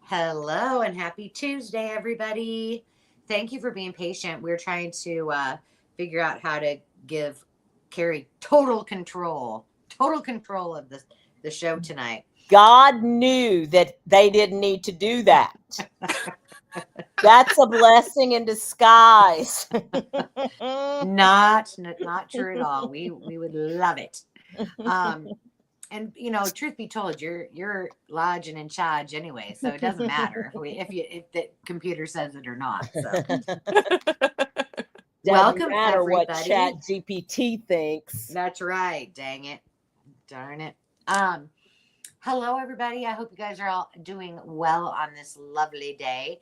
Hello and happy Tuesday, everybody. Thank you for being patient. We're trying to figure out how to give Carrie total control of the show tonight. God knew that they didn't need to do that. That's a blessing in disguise. Not true at all. We would love it. Um, and truth be told, you're lodge and in charge anyway, so it doesn't matter if the computer says it or not. So Doesn't welcome matter what Chat everybody. GPT thinks. That's right. Dang it. Darn it. Hello everybody. I hope you guys are all doing well on this lovely day.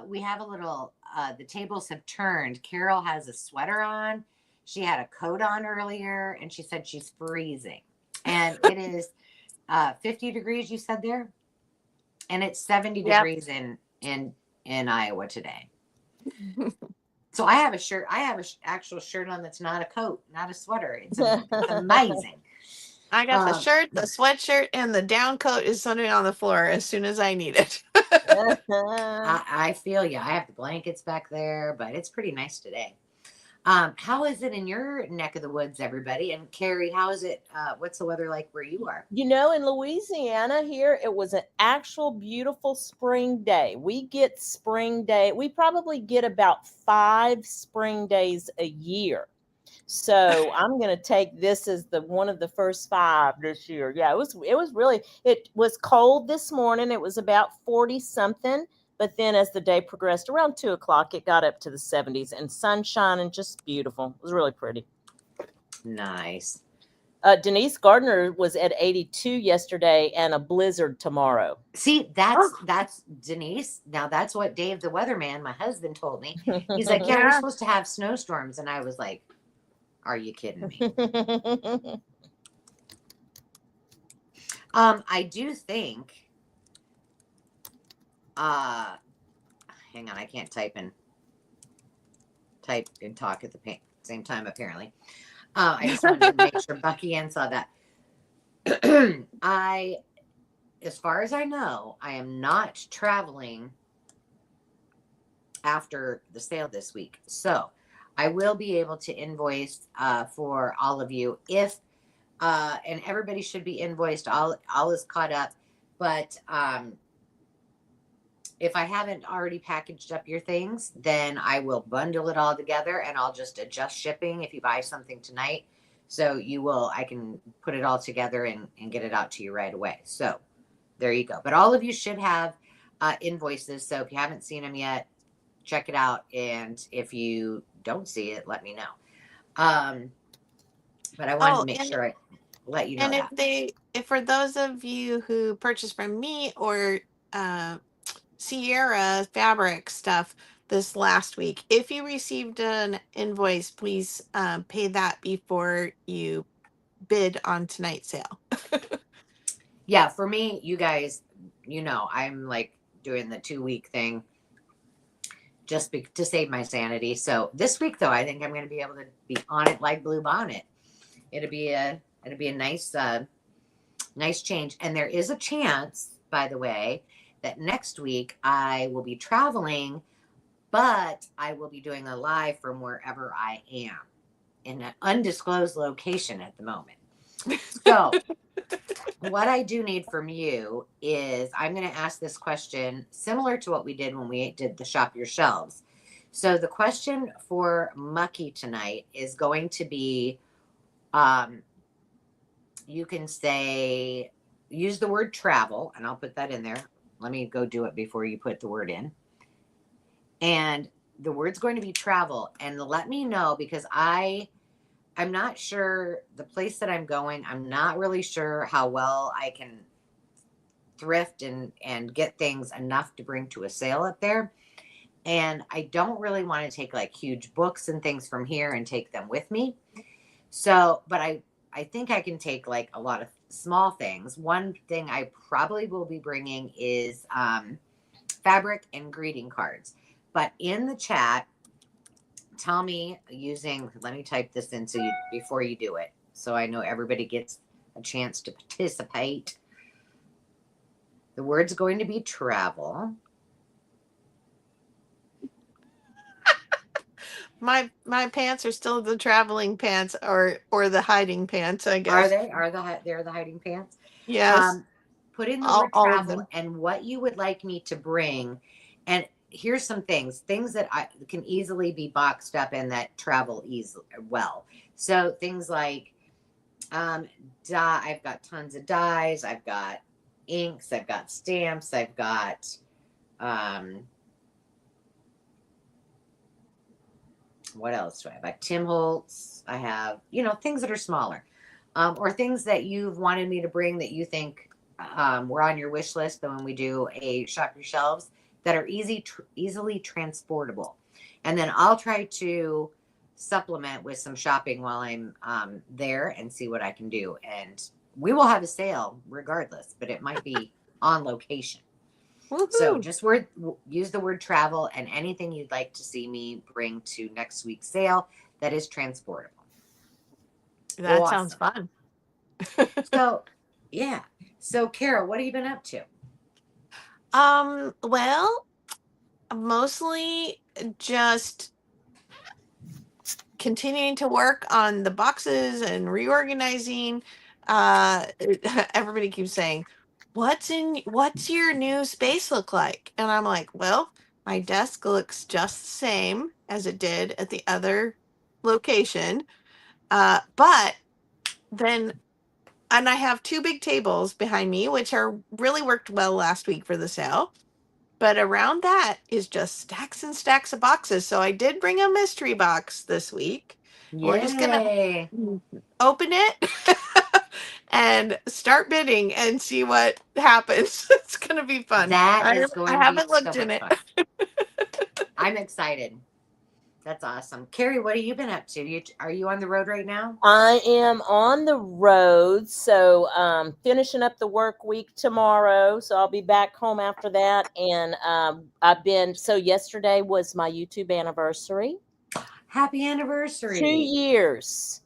We have a little the tables have turned. Carol has a sweater on. She had a coat on earlier and she said she's freezing. And it is 50 degrees you said there? And it's 70 Yep. degrees in Iowa today. So I have a shirt. I have an actual shirt on that's not a coat, not a sweater. It's amazing. I got the shirt, the sweatshirt, and the down coat is sitting on the floor as soon as I need it. I feel you. I have the blankets back there, but it's pretty nice today. How is it in your neck of the woods, everybody? And Carrie, how is it? What's the weather like where you are? In Louisiana here, it was an actual beautiful spring day. We get spring day. We probably get about 5 spring days a year. So I'm going to take this as one of the first 5 this year. Yeah, it was cold this morning. It was about 40 something. But then as the day progressed around 2 o'clock, it got up to the 70s and sunshine and just beautiful. It was really pretty. Nice. Denise Gardner was at 82 yesterday and a blizzard tomorrow. See, that's Denise. Now that's what Dave the weatherman, my husband, told me. He's like, yeah, we're supposed to have snowstorms. And I was like, are you kidding me? I do think hang on, I can't type and talk at the same time apparently. I just wanted to make sure Bucky Ann saw that. As far as I know, I am not traveling after the sale this week. So I will be able to invoice for all of you if and everybody should be invoiced. All is caught up. But if I haven't already packaged up your things, then I will bundle it all together and I'll just adjust shipping if you buy something tonight. So I can put it all together and get it out to you right away. So there you go. But all of you should have invoices. So if you haven't seen them yet, check it out. And if you don't see it, let me know. But I wanted to make sure I let you know that. And if for those of you who purchased from me or Sierra fabric stuff this last week, if you received an invoice, please pay that before you bid on tonight's sale. Yeah, for me, you guys, I'm like doing the 2-week thing just to save my sanity. So this week, though, I think I'm going to be able to be on it like Blue Bonnet. It'll be a nice change. And there is a chance, by the way, that next week I will be traveling, but I will be doing a live from wherever I am in an undisclosed location at the moment. So what I do need from you is I'm going to ask this question similar to what we did when we did the Shop Your Shelves. So the question for Mucky tonight is going to be, you can use the word travel, and I'll put that in there. Let me go do it before you put the word in. And the word's going to be travel. And let me know, because I'm not sure the place that I'm going. I'm not really sure how well I can thrift and get things enough to bring to a sale up there. And I don't really want to take like huge books and things from here and take them with me. So, but I think I can take like a lot of small things. One thing I probably will be bringing is fabric and greeting cards. But in the chat, tell me let me type this in before you do it, so I know everybody gets a chance to participate. The word's going to be travel. My pants are still the traveling pants or the hiding pants, I guess. Are they? They're the hiding pants? Yes. Put in the all word of travel them. and what you would like me to bring. And here's some things that I can easily be boxed up in that travel easily well. So things like dye. I've got tons of dyes. I've got inks. I've got stamps. I've got what else do I have? I have Tim Holtz. I have, things that are smaller, or things that you've wanted me to bring that you think were on your wish list. That when we do a shop your shelves, that are easily transportable, and then I'll try to supplement with some shopping while I'm there and see what I can do. And we will have a sale regardless, but it might be on location. So Woohoo. just use the word travel and anything you'd like to see me bring to next week's sale that is transportable. That sounds fun. So, yeah. So, Carol, what have you been up to? Well, mostly just continuing to work on the boxes and reorganizing. Everybody keeps saying, what's your new space look like? And I'm like, well, my desk looks just the same as it did at the other location. But then, and I have 2 big tables behind me, which are really worked well last week for the sale. But around that is just stacks and stacks of boxes. So I did bring a mystery box this week. We're just going to open it and start bidding and see what happens. It's going to be fun. That is going I to haven't be looked so in much it. fun. I'm excited. That's awesome. Carrie, what have you been up to? Are you on the road right now? I am on the road, so finishing up the work week tomorrow. So I'll be back home after that. And yesterday was my YouTube anniversary. Happy anniversary. 2 years.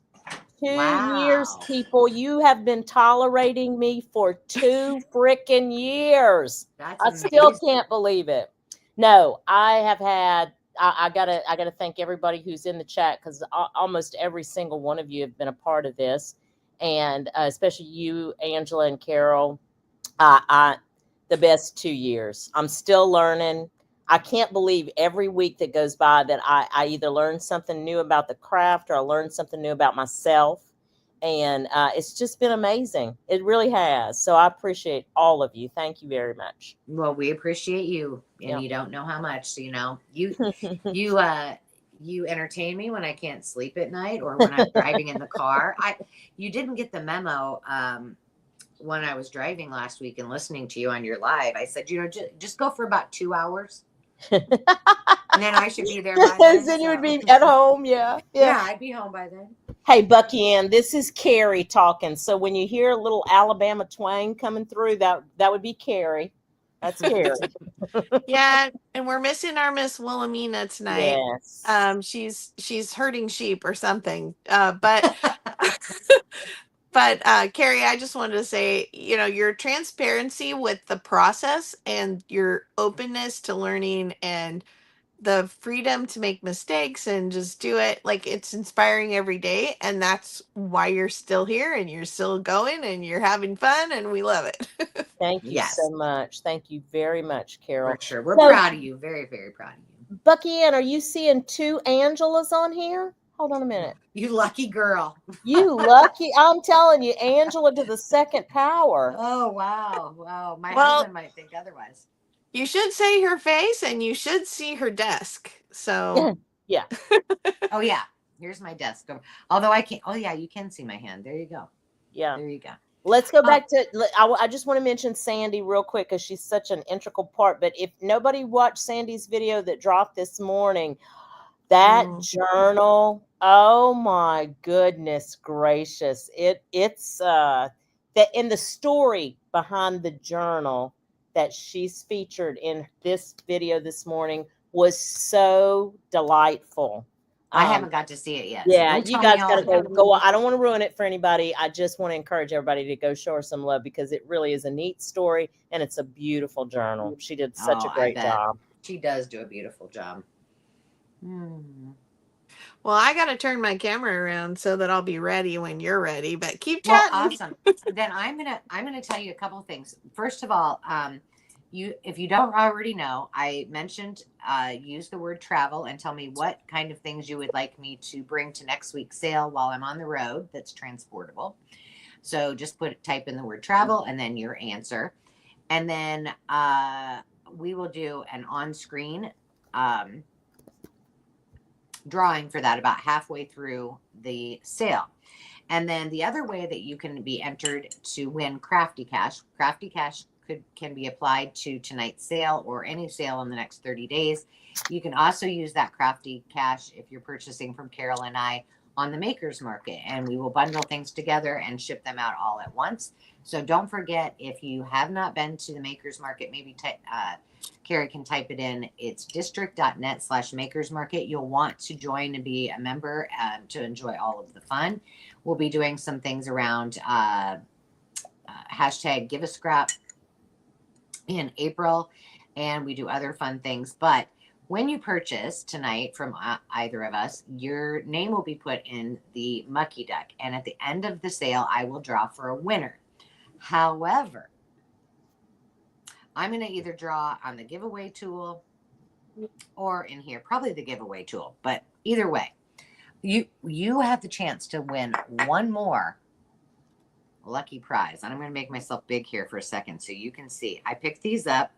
2 years, Wow. people. You have been tolerating me for 2 freaking years. That's I amazing. still can't believe it. No, I have had. I gotta thank everybody who's in the chat, because almost every single one of you have been a part of this, and especially you, Angela and Carol. The best 2 years. I'm still learning. I can't believe every week that goes by that I either learn something new about the craft or I learn something new about myself. And it's just been amazing. It really has. So I appreciate all of you. Thank you very much. Well, we appreciate you, and Yep. you don't know how much. So, you entertain me when I can't sleep at night or when I'm driving in the car. You didn't get the memo when I was driving last week and listening to you on your live. I said, just go for about 2 hours. And then I should be there by then. Then you would be at home. Yeah. Yeah, I'd be home by then. Hey, Bucky Ann, this is Carrie talking. So when you hear a little Alabama twang coming through, that would be Carrie. That's Carrie. Yeah, and we're missing our Miss Wilhelmina tonight. Yes. She's herding sheep or something. But Carrie, I just wanted to say, your transparency with the process and your openness to learning and the freedom to make mistakes and just do it, like, it's inspiring every day, and that's why you're still here and you're still going and you're having fun, and we love it. Thank you so much. Thank you very much, Carol. For sure. We're proud of you. Very, very proud of you. Bucky Ann, are you seeing 2 Angelas on here? Hold on a minute. You lucky girl. You lucky. I'm telling you, Angela to the 2nd power. Oh, wow. Wow. My husband might think otherwise. You should see her face and you should see her desk. So yeah. Oh, yeah. Here's my desk. Although I can't. Oh, yeah. You can see my hand. There you go. Yeah. There you go. Let's go back to. I just want to mention Sandy real quick, because she's such an integral part. But if nobody watched Sandy's video that dropped this morning, that journal. Oh my goodness gracious! It's that in the story behind the journal that she's featured in this video this morning was so delightful. I haven't got to see it yet. Yeah, so don't you tell guys me all got to about it. go. I don't want to ruin it for anybody. I just want to encourage everybody to go show her some love because it really is a neat story and it's a beautiful journal. She did such a I great bet. job. She does do a beautiful job. Hmm. Well, I got to turn my camera around so that I'll be ready when you're ready. But keep Well, chatting. awesome. Then I'm gonna tell you a couple of things. First of all, if you don't already know, I mentioned use the word travel and tell me what kind of things you would like me to bring to next week's sale while I'm on the road that's transportable. So just type in the word travel and then your answer, and then we will do an on-screen drawing for that about halfway through the sale. And then the other way that you can be entered to win Crafty Cash can be applied to tonight's sale or any sale in the next 30 days. You can also use that Crafty Cash if you're purchasing from Carol and I on the Makers Market, and we will bundle things together and ship them out all at once. So don't forget, if you have not been to the Makers Market, maybe Carrie can type it in. It's district.net/Makers Market. You'll want to join and be a member to enjoy all of the fun. We'll be doing some things around hashtag Give a Scrap in April, and we do other fun things. But when you purchase tonight from either of us, your name will be put in the Mucky Duck, and at the end of the sale, I will draw for a winner. However, I'm going to either draw on the giveaway tool or in here, probably the giveaway tool, but either way, you have the chance to win one more lucky prize. And I'm going to make myself big here for a second so you can see. I picked these up.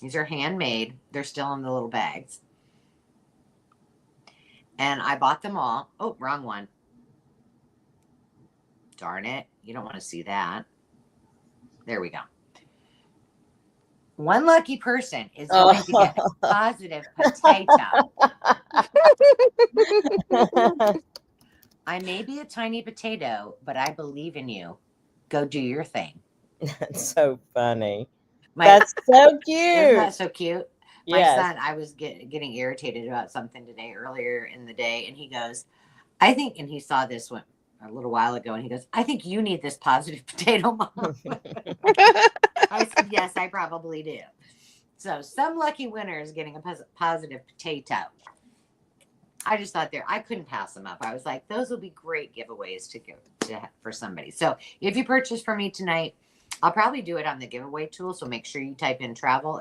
These are handmade. They're still in the little bags. And I bought them all. Oh, wrong one. Darn it. You don't want to see that. There we go. One lucky person is going to get a positive potato. I may be a tiny potato, but I believe in you. Go do your thing. That's so funny. That's so cute. Isn't that so cute? Yes. My son, I was getting irritated about something today earlier in the day, and he goes, I think, and he saw this one a little while ago, and he goes, I think you need this positive potato, Mom. I said, yes, I probably do. So some lucky winner is getting a positive potato. I just thought I couldn't pass them up. I was like, those will be great giveaways to give for somebody. So if you purchase from me tonight, I'll probably do it on the giveaway tool. So make sure you type in travel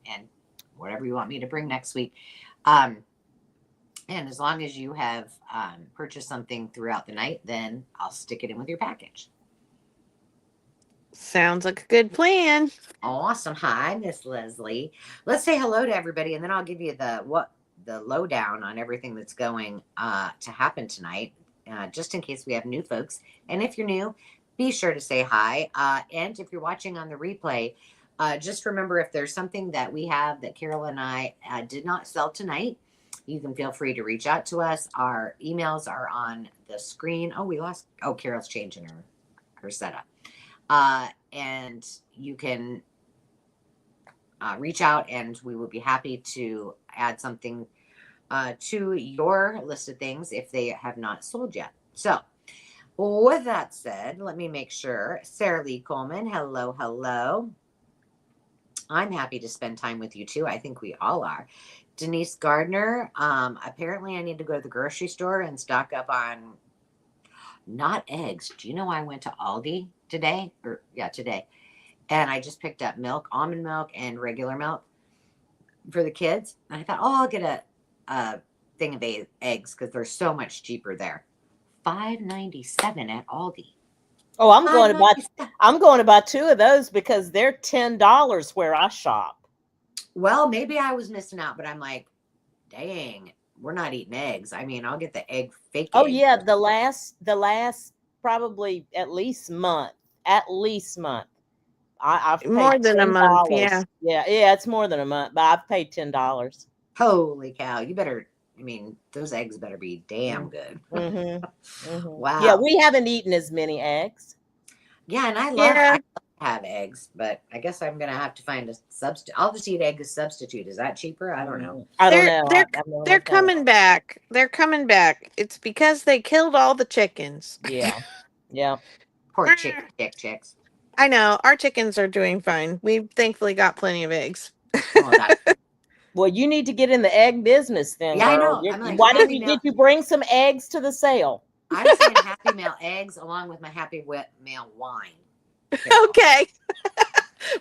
and whatever you want me to bring next week. And as long as you have purchased something throughout the night, then I'll stick it in with your package. Sounds like a good plan. Awesome. Hi, Miss Leslie. Let's say hello to everybody, and then I'll give you the lowdown on everything that's going to happen tonight, just in case we have new folks. And if you're new, be sure to say hi. And if you're watching on the replay, just remember, if there's something that we have that Carol and I did not sell tonight, you can feel free to reach out to us. Our emails are on the screen. Carol's changing her setup. And you can reach out, and we will be happy to add something to your list of things if they have not sold yet. So with that said, let me make sure. Sarah Lee Coleman, hello. I'm happy to spend time with you too. I think we all are. Denise Gardner, apparently I need to go to the grocery store and stock up on not eggs. Do you know I went to Aldi today? Today. And I just picked up milk, almond milk, and regular milk for the kids. And I thought, I'll get a thing of eggs because they're so much cheaper there. $5.97 at Aldi. Oh, I'm going to buy 2 of those because they're $10 where I shop. Well, maybe I was missing out, but I'm like, dang, we're not eating eggs. I mean, I'll get the fake egg. Oh yeah, the last probably at least month. I've paid more than a month. Yeah, it's more than a month, but I've paid $10. Holy cow! Those eggs better be damn good. Mm-hmm. Mm-hmm. Wow. Yeah, we haven't eaten as many eggs. Yeah, and I have eggs, but I guess I'm gonna have to find a substitute. I'll just eat egg as substitute. Is that cheaper? I don't know. I don't They're know. they're I've never they're looked at it. coming back. They're coming back. It's because they killed all the chickens. Yeah. Yeah. Poor chicks. I know. Our chickens are doing fine. We've thankfully got plenty of eggs. Oh, that's Well, you need to get in the egg business then, yeah, I girl. know. I'm like Why Happy did Meal. you bring some eggs to the sale? I'm saying Happy Meal eggs along with my Happy Meal wine. Okay.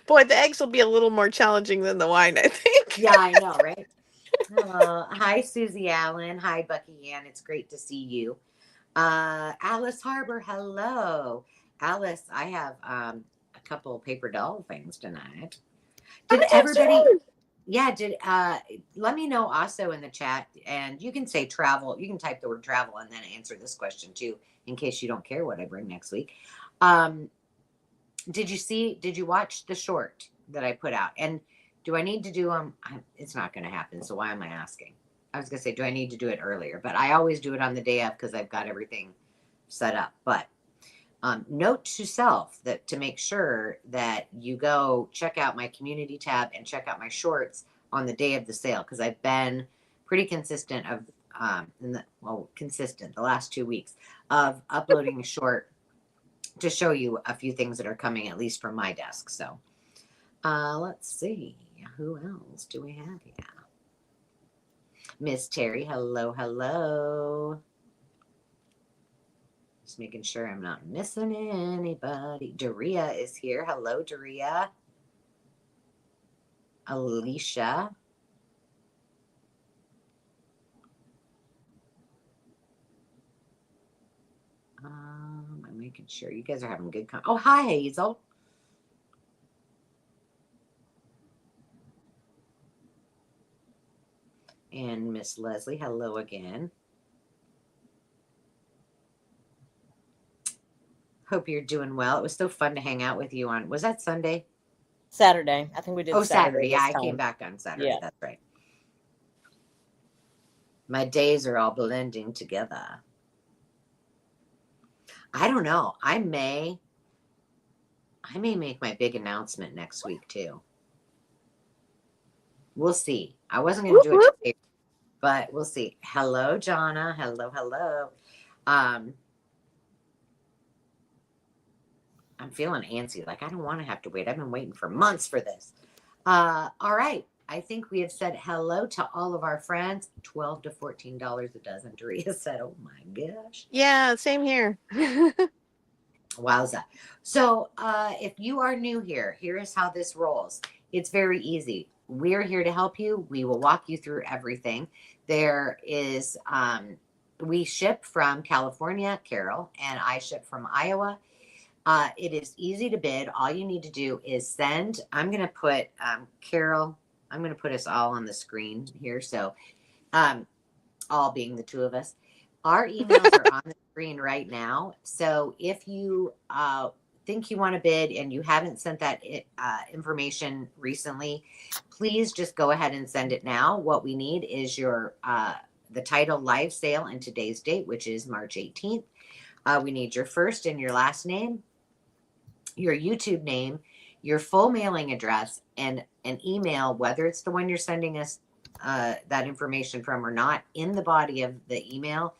Boy, the eggs will be a little more challenging than the wine, I think. Yeah, I know, right? Hi, Susie Allen. Hi, Bucky Ann. It's great to see you. Alice Harbor, hello. Alice, I have a couple paper doll things tonight. Did everybody let me know also in the chat, and you can say travel, you can type the word travel and then answer this question too, in case you don't care what I bring next week. Did you watch the short that I put out? And do I need to do it's not going to happen, so why am I asking? I was going to say, do I need to do it earlier? But I always do it on the day of because I've got everything set up. But note to self that to make sure that you go check out my community tab and check out my shorts on the day of the sale, because I've been pretty consistent of consistent the last 2 weeks of uploading a short to show you a few things that are coming, at least from my desk. So let's see, who else do we have here? Miss Terry, hello. Just making sure I'm not missing anybody. Daria is here. Hello, Daria. Alicia. I'm making sure you guys are having good oh, hi, Hazel. And Miss Leslie, hello again. Hope you're doing well. It was so fun to hang out with you on, was that Sunday? Saturday. I think we did Saturday. Yeah, I time. came back on Saturday. Yeah. That's right. My days are all blending together. I don't know. I may make my big announcement next week too. We'll see. I wasn't going to do it today, but we'll see. Hello, Jonna. Hello. I'm feeling antsy. Like I don't want to have to wait. I've been waiting for months for this. All right. I think we have said hello to all of our friends. $12 to $14 a dozen. Daria said, oh my gosh. Yeah, same here. Wowza. So if you are new here, here is how this rolls. It's very easy. We're here to help you. We will walk you through everything. There is, we ship from California, Carol, and I ship from Iowa. It is easy to bid. All you need to do is send. I'm going to put, Carol, I'm going to put us all on the screen here. So all being the two of us. Our emails are on the screen right now. So if you think you want to bid and you haven't sent that information recently, please just go ahead and send it now. What we need is your the title, live sale, and today's date, which is March 18th. We need your first and your last name, your YouTube name, your full mailing address, and an email, whether it's the one you're sending us that information from or not, in the body of the email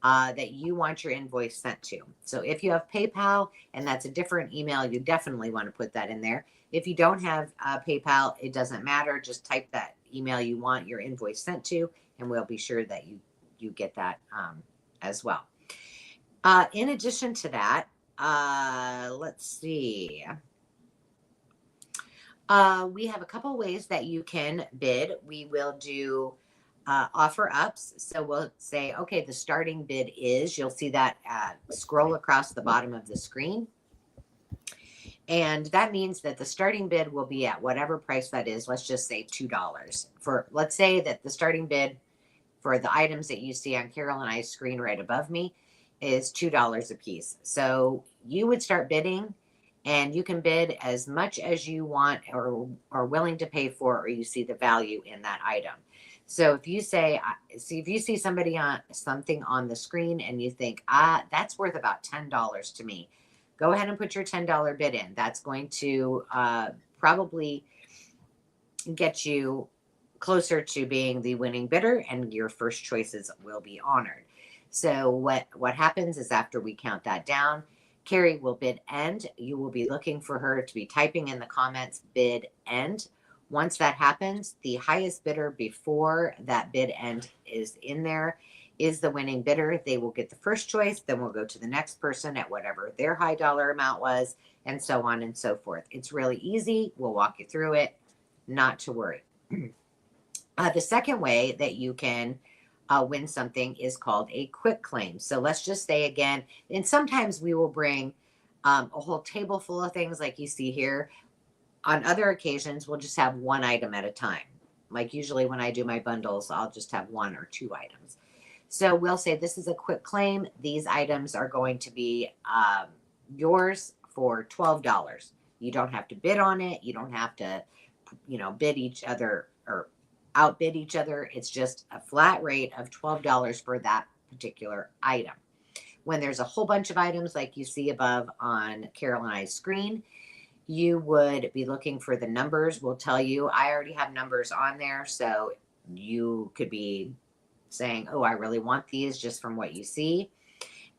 that you want your invoice sent to. So if you have PayPal and that's a different email, you definitely want to put that in there. If you don't have PayPal, it doesn't matter. Just type that email you want your invoice sent to, and we'll be sure that you get that as well. In addition to that, let's see. We have a couple ways that you can bid. We will do offer ups. So we'll say, okay, the starting bid is, you'll see that scroll across the bottom of the screen. And that means that the starting bid will be at whatever price that is. Let's just say $2. Let's say that the starting bid for the items that you see on Carol and I's screen right above me is $2 a piece. So you would start bidding, and you can bid as much as you want or are willing to pay for, or you see the value in that item. So if you if you see something on the screen and you think, that's worth about $10 to me, go ahead and put your $10 bid in. That's going to probably get you closer to being the winning bidder, and your first choices will be honored. So what happens is after we count that down, Carrie will bid end. You will be looking for her to be typing in the comments bid end. Once that happens, the highest bidder before that bid end is in there is the winning bidder. They will get the first choice, then we'll go to the next person at whatever their high dollar amount was, and so on and so forth. It's really easy. We'll walk you through it. Not to worry. The second way that you can win something is called a quick claim. So let's just say again, and sometimes we will bring a whole table full of things like you see here. On other occasions, we'll just have one item at a time. Like usually when I do my bundles, I'll just have 1 or 2 items. So we'll say this is a quick claim. These items are going to be yours for $12. You don't have to bid on it. You don't have to, bid each other or outbid each other. It's just a flat rate of $12 for that particular item. When there's a whole bunch of items like you see above on Carol and I's screen, you would be looking for the numbers. We'll tell you, I already have numbers on there. So you could be saying, oh, I really want these just from what you see.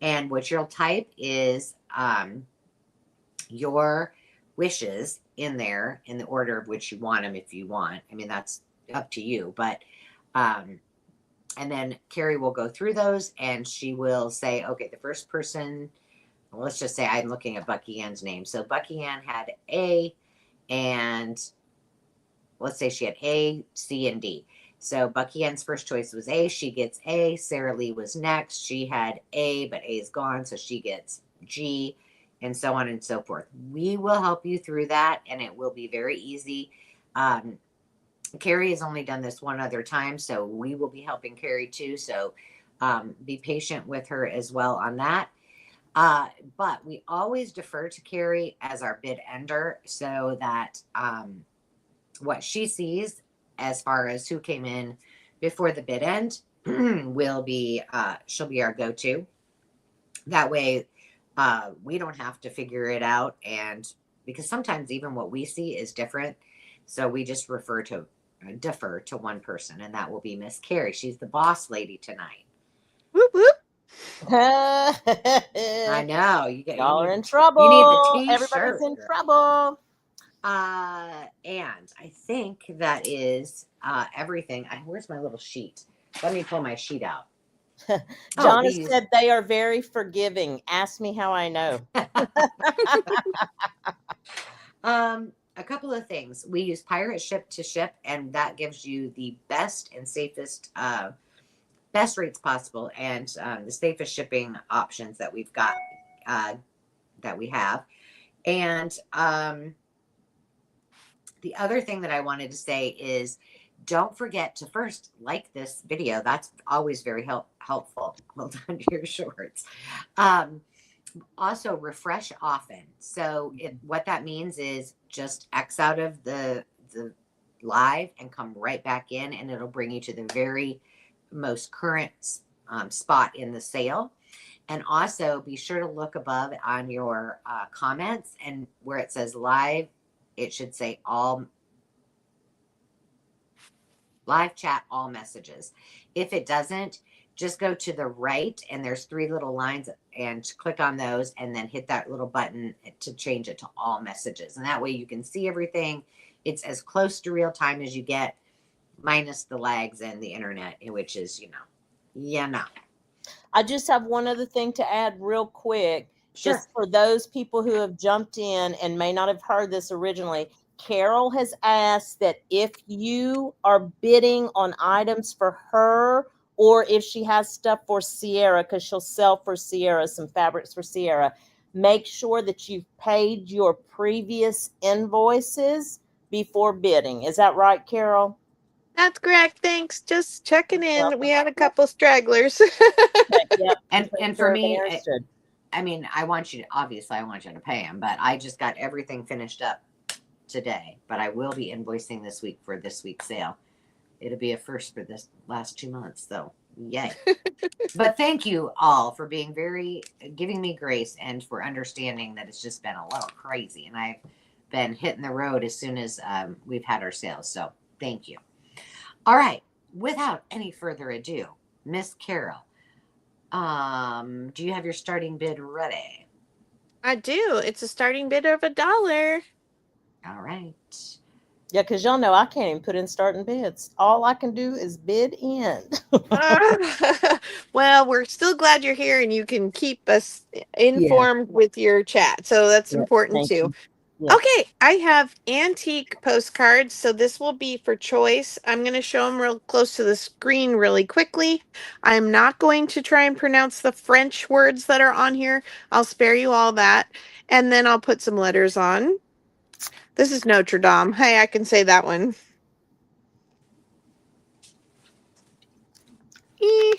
And what you'll type is your wishes in there in the order of which you want them if you want. I mean, that's up to you. But, and then Carrie will go through those and she will say, okay, the first person, well, let's just say I'm looking at Bucky Ann's name. So Bucky Ann had A, and let's say she had A, C, and D. So Bucky Ann's first choice was A. She gets A. Sarah Lee was next. She had A, but A is gone, so she gets G, and so on and so forth. We will help you through that, and it will be very easy. Carrie has only done this one other time, so we will be helping Carrie too. So be patient with her as well on that. But we always defer to Carrie as our bid ender so that what she sees as far as who came in before the bid end will be, she'll be our go-to. That way, we don't have to figure it out. And because sometimes even what we see is different. So we just defer to one person, and that will be Miss Carrie. She's the boss lady tonight. Whoop, whoop. I know. Y'all are in trouble. You need the t-shirt. Everybody's in trouble. And I think that is everything. Where's my little sheet? Let me pull my sheet out. Jonna said they are very forgiving. Ask me how I know. A couple of things. We use Pirate Ship to ship, and that gives you the best and safest, best rates possible, and the safest shipping options that we've got, that we have. And the other thing that I wanted to say is, don't forget to first like this video. That's always very helpful. Hold on to your shorts. Also refresh often. So what that means is just X out of the live and come right back in, and it'll bring you to the very most current spot in the sale. And also be sure to look above on your comments, and where it says live, it should say all live chat, all messages. If it doesn't, just go to the right, and there's 3 little lines, and click on those, and then hit that little button to change it to all messages. And that way you can see everything. It's as close to real time as you get, minus the lags and the internet, which is, I just have one other thing to add real quick. Sure. Just for those people who have jumped in and may not have heard this originally, Carol has asked that if you are bidding on items for her, or if she has stuff for Sierra, because she'll sell for Sierra, some fabrics for Sierra, make sure that you've paid your previous invoices before bidding. Is that right, Carol? That's correct. Thanks. Just checking in. We had a couple stragglers. Yep. And for me, I mean, I want you to pay them, but I just got everything finished up today. But I will be invoicing this week for this week's sale. It'll be a first for this last 2 months, though. Yay. But thank you all for being giving me grace and for understanding that it's just been a little crazy. And I've been hitting the road as soon as we've had our sales. So thank you. All right. Without any further ado, Miss Carol, do you have your starting bid ready? I do. It's a starting bid of $1. All right. Yeah, because y'all know I can't even put in starting bids. All I can do is bid in. Well, we're still glad you're here and you can keep us Yeah. informed with your chat. So that's Yep. important Thank too. you. Yep. Okay, I have antique postcards. So this will be for choice. I'm going to show them real close to the screen really quickly. I'm not going to try and pronounce the French words that are on here. I'll spare you all that. And then I'll put some letters on. This is Notre Dame. Hey, I can say that one. E.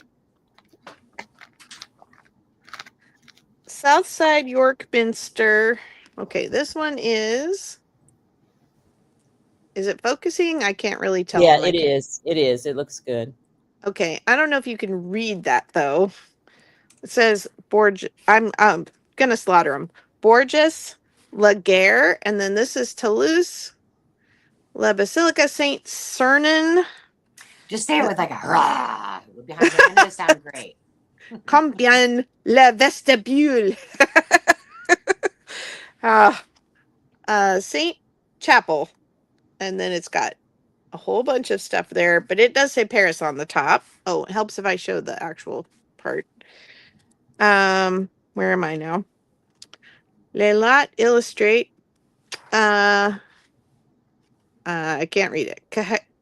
Southside York Minster. Okay, this one is it focusing? I can't really tell. Yeah, it is. It is. It looks good. Okay, I don't know if you can read that though. It says Borges. I'm gonna slaughter them. Borges, Laguerre, and then this is Toulouse, La Basilica Saint Cernin. Just say it with like a rah behind it, and it'll sound great. Combien le vestibule. Saint Chapel, and then it's got a whole bunch of stuff there, but it does say Paris on the top. Oh, it helps if I show the actual part. Where am I now? Les Lot illustrate. I can't read it.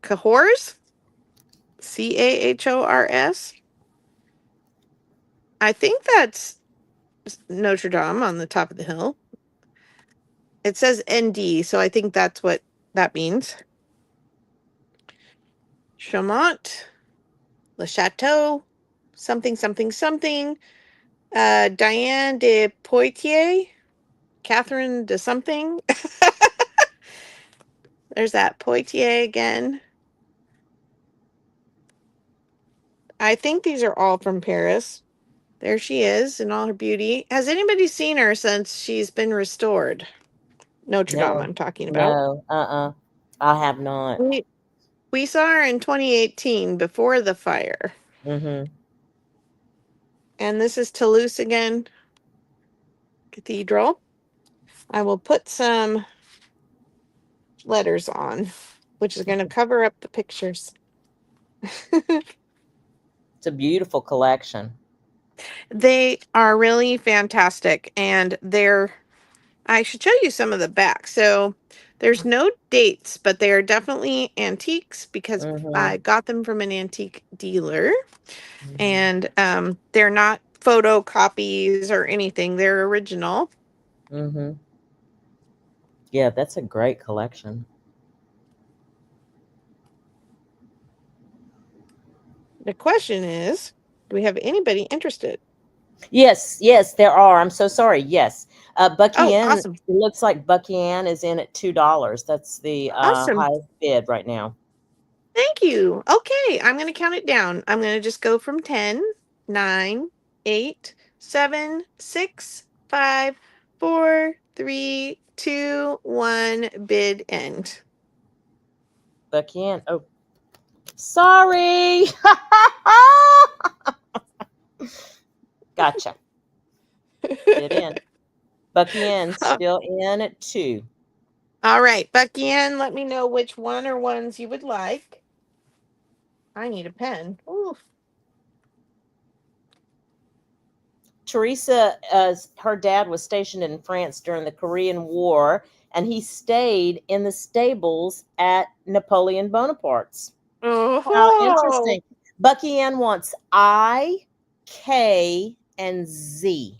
Cahors? Cahors? I think that's Notre Dame on the top of the hill. It says ND, so I think that's what that means. Chaumont, Le Chateau, something, something, something. Diane de Poitiers, Catherine de something. There's that Poitiers again. I think these are all from Paris. There she is in all her beauty. Has anybody seen her since she's been restored? Notre Dame, No. I'm talking about. No. I have not. We saw her in 2018 before the fire. Mm-hmm. And this is Toulouse again. Cathedral. I will put some letters on, which is going to cover up the pictures. It's a beautiful collection. They are really fantastic, and I should show you some of the back. So there's no dates, but they are definitely antiques because I got them from an antique dealer. And they're not photocopies or anything. They're original. Mm-hmm. Yeah, that's a great collection. The question is, do we have anybody interested? Yes, there are. I'm so sorry. Yes. Bucky Ann, awesome. it looks like Bucky Ann is in at $2. That's the Awesome. highest bid right now. Thank you. Okay, I'm going to count it down. I'm going to just go from 10, 9, 8, 7, 6, 5, 4, 3, 2, 1, bid end. Bucky Ann. Oh, sorry. Gotcha. Bid in. Bucky Ann still in at 2. All right, Bucky Ann, let me know which one or ones you would like. I need a pen. Ooh. Teresa, her dad was stationed in France during the Korean War, and he stayed in the stables at Napoleon Bonaparte's. Oh, How interesting. Bucky Ann wants I, K, and Z.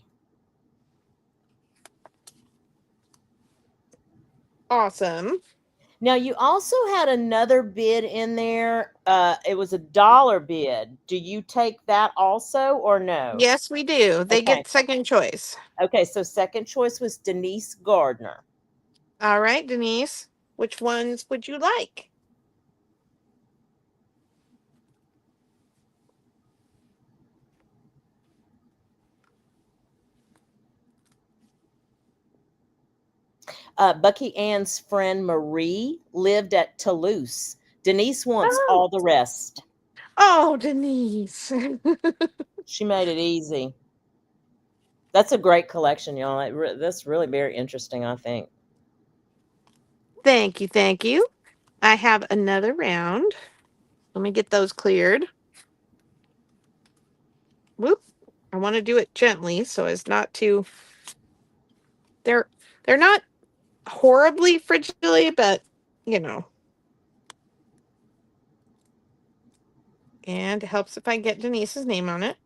Awesome. Now, you also had another bid in there. It was $1 bid. Do you take that also or no? Yes, we do. They get second choice. Okay, so second choice was Denise Gardner. All right, Denise, which ones would you like? Bucky Ann's friend Marie lived at Toulouse. Denise wants Oh, all the rest. oh, Denise. She made it easy. That's a great collection, y'all. That's really very interesting, I think. Thank you. Thank you. I have another round. Let me get those cleared. Whoop. I want to do it gently so as not to. They're not horribly frigidly, but you know. And it helps if I get Denise's name on it.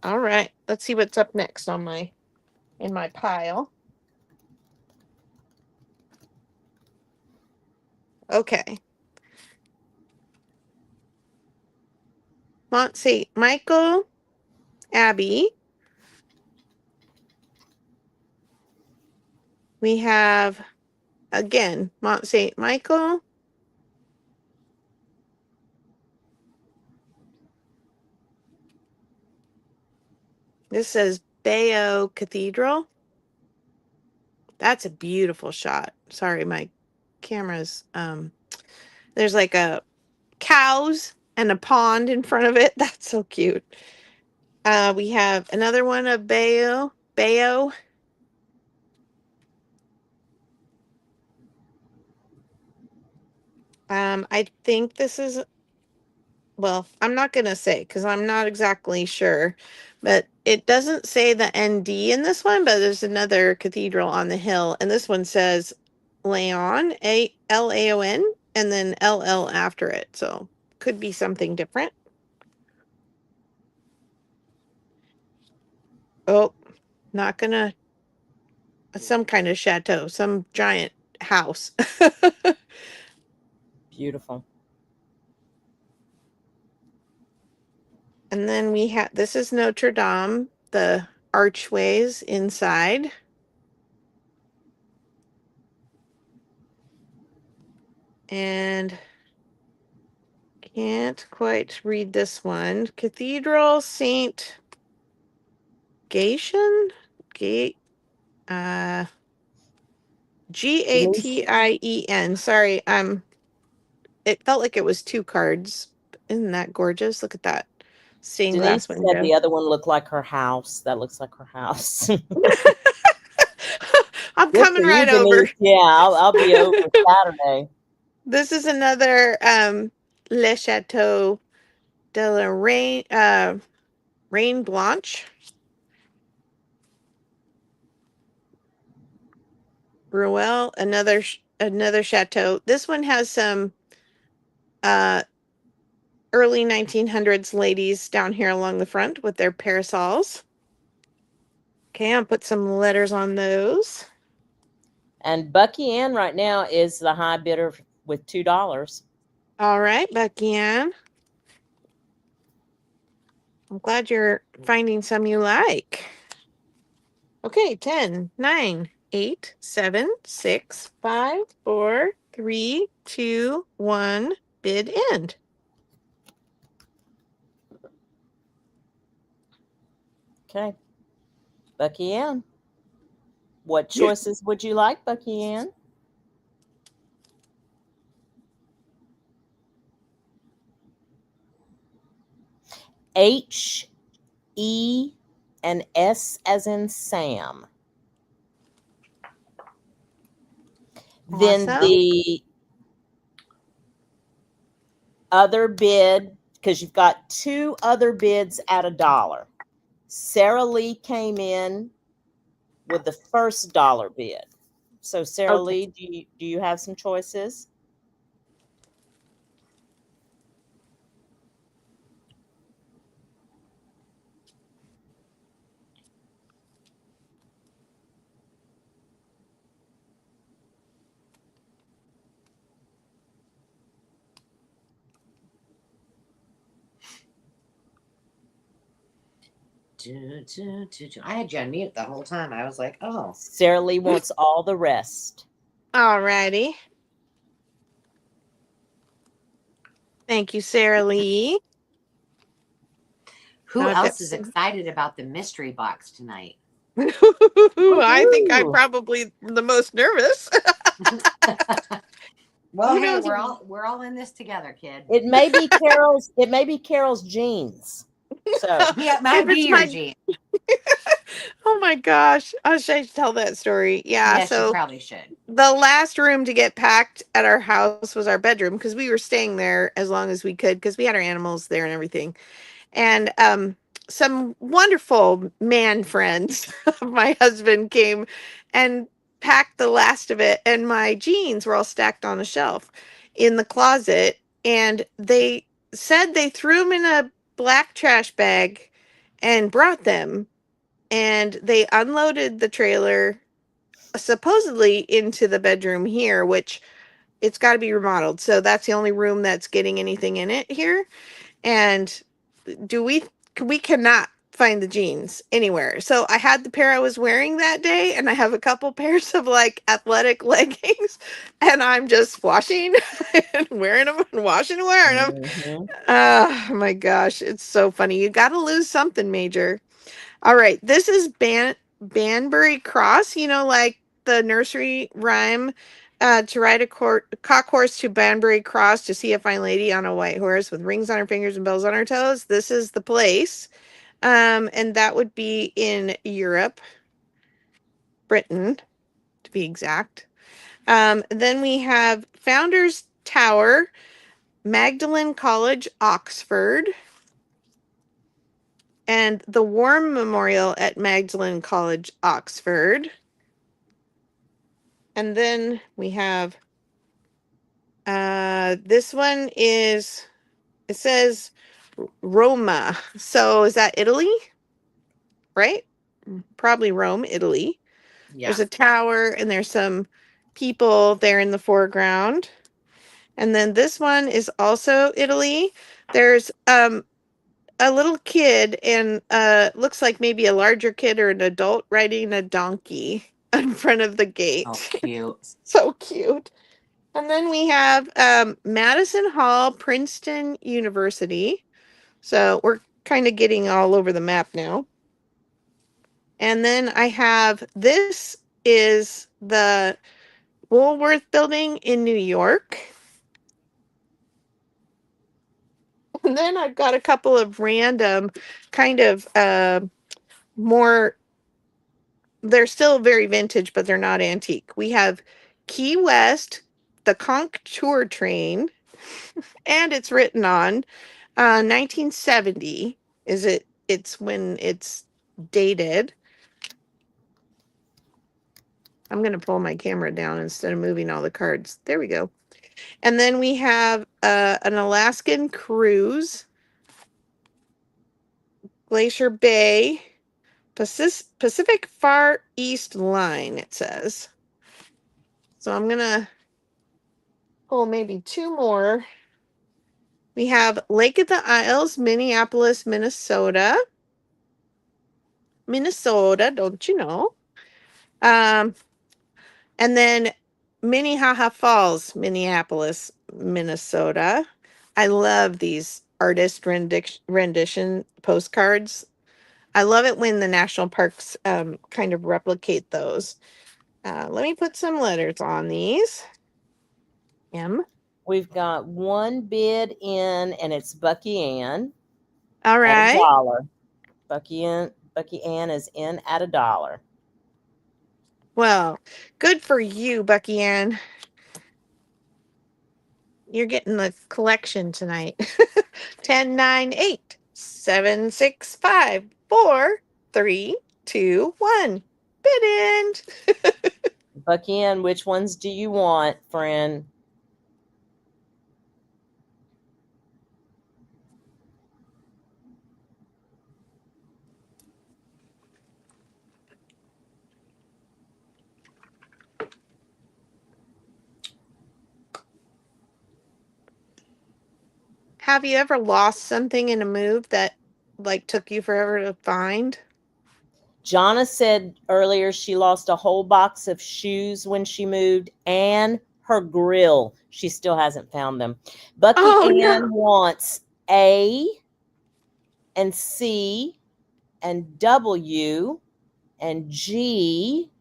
All right. Let's see what's up next on in my pile. Okay. Mont St. Michael Abbey. We have, again, Mont St. Michael. This says Bayeux Cathedral. That's a beautiful shot. Sorry, my camera's, there's like a cows and a pond in front of it. That's so cute. We have another one of Bayeux. I think this is, well, I'm not going to say because I'm not exactly sure, but it doesn't say the ND in this one, but there's another cathedral on the hill, and this one says Laon, Laon, and then LL after it, so could be something different. Oh, not gonna, some kind of chateau, some giant house. Beautiful. And then we have, this is Notre Dame, the archways inside. And can't quite read this one. Cathedral Saint Gatian? Gate, Gatien. Sorry, it felt like it was two cards. Isn't that gorgeous? Look at that stained Denise glass said window. the other one looked like her house. That looks like her house. I'm Good coming for you, right over. Denise. Yeah, I'll be over Saturday. This is another Le Chateau de la Reine Blanche. Ruel, another chateau. This one has some early 1900s ladies down here along the front with their parasols. Okay, I'll put some letters on those. And Bucky Ann right now is the high bidder with $2. All right, Becky Ann. I'm glad you're finding some you like. Okay, 10, 9, 8, 7, 6, 5, 4, 3, 2, 1, bid end. Okay. Bucky Ann. What choices would you like, Bucky Ann? H, E, and S as in Sam. Then Awesome. the other bid, because you've got two other bids at $1. Sarah Lee came in with the first dollar bid. So Sarah Okay. Lee, do you have some choices? I had you on mute the whole time. I was like, oh. Sarah Lee wants all the rest. All righty. Thank you, Sarah Lee. Who else is excited about the mystery box tonight? I think I'm Woo-hoo. probably the most nervous. Well, Who hey, knows? we're all in this together, kid. It may be Carol's jeans. So Yeah, it If might it's be your my, G. oh my gosh, I should tell that story. Yeah, Yes, you so probably should. the last room to get packed at our house was our bedroom because we were staying there as long as we could because we had our animals there and everything. And some wonderful man friends of my husband came and packed the last of it, and my jeans were all stacked on a shelf in the closet, and they said they threw them in a black trash bag and brought them, and they unloaded the trailer supposedly into the bedroom here, which it's got to be remodeled, so that's the only room that's getting anything in it here. And do we cannot find the jeans anywhere. So I had the pair I was wearing that day, and I have a couple pairs of like athletic leggings, and I'm just washing and wearing them and washing and wearing them. mhm. Oh my gosh, it's so funny. You got to lose something major. All right, this is Banbury Cross, like the nursery rhyme, to ride a cock horse to Banbury Cross to see a fine lady on a white horse with rings on her fingers and bells on her toes. This is the place. And that would be in Europe, Britain, to be exact. Then we have Founders Tower, Magdalen College, Oxford, and the War Memorial at Magdalen College, Oxford. And then we have this one is, it says Roma. So is that Italy? Right? Probably Rome, Italy. Yeah. There's a tower and there's some people there in the foreground. And then this one is also Italy. There's a little kid and looks like maybe a larger kid or an adult riding a donkey in front of the gate. Oh, cute. So cute. And then we have Madison Hall, Princeton University. So we're kind of getting all over the map now. And then I have, this is the Woolworth Building in New York. And then I've got a couple of random kind of more, they're still very vintage, but they're not antique. We have Key West, the Contour train, and it's written on 1970 is it's when it's dated. I'm going to pull my camera down instead of moving all the cards. There we go. And then we have an Alaskan cruise, Glacier Bay, Pacific Far East Line, it says. So I'm going to pull maybe two more. We have Lake of the Isles, Minneapolis, Minnesota. Minnesota, don't you know? And then Minnehaha Falls, Minneapolis, Minnesota. I love these artist rendition postcards. I love it when the national parks kind of replicate those. Let me put some letters on these. M. We've got one bid in, and it's Bucky Ann All at right. $1. Bucky Ann is in at $1. Well, good for you, Bucky Ann. You're getting the collection tonight. 10, 9, 8, 7, 6, 5, 4, 3, 2, 1. Bid end. Bucky Ann, which ones do you want, friend? Have you ever lost something in a move that like took you forever to find? Jonna said earlier she lost a whole box of shoes when she moved and her grill. She still hasn't found them. Bucky Oh Ann no. wants A and C and W and G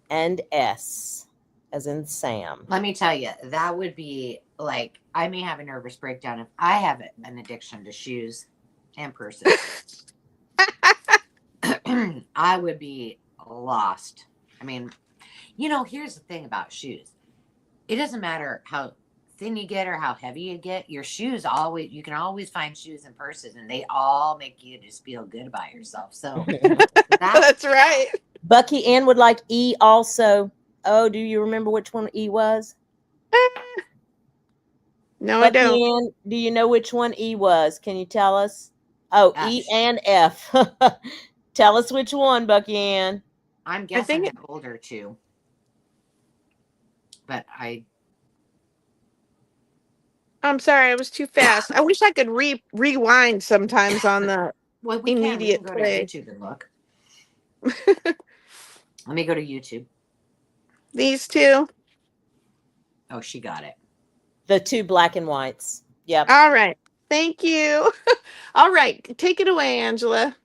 and S as in Sam. Let me tell you, that would be like, I may have a nervous breakdown if I have an addiction to shoes and purses. I would be lost. I mean, here's the thing about shoes. It doesn't matter how thin you get or how heavy you get. Your shoes you can always find shoes and purses, and they all make you just feel good about yourself. So That's right. Bucky Ann would like E also. Oh, do you remember which one E was? No, I Bucky don't. Ann, do you know which one E was? Can you tell us? Oh, F. E and F. Tell us which one, Bucky Ann. I'm guessing it's older too. But I'm sorry, I was too fast. I wish I could rewind sometimes on the we immediate can go play. to YouTube and look. Let me go to YouTube. These two. Oh, she got it. The two black and whites. Yep. All right. Thank you. All right. Take it away, Angela.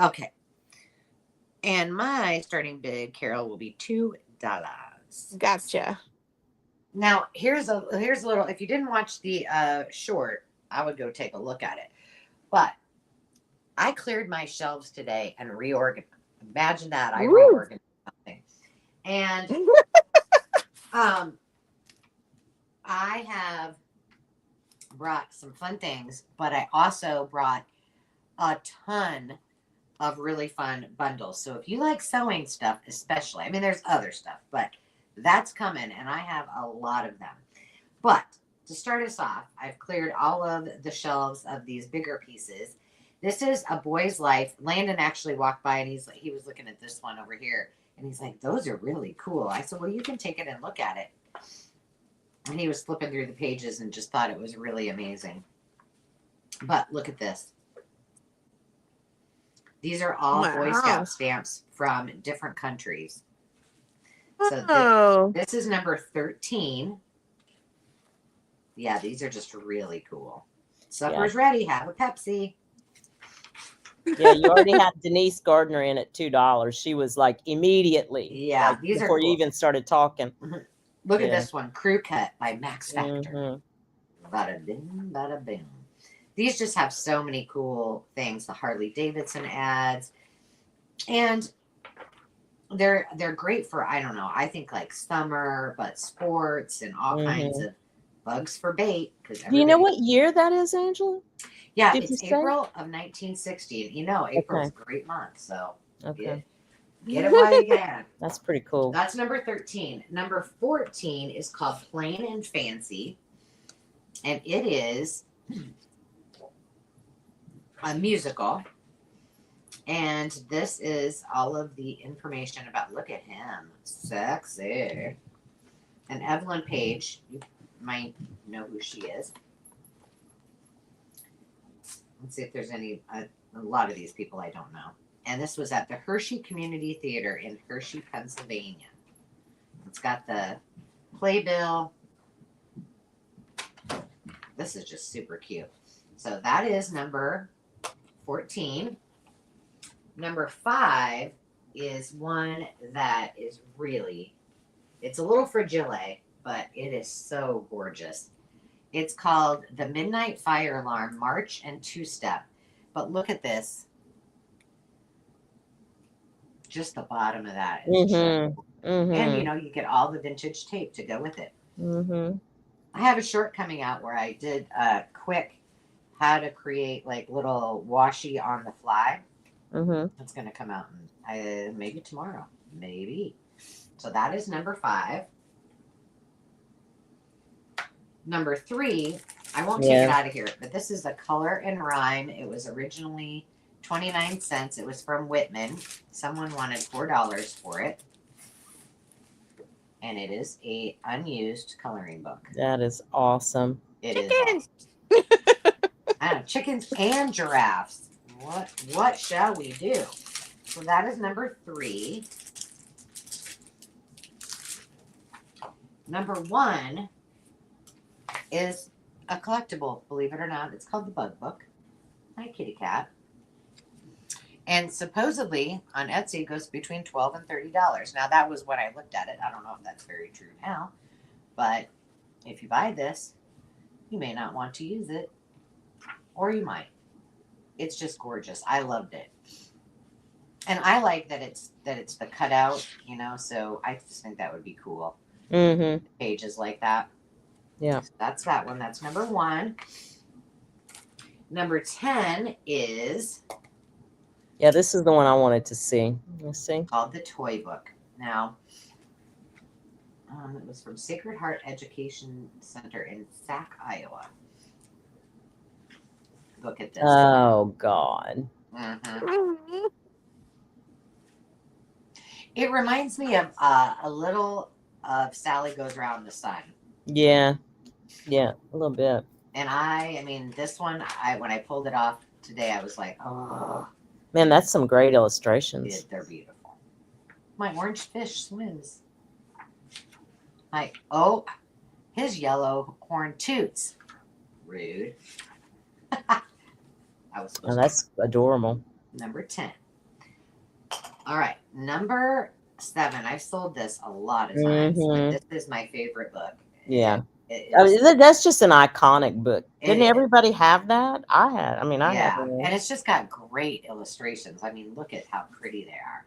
Okay. And my starting bid, Carol, will be $2. Gotcha. Now, here's a little, if you didn't watch the short, I would go take a look at it. But I cleared my shelves today and reorganized. Imagine that. I reorganized something. And I have brought some fun things, but I also brought a ton of really fun bundles. So if you like sewing stuff, especially, I mean, there's other stuff, but that's coming, and I have a lot of them. But to start us off, I've cleared all of the shelves of these bigger pieces. This is A Boy's Life. Landon actually walked by, and he was looking at this one over here, and he's like, those are really cool. I said, well, you can take it and look at it. And he was flipping through the pages and just thought it was really amazing. But look at this. These are all Boy Scout stamps from different countries. So this is number 13. Yeah, these are just really cool. Supper's ready. Have a Pepsi. Yeah, you already had Denise Gardner in at $2. She was like immediately. Yeah, like, these before are cool. you even started talking. Look at this one, Crew Cut by Max Factor. Mm-hmm. Bada bing, bada bing. These just have so many cool things. The Harley Davidson ads, and they're great for, I don't know, I think like summer, but sports and all kinds of bugs for bait. Do you know what year that is, Angela? Yeah, it's April of 1960. And April's a great month, so get it while you can. That's pretty cool. That's number 13. Number 14 is called Plain and Fancy, and it is a musical. And this is all of the information about, look at him, sexy. And Evelyn Page, you might know who she is. Let's see if there's any, a lot of these people I don't know. And this was at the Hershey Community Theater in Hershey, Pennsylvania. It's got the playbill. This is just super cute. So that is number 14. Number 5 is one that is really, it's a little fragile, but it is so gorgeous. It's called The Midnight Fire Alarm March and Two-Step. But look at this. Just the bottom of that. And you get all the vintage tape to go with it. I have a short coming out where I did a quick how to create like little washi on the fly. It's going to come out maybe tomorrow. Maybe. So that is number 5. Number 3, I won't take it out of here, but this is a Color and Rhyme. It was originally 29 cents. It was from Whitman. Someone wanted $4 for it. And it is a unused coloring book. That is awesome. It is awesome. I know, chickens and giraffes. What shall we do? So that is number 3. Number 1 is a collectible, believe it or not. It's called the Bug Book. Hi, kitty cat. And supposedly on Etsy it goes between $12 and $30. Now that was when I looked at it. I don't know if that's very true now, but if you buy this, you may not want to use it, or you might. It's just gorgeous. I loved it, and I like that it's the cutout. So I just think that would be cool. Mm-hmm. Pages like that. Yeah. So that's that one. That's number 1. Number 10 is Yeah, this is the one I wanted to see. Let's see. called The Toy Book. Now, it was from Sacred Heart Education Center in Sac, Iowa. Look at this. Oh, God. Mm-hmm. It reminds me of a little of Sally Goes Around the Sun. Yeah. Yeah, a little bit. And I mean, this one, when I pulled it off today, I was like, oh. Man, that's some great illustrations. They're beautiful. My orange fish swims. His yellow horn toots. Rude. Oh, that's adorable. Number 10. All right, number 7. I've sold this a lot of times, but this is my favorite book. Yeah. That's just an iconic book. Didn't everybody have that? I had. I mean, I had it. And it's just got great illustrations. I mean, look at how pretty they are.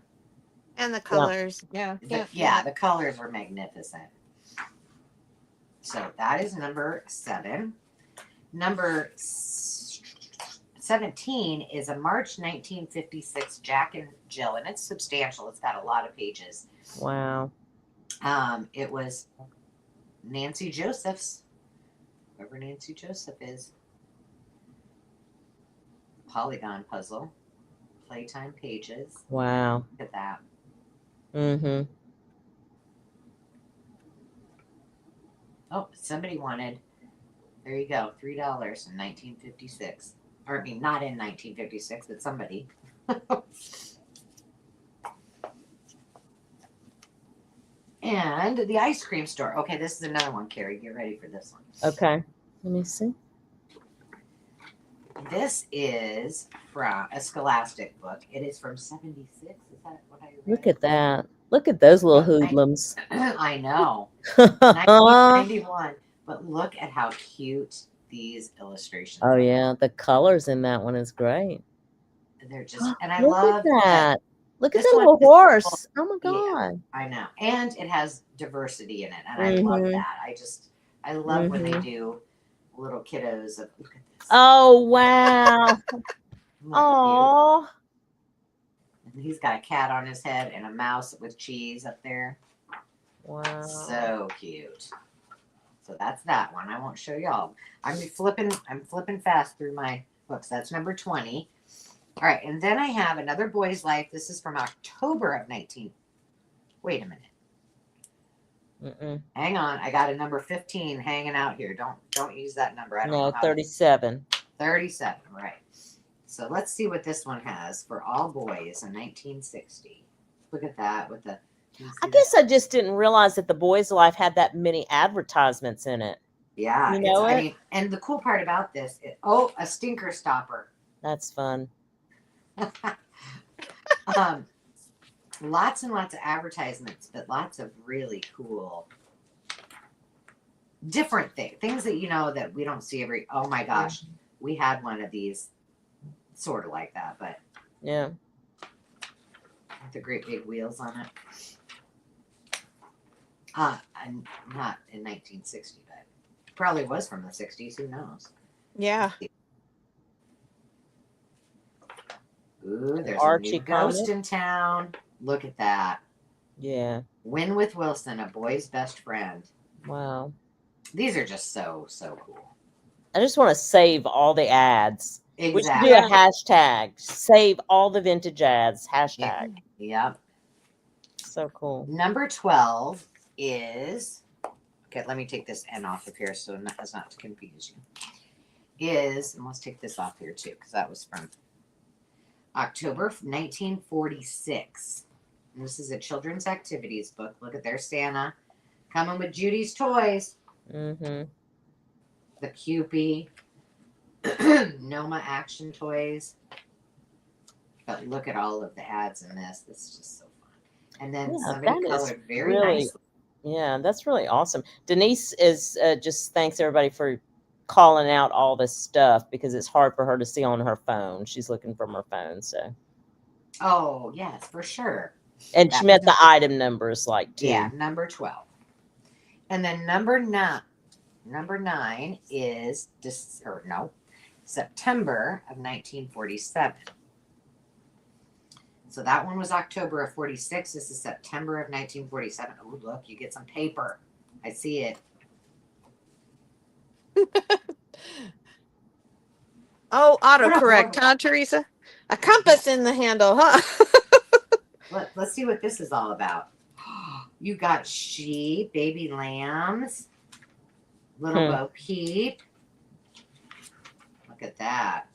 And the colors. Yeah. The colors are magnificent. So that is number 7. Number 17 is a March 1956 Jack and Jill, and it's substantial. It's got a lot of pages. Wow. It was Nancy Joseph's, whoever Nancy Joseph is. Polygon puzzle, playtime pages. Wow. Look at that. Mm-hmm. Oh, somebody wanted. There you go, $3 in 1956. Or I mean, not in 1956, but somebody. And the ice cream store. Okay, this is another one, Carrie. Get ready for this one. Okay. Let me see. This is from a Scholastic book. It is from 76. Is that what I read? Look at that. Look at those little hoodlums. I know. 1991. But look at how cute these illustrations are. Oh, yeah. The colors in that one is great. They're just, and I look love that. Look at this that one little is horse. Oh, my God. Yeah, I know. And it has diversity in it. And I love that. I love when they do little kiddos. Look at this. Oh, wow. Oh. And he's got a cat on his head and a mouse with cheese up there. Wow. So cute. So that's that one. I won't show y'all. I'm flipping fast through my books. That's number 20. All right, and then I have Another Boy's Life. This is from October of 19. Wait a minute. Hang on. I got a number 15 hanging out here. Don't use that number. I don't know. 37. 37, right. So let's see what this one has for all boys in 1960. Look at that with the. I guess I just didn't realize that The Boys' Life had that many advertisements in it. Yeah. You know I mean, and the cool part about this is, a stinker stopper. That's fun. Lots and lots of advertisements, but lots of really cool different things that that we don't see oh my gosh, we had one of these sort of like that, but yeah, with the great big wheels on it. And not in 1960, but probably was from the 60s, who knows. Yeah. Ooh, there's Archie a new ghost in town. Look at that. Yeah. Win with Wilson, a boy's best friend. Wow. These are just so cool. I just want to save all the ads. Exactly. We should do a hashtag. Save all the vintage ads. Hashtag. Yep. So cool. Number 12 is, okay, let me take this N off of here so as not to confuse you. And let's take this off here too, because that was from October 1946. And this is a children's activities book. Look at their Santa coming with Judy's toys. The Cupid, Noma action toys. But look at all of the ads in this. This is just so fun. And then Yeah, somebody that is colored very really, nicely. yeah, that's really awesome. Denise is just thanks everybody for calling out all this stuff because it's hard for her to see on her phone. She's looking from her phone, so. Oh, yes, for sure. And That she meant was the item numbers like too. yeah, number 12. And then number 9 is September of 1947. So that one was October of 46. This is September of 1947. Oh, look, you get some paper. I see it. Oh, What a autocorrect, horrible. huh, Teresa? A compass in the handle, huh? Let's see what this is all about. You got sheep, baby lambs, little Bo Peep. Look at that.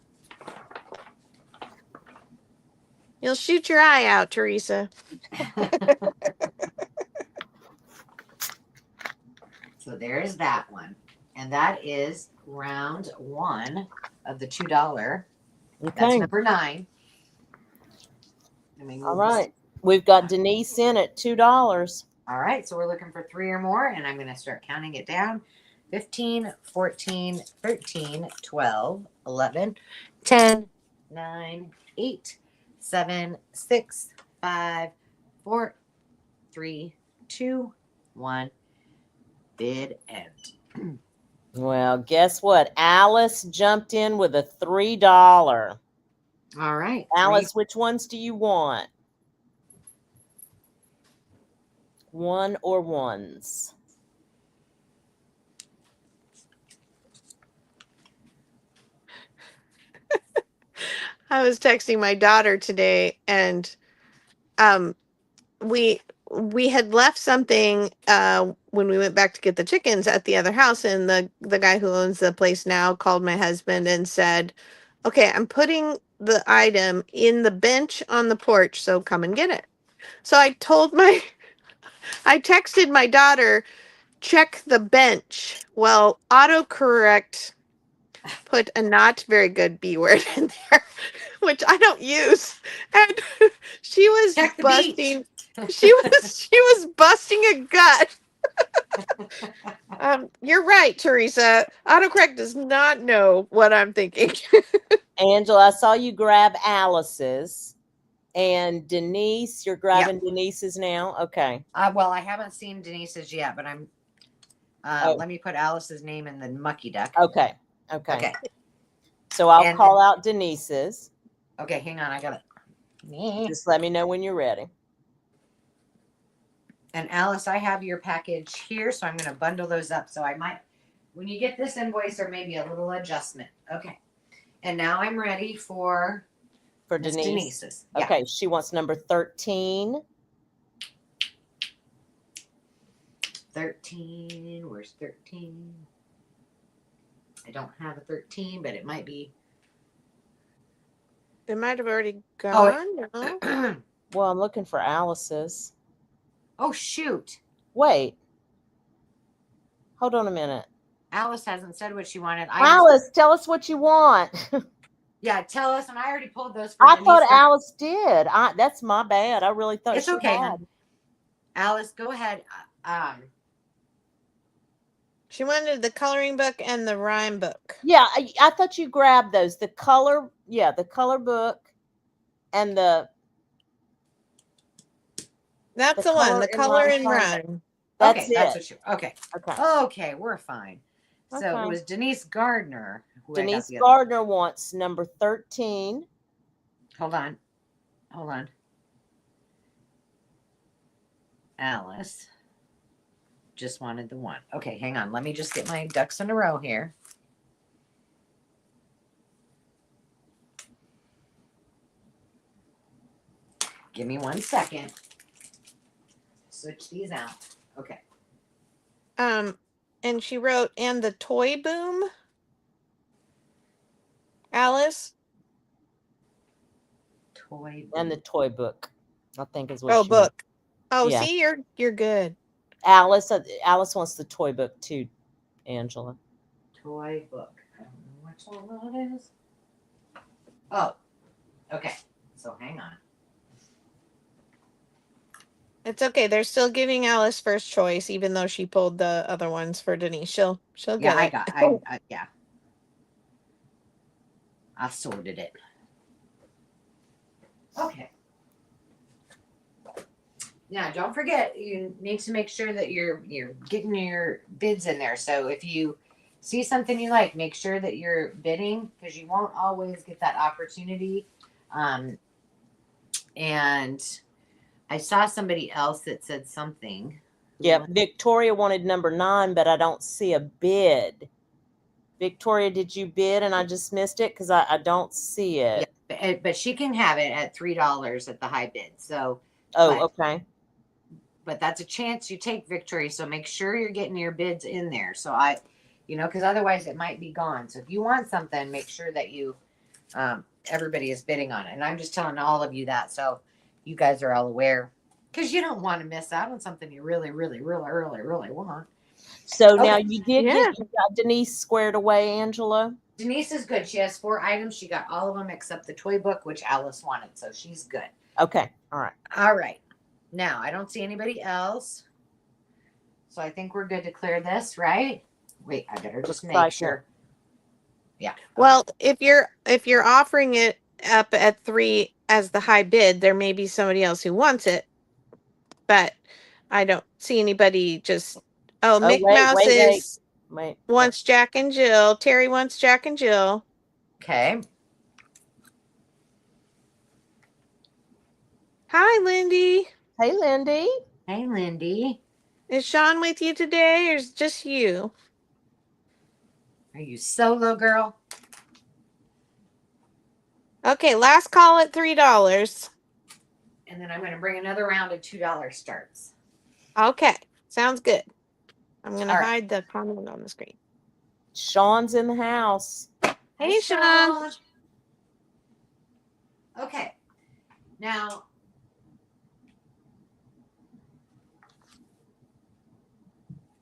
You'll shoot your eye out, Teresa. So there's that one. And that is round 1 of the $2. That's Okay. number 9. All right. We've got Denise in at $2. All right. So we're looking for 3 or more. And I'm going to start counting it down. 15, 14, 13, 12, 11, 10, 9, 8, 7, 6, 5, 4, 3, 2, 1. Bid end. Well, guess what? Alice jumped in with a $3. All right. Alice, which ones do you want? One or ones? I was texting my daughter today, and we had left something when we went back to get the chickens at the other house, and the guy who owns the place now called my husband and said, "Okay, I'm putting the item in the bench on the porch, so come and get it." So I texted my daughter, "Check the bench." Well, autocorrect put a not very good B word in there, which I don't use. And she was Check the busting. She was busting a gut. You're right, Teresa. Autocorrect does not know what I'm thinking. Angela, I saw you grab Alice's. And Denise, you're grabbing Denise's now? Okay. Well, I haven't seen Denise's yet, but I'm let me put Alice's name in the mucky duck. Okay. So I'll And call out Denise's. Okay, hang on, I got it. Just let me know when you're ready. And Alice, I have your package here, so I'm going to bundle those up. So I might, when you get this invoice, there may be a little adjustment. Okay. And now I'm ready for Denise's. Yeah. Okay, she wants number 13. 13. Where's 13? I don't have a 13, but it might be. It might have already gone. No? Well, I'm looking for Alice's. Oh, shoot. Wait. Hold on a minute. Alice hasn't said what she wanted. Alice, tell us what you want. Yeah, tell us. And I already pulled those for Denise. Thought Alice did. That's my bad. I really thought it's she okay, had. Hon. Alice, go ahead. She wanted the coloring book and the rhyme book. Yeah, I thought you grabbed those. The color book and the. That's the one. The color and rhyme. That's what you. Okay. Okay. Okay, we're fine. So it was Denise Gardner. Denise Gardner wants number 13. Hold on. Alice just wanted the one. Okay, hang on. Let me just get my ducks in a row here. Give me 1 second. Switch these out. Okay. And she wrote, and the toy boom. Alice. Toy book. And the toy book, I think is what. Oh, book. Meant. Oh, yeah. See, you're good. Alice wants the toy book too, Angela. Toy book. I don't know which one that is. Oh, okay. So hang on. It's okay. They're still giving Alice first choice, even though she pulled the other ones for Denise. She'll Yeah, get it. yeah. I sorted it. Okay. Now, don't forget, you need to make sure that you're getting your bids in there. So if you see something you like, make sure that you're bidding, because you won't always get that opportunity. And I saw somebody else that said something. Yep. Victoria wanted number 9, but I don't see a bid. Victoria, did you bid and I just missed it? Because I don't see it. Yeah, but she can have it at $3 at the high bid. So, Oh, okay. but that's a chance you take, Victoria. So make sure you're getting your bids in there. So because otherwise it might be gone. So if you want something, make sure that you, everybody is bidding on it. And I'm just telling all of you that. So you guys are all aware, because you don't want to miss out on something you really, really, really, really, really want. So Okay. now you got Denise squared away, Angela? Denise is good. She has 4 items. She got all of them except the toy book, which Alice wanted. So she's good. Okay. All right. All right. Now, I don't see anybody else. So I think we're good to clear this, right? Wait, I better just make sure. Yeah. Well, if you're offering it up at 3 as the high bid, there may be somebody else who wants it. But I don't see anybody just Mick Mouse wants Jack and Jill. Terry wants Jack and Jill. Okay. Hi, Lindy. Hey, Lindy. Hey, Lindy. Is Sean with you today, or is it just you? Are you solo, girl? Okay, last call at $3. And then I'm going to bring another round of $2 starts. Okay, sounds good. I'm going to hide the comment on the screen. Sean's in the house. Hey, Sean. Okay. Now,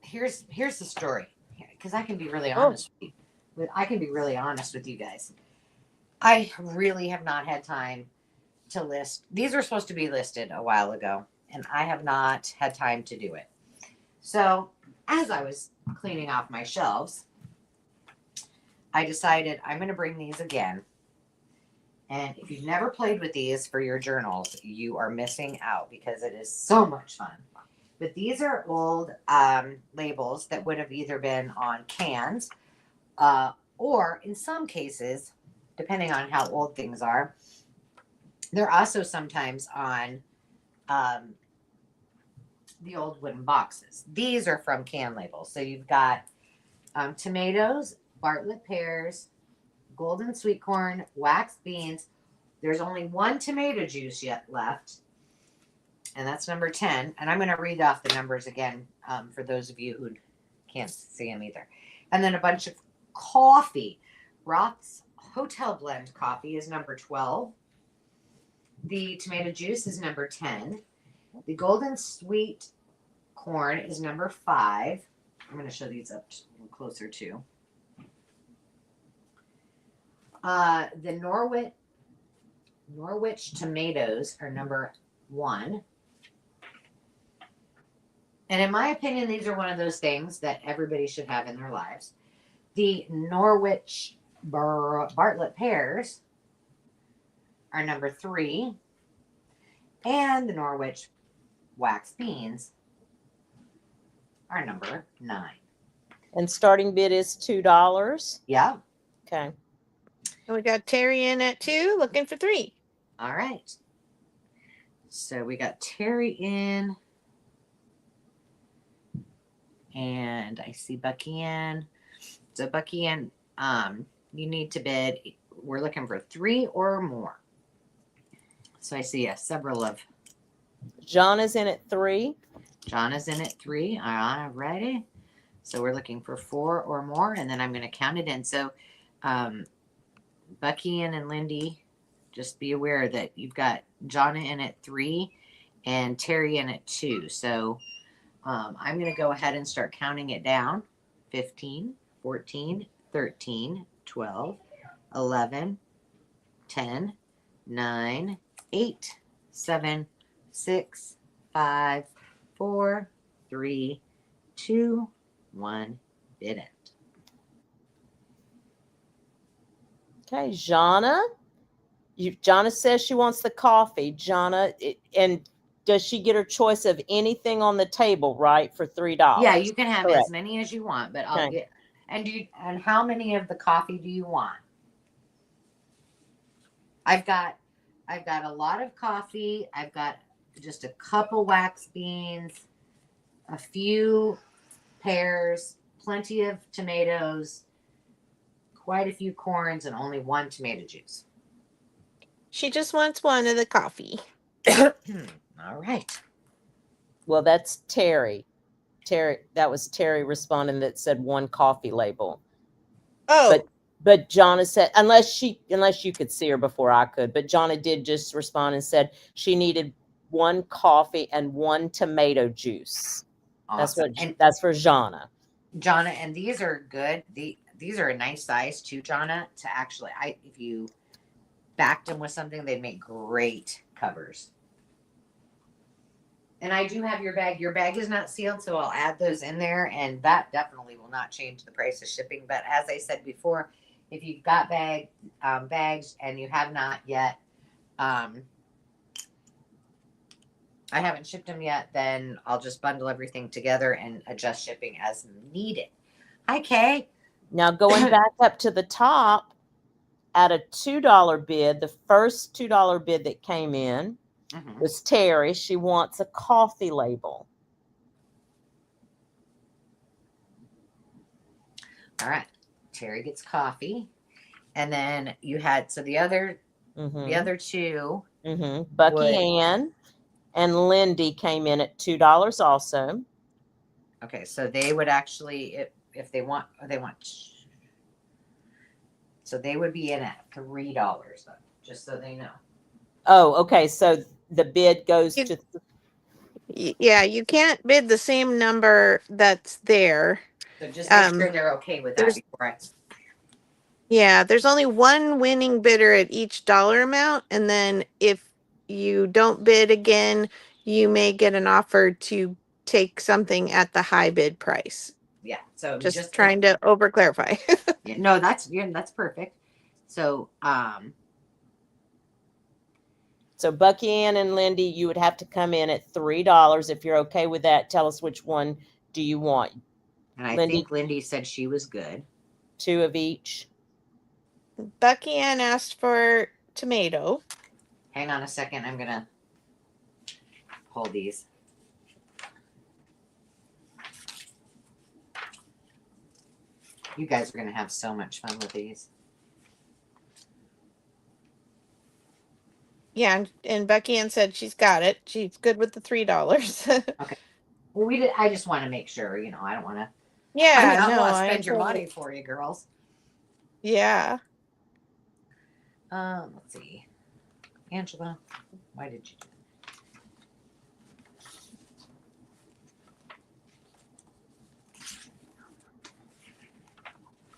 here's the story, because I can be really honest with you. I can be really honest with you guys. I really have not had time to list. These were supposed to be listed a while ago, and I have not had time to do it. So as I was cleaning off my shelves, I decided I'm going to bring these again. And if you've never played with these for your journals, you are missing out, because it is so much fun. But these are old labels that would have either been on cans or, in some cases, depending on how old things are, they're also sometimes on the old wooden boxes. These are from can labels. So you've got tomatoes, Bartlett pears, golden sweet corn, wax beans. There's only 1 tomato juice yet left, and that's number 10. And I'm going to read off the numbers again for those of you who can't see them either. And then a bunch of coffee. Roth's Hotel Blend coffee is number 12. The tomato juice is number 10. The golden sweet corn is number 5. I'm going to show these up a little closer too. The Norwich tomatoes are number 1. And in my opinion, these are one of those things that everybody should have in their lives. The Norwich Bartlett pears are number 3. And the Norwich wax beans are number 9. And starting bid is $2. Yeah. Okay. And we got Terry in at 2, looking for 3. All right. So we got Terry in. And I see Bucky in. So Bucky in, you need to bid. We're looking for 3 or more. So I see several of. John is in at 3. John is in at 3. All righty. So we're looking for 4 or more, and then I'm going to count it in. So Bucky and Lindy, just be aware that you've got Jonna in at 3 and Terry in at 2. So I'm going to go ahead and start counting it down. 15, 14, 13, 12, 11, 10, 9, 8, 7, 6, 5, 4, 3, 2, 1. Didn't. Okay, Jana. Jana says she wants the coffee. Jana, and does she get her choice of anything on the table, right, for $3? Yeah, you can have Correct. as many as you want, but I'll Okay. get. And how many of the coffee do you want? I've got a lot of coffee. I've got just a couple wax beans, a few pears, plenty of tomatoes, quite a few corns, and only one tomato juice. She just wants one of the coffee. All right. Well, that's Terry. That was Terry responding that said one coffee label. Oh, But Jonna said, unless you could see her before I could, but Jonna did just respond and said she needed one coffee and one tomato juice. Awesome. That's for Jonna. Jonna, and these are good. These are a nice size too, Jonna, to actually if you backed them with something, they'd make great covers. And I do have your bag. Your bag is not sealed, so I'll add those in there, and that definitely will not change the price of shipping. But as I said before, if you've got bags and you have not yet, I haven't shipped them yet, then I'll just bundle everything together and adjust shipping as needed. Hi, Kay. Now going back up to the top, at a $2 bid, the first $2 bid that came in was Terry. She wants a coffee label. All right. Terry gets coffee. And then you had, so the other two. Bucky Ann and Lindy came in at $2 also. Okay. So they would actually, if they want, so they would be in at $3 though, just so they know. Oh, okay. So the bid goes to. Yeah, you can't bid the same number that's there. So just make sure they're okay with that before I. Yeah, there's only one winning bidder at each dollar amount. And then if you don't bid again, you may get an offer to take something at the high bid price. Yeah. So just trying to over clarify. Yeah, no, that's perfect. So, So Bucky Ann and Lindy, you would have to come in at $3. If you're okay with that, tell us which one do you want. And I think Lindy said she was good. 2 of each. Bucky Ann asked for tomato. Hang on a second. I'm going to hold these. You guys are going to have so much fun with these. Yeah, and Bucky Ann said she's got it. She's good with the $3. Okay. Well, I just want to make sure, I don't want to. Yeah, I don't want to spend your money for you, girls. Yeah. Let's see. Angela, why did you do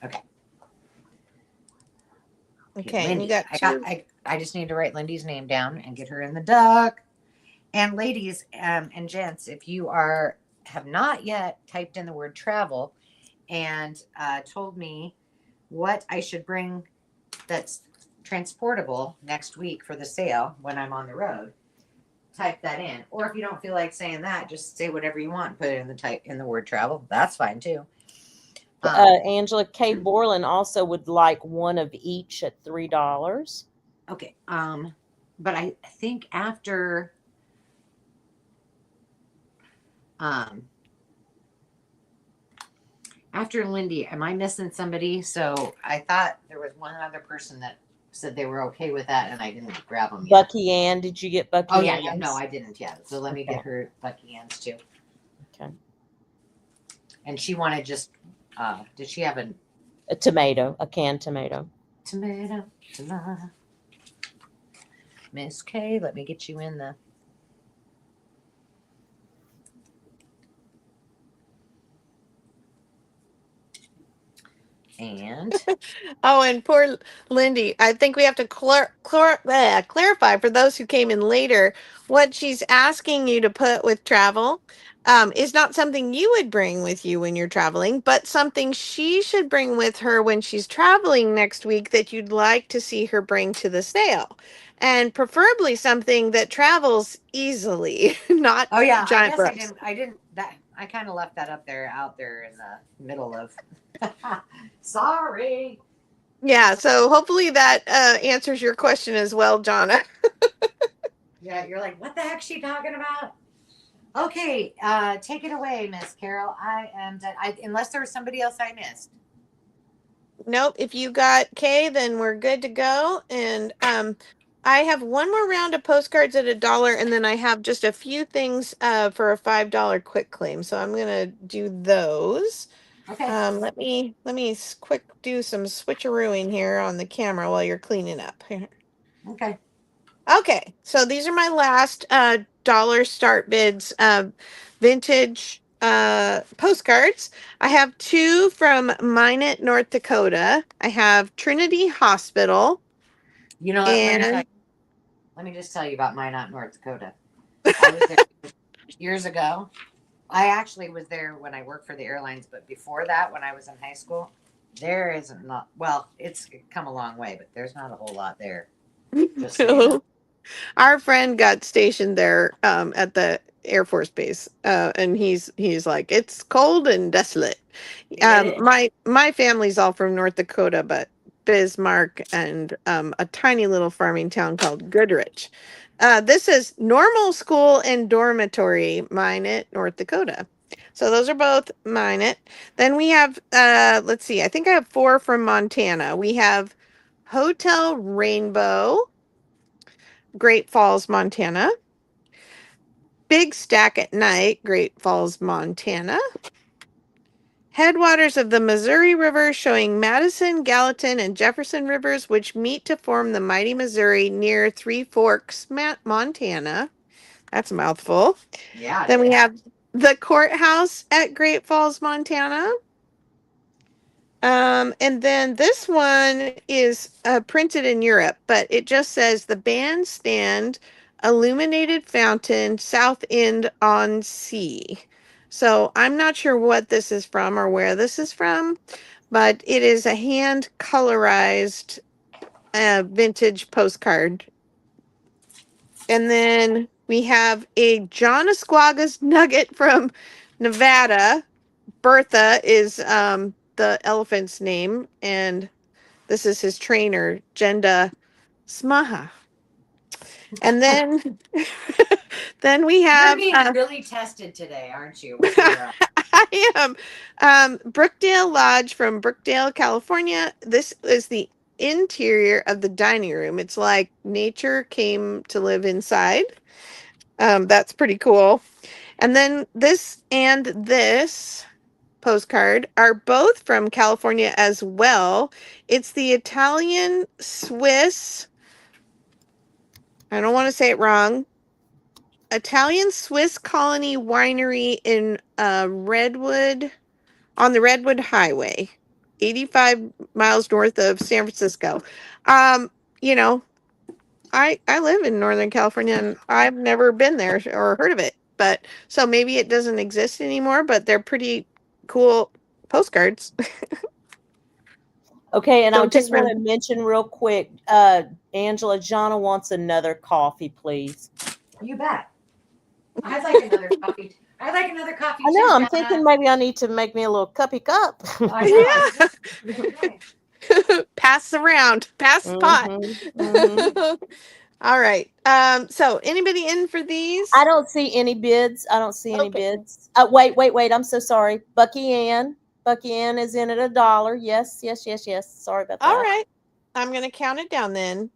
that? Okay. Okay. Lindy, You got two. I just need to write Lindy's name down and get her in the duck. And ladies and gents, if you have not yet typed in the word travel and told me what I should bring that's transportable next week for the sale when I'm on the road, type that in. Or if you don't feel like saying that, just say whatever you want. Put it in the word travel. That's fine too. Angela K. Borland also would like one of each at $3. Okay. But I think after Lindy, am I missing somebody? So I thought there was one other person that said they were okay with that, and I didn't grab them yet. Bucky Ann, did you get Bucky? Oh yeah, no, I didn't yet. So let me get her Bucky Ann's too. Okay. And she wanted just. Did she have a tomato, a canned tomato? Tomato. Miss K, let me get you in the. And Oh, and poor Lindy. I think we have to clarify for those who came in later. What she's asking you to put with travel is not something you would bring with you when you're traveling, but something she should bring with her when she's traveling next week that you'd like to see her bring to the sale. And preferably something that travels easily, not oh yeah, I giant guess ropes. I didn't that I kind of left that up there out there in the middle of sorry. Yeah, so hopefully that answers your question as well, Jonna. Yeah, you're like, what the heck's she talking about? Okay, take it away, Miss Carol. I am done. Unless there was somebody else I missed. Nope. If you got K, then we're good to go. And I have one more round of postcards at $1, and then I have just a few things for a $5 quick claim. So I'm gonna do those. Okay. Let me quick do some switcherooing here on the camera while you're cleaning up. Okay. Okay, so these are my last dollar start bids vintage postcards. I have two from Minot, North Dakota. I have Trinity Hospital You know what? and Let me just tell you about Minot, North Dakota. I was there years ago. I actually was there when I worked for the airlines, but before that, when I was in high school, there isn't not well, it's come a long way, but there's not a whole lot there. Just so you know. our friend got stationed there at the Air Force Base, and he's like, it's cold and desolate. It is. My family's all from North Dakota, but Bismarck and a tiny little farming town called Goodrich. This is normal school and dormitory, Minot, North Dakota. So those are both Minot. Then we have, let's see, I think I have four from Montana. We have Hotel Rainbow, Great Falls, Montana. Big Stack at Night, Great Falls, Montana. Headwaters of the Missouri River showing Madison, Gallatin, and Jefferson rivers, which meet to form the mighty Missouri near Three Forks, Montana. That's a mouthful. Yeah. Then we have the courthouse at Great Falls, Montana. And then this one is printed in Europe, but it just says the bandstand illuminated fountain, South End on Sea. So I'm not sure what this is from or where this is from, but it is a hand colorized vintage postcard. And then we have a John Asquaga's nugget from Nevada. Bertha is the elephant's name, and this is his trainer, Jenda Smaha. And then then we You're have being really tested today, aren't you? With your, I am Brookdale Lodge from Brookdale, California. This is the interior of the dining room. It's like nature came to live inside. That's pretty cool. And then this and this postcard are both from California as well. It's the Italian Swiss, I don't want to say it wrong, Italian Swiss Colony Winery in Redwood, on the Redwood Highway, 85 miles north of San Francisco. Um, you know, I live in Northern California and I've never been there or heard of it. But so maybe it doesn't exist anymore, but they're pretty cool postcards. Okay, and I Don't take just want to them. mention real quick, Angela, Jonna wants another coffee, please. you bet. I'd like another coffee. I'd like another coffee. I know. too, I'm Donna. thinking maybe I need to make me a little cuppy cup. I know. Okay. Pass around. Pass the pot. All right. So anybody in for these? I don't see any bids. I don't see any Okay. bids. Wait. I'm so sorry. Bucky Ann is in at $1. Yes. Sorry about that. All right. I'm gonna count it down then.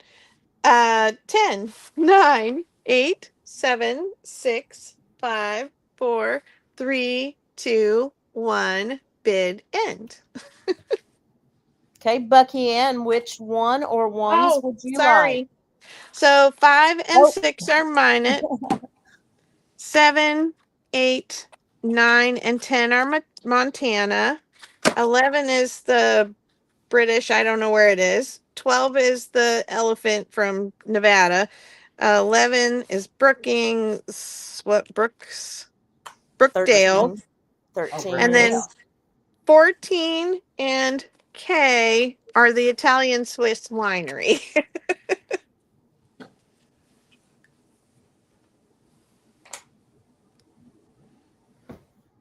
10, 9, 8, 7, 6, 5, 4, 3, 2, 1. Bid end. Okay, Bucky Ann, which one or ones would you like? So 5 and 6 are Minot. 7, 8, 9, and 10 are Montana. 11 is the British. I don't know where it is. 12 is the elephant from Nevada. 11 is Brookings. What Brooks? Brookdale. 13. Oh, 13 And then is 14 and K are the Italian Swiss winery.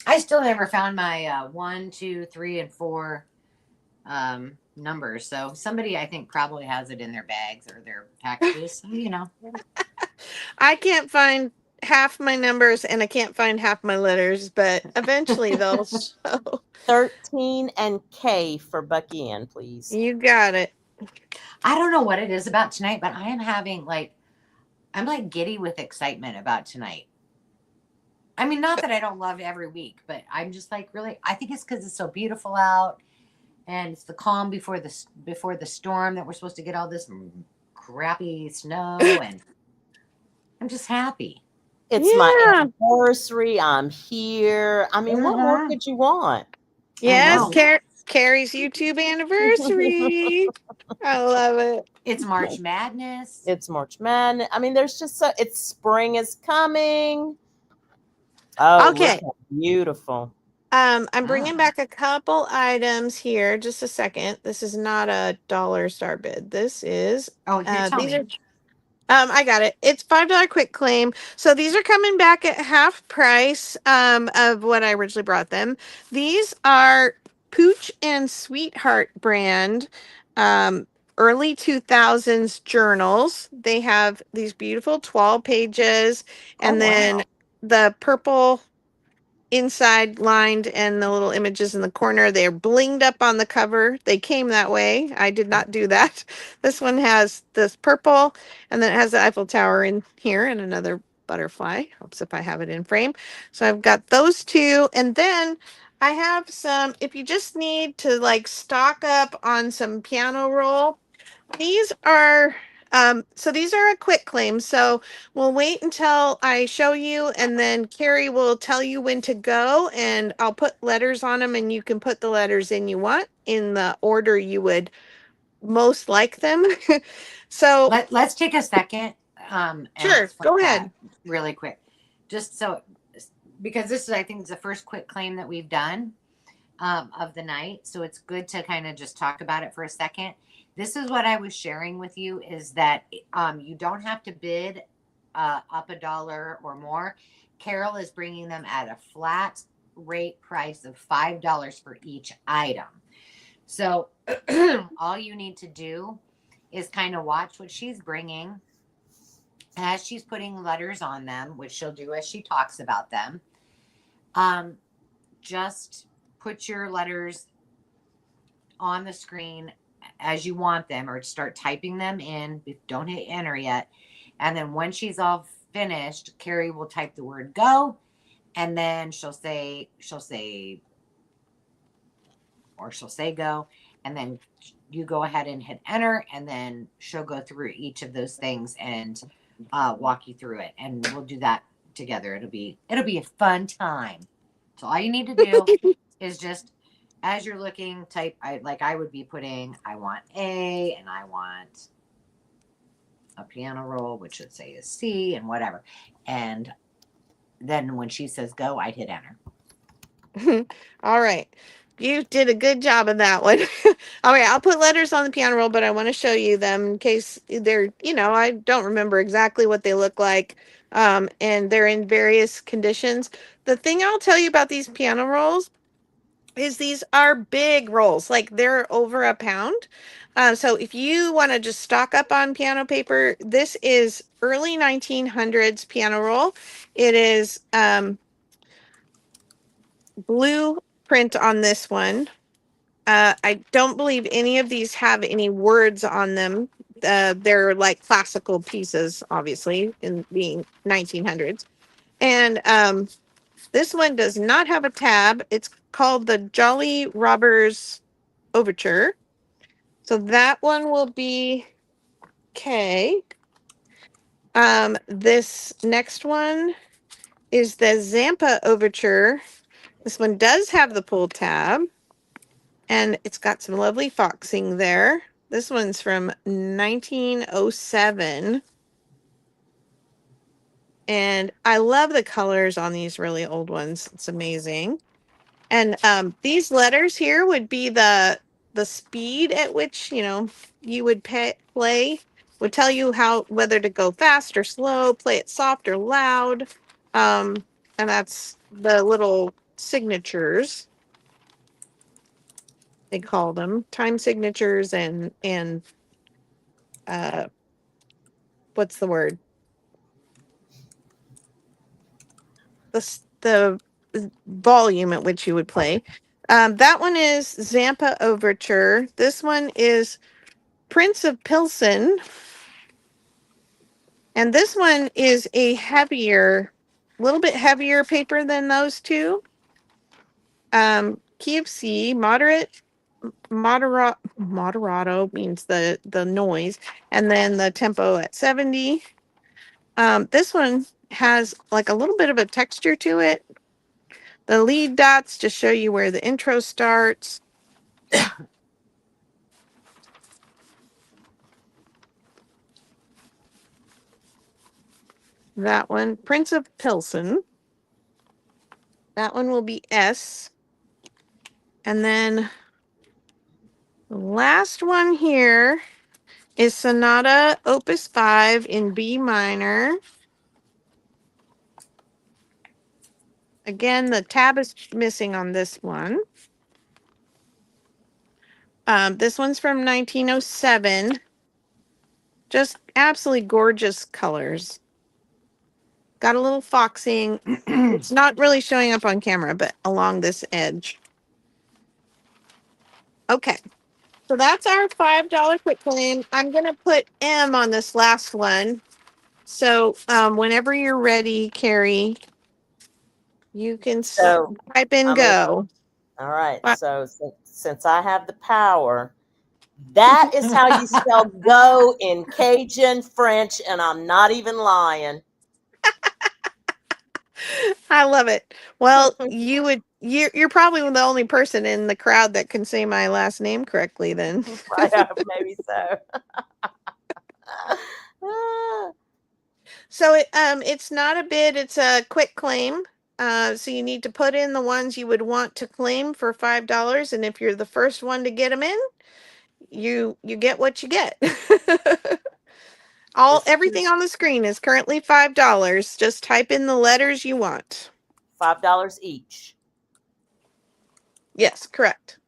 I still never found my 1, 2, 3, and 4 numbers. So somebody I think probably has it in their bags or their packages. So, you know. I can't find half my numbers and I can't find half my letters, but eventually they'll show. 13 and K for Bucky Ann, please. You got it. I don't know what it is about tonight, but I am having I'm like giddy with excitement about tonight. I mean, not that I don't love every week, but I'm just like really. I think it's because it's so beautiful out, and it's the calm before the storm that we're supposed to get all this crappy snow, and I'm just happy. It's my anniversary. I'm here. I mean, what more could you want? Yes, know. Carrie's YouTube anniversary. I love it. It's March Madness. It's March Madness. I mean, there's just it's spring is coming. Oh, Okay. look how beautiful. I'm bringing back a couple items here. Just a second. This is not a dollar star bid. This is these are I got it. It's $5 quick claim. So these are coming back at half price of what I originally brought them. These are Pooch and Sweetheart brand early 2000s journals. They have these beautiful 12 pages and then the purple inside lined and the little images in the corner. They're blinged up on the cover. They came that way. I did not do that. This one has this purple and then it has the Eiffel Tower in here and another butterfly. Helps if I have it in frame. So I've got those two. And then I have some, if you just need to like stock up on some piano roll, these are so these are a quick claim. So we'll wait until I show you and then Carrie will tell you when to go and I'll put letters on them and you can put the letters in you want in the order you would most like them. So let's take a second and sure, go ahead. really quick. Just so because this is I think the first quick claim that we've done of the night. So it's good to kind of just talk about it for a second. This is what I was sharing with you is that you don't have to bid up $1 or more. Carol is bringing them at a flat rate price of $5 for each item. So all you need to do is kind of watch what she's bringing as she's putting letters on them, which she'll do as she talks about them. Just put your letters on the screen as you want them or start typing them in. Don't hit enter yet. And then when she's all finished, Carrie will type the word go and then she'll say go and then you go ahead and hit enter and then she'll go through each of those things and walk you through it and we'll do that together. It'll be a fun time. So all you need to do is just as you're looking, type I would be putting I want A and I want a piano roll, which should say is C and whatever. And then when she says go, I'd hit enter. All right. You did a good job of that one. All right, I'll put letters on the piano roll, but I want to show you them in case they're, I don't remember exactly what they look like. And they're in various conditions. The thing I'll tell you about these piano rolls is these are big rolls, like they're over a pound. So if you want to just stock up on piano paper, this is early 1900s piano roll. It is blue print on this one. I don't believe any of these have any words on them. They're like classical pieces, obviously, in being 1900s. And this one does not have a tab. It's called the Jolly Robbers Overture. So that one will be K. This next one is the Zampa Overture. This one does have the pull tab. And it's got some lovely foxing there. This one's from 1907. And I love the colors on these really old ones. It's amazing. And these letters here would be the speed at which, you would play. Would tell you whether to go fast or slow, play it soft or loud. And that's the little signatures. They call them time signatures and what's the word? The volume at which you would play. That one is Zampa Overture. This one is Prince of Pilsen. And this one is a little bit heavier paper than those two. Key of C, moderato means the noise, and then the tempo at 70. This one has like a little bit of a texture to it. The lead dots just show you where the intro starts. That one, Prince of Pilsen. That one will be S. And then the last one here is Sonata Opus 5 in B minor. Again, the tab is missing on this one. This one's from 1907. Just absolutely gorgeous colors. Got a little foxing. It's not really showing up on camera, but along this edge. Okay. So that's our $5 quick claim. I'm going to put M on this last one. So whenever you're ready, Carrie, you can type in go. All right. So since I have the power, that is how you spell go in Cajun French, and I'm not even lying. I love it. Well, you're probably the only person in the crowd that can say my last name correctly then. Right, maybe so. So it's not a bid, it's a quick claim. So you need to put in the ones you would want to claim for $5, and if you're the first one to get them in, you get what you get. Everything on the screen is currently $5. Just type in the letters you want. $5 each. Yes, correct.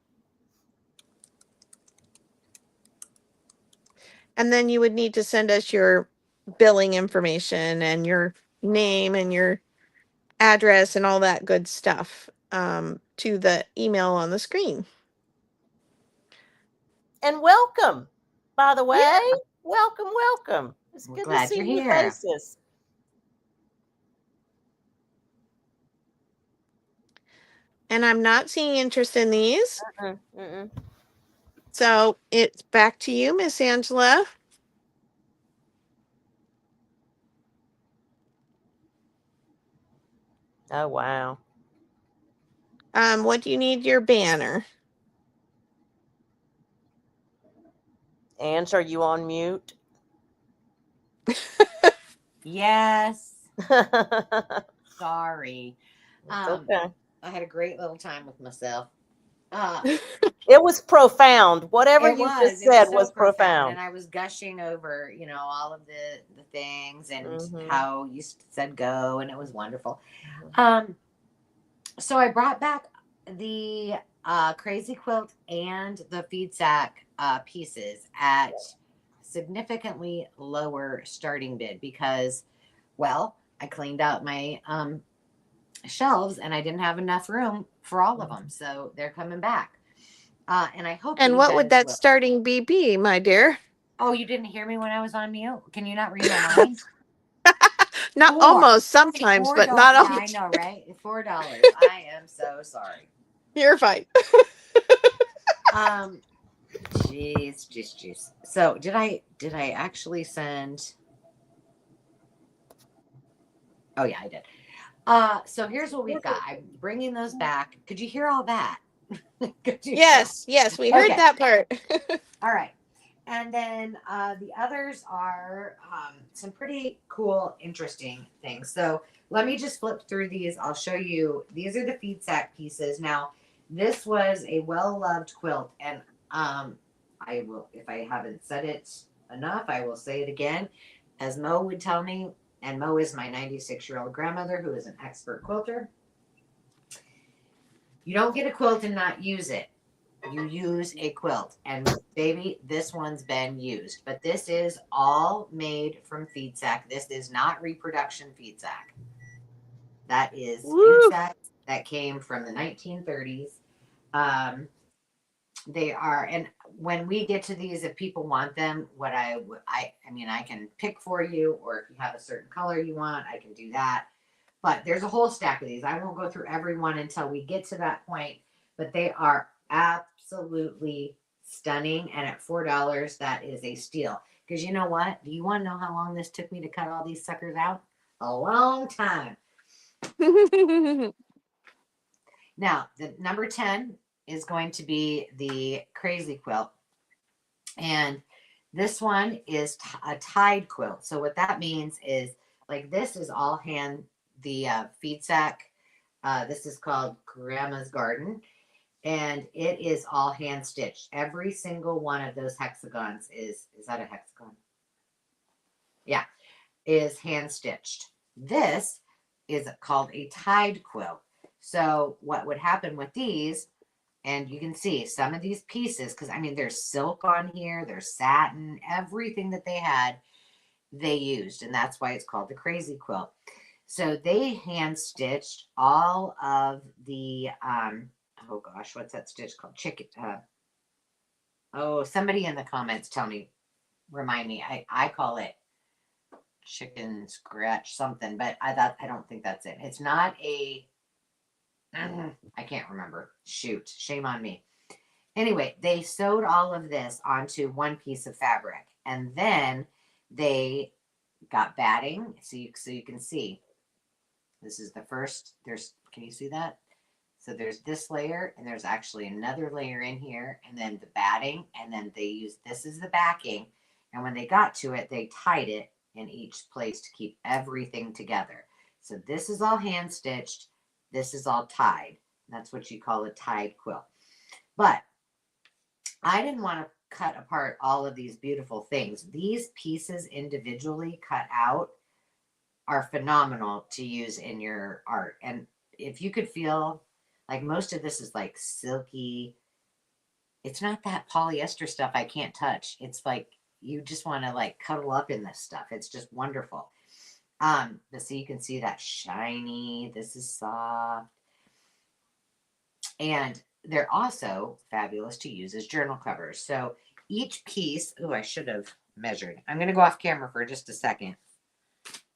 And then you would need to send us your billing information and your name and your address and all that good stuff to the email on the screen. And welcome, by the way. Yeah. Welcome. It's good to see your faces. And I'm not seeing interest in these. So it's back to you, Miss Angela. Oh, wow. What do you need your banner? Ange, are you on mute? Yes. Sorry. Okay. I had a great little time with myself. It was profound. Whatever you just said was profound. And I was gushing over, all of the things and how you said go, and it was wonderful. So I brought back the Crazy Quilt and the Feed Sack pieces at significantly lower starting bid because, well, I cleaned out my shelves and I didn't have enough room for all of them. So they're coming back. And I hope. And what would that starting be, my dear? Oh, you didn't hear me when I was on mute? Can you not read my mind? Not almost sometimes, but not always. Yeah, I know, right? $4. I am so sorry. You're fine. Jeez. So did I actually send? Oh yeah, I did. So here's what we've got. I'm bringing those back. Could you hear all that? Yes, yes, we heard Okay. that part. All right. And then the others are some pretty cool, interesting things. So let me just flip through these. I'll show you. These are the feed sack pieces. Now, this was a well-loved quilt, and I will, if I haven't said it enough, I will say it again. As Mo would tell me, and Mo is my 96-year-old grandmother who is an expert quilter. You don't get a quilt and not use it. You use a quilt, and baby, this one's been used, but this is all made from feed sack. This is not reproduction feed sack. That is feed Woo! sack that came from the 1930s. They are, and when we get to these, if people want them, what I mean, I can pick for you, or if you have a certain color you want, I can do that. But there's a whole stack of these. I won't go through every one until we get to that point, but they are absolutely stunning. And at $4, that is a steal. Because you know what? Do you want to know how long this took me to cut all these suckers out? A long time. Now, the number 10 is going to be the crazy quilt. And this one is a tied quilt. So what that means is, like, this is all hand, the feed sack. This is called Grandma's Garden, and it is all hand stitched. Every single one of those hexagons is that a hexagon? Yeah, is hand stitched. This is called a tied quilt. So what would happen with these, and you can see some of these pieces, because I mean, there's silk on here, there's satin, everything that they had, they used, and that's why it's called the crazy quilt. So they hand stitched all of the oh gosh, what's that stitch called? Chicken. Oh, somebody in the comments tell me, remind me. I call it chicken scratch something, but I don't think that's it. It's not a. I can't remember. Shoot, shame on me. Anyway, they sewed all of this onto one piece of fabric, and then they got batting. So you can see. This is the first. Can you see that? So there's this layer, and there's actually another layer in here, and then the batting, and then they used this as the backing. And when they got to it, they tied it in each place to keep everything together. So this is all hand stitched. This is all tied. That's what you call a tied quilt. But I didn't want to cut apart all of these beautiful things. These pieces individually cut out are phenomenal to use in your art. And if you could feel like most of this is like silky, it's not that polyester stuff I can't touch. It's like you just want to like cuddle up in this stuff. It's just wonderful. But so you can see that shiny, this is soft. And they're also fabulous to use as journal covers. So each piece, oh, I should have measured. I'm going to go off camera for just a second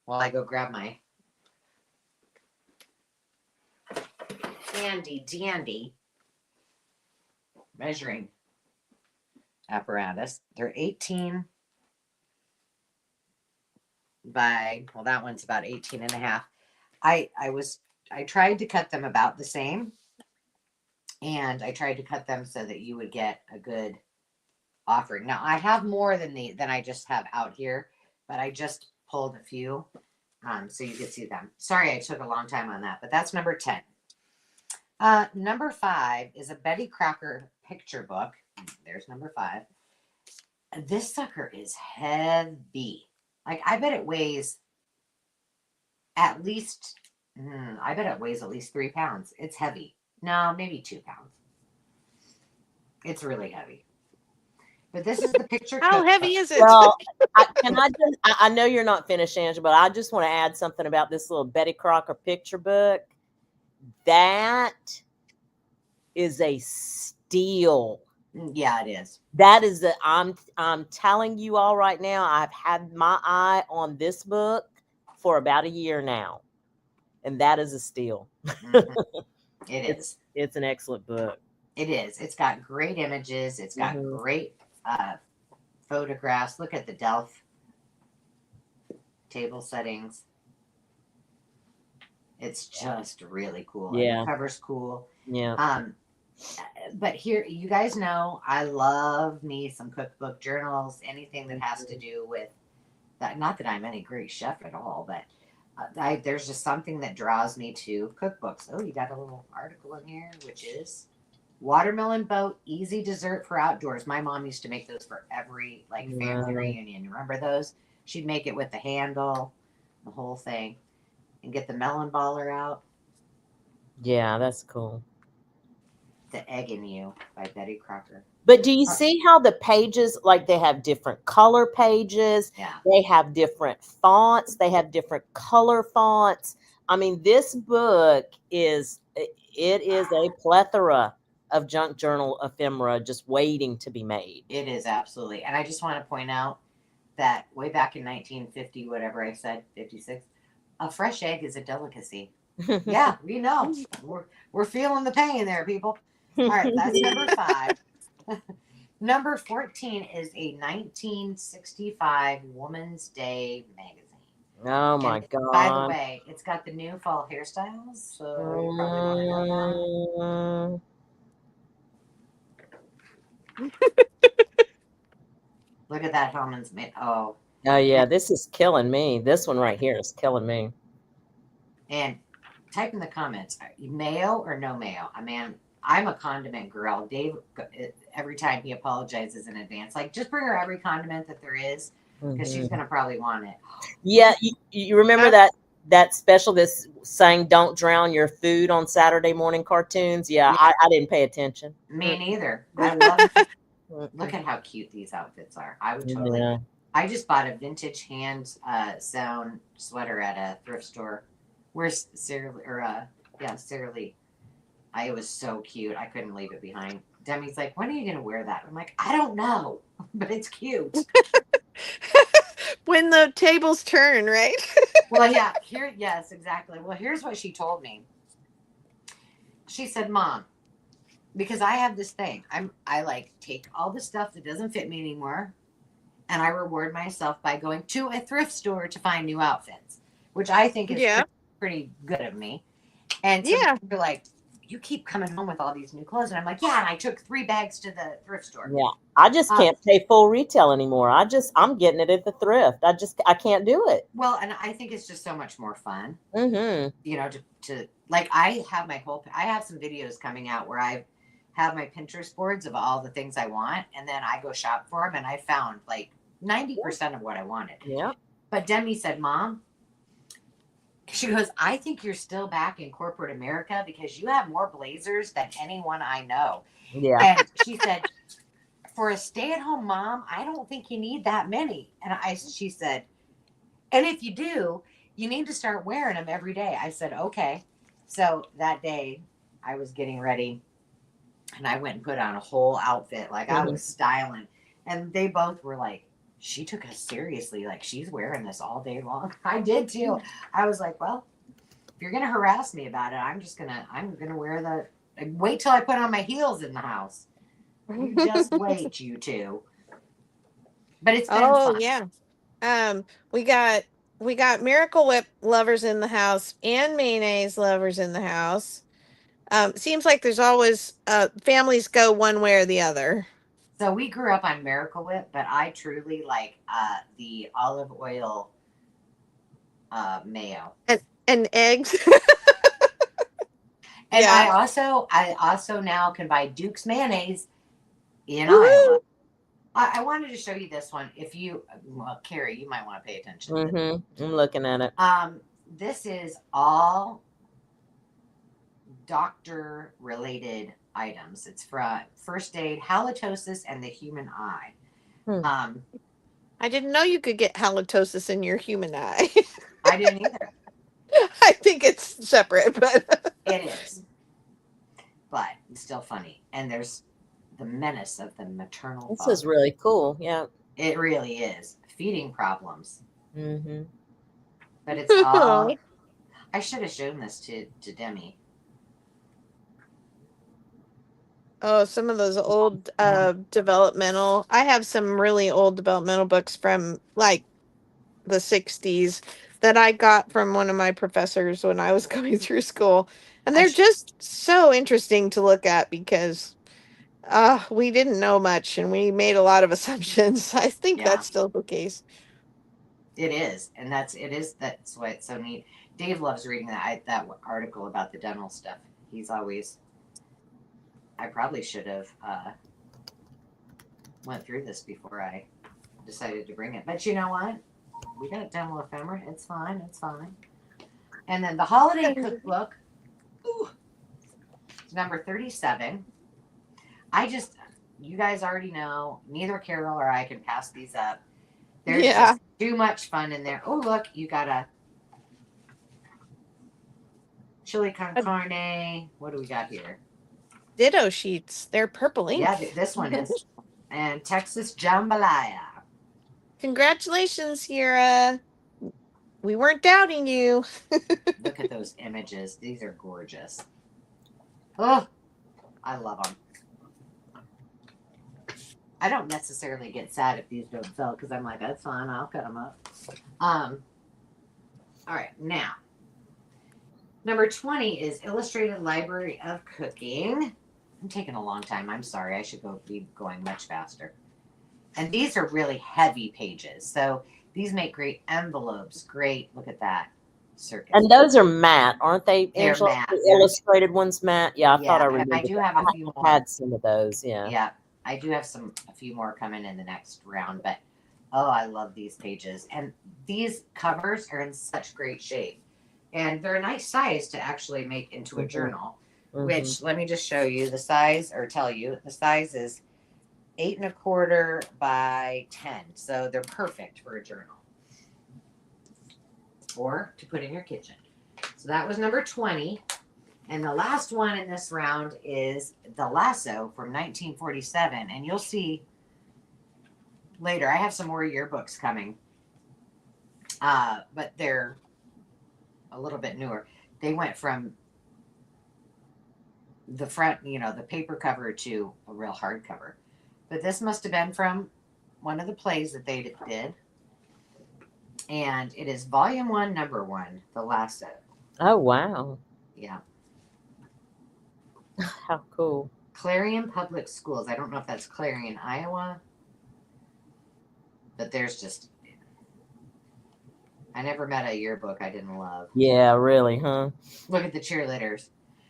while I go grab my handy dandy measuring apparatus. They're 18 by, well, that one's about 18 and a half. I tried to cut them about the same, and I tried to cut them so that you would get a good offering. Now I have more than I just have out here, but I just pulled a few so you could see them. Sorry I took a long time on that, but that's number 10. Number 5 is a Betty Crocker picture book. There's number 5. This sucker is heavy. Like, I bet it weighs at least, I bet it weighs at least 3 pounds. It's heavy. No, maybe 2 pounds. It's really heavy. But this is the picture. How heavy is it? Well, I know you're not finished, Angela, but I just want to add something about this little Betty Crocker picture book. That is a steal. Yeah, it is. That is I'm telling you all right now, I've had my eye on this book for about a year now. And that is a steal. Mm-hmm. Is. It's an excellent book. It is. It's got great images. It's got great photographs. Look at the Delph table settings. It's just really cool. Yeah. And the cover's cool. Yeah. But here, you guys know I love me some cookbook journals, anything that has to do with that. Not that I'm any great chef at all, but there's just something that draws me to cookbooks. Oh, you got a little article in here, which is watermelon boat, easy dessert for outdoors. My mom used to make those for every like family Wow. reunion. You remember those? She'd make it with the handle, the whole thing, and get the melon baller out. Yeah, that's cool. The Egg in You by Betty Crocker. But do you see how the pages, like they have different color pages, Yeah. they have different fonts, they have different color fonts. I mean, this book is it is a plethora of junk journal ephemera just waiting to be made. It is absolutely. And I just want to point out that way back in 1950, whatever I said, 56, a fresh egg is a delicacy. Yeah, we know. We're feeling the pain there, people. All right, that's number 5. Number 14 is a 1965 Woman's Day magazine. Oh my And by the God. way, it's got the new fall hairstyles, so you probably want to know that. Look at that Hellman's made. Oh, Oh yeah, this is killing me. This one right here is killing me. and type in the comments, mayo or no mayo? I mean, I'm a condiment girl. Dave, every time he apologizes in advance, like just bring her every condiment that there is, because she's gonna probably want it. Yeah, you remember that special that's saying don't drown your food on Saturday morning cartoons? Yeah, Yeah. I didn't pay attention. Me neither. I love it. Look at how cute these outfits are. I would totally. Yeah. I just bought a vintage hand sewn sweater at a thrift store. Where's Sarah Lee? It was so cute. I couldn't leave it behind. Demi's like, when are you gonna wear that? I'm like, I don't know, but it's cute. When the tables turn, right? Well, yeah, yes, exactly. Well, here's what she told me. She said, Mom, because I have this thing. I like take all the stuff that doesn't fit me anymore, and I reward myself by going to a thrift store to find new outfits, which I think is pretty good of me. And so they're like, you keep coming home with all these new clothes, and I'm like, yeah. And I took 3 bags to the thrift store. Yeah, I just can't pay full retail anymore. I'm getting it at the thrift. I can't do it. Well, and I think it's just so much more fun. Mm-hmm. You know, to like I have some videos coming out where I have my Pinterest boards of all the things I want, and then I go shop for them, and I found like 90% of what I wanted. Yeah. But Demi said, Mom, she goes, I think you're still back in corporate America because you have more blazers than anyone I know. Yeah. And she said, for a stay-at-home mom, I don't think you need that many. And she said, and if you do, you need to start wearing them every day. I said, okay. So that day I was getting ready and I went and put on a whole outfit. Like I was styling. And they both were like, she took us seriously. Like she's wearing this all day long. I did too. I was like, well, if you're going to harass me about it, I'm going to wear wait till I put on my heels in the house. You just wait, you two. But it's been fun. Yeah. We got Miracle Whip lovers in the house and mayonnaise lovers in the house. Seems like there's always families go one way or the other. So we grew up on Miracle Whip, but I truly like the olive oil mayo and eggs. And I also now can buy Duke's mayonnaise in Iowa. I wanted to show you this one. Carrie, you might want to pay attention to this. I'm looking at it. This is all doctor related items. It's from first aid, halitosis, and the human eye. I didn't know you could get halitosis in your human eye. I didn't either. I think it's separate, but it is. But it's still funny. And there's the menace of the maternal. This is really cool. Yeah. It really is. Feeding problems. Mm-hmm. But it's all. I should have shown this to Demi. Oh, some of those old developmental. I have some really old developmental books from like the 60s that I got from one of my professors when I was going through school. And I they're sh- just so interesting to look at because we didn't know much and we made a lot of assumptions. I think yeah, that's still the case. it is, and that's why it's so neat. Dave loves reading that article about the dental stuff. He's always. I probably should have went through this before I decided to bring it, but you know what? We got dental ephemera. It's fine. It's fine. And then the holiday cookbook. Ooh, it's number 37. You guys already know, neither Carol or I can pass these up. There's Yeah. just too much fun in there. Oh, look, you got a chili con carne. What do we got here? Ditto sheets. They're purple ink. Yeah, this one is. And Texas jambalaya. Congratulations, Sierra. We weren't doubting you. Look at those images. These are gorgeous. Oh, I love them. I don't necessarily get sad if these don't sell because I'm like, that's fine. I'll cut them up. All right, now number 20 is Illustrated Library of Cooking. I'm taking a long time. I'm sorry. I should be going much faster. And these are really heavy pages, so these make great envelopes. Great. Look at that. Circus. And those are matte, aren't they, They're Angela? matte. The illustrated ones matte. Yeah, I thought I Yeah, and remembered. I do that. have a few more. I had some of those. Yeah. Yeah, I do have a few more coming in the next round, but oh, I love these pages. And these covers are in such great shape. And they're a nice size to actually make into a journal, which let me just show you the size or tell you the size is 8 1/4 by 10. So they're perfect for a journal or to put in your kitchen. So that was number 20. And the last one in this round is The Lasso from 1947. And you'll see later, I have some more yearbooks coming, but they're a little bit newer. They went from the front, the paper cover to a real hardcover. But this must have been from one of the plays that they did. And it is volume 1, number 1, The Lasso. Oh, wow. Yeah. How cool. Clarion Public Schools. I don't know if that's Clarion, Iowa. But there's just, I never met a yearbook I didn't love. Yeah, really, huh? Look at the cheerleaders.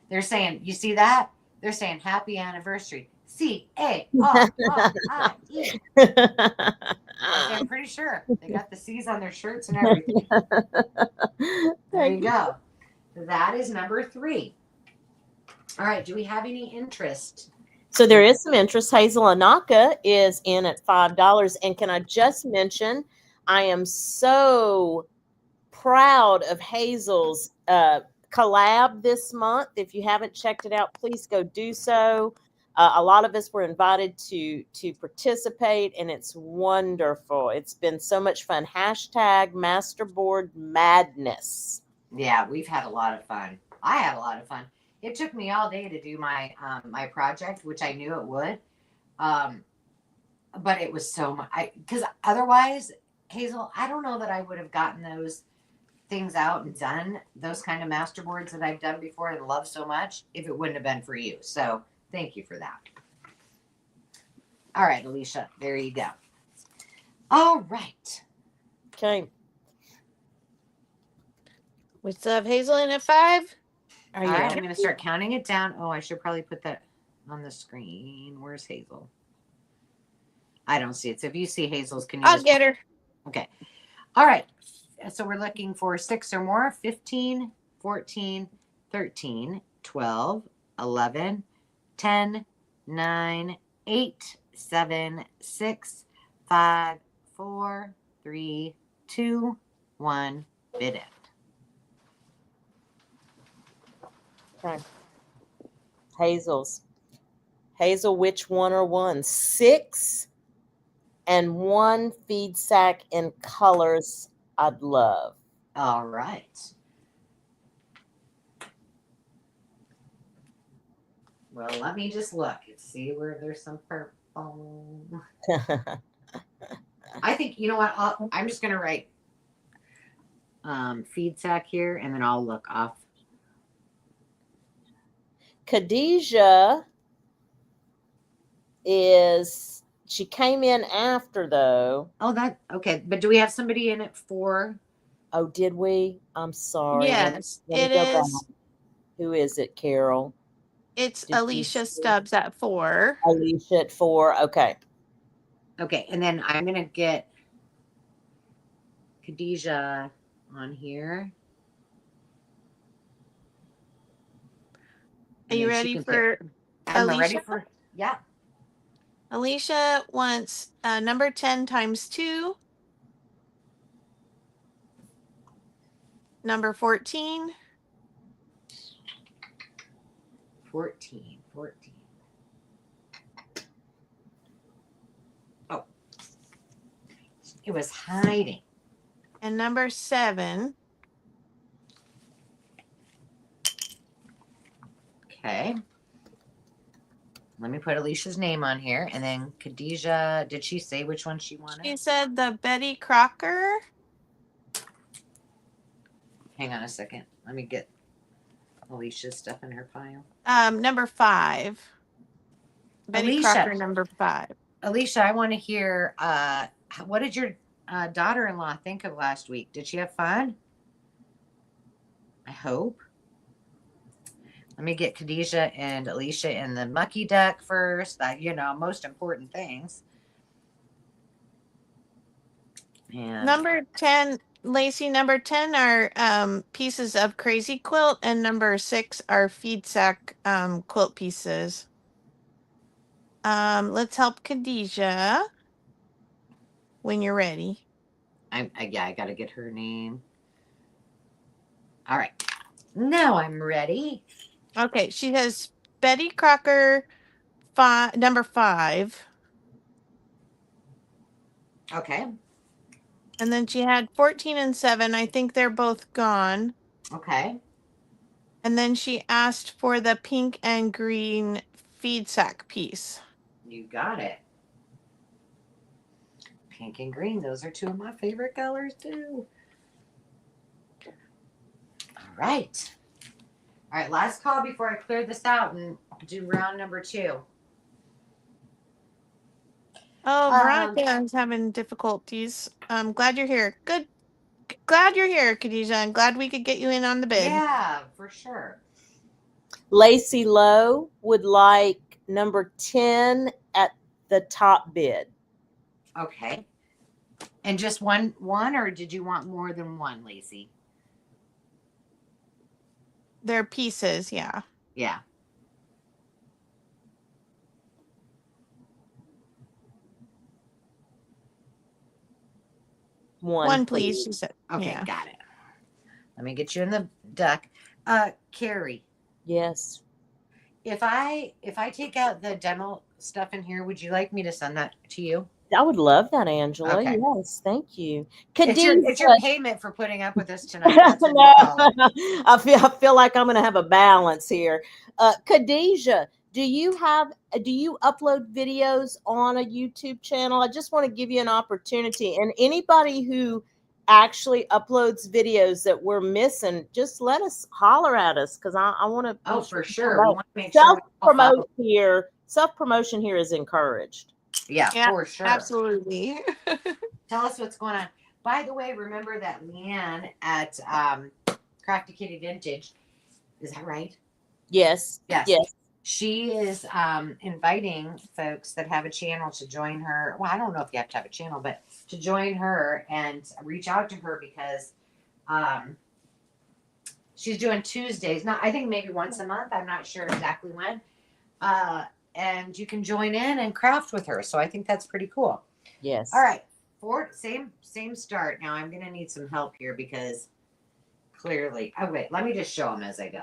They're saying, you see that? They're saying happy anniversary. CARRIE. I'm pretty sure they got the C's on their shirts and everything. There you go. That is number 3. All right. Do we have any interest? So there is some interest. Hazel Anaka is in at $5. And can I just mention, I am so proud of Hazel's collab this month. If you haven't checked it out, please go do so. A lot of us were invited to participate, and it's wonderful. It's been so much fun. #Masterboard Madness. Yeah, we've had a lot of fun. I had a lot of fun. It took me all day to do my my project, which I knew it would. But it was so much. Because otherwise, Hazel, I don't know that I would have gotten those things out and done those kind of masterboards that I've done before and love so much if it wouldn't have been for you. So thank you for that. All right, Alicia, there you go. All right. Okay. We still have Hazel in at 5. All right, I'm going to start counting it down. Oh, I should probably put that on the screen. Where's Hazel? I don't see it. So if you see Hazel's, can you I'll get her. Okay. All right. So we're looking for 6 or more. 15, 14, 13, 12, 11, 10, 9, 8, 7, 6, 5, 4, 3, 2, 1. Bid it. Okay. Hazel's. Hazel, which one are one? 6 and 1 feed sack in colors I'd love. All right. Well, let me just look and see where there's some purple. I think, you know what? I'm just going to write feed sack here, and then I'll look off. Khadijah she came in after though. Oh, that okay. But do we have somebody in it for? Oh, did we? I'm sorry. Yes, Let me it go back. is. Who is it, Carol? It's Did you Alicia see Stubbs at 4. Alicia at 4? Okay. Okay, and then I'm gonna get Khadijah on here. Are you ready for I'm Alicia? ready for, yeah. Alicia wants number 10 times 2. Number 14. 14. Oh, it was hiding. And number 7. Okay. Let me put Alicia's name on here. And then Khadijah, did she say which one she wanted? She said the Betty Crocker. Hang on a second. Let me get Alicia's stuff in her pile. Number 5. Betty Alicia. Crocker, number 5. Alicia, I want to hear, what did your daughter-in-law think of last week? Did she have fun? I hope. Let me get Khadijah and Alicia in the mucky duck first. That, most important things. And Number 10, Lacey, number 10 are pieces of crazy quilt, and number 6 are feed sack quilt pieces. Let's help Khadijah when you're ready. I got to get her name. All right. Now I'm ready. Okay, she has Betty Crocker, number 5. Okay. And then she had 14 and 7. I think they're both gone. Okay. And then she asked for the pink and green feed sack piece. You got it. Pink and green. Those are 2 of my favorite colors too. All right. All right. Last call before I clear this out and do round number 2. Oh, Veronica is having difficulties. I'm glad you're here. Good. Glad you're here, Khadijah. I'm glad we could get you in on the bid. Yeah, for sure. Lacey Lowe would like number 10 at the top bid. Okay. And just one, or did you want more than one, Lacey? They're pieces, yeah. Yeah. One, please, she said. Okay, Yeah. got it. Let me get you in the duck. Carrie. Yes. If I take out the demo stuff in here, would you like me to send that to you? I would love that, Angela. Okay. Yes, thank you. It's your payment for putting up with us tonight. That's what No, I feel like I'm going to have a balance here. Khadijah, do you upload videos on a YouTube channel? I just want to give you an opportunity, and anybody who actually uploads videos that we're missing, just let us holler at us, because I want to. Oh, for sure. We want to make sure Self-promotion here is encouraged. Yeah, for sure. Absolutely. Tell us what's going on. By the way, remember that Leanne at Crafty Kitty Vintage, is that right? Yes. Yes. She is inviting folks that have a channel to join her. Well, I don't know if you have to have a channel, but to join her and reach out to her, because she's doing Tuesdays. Not, I think maybe once a month. I'm not sure exactly when. And you can join in and craft with her. So I think that's pretty cool. Yes. All right. Same start. Now I'm going to need some help here, because clearly, wait, let me just show them as I go.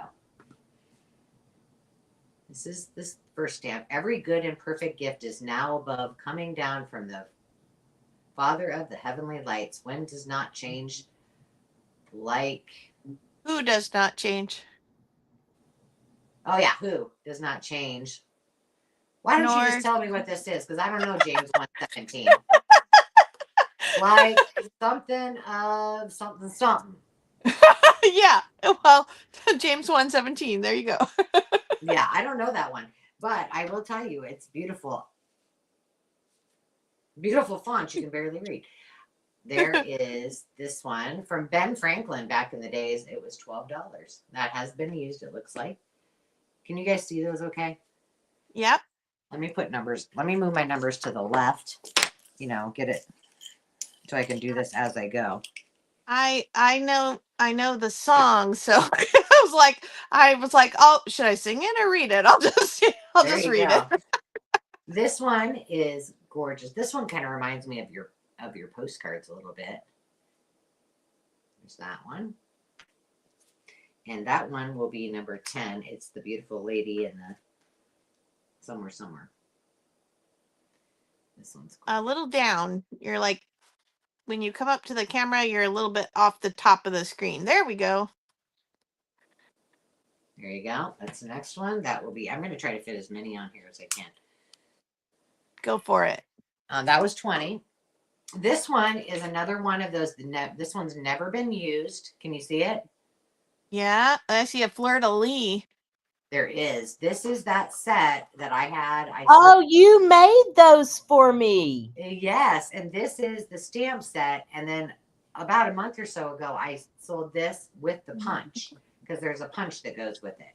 This is this first stamp. Every good and perfect gift is now above, coming down from the Father of the heavenly lights. When does not change, like. Who does not change? Oh yeah, who does not change? Why don't you just tell me what this is? Because I don't know James 1:17. Like something of something. Yeah. Well, James 1:17. There you go. Yeah, I don't know that one, but I will tell you, it's beautiful. Beautiful font you can barely read. There is this one from Ben Franklin back in the days. It was $12. That has been used, it looks like. Can you guys see those okay? Yep. Let me put numbers. Let me move my numbers to the left. Get it so I can do this as I go. I know the song, so I was like, oh, should I sing it or read it? I'll There just you read go. it. This one is gorgeous. This one kind of reminds me of your postcards a little bit. There's that one. And that one will be number 10. It's the beautiful lady in the somewhere. This one's cool. A little down. You're like, when you come up to the camera, you're a little bit off the top of the screen. There we go. There you go. That's the next one. That will be, I'm going to try to fit as many on here as I can. Go for it. That was 20. This one is another one of those. This one's never been used. Can you see it? Yeah, I see a fleur-de-lis. There is. This is that set that I had. Oh, you made those for me. Yes, and this is the stamp set. And then about a month or so ago, I sold this with the punch because there's a punch that goes with it.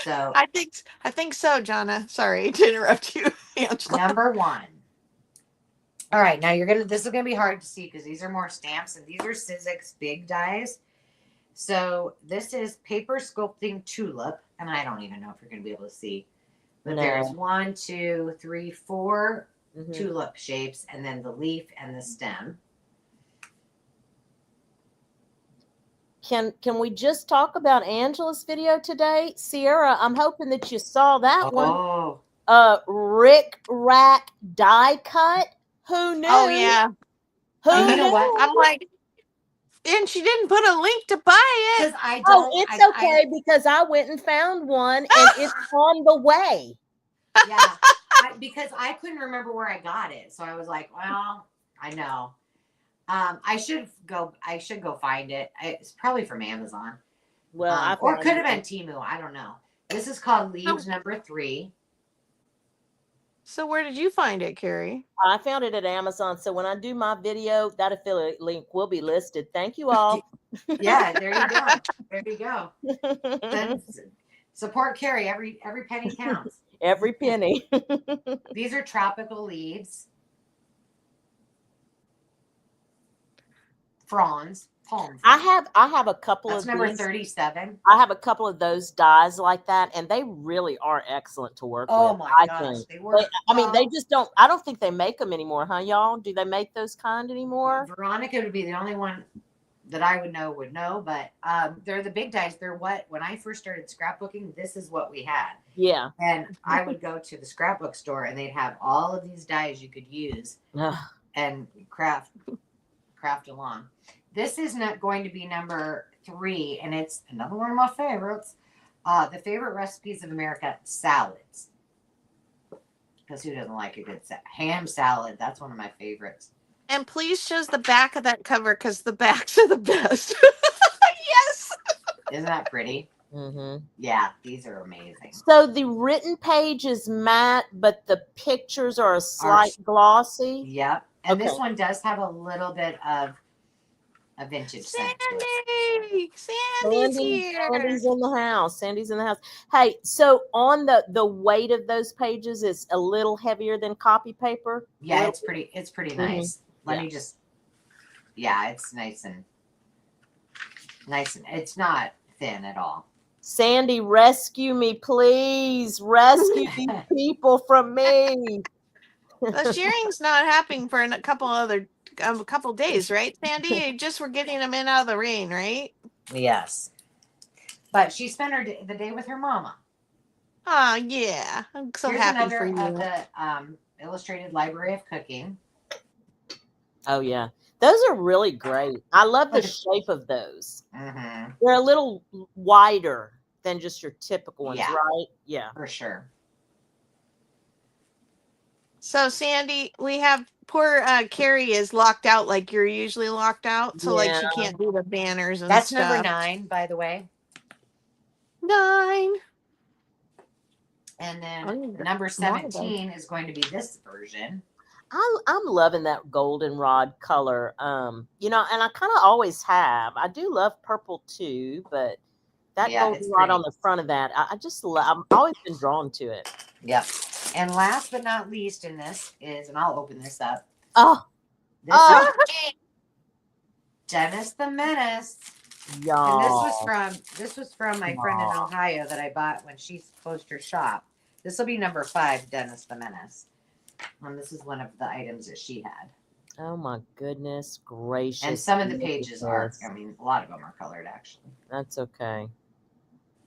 So I think so, Jonna. Sorry to interrupt you, Angela. number 1. All right, now this is gonna be hard to see because these are more stamps and these are Sizzix big dies. So this is paper sculpting tulip, and I don't even know if you're gonna be able to see, but there's 1, 2, 3, 4 tulip shapes, and then the leaf and the stem. Can we just talk about Angela's video today? Sierra, I'm hoping that you saw that one. Rick Rack die cut. Who knew? Oh yeah. Who you know knew? what? I'm like, and she didn't put a link to buy it. It's okay because I went and found one and it's on the way. Yeah, because I couldn't remember where I got it, so I was like, well, I know. I should go find it. It's probably from Amazon. Well, or could have been Temu. I don't know. This is called Leaves number 3. So where did you find it, Carrie? I found it at Amazon. So when I do my video, that affiliate link will be listed. Thank you all. Yeah, there you go. There you go. Then support Carrie. Every penny counts. Every penny. These are tropical leaves. Fronds. Palm. I have a couple That's of number these. 37. I have a couple of those dies like that, and they really are excellent to work with. Oh my gosh, they work. They just don't. I don't think they make them anymore, huh, y'all? Do they make those kind anymore? Veronica would be the only one that I would know, but they're the big dies. They're when I first started scrapbooking, this is what we had. Yeah. And I would go to the scrapbook store, and they'd have all of these dies you could use and craft along. This is not going to be number 3, and it's another one of my favorites. The favorite recipes of America, salads. Because who doesn't like a good ham salad? That's one of my favorites. And please show us the back of that cover because the backs are the best. Yes. Isn't that pretty? Mm-hmm. Yeah, these are amazing. So the written page is matte, but the pictures are a slight glossy. Yep. And this one does have a little bit of a vintage Sandy's here. Sandy's in the house. Sandy's in the house. Hey, so on the weight of those pages is a little heavier than copy paper. Yeah, it's pretty nice. Let me just. Yeah, it's nice and it's not thin at all. Sandy, rescue me, please. Rescue these people from me. The shearing's not happening for a couple days, right, Sandy? You just were getting them in out of the rain, right? Yes. But she spent the day with her mama. Oh, yeah. I'm so Here's happy another for you. of the Illustrated Library of Cooking. Oh, yeah. Those are really great. I love the shape of those. Mm-hmm. They're a little wider than just your typical ones, Yeah. right? Yeah. For sure. So, Sandy, we have poor Carrie is locked out like you're usually locked out. So like Yeah. she can't do the banners and That's stuff. number 9, by the way. 9. And then I need number more of those. 17 is going to be this version. I'm loving that goldenrod color. You know, and I kind of always have. I do love purple too, but that Yeah, it's goldenrod on pretty. the front of that, I just love. I've always been drawn to it. Yep. And last but not least in this is, and I'll open this up. Oh, This Oh. is Dennis the Menace. y'all. And this was from my friend in Ohio that I bought when she closed her shop. This will be number 5, Dennis the Menace. And this is one of the items that she had. Oh my goodness gracious! And some of the pages are, goodness. I mean, a lot of them are colored actually. That's okay.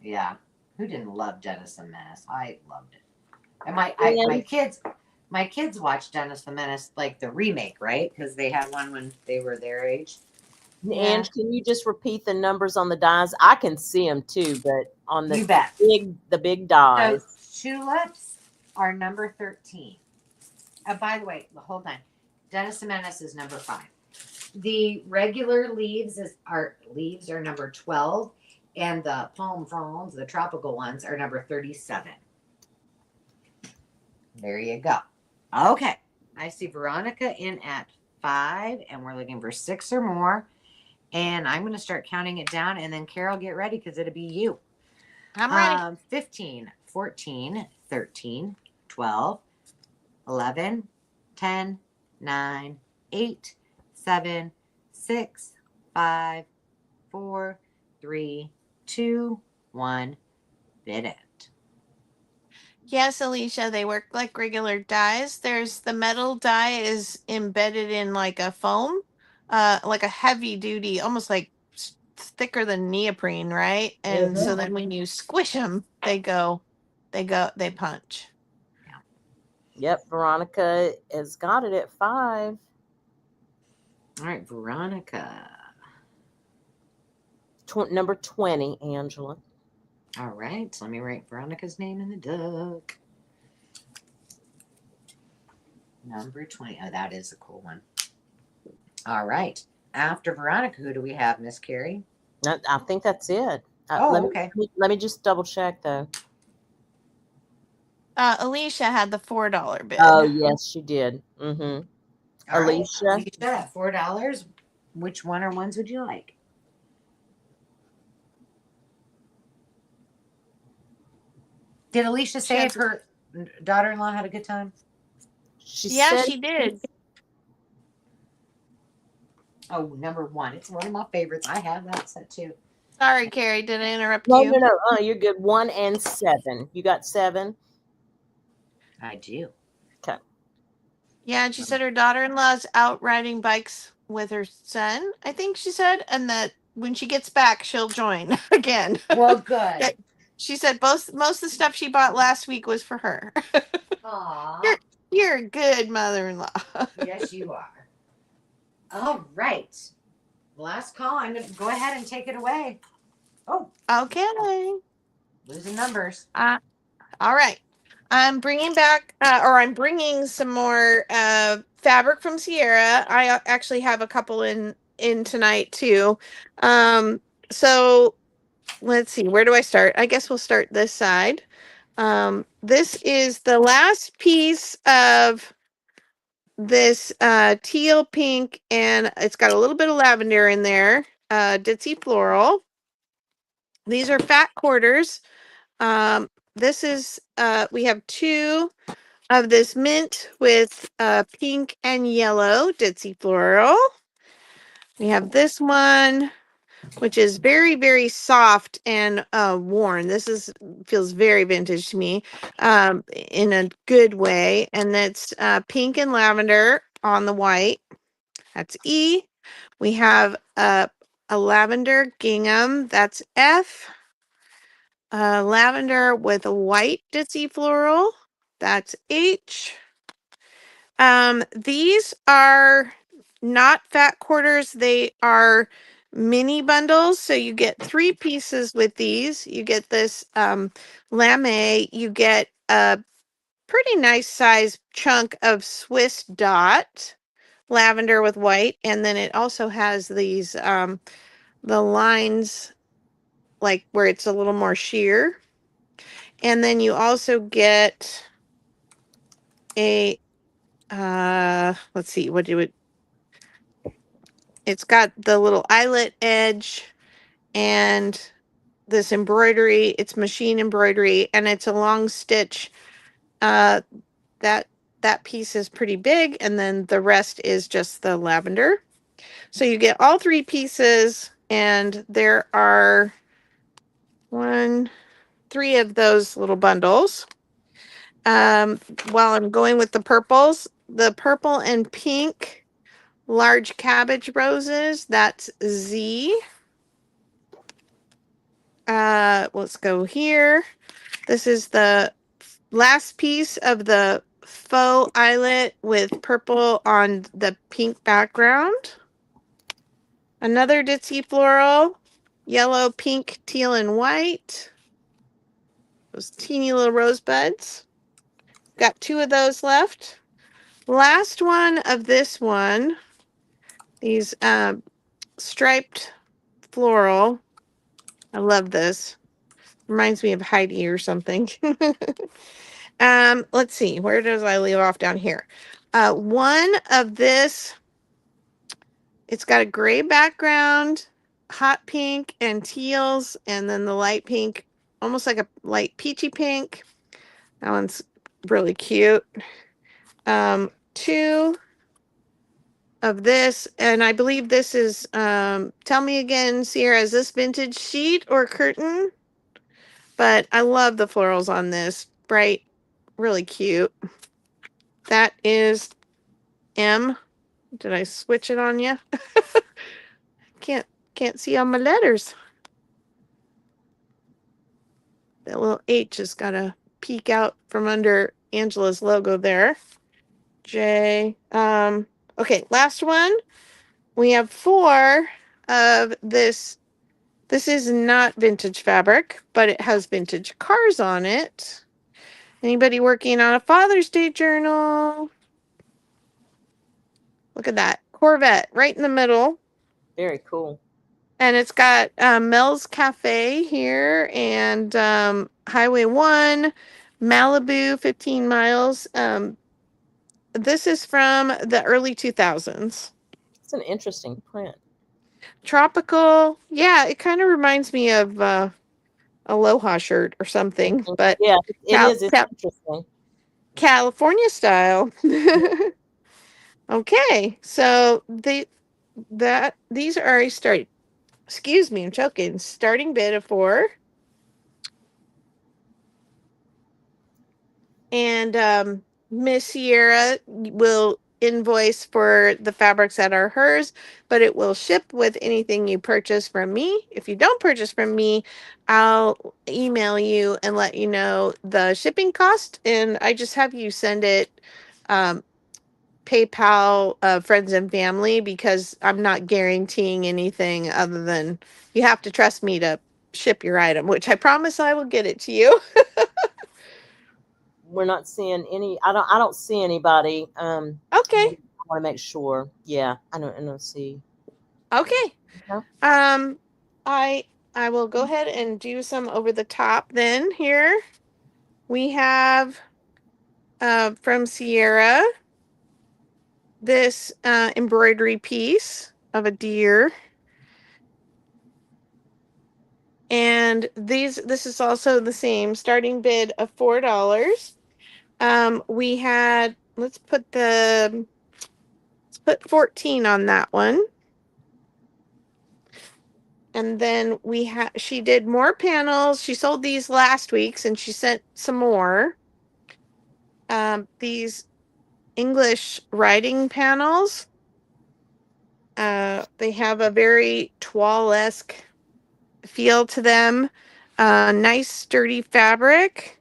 Yeah. Who didn't love Dennis the Menace? I loved it. And my kids watched Dennis the Menace, like the remake, right? Because they had one when they were their age. Yeah. Ange, can you just repeat the numbers on the dies? I can see them too, but on the You bet. big dies. So tulips are number 13. By the way, hold on. Dennis the Menace is number 5. The regular leaves are number 12, and the palm fronds, the tropical ones, are number 37. There you go. Okay. I see Veronica in at 5, and we're looking for 6 or more. And I'm going to start counting it down, and then Carol, get ready because it'll be you. I'm ready. 15, 14, 13, 12, 11, 10, 9, 8, 7, 6, 5, 4, 3, 2, 1. Bid it. Yes, Alicia, they work like regular dies. There's the metal die is embedded in like a foam, like a heavy duty, almost like thicker than neoprene, right? And so then when you squish them, they punch. Yep, Veronica has got it at 5. All right, Veronica. Number 20, Angela. All right, so let me write Veronica's name in the duck. Number 20. Oh, that is a cool one. All right. After Veronica, who do we have, Miss Carrie? I think that's it. Okay. Let me just double check though. Alicia had the $4 bid. Oh yes, she did. Mm-hmm. Alicia. Right. Alicia at $4. Which one or ones would you like? Did Alicia say if her daughter-in-law had a good time? She did. Oh, number 1. It's one of my favorites. I have that set too. Sorry, Carrie. Did I interrupt No, you? no. You're good. 1 and 7. You got 7? I do. Okay. Yeah, and she said her daughter-in-law's out riding bikes with her son, I think she said, and that when she gets back, she'll join again. Well, good. She said most of the stuff she bought last week was for her. Aw. You're a good mother-in-law. Yes, you are. All right. Last call. I'm going to go ahead and take it away. Oh. Okay. Losing numbers. All right. I'm bringing back, I'm bringing some more fabric from Sierra. I actually have a couple in tonight too. So let's see, where do I start? I guess we'll start this side. This is the last piece of this teal pink, and it's got a little bit of lavender in there. Ditzy floral. These are fat quarters. This is we have 2 of this mint with pink and yellow ditzy floral. We have this one, which is very, very soft and worn. This feels very vintage to me, in a good way. And that's pink and lavender on the white. That's E. We have a lavender gingham. That's F. Lavender with a white ditzy floral. That's H. These are not fat quarters. They are mini bundles. So you get 3 pieces with these. You get this lame. You get a pretty nice size chunk of Swiss dot lavender with white, and then it also has these the lines like where it's a little more sheer. And then you also get a let's see, what do it, it's got the little eyelet edge and this embroidery. It's machine embroidery, and it's a long stitch. That that piece is pretty big, and then the rest is just the lavender. So you get all three pieces, and there are three of those little bundles. While I'm going with the purples, the purple and pink large cabbage roses, that's Z. Let's go here. This is the last piece of the faux eyelet with purple on the pink background. Another ditzy floral, yellow, pink, teal, and white. Those teeny little rosebuds. Got two of those left. Last one of this one, these striped floral. I love this. Reminds me of Heidi or something. Let's see, where does I leave off down here? One of this, it's got a gray background, hot pink and teals, and then the light pink, almost like a light peachy pink. That one's really cute. Two of this, and I believe this is, tell me again, Sierra, is this vintage sheet or curtain? But I love the florals on this. Bright, really cute. That is M. Did I switch it on you? Can't see on my letters. That little H has got to peek out from under Angela's logo there. J. Okay, last one. We have 4 of this. This is not vintage fabric, but it has vintage cars on it. Anybody working on a Father's Day journal? Look at that. Corvette right in the middle. Very cool. And it's got Mel's Cafe here and Highway 1, Malibu, 15 miles. This is from the early 2000s. It's an interesting print. Tropical. Yeah, it kind of reminds me of Aloha shirt or something. But yeah, it is. It's interesting. California style. Okay, so these are a start. Excuse me, I'm choking. Starting bid of 4. And Miss Sierra will invoice for the fabrics that are hers, but it will ship with anything you purchase from me. If you don't purchase from me, I'll email you and let you know the shipping cost, and I just have you send it PayPal, friends and family, because I'm not guaranteeing anything other than you have to trust me to ship your item, which I promise I will get it to you. We're not seeing any. I don't see anybody. Okay. I want to make sure. Yeah, I don't see. Okay. Yeah. I will go ahead and do some over the top then. Here we have from Sierra this embroidery piece of a deer. And this is also the same starting bid of $4. We had, let's put 14 on that one. And then she did more panels. She sold these last week and she sent some more. These English writing panels. They have a very toile-esque feel to them. Nice sturdy fabric.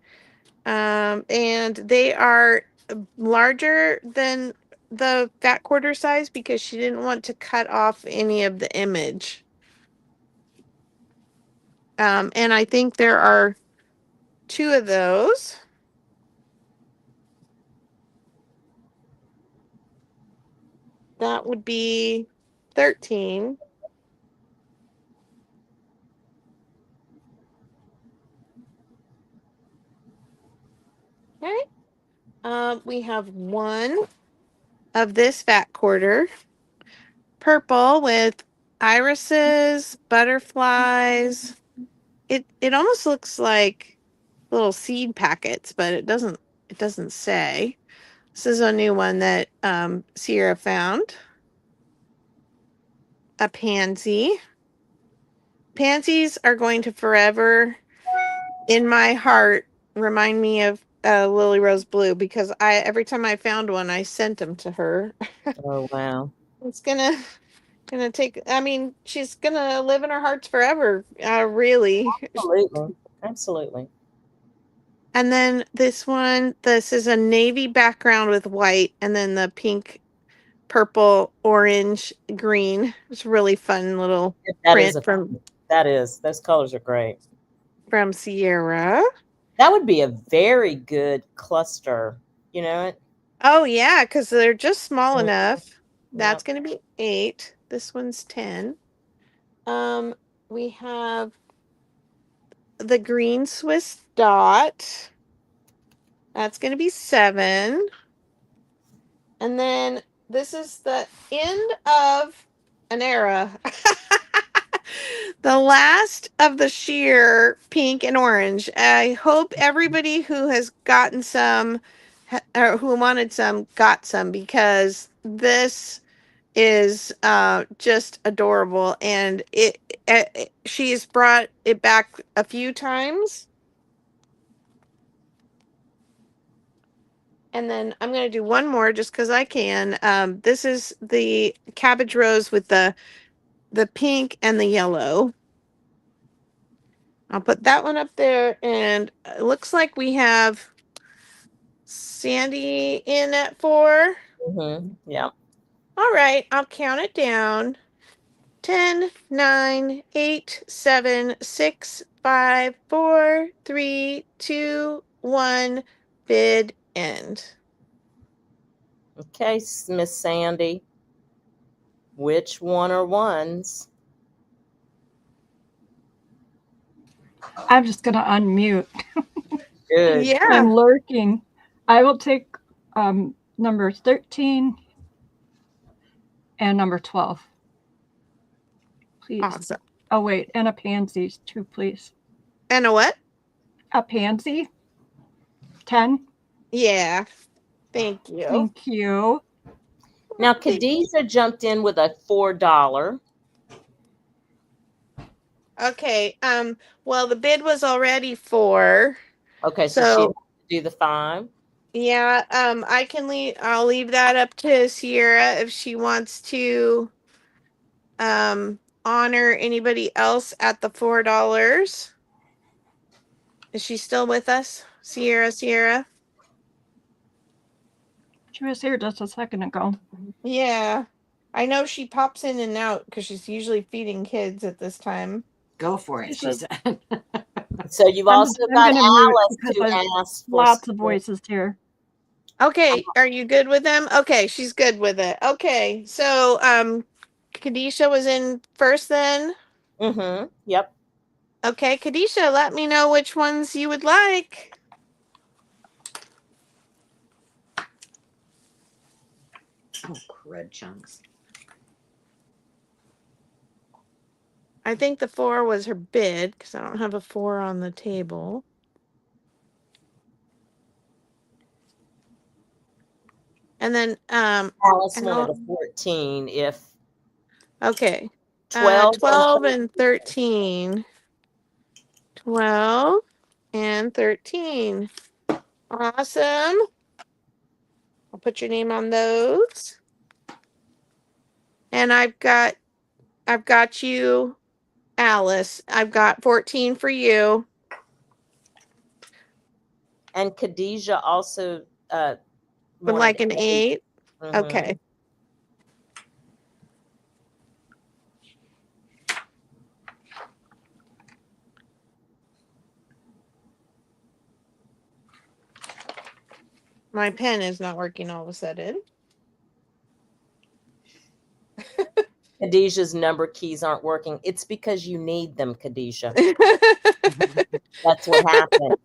And they are larger than the fat quarter size because she didn't want to cut off any of the image. And I think there are 2 of those. that would be 13. Okay. We have one of this fat quarter, purple with irises, butterflies. It almost looks like little seed packets, but it doesn't say. This is a new one that Sierra found. A pansy. Pansies are going to forever, in my heart, remind me of Lily Rose Blue, because every time I found one, I sent them to her. Oh, wow. It's gonna take. I mean, she's gonna live in our hearts forever. Really. Absolutely. Absolutely. And then this one. This is a navy background with white, and then the pink, purple, orange, green. It's a really fun little That print is from those colors are great. Sierra. That would be a very good cluster. You know it? Oh yeah, because they're just small Mhm. enough. That's Yep. gonna be 8. This one's 10. We have the green Swiss dot. That's gonna be 7. And then this is the end of an era. The last of the sheer pink and orange. I hope everybody who has gotten some or who wanted some got some, because this is just adorable, and she's brought it back a few times. And then I'm going to do one more just because I can. This is the cabbage rose with the pink and the yellow. I'll put that one up there, and it looks like we have Sandy in at 4. Yeah. All right, I'll count it down. 10, 9, 8, 7, 6, 5, 4, 3, 2, 1. Bid end. Okay, Miss Sandy. Which one are ones? I'm just going to unmute. Good. Yeah. I'm lurking. I will take number 13 and number 12. Please. Awesome. Oh, wait. And a pansy too, please. And a what? A pansy. 10. Yeah. Thank you. Thank you. Now, Khadijah jumped in with a $4. Okay. Well, the bid was already 4. Okay, so she do the 5. Yeah. I can leave. I'll leave that up to Sierra if she wants to honor anybody else at the $4. Is she still with us? Sierra? She was here just a second ago. Yeah. I know she pops in and out because she's usually feeding kids at this time. Go for it, she said. So you've also got Alice who asked for lots of voices here. Okay, are you good with them? Okay, she's good with it. Okay, so Kadisha was in first then. Yep. Okay, Kadisha, let me know which ones you would like. Oh, crud chunks. I think the 4 was her bid because I don't have a 4 on the table. And then Alice wanted a 14 if okay. 12 and 13. 12 and 13. Awesome. I'll put your name on those. And I've got you, Alice. I've got 14 for you. And Khadijah also Would like an 8. Okay. My pen is not working all of a sudden. Khadijah's number keys aren't working. It's because you need them, Khadijah. That's what happened.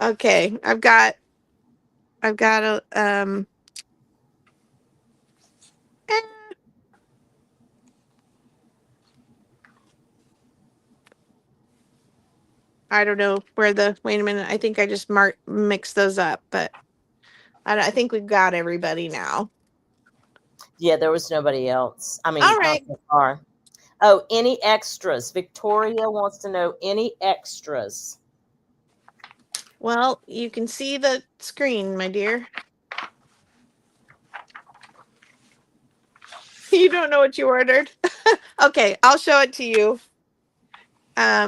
Okay, I've got a eh, I don't know where wait a minute. I think I just mixed those up, but I think we've got everybody now. Yeah, there was nobody else. I mean, All not right. so far. Oh, any extras? Victoria wants to know any extras. Well, you can see the screen, my dear. You don't know what you ordered? Okay, I'll show it to you.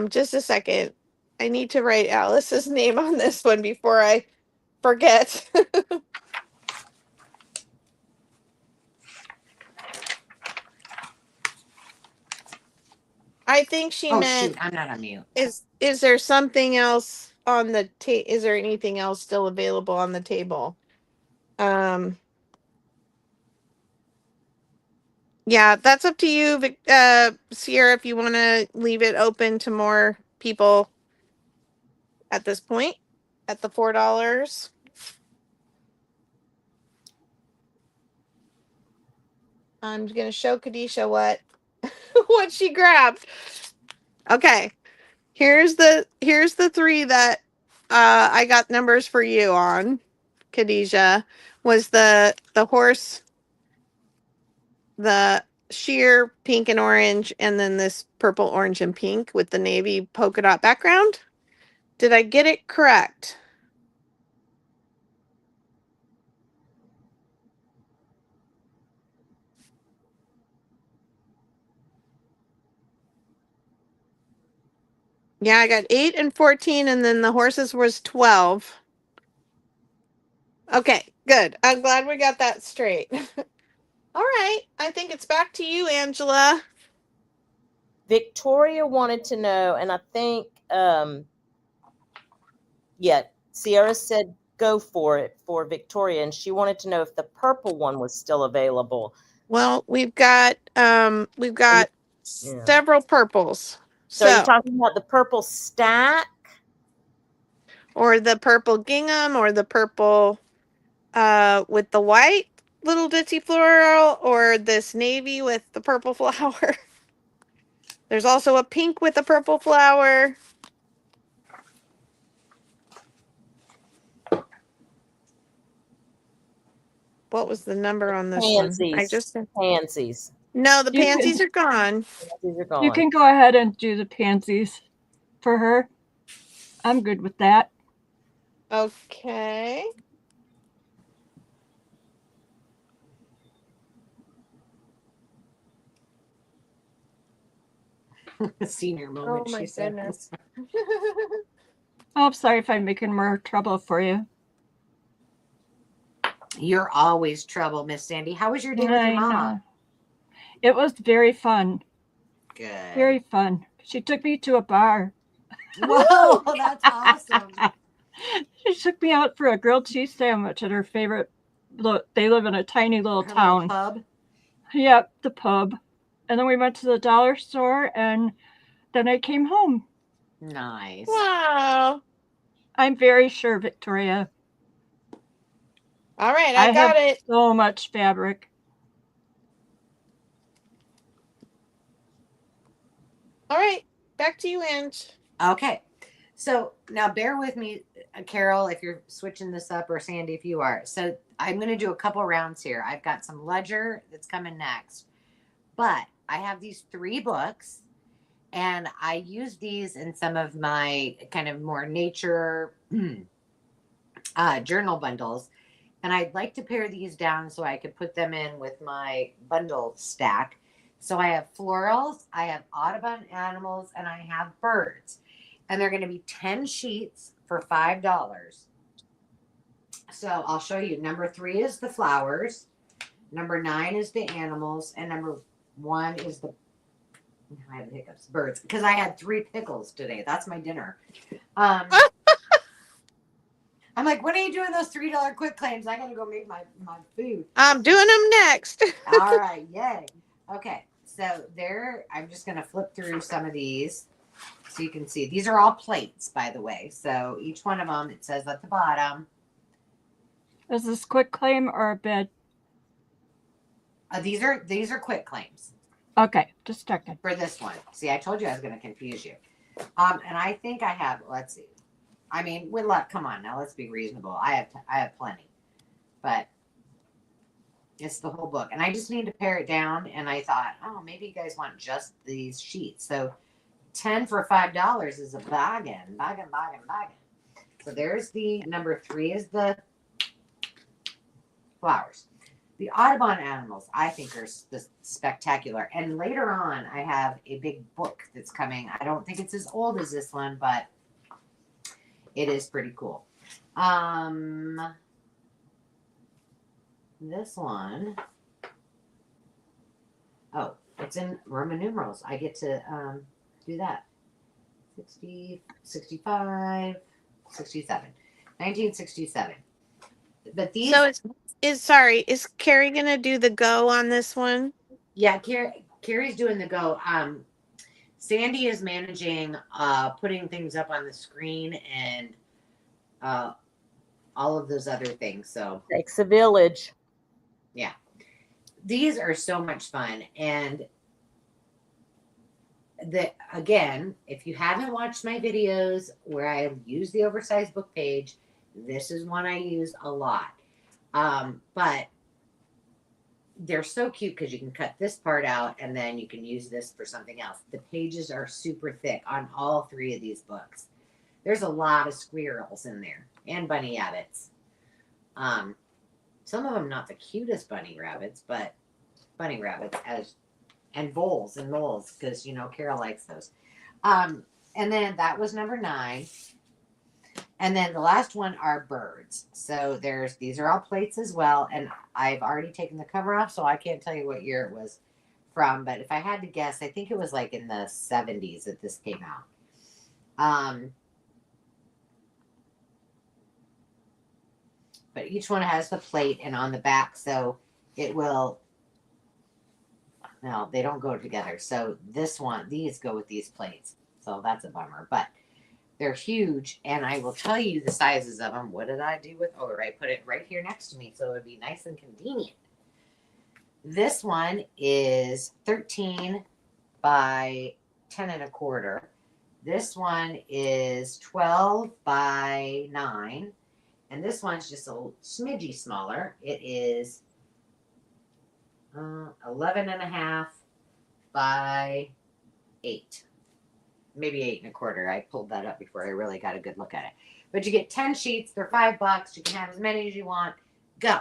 Just a second. I need to write Alice's name on this one before I forget. I think she Oh meant shoot, I'm not on mute. is there something else on the is there anything else still available on the table? Yeah, that's up to you, Sierra, if you want to leave it open to more people at this point at the $4. I'm going to show Kadisha what what she grabbed. Okay. Here's the three that I got numbers for you on. Khadijah was the horse, the sheer pink and orange, and then this purple, orange, and pink with the navy polka dot background. Did I get it correct? Yeah, I got 8 and 14, and then the horses was 12. Okay, good. I'm glad we got that straight. All right, I think it's back to you, Angela. Victoria wanted to know, and I think, yeah, Sierra said go for it for Victoria, and she wanted to know if the purple one was still available. Well, we've got several purples. So are you talking about the purple stack? Or the purple gingham, or the purple with the white little ditty floral, or this navy with the purple flower. There's also a pink with a purple flower. What was the number on this Pansies. one? I just said pansies. No, the pansies are gone. Pansies are gone. You can go ahead and do the pansies for her. I'm good with that. Okay. Senior moment. Oh my goodness. Oh, I'm sorry if I'm making more trouble for you. You're always trouble, Miss Sandy. How was your day with your mom? It was very fun. Good. Very fun. She took me to a bar. Whoa, that's awesome. She took me out for a grilled cheese sandwich at her favorite. They live in a tiny little town. Little pub? Yep, the pub. And then we went to the dollar store, and then I came home. Nice. Wow. I'm very sure, Victoria. All right, I got it. So much fabric. All right, back to you, Ange. Okay. So now bear with me, Carol, if you're switching this up, or Sandy, if you are. So I'm going to do a couple rounds here. I've got some ledger that's coming next. But I have these 3 books, and I use these in some of my kind of more nature journal bundles. And I'd like to pare these down so I could put them in with my bundle stack. So I have florals, I have Audubon animals, and I have birds. And they're going to be 10 sheets for $5. So I'll show you. Number 3 is the flowers. Number 9 is the animals. And number 1 is the, I have hiccups, birds. Because I had 3 pickles today. That's my dinner. I'm like, when are you doing those $3 quick claims? I gotta go make my food. I'm doing them next. All right, yay. Okay, so there, I'm just gonna flip through some of these so you can see. These are all plates, by the way. So each one of them, it says at the bottom. Is this quick claim or a bid? These are quick claims Okay, just checking. for this one. See, I told you I was gonna confuse you. And I think I have. Let's see. I mean, with luck, come on now. Let's be reasonable. I have plenty, but it's the whole book, and I just need to pare it down. And I thought, oh, maybe you guys want just these sheets. So 10 for $5 is a bargain. So there's the number 3 is the flowers. The Audubon animals, I think, are spectacular. And later on, I have a big book that's coming. I don't think it's as old as this one, but it is pretty cool. This one, oh, it's in Roman numerals. I get to do that. 60, 65, 67. 1967. But these... So is Carrie gonna do the go on this one? Yeah, Carrie's doing the go. Sandy is managing putting things up on the screen and all of those other things. So Takes a village. yeah, these are so much fun. And again, if you haven't watched my videos where I use the oversized book page, this is one I use a lot. But they're so cute because you can cut this part out and then you can use this for something else. The pages are super thick on all 3 of these books. There's a lot of squirrels in there and bunny rabbits. Some of them not the cutest bunny rabbits, but bunny rabbits and voles and moles because, you know, Carol likes those. And then that was number 9. And then the last one are birds. So these are all plates as well. And I've already taken the cover off, so I can't tell you what year it was from. But if I had to guess, I think it was like in the 70s that this came out. But each one has the plate and on the back, so it will... No, they don't go together. So these go with these plates. So that's a bummer. But they're huge, and I will tell you the sizes of them. What did I do with... Oh, I put it right here next to me, so it would be nice and convenient. This one is 13 by 10 1/4. This one is 12 by 9. And this one's just a smidgy smaller. It is 11 1/2 by 8. Maybe 8 1/4. I pulled that up before I really got a good look at it. But you get 10 sheets. They're $5. You can have as many as you want. Go.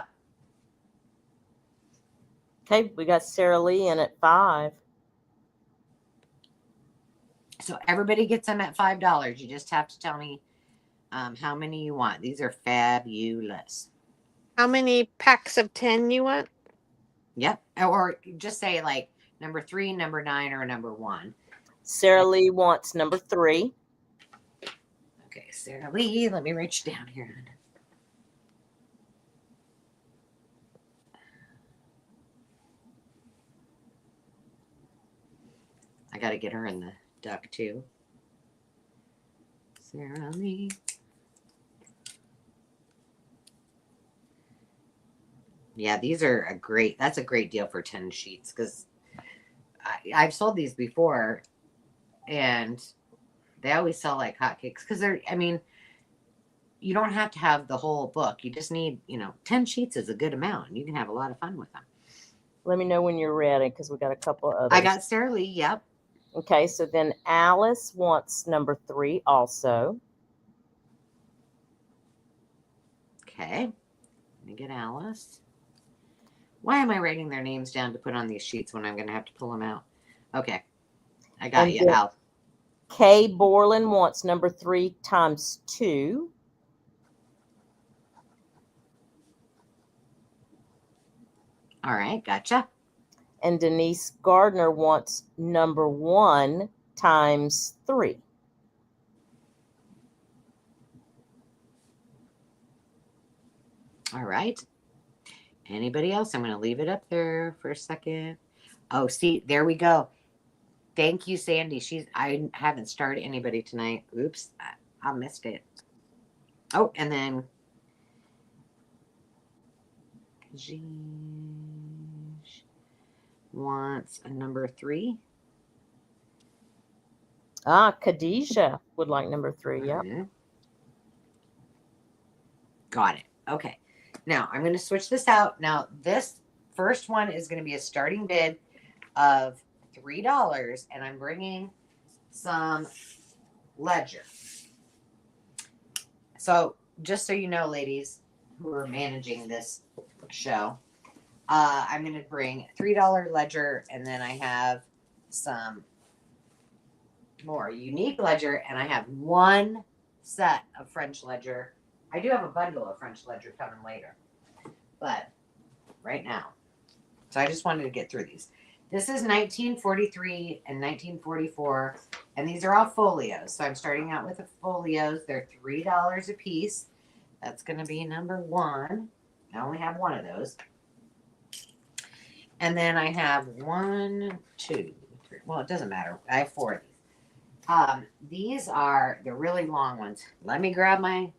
Okay, we got Sarah Lee in at 5. So everybody gets them at $5. You just have to tell me how many you want. These are fabulous. How many packs of 10 you want? Yep. Or just say like number 3, number 9, or number 1. Sarah Lee wants number 3. Okay, Sarah Lee, let me reach down here. I got to get her in the duck too. Sarah Lee. Yeah, these are that's a great deal for 10 sheets because I've sold these before and they always sell like hotcakes because you don't have to have the whole book. You just need, 10 sheets is a good amount and you can have a lot of fun with them. Let me know when you're ready because we got a couple of others. I got Sarah Lee, yep. Okay, so then Alice wants number 3 also. Okay, let me get Alice. Why am I writing their names down to put on these sheets when I'm going to have to pull them out? Okay, I got you, Al. Kay Borland wants number 3 times 2. All right, gotcha. And Denise Gardner wants number 1 times 3. All right. Anybody else? I'm going to leave it up there for a second. Oh, see, there we go. Thank you, Sandy. I haven't started anybody tonight. Oops, I missed it. Oh, and then She wants a number 3. Khadijah would like number 3. Yep. Mhm. Got it. Okay. Now I'm going to switch this out. Now this first one is going to be a starting bid of $3, and I'm bringing some ledger. So just so you know, ladies who are managing this show, I'm going to bring $3 ledger, and then I have some more unique ledger, and I have one set of French ledger. I do have a bundle of French ledger coming later, but right now. So I just wanted to get through these. This is 1943 and 1944, and these are all folios. So I'm starting out with the folios. They're $3 a piece. That's going to be number 1. I only have one of those. And then I have 1, 2, 3. Well, it doesn't matter. I have 4 of these. These are the really long ones. Let me grab my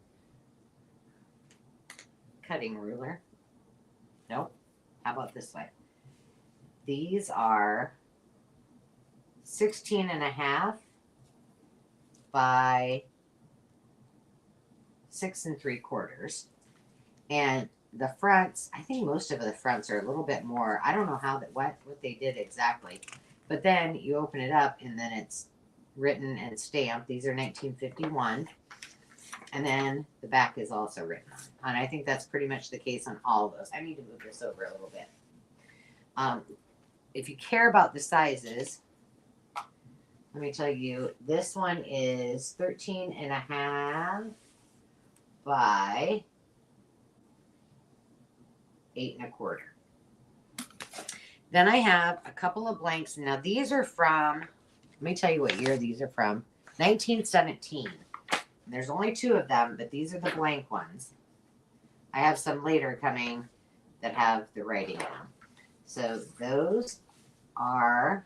cutting ruler. Nope. How about this way? These are 16.5 by 6 3/4. And the fronts, I think most of the fronts are a little bit more. I don't know what they did exactly. But then you open it up and then it's written and stamped. These are 1951. And then the back is also written on. And I think that's pretty much the case on all of those. I need to move this over a little bit. If you care about the sizes, let me tell you, this one is 13.5 by 8 1/4. Then I have a couple of blanks. Now these are from, let me tell you what year these are from. 1917. There's only 2 of them, but these are the blank ones. I have some later coming that have the writing on. So those are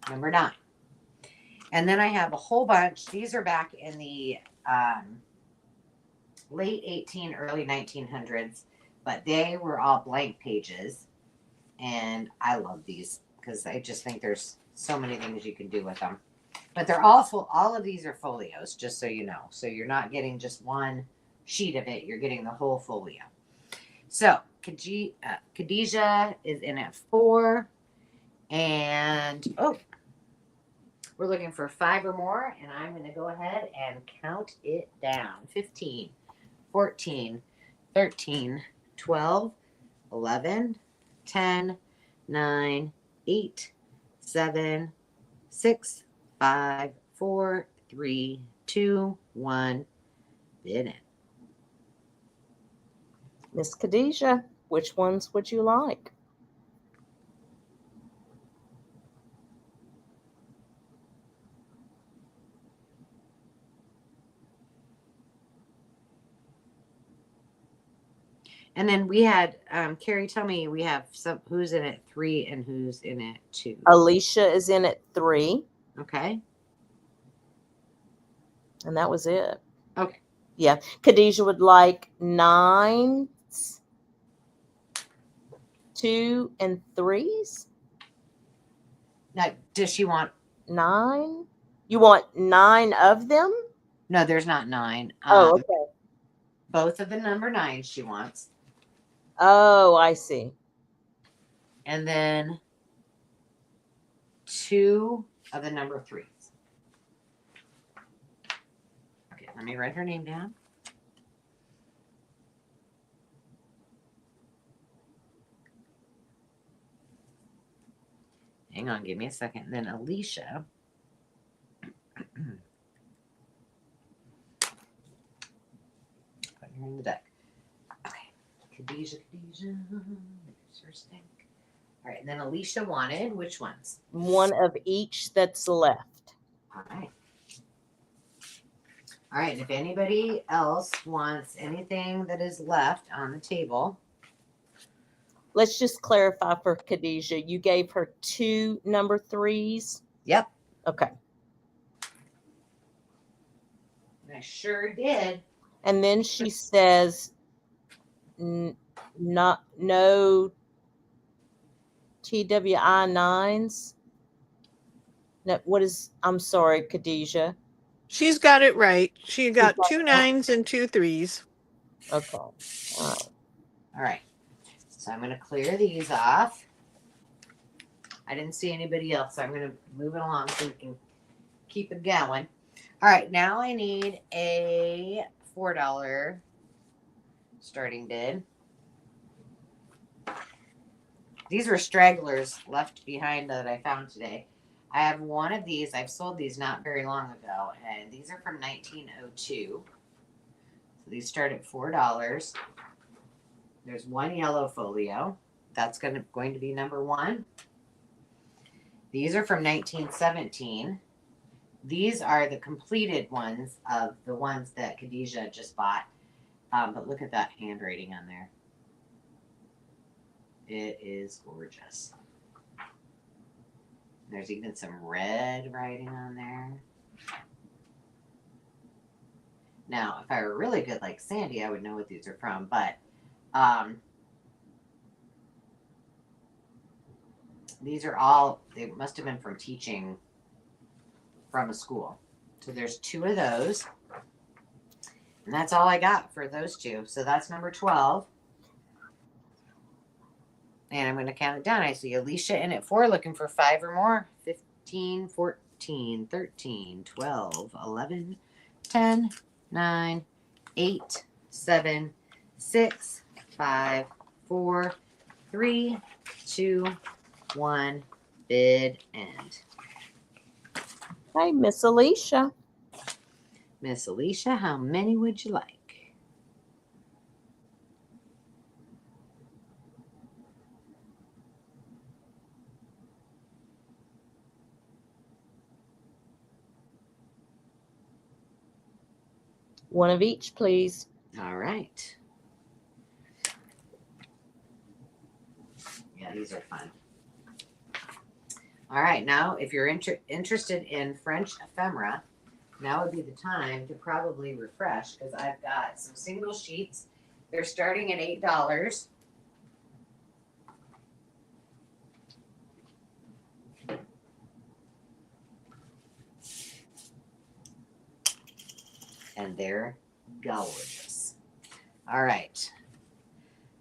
number 9. And then I have a whole bunch. These are back in the late 18, early 1900s, but they were all blank pages. And I love these because I just think there's so many things you can do with them. But they're all of these are folios, just so you know. So you're not getting just one sheet of it. You're getting the whole folio. So Khadijah is in at 4. And, we're looking for 5 or more. And I'm going to go ahead and count it down. 15, 14, 13, 12, 11, 10, 9, 8, 7, 6, 5, 4, 3, 2, 1. Bid it. Miss Khadijah, which ones would you like? And then we had, Carrie, tell me, we have who's in at 3 and who's in at 2. Alicia is in at 3. Okay. And that was it. Okay. Yeah. Khadijah would like 9s, 2 and 3s. Now, does she want 9? You want 9 of them? No, there's not 9. Oh, okay. Both of the number 9s she wants. Oh, I see. And then 2 of the number 3s. Okay, let me write her name down. Hang on, give me a second. And then Alicia. Putting her in the deck. Okay. Khadijah. There's her stick. All right, and then Alicia wanted which ones? 1 of each that's left. All right. All right. If anybody else wants anything that is left on the table, Let's just clarify for Khadijah. You gave her 2 number 3s. yep, Okay. I sure did. And then she says, not no TWI 9s. No, what is? I'm sorry, Khadijah. She's got it right. She got got 2 it. 9s and 2 3s. Okay. All right. All right. So I'm going to clear these off. I didn't see anybody else, so I'm going to move it along so we can keep it going. All right. Now I need a $4 starting bid. These were stragglers left behind that I found today. I have one of these. I've sold these not very long ago, and these are from 1902. So these start at $4. There's one yellow folio. That's going to be number 1. These are from 1917. These are the completed ones of the ones that Khadijah just bought. But look at that handwriting on there. It is gorgeous. There's even some red writing on there. Now, if I were really good like Sandy, I would know what these are from, but these are all, they must have been from teaching from a school. So there's 2 of those. And that's all I got for those 2. So that's number 12. And I'm going to count it down. I see Alicia in at 4 looking for 5 or more. 15, 14, 13, 12, 11, 10, 9, 8, 7, 6, 5, 4, 3, 2, 1. Bid end. Hey, Miss Alicia. Miss Alicia, how many would you like? One of each, please. All right. Yeah, these are fun. All right, now if you're interested in French ephemera, now would be the time to probably refresh because I've got some single sheets. They're starting at $8. And they're gorgeous. All right.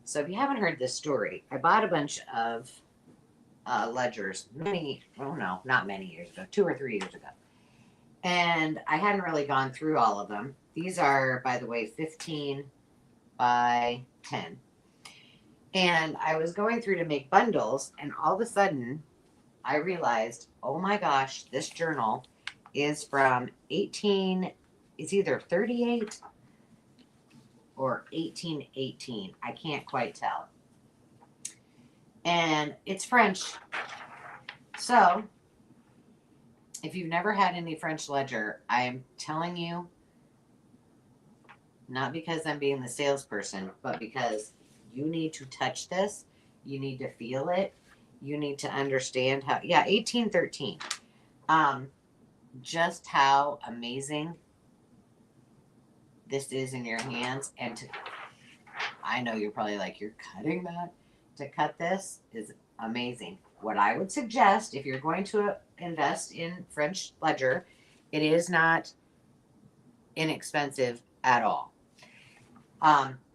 So if you haven't heard this story, I bought a bunch of ledgers not many years ago, 2 or 3 years ago. And I hadn't really gone through all of them. These are, by the way, 15 by 10. And I was going through to make bundles, and all of a sudden, I realized, oh my gosh, this journal is from it's either 38 or 1818. I can't quite tell. And it's French. So, if you've never had any French ledger, I am telling you, not because I'm being the salesperson, but because you need to touch this. You need to feel it. You need to understand how, 1813. Just how amazing this is in your hands. And I know you're probably like, you're cutting that? To cut this is amazing. What I would suggest, if you're going to invest in French ledger, it is not inexpensive at all.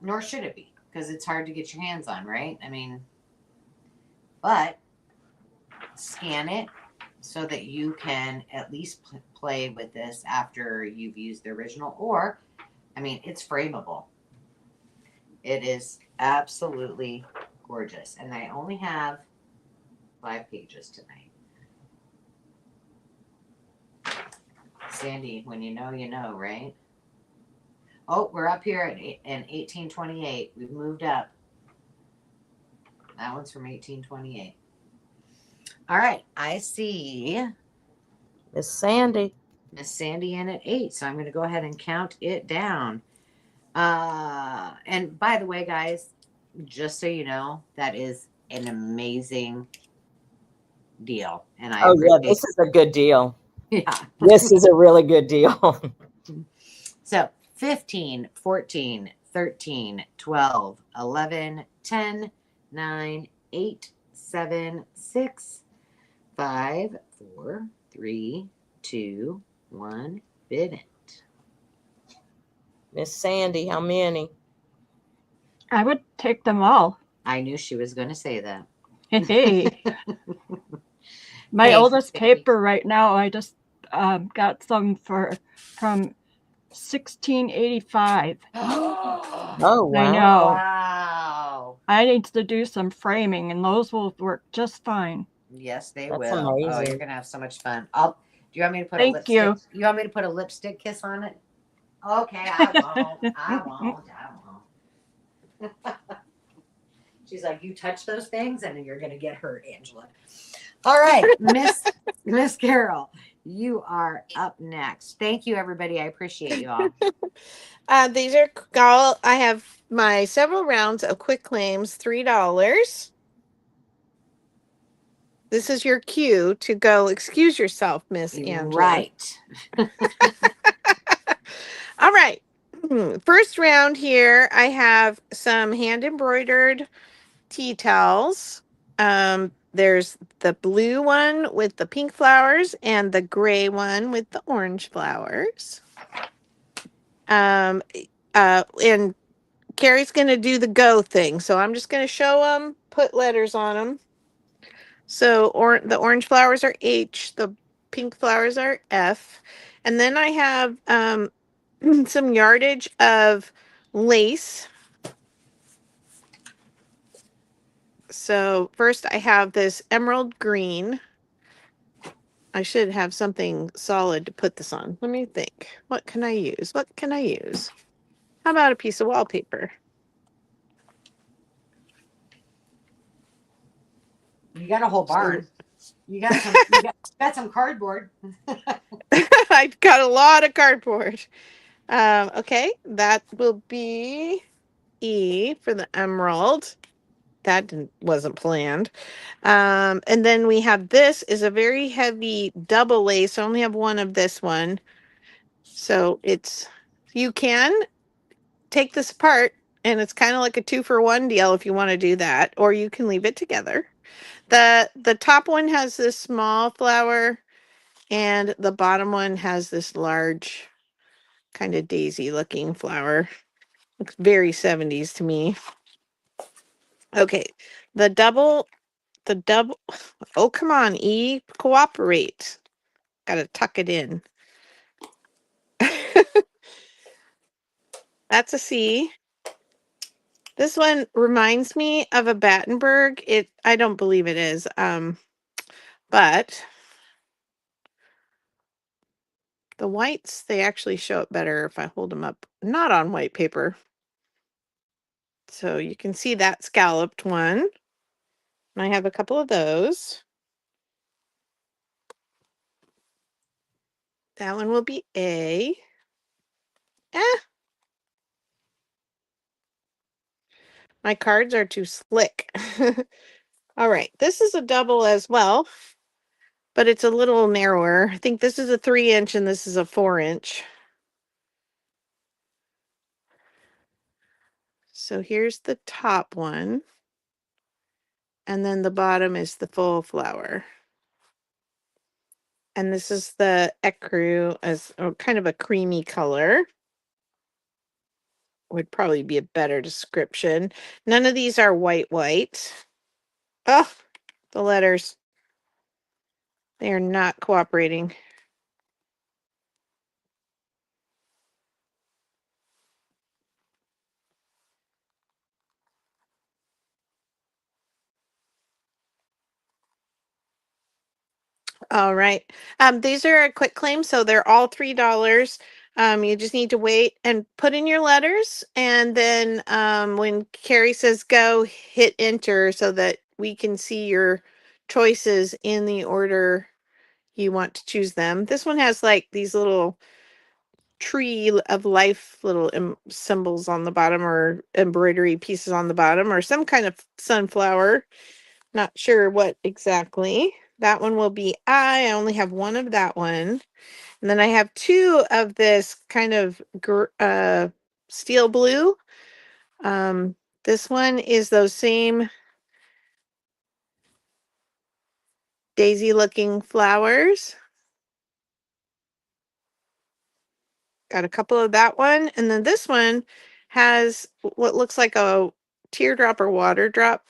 Nor should it be, because it's hard to get your hands on, right? I mean, but scan it so that you can at least play with this after you've used the original, or, I mean, it's frameable. It is absolutely gorgeous. And I only have 5 pages tonight. Sandy, when you know, right? Oh, we're up here in 1828. We've moved up. That one's from 1828. All right, I see Miss Sandy. Miss Sandy in at 8. So I'm going to go ahead and count it down. And by the way, guys, just so you know, that is an amazing deal. And I Oh yeah, appreciate this is a good deal. yeah. This is a really good deal. So 15, 14, 13, 12, 11, 10, 9, 8, 7, 6, 5, 4, 3, 2, 1. Bid it. Miss Sandy, how many? I would take them all. I knew she was going to say that. Hey, my Thanks, oldest Sandy. paper right now, I just got some from 1685. Oh I wow. know. Wow. I need to do some framing, and those will work just fine. Yes, they That's will. Oh, you're amazing. gonna have so much fun. Do you want me to put a Thank lipstick? you. You want me to put a lipstick kiss on it? Okay, I won't. I won't. I won't. She's like, you touch those things and you're gonna get hurt, Angela. All right, Miss Carol, you are up next. Thank you, everybody. I appreciate you all. These are all, I have my several rounds of quick claims, $3. This is your cue to go excuse yourself, Miss Angela. Right. All right. First round here, I have some hand embroidered tea towels. There's the blue one with the pink flowers and the gray one with the orange flowers. And Carrie's going to do the go thing. So I'm just going to show them, put letters on them. So the orange flowers are H, the pink flowers are F. And then I have some yardage of lace. So first I have this emerald green. I should have something solid to put this on. Let me think. What can I use? What can I use? How about a piece of wallpaper? You got a whole barn. You got some cardboard. I've got a lot of cardboard. Okay, that will be E for the emerald. That wasn't planned. And then we have this is a very heavy double lace. I only have one of this one. So you can take this apart and it's kind of like a 2-for-1 deal if you want to do that, or you can leave it together. The top one has this small flower and the bottom one has this large kind of daisy looking flower. Looks very 70s to me. Okay, the double, oh, come on, E, cooperate. Gotta tuck it in. That's a C. This one reminds me of a Battenberg. I don't believe it is. But the whites, they actually show it better if I hold them up, not on white paper. So you can see that scalloped one. And I have a couple of those. That one will be A. My cards are too slick. All right, this is a double as well, but it's a little narrower. I think this is a 3-inch and this is a 4-inch. So here's the top one. And then the bottom is the full flower. And this is the ecru as kind of a creamy color. Would probably be a better description. None of these are white. Oh, the letters. They are not cooperating. All right. These are a quick claim, so they're all $3. You just need to wait and put in your letters, and then when Carrie says go, hit enter so that we can see your choices in the order you want to choose them. This one has like these little tree of life little symbols on the bottom, or embroidery pieces on the bottom, or some kind of sunflower. Not sure what exactly. That one will be I only have one of that one. And then I have two of this kind of steel blue. This one is those same daisy looking flowers. Got a couple of that one. And then this one has what looks like a teardrop or water drop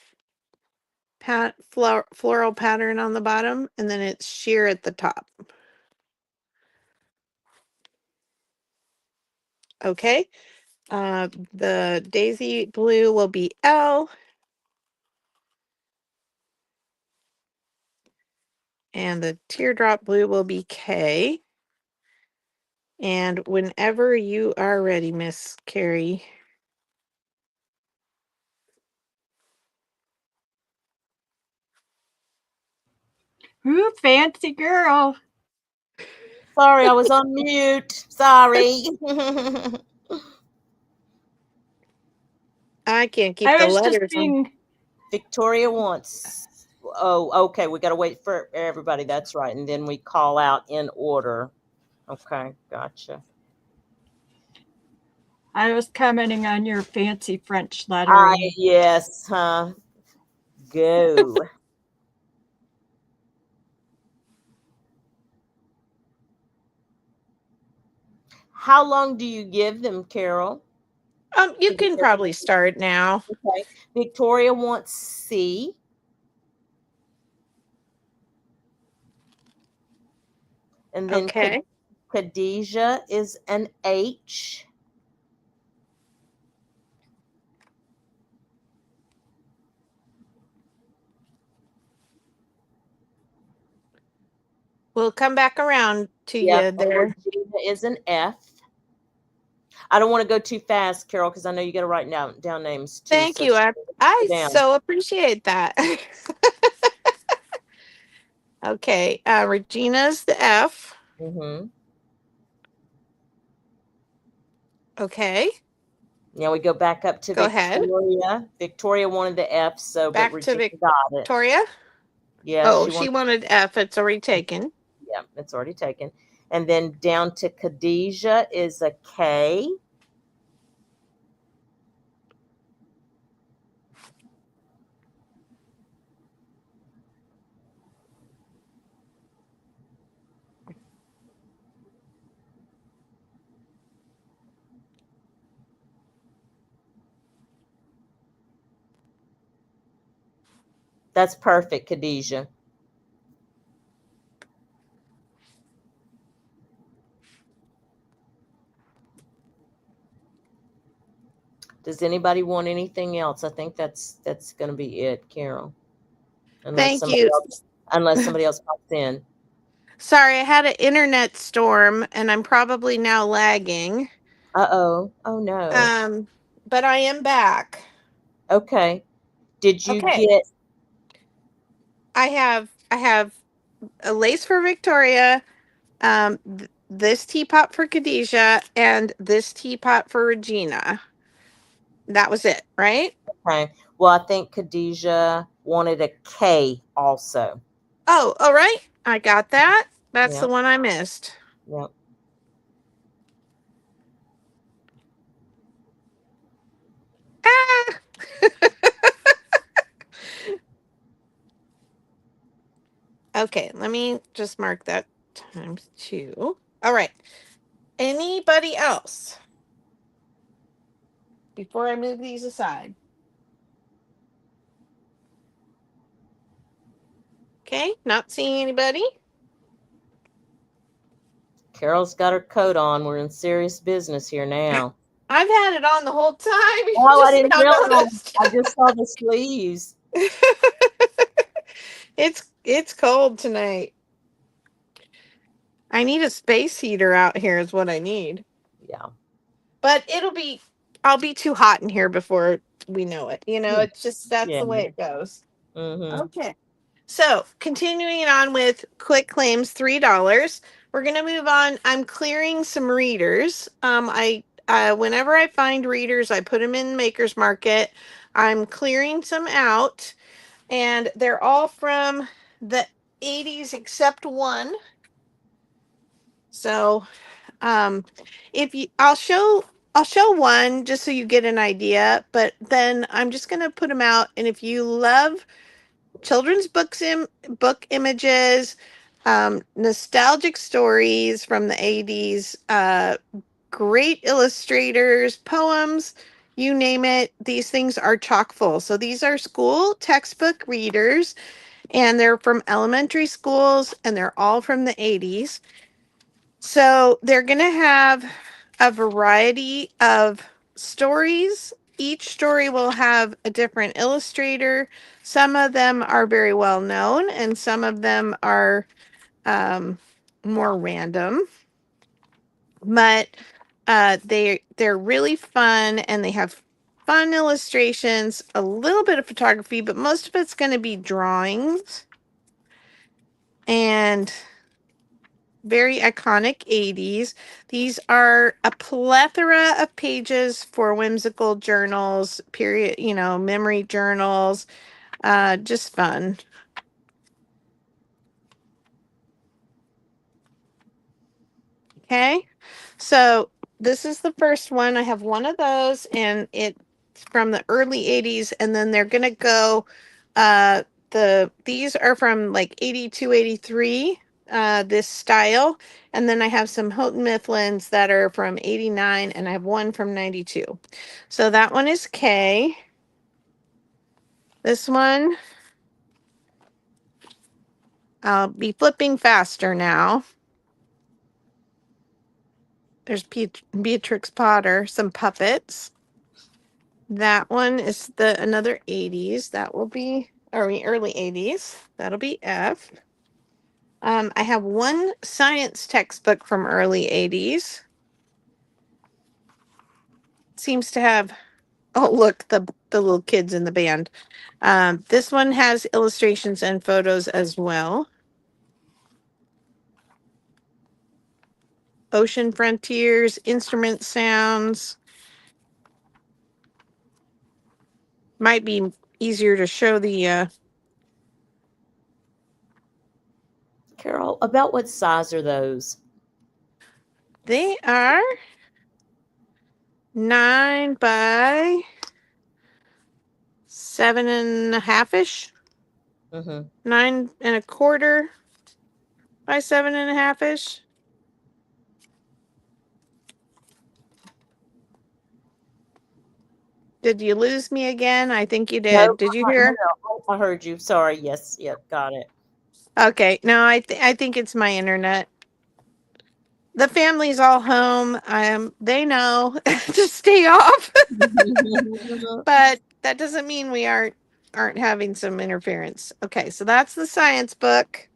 floral pattern on the bottom. And then it's sheer at the top. Okay. The daisy blue will be L. And the teardrop blue will be K. And whenever you are ready, Miss Carrie. Ooh, fancy girl. Sorry, I was on mute. Sorry. I can't keep I the was just letters on. being. Victoria wants. Oh, okay. We got to wait for everybody. That's right. And then we call out in order. Okay, gotcha. I was commenting on your fancy French lettering. Yes, huh? Go. How long do you give them, Carol? You can probably start now. Okay. Victoria wants C. And then Okay. Khadijah is an H. We'll come back around to Yeah, you there. Regina is an F. I don't want to go too fast, Carol, because I know you got to write down names too. Thank you. I down. so appreciate that. Okay. Regina's the F. Mm-hmm. Okay. Now we go back up to Go Victoria. ahead. Victoria wanted the F, so Back but to Regina got it. Victoria. Yeah. Oh, she wanted F. It's already taken. Yeah, it's already taken. And then down to Khadijah is a K. That's perfect, Khadijah. Does anybody want anything else? I think that's going to be it, Carol. Thank you. Unless somebody else pops in. Sorry, I had an internet storm and I'm probably now lagging. Uh-oh. Oh no. But I am back. Okay. Did you get I have a lace for Victoria, this teapot for Khadijah, and this teapot for Regina. That was it, right? Okay. Well, I think Khadijah wanted a K also. Oh, all right. I got that. That's Yep. the one I missed. Yep. Ah! Okay, let me just mark that times 2. All right. Anybody else? Before I move these aside. Okay, not seeing anybody. Carol's got her coat on. We're in serious business here now. I've had it on the whole time. Oh, I didn't realize. I just saw the sleeves. It's cold tonight. I need a space heater out here is what I need. Yeah. But I'll be too hot in here before we know it. You know, it's just, that's the way it goes. Mm-hmm. Okay. So continuing on with quick claims, $3. We're gonna move on. I'm clearing some readers. Whenever I find readers, I put them in Maker's Market. I'm clearing some out, and they're all from the 80s except one. So if you I'll show one just so you get an idea, but then I'm just going to put them out, and if you love children's book images, nostalgic stories from the 80s, great illustrators, poems, you name it, these things are chock full. So these are school textbook readers, and they're from elementary schools, and they're all from the 80s. So they're going to have a variety of stories. Each story will have a different illustrator. Some of them are very well known, and some of them are more random. But they're really fun, and they have fun illustrations, a little bit of photography, but most of it's going to be drawings. And very iconic 80s. These are a plethora of pages for whimsical journals, period, memory journals, just fun. Okay, so this is the first one. I have one of those, and it's from the early 80s, and then they're gonna go these are from like 82, 83, this style, and then I have some Houghton Mifflins that are from 89, and I have one from 92. So that one is K. This one, I'll be flipping faster now. There's Beatrix Potter, some puppets. That one is another 80s. That will be, or early 80s. That'll be F. I have one science textbook from early 80s. Seems to have, oh look, the little kids in the band. This one has illustrations and photos as well. Ocean Frontiers, Instrument Sounds. Might be easier to show the Carol, about what size are those? they are 9 by 7.5-ish. 9.25 by 7.5-ish. Did you lose me again? I think you did. No, Did you hear? no, I heard you. Sorry. Yes. Yep. Got it. Okay. No, I think it's my internet. The family's all home. They know to stay off, but that doesn't mean we aren't having some interference. Okay, so that's the science book.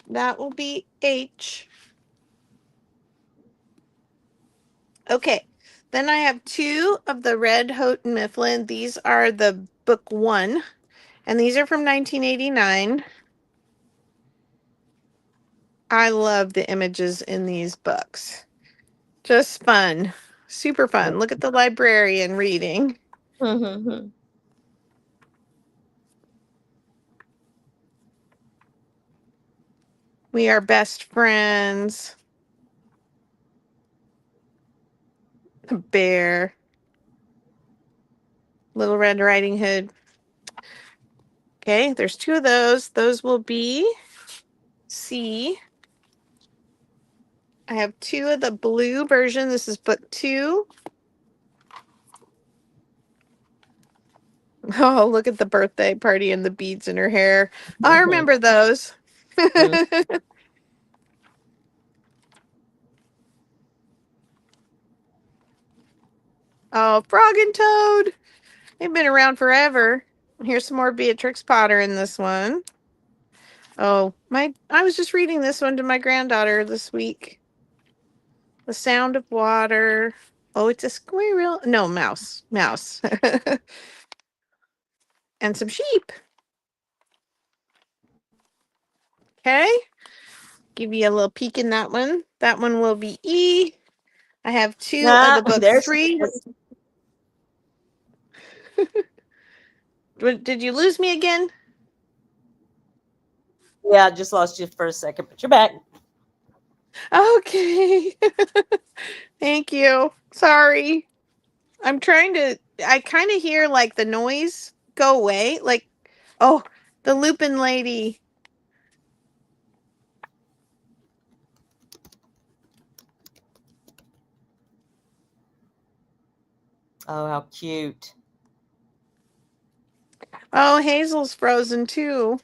That will be H. Okay, then I have two of the red Houghton Mifflin. These are the book 1, and these are from 1989. I love the images in these books. Just fun. Super fun. Look at the librarian reading. We are best friends. A bear. Little Red Riding Hood. Okay, there's two of those. Those will be C. I have two of the blue version. This is book 2. Oh, look at the birthday party and the beads in her hair. I remember those. Oh, Frog and Toad. They've been around forever. Here's some more Beatrix Potter in this one. Oh, I was just reading this one to my granddaughter this week. The Sound of Water. Oh, it's a squirrel. No, mouse. Mouse. And some sheep. Okay. Give you a little peek in that one. That one will be E. I have two of the book there she three. is. Did you lose me again? Yeah, I just lost you for a second, but you're back. Okay. Thank you. Sorry. I'm trying to, I kind of hear like the noise go away. Like, oh, the Lupin lady. Oh, how cute. Oh, Hazel's frozen too.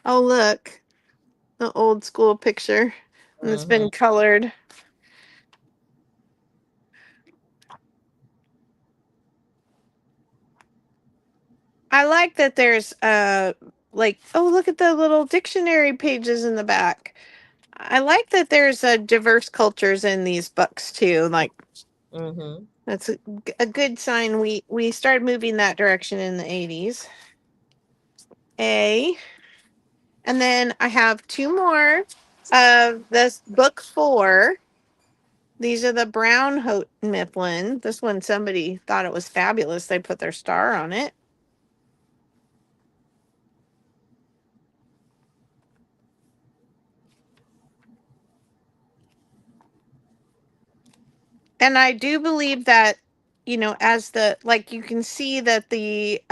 Oh, look. The old school picture. And it's been colored. I like that there's like, oh, look at the little dictionary pages in the back. I like that there's diverse cultures in these books too. Like that's a good sign. We started moving that direction in the 80s. A. And then I have two more of this book 4. These are the brown Houghton Mifflin. This one, somebody thought it was fabulous. They put their star on it. And I do believe that, you know, as the, like, you can see that the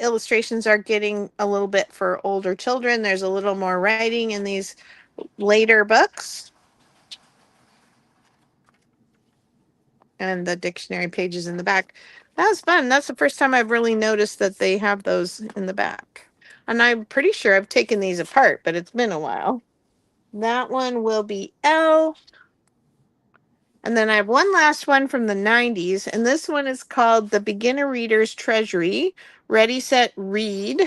illustrations are getting a little bit for older children. There's a little more writing in these later books. And the dictionary pages in the back. That was fun. That's the first time I've really noticed that they have those in the back. And I'm pretty sure I've taken these apart, but it's been a while. That one will be L. And then I have one last one from the 90s, and this one is called The Beginner Reader's Treasury. Ready, Set, Read.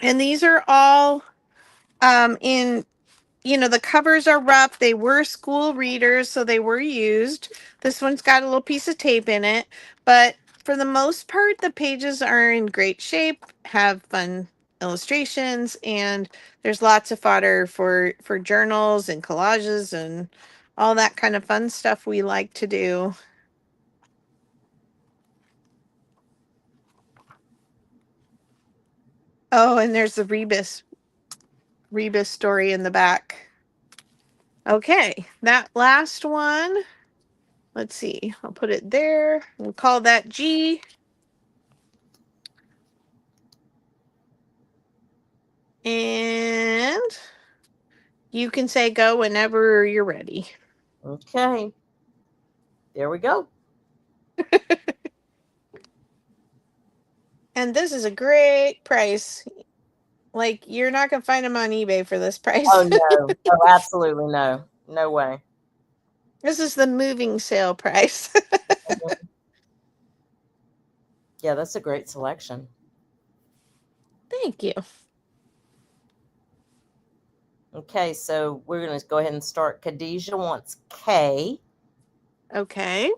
And these are all in, you know, the covers are rough. They were school readers, so they were used. This one's got a little piece of tape in it, but for the most part, the pages are in great shape, have fun illustrations, and there's lots of fodder for journals and collages and all that kind of fun stuff we like to do. Oh, and there's the rebus story in the back. Okay, that last one. Let's see. I'll put it there. We'll call that G. And you can say go whenever you're ready. Okay. There we go. And this is a great price. Like, you're not going to find them on eBay for this price. Oh, no. Oh, absolutely no. No way. This is the moving sale price. Yeah, that's a great selection. Thank you. Okay, so we're going to go ahead and start. Khadijah wants K. Okay.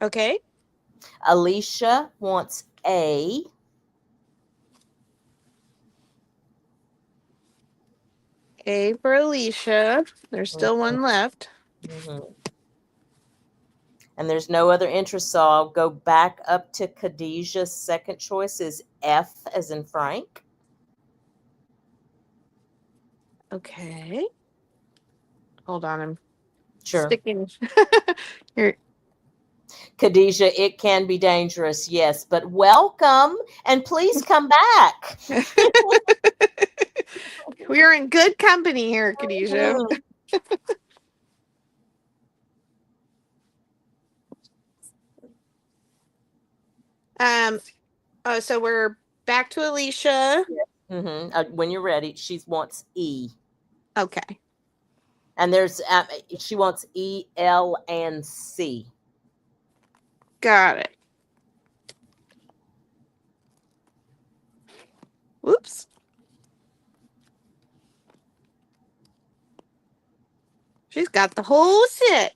Okay. Alicia wants A. A for Alicia. There's still one left. And there's no other interest, so I'll go back up to Khadijah's second choice is F as in Frank. Okay. Hold on. I'm Sure. sticking. Here. Khadijah, it can be dangerous, yes, but welcome and please come back. We're in good company here, Khadijah. So we're back to Alicia. When you're ready, she wants E. Okay. And there's she wants E, L, and C. Got it. Whoops. She's got the whole set.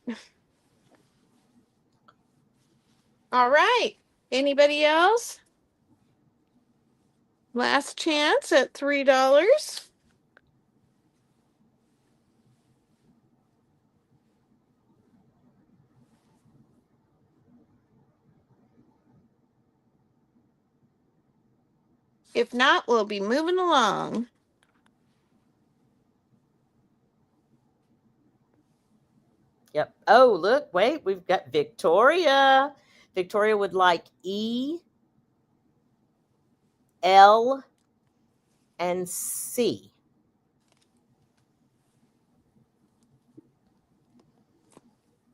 All right. Anybody else? Last chance at $3. If not, we'll be moving along. Yep. Oh, look, wait, we've got Victoria. Victoria would like E, L, and C.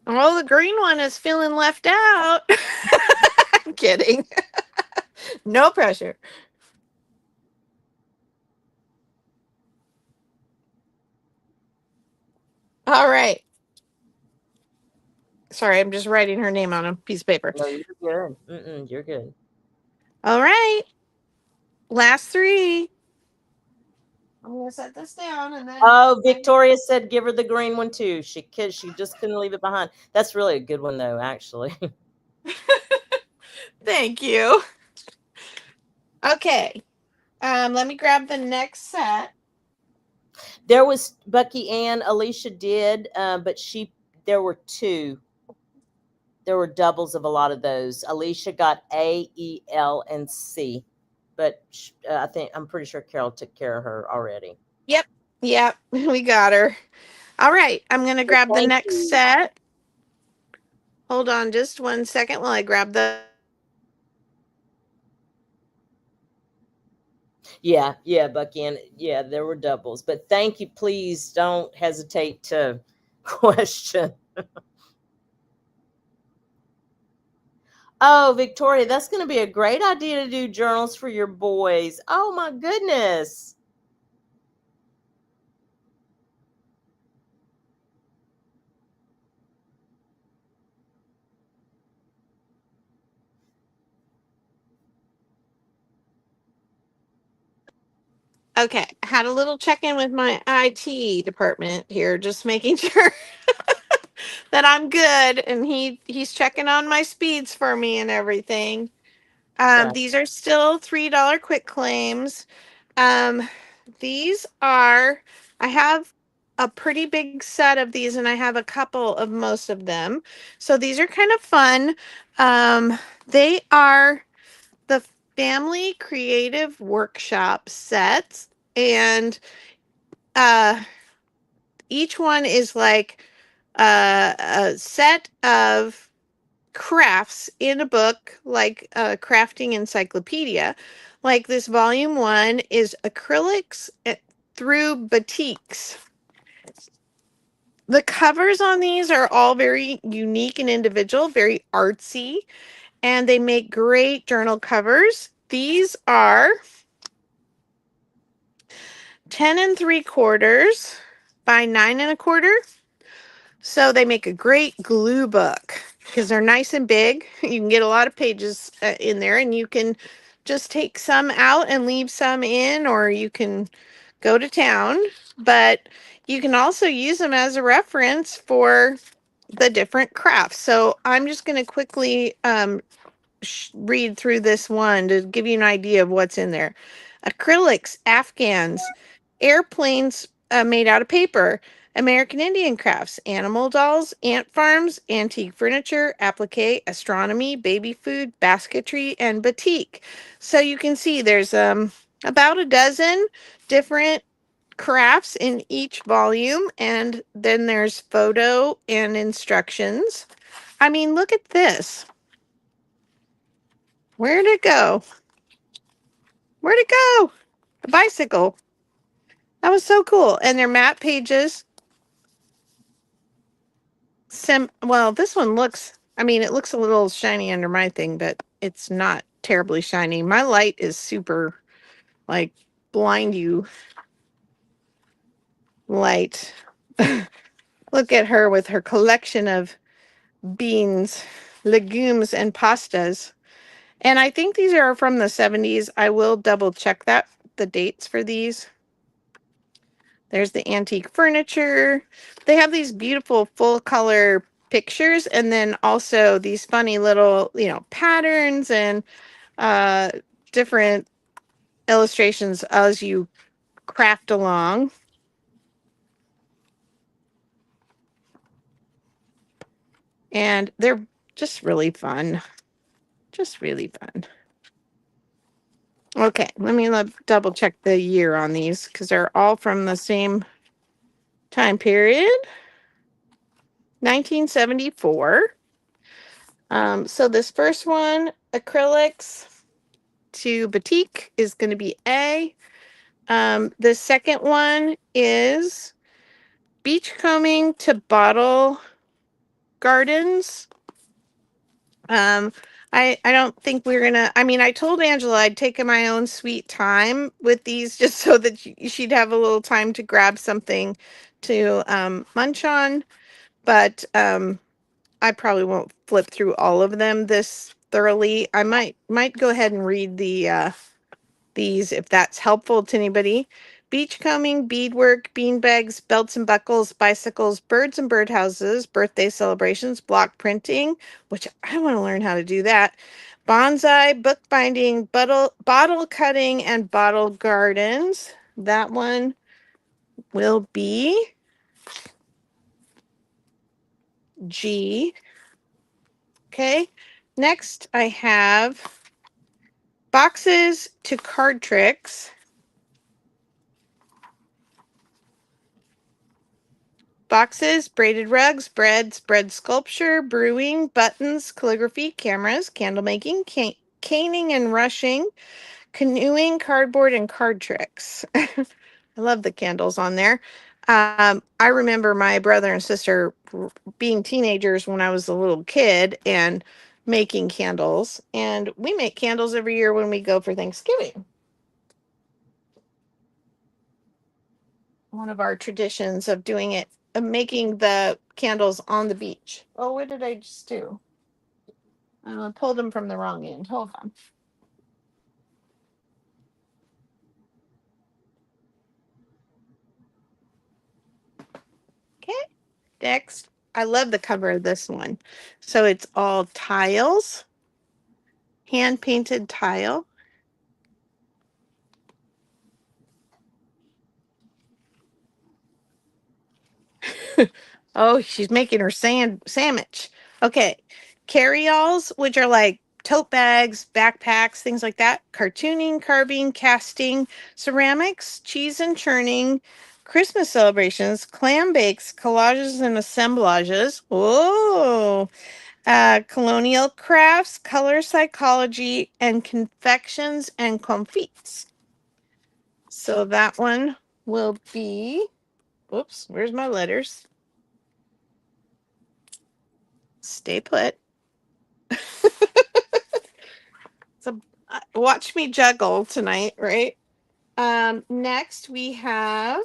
Oh, the green one is feeling left out. I'm kidding. No pressure. All right. Sorry, I'm just writing her name on a piece of paper. No, you're good. You're good. All right. Last 3. I'm going to set this down and then. Oh, Victoria said give her the green one too. She just couldn't leave it behind. That's really a good one though, actually. Thank you. Okay. Let me grab the next set. There was Bucky and Alicia did, but there were 2. There were doubles of a lot of those. Alicia got A, E, L, and C, but I'm pretty sure Carol took care of her already. Yep, we got her. All right, I'm going to grab the next set. Hold on just 1 second while I grab the. Yeah, Bucky, and yeah, there were doubles. But thank you. Please don't hesitate to question. Oh, Victoria, that's going to be a great idea to do journals for your boys. Oh, my goodness. Okay, had a little check-in with my IT department here, just making sure that I'm good, and he's checking on my speeds for me and everything. Right. These are still $3 quick claims. These are, I have a pretty big set of these, and I have a couple of most of them. So these are kind of fun. They are the Family Creative Workshop sets, and each one is like a set of crafts in a book, like a crafting encyclopedia. Like this volume 1 is acrylics through batiks. The covers on these are all very unique and individual, very artsy, and they make great journal covers. These are 10 3/4 by 9 1/4. So they make a great glue book because they're nice and big. You can get a lot of pages in there, and you can just take some out and leave some in, or you can go to town. But you can also use them as a reference for the different crafts. So I'm just going to quickly read through this one to give you an idea of what's in there. Acrylics, Afghans, airplanes made out of paper, American Indian crafts, animal dolls, ant farms, antique furniture, applique, astronomy, baby food, basketry, and batik. So you can see there's about a dozen different crafts in each volume, and then there's photo and instructions. I mean, look at this. Where'd it go? Where'd it go? The bicycle. That was so cool. And they're matte pages. Well, this one looks, I mean, it looks a little shiny under my thing, but it's not terribly shiny. My light is super, like, blind you light. Look at her with her collection of beans, legumes, and pastas. And I think these are from the 70s. I will double check the dates for these. There's the antique furniture. They have these beautiful full color pictures, and then also these funny little, patterns and different illustrations as you craft along. And they're just really fun. Just really fun. Okay, let me double check the year on these because they're all from the same time period. 1974. So this first one, acrylics to batik, is going to be A. The second one is beachcombing to bottle gardens. I don't think we're gonna. I mean, I told Angela I'd take my own sweet time with these, just so that she'd have a little time to grab something to munch on. But I probably won't flip through all of them this thoroughly. I might go ahead and read these if that's helpful to anybody. Beachcombing, beadwork, beanbags, belts and buckles, bicycles, birds and birdhouses, birthday celebrations, block printing, which I want to learn how to do that. Bonsai, bookbinding, bottle cutting, and bottle gardens. That one will be G. Okay. Next, I have boxes to card tricks. Boxes, braided rugs, bread sculpture, brewing, buttons, calligraphy, cameras, candle making, caning and rushing, canoeing, cardboard, and card tricks. I love the candles on there. I remember my brother and sister being teenagers when I was a little kid and making candles. And we make candles every year when we go for Thanksgiving. One of our traditions of doing it, of making the candles on the beach. Oh, what did I just do? I pulled them from the wrong end. Hold on. Okay. Next, I love the cover of this one. So it's all tiles, hand painted tile. Oh, she's making her sandwich. Okay. Carry-alls, which are like tote bags, backpacks, things like that. Cartooning, carving, casting, ceramics, cheese and churning, Christmas celebrations, clam bakes, collages and assemblages. Oh, colonial crafts, color psychology, and confections and confites. So that one will be, oops, where's my letters? Stay put. So watch me juggle tonight, right? Next we have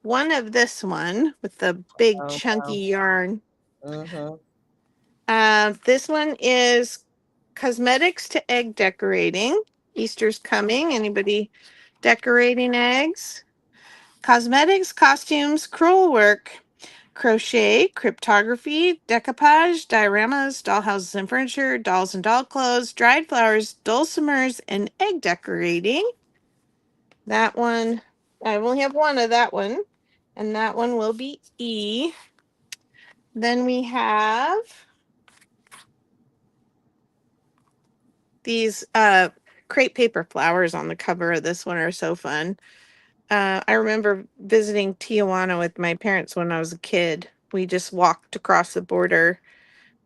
one of this one with the big Oh, chunky yarn. Mm-hmm. This one is cosmetics to egg decorating. Easter's coming. Anybody decorating eggs? Cosmetics, costumes, crewel work, crochet, cryptography, decoupage, dioramas, dollhouses and furniture, dolls and doll clothes, dried flowers, dulcimers, and egg decorating. That one, I only have one of that one, and that one will be E. Then we have these crepe paper flowers on the cover of this one are so fun. I remember visiting Tijuana with my parents when I was a kid. We just walked across the border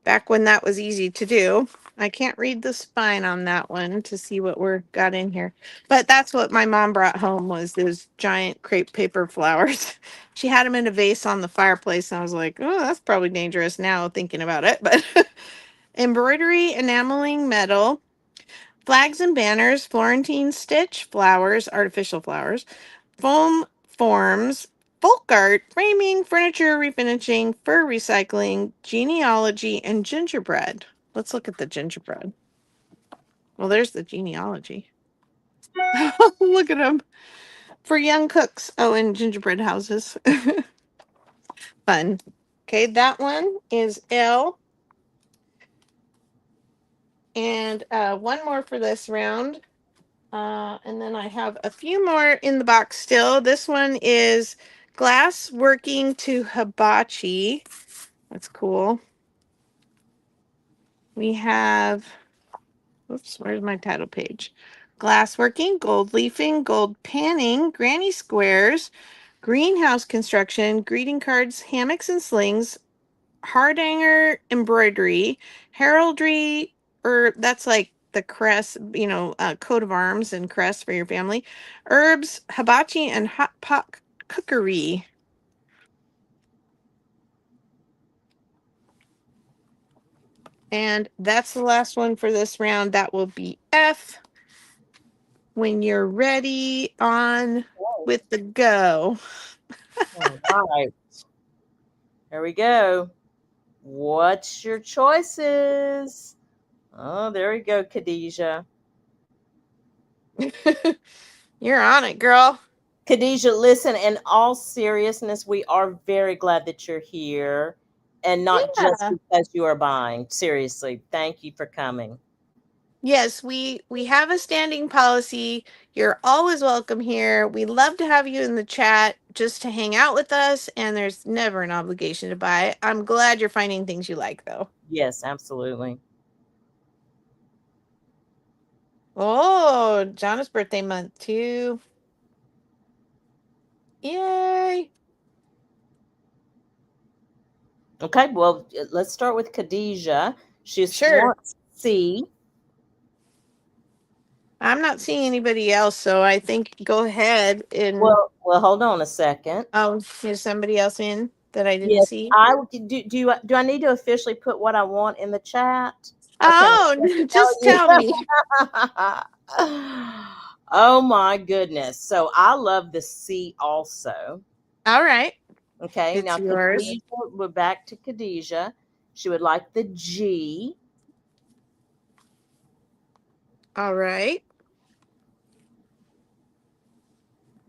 back when that was easy to do. I can't read the spine on that one to see what we're got in here. But that's what my mom brought home, was those giant crepe paper flowers. She had them in a vase on the fireplace, and I was like, oh, that's probably dangerous now thinking about it. But embroidery, enameling metal, flags and banners, Florentine stitch, flowers, artificial flowers, foam forms, folk art, framing, furniture refinishing, fur recycling, genealogy, and gingerbread. Let's look at the gingerbread. Well, there's the genealogy. Look at them. For young cooks. Oh, and gingerbread houses. Fun. Okay, that one is L. And one more for this round. And then I have a few more in the box still. This one is glass working to hibachi. That's cool. We have, oops, where's my title page? Glass working, gold leafing, gold panning, granny squares, greenhouse construction, greeting cards, hammocks and slings, hardanger embroidery, heraldry, or that's like the crest, coat of arms and crest for your family, herbs, hibachi, and hot pot cookery. And that's the last one for this round. That will be F. When you're ready, on with the go. All right. Here we go. What's your choices? Oh, there we go, Khadijah. You're on it, girl. Khadijah, listen, in all seriousness, we are very glad that you're here and not just Yeah. because you are buying. Seriously, thank you for coming. Yes, we have a standing policy. You're always welcome here. We love to have you in the chat just to hang out with us, and there's never an obligation to buy. I'm glad you're finding things you like, though. Yes, absolutely. Oh, Jonna's birthday month too. Yay! Okay, well, let's start with Khadijah. She Sure. wants C. I'm not seeing anybody else, so I think go ahead and. Well, hold on a second. Oh, there's somebody else in that I didn't Yes, see. I do I need to officially put what I want in the chat? Oh, just tell me. Oh my goodness. So I love the C also. All right. Okay. It's Now yours. Khadijah, we're back to Khadijah. She would like the G. All right.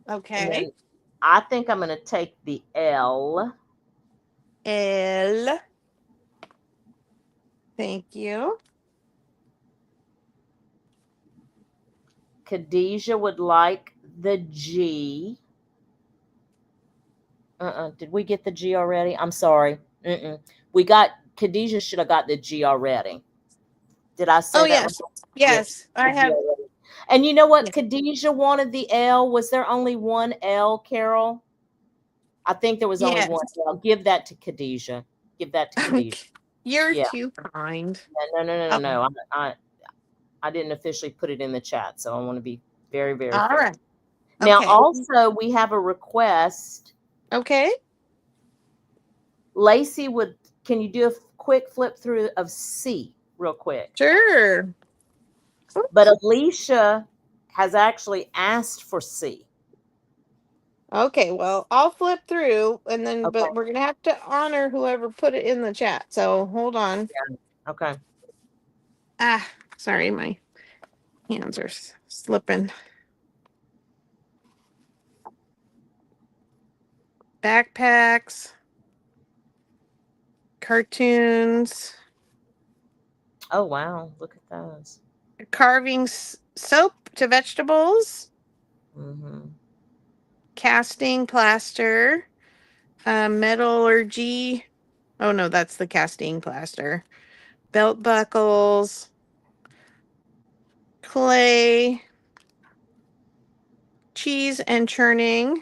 And Okay. then I think I'm going to take the L. L. Thank you. Khadijah would like the G. Did we get the G already? I'm sorry. We got, Khadijah should have got the G already. Did I say that? Yes. Right? Yes. I have. And you know what? Yes. Khadijah wanted the L. Was there only one L, Carol? I think there was only Yes. one L. Give that to Khadijah. Give that to Khadijah. You're too kind. No. I didn't officially put it in the chat, so I want to be very, very All fair. right. Now, Okay. also, we have a request. Okay. Lacey, can you do a quick flip through of C real quick? Sure. But Alicia has actually asked for C. Okay, well, I'll flip through and then, Okay. but we're going to have to honor whoever put it in the chat. So hold on. Yeah. Okay. Sorry, my hands are slipping. Backpacks, cartoons, Oh, wow. Look at those. carving soap to vegetables, casting plaster, metallurgy. Oh, no, that's the casting plaster. Belt buckles, clay, cheese and churning,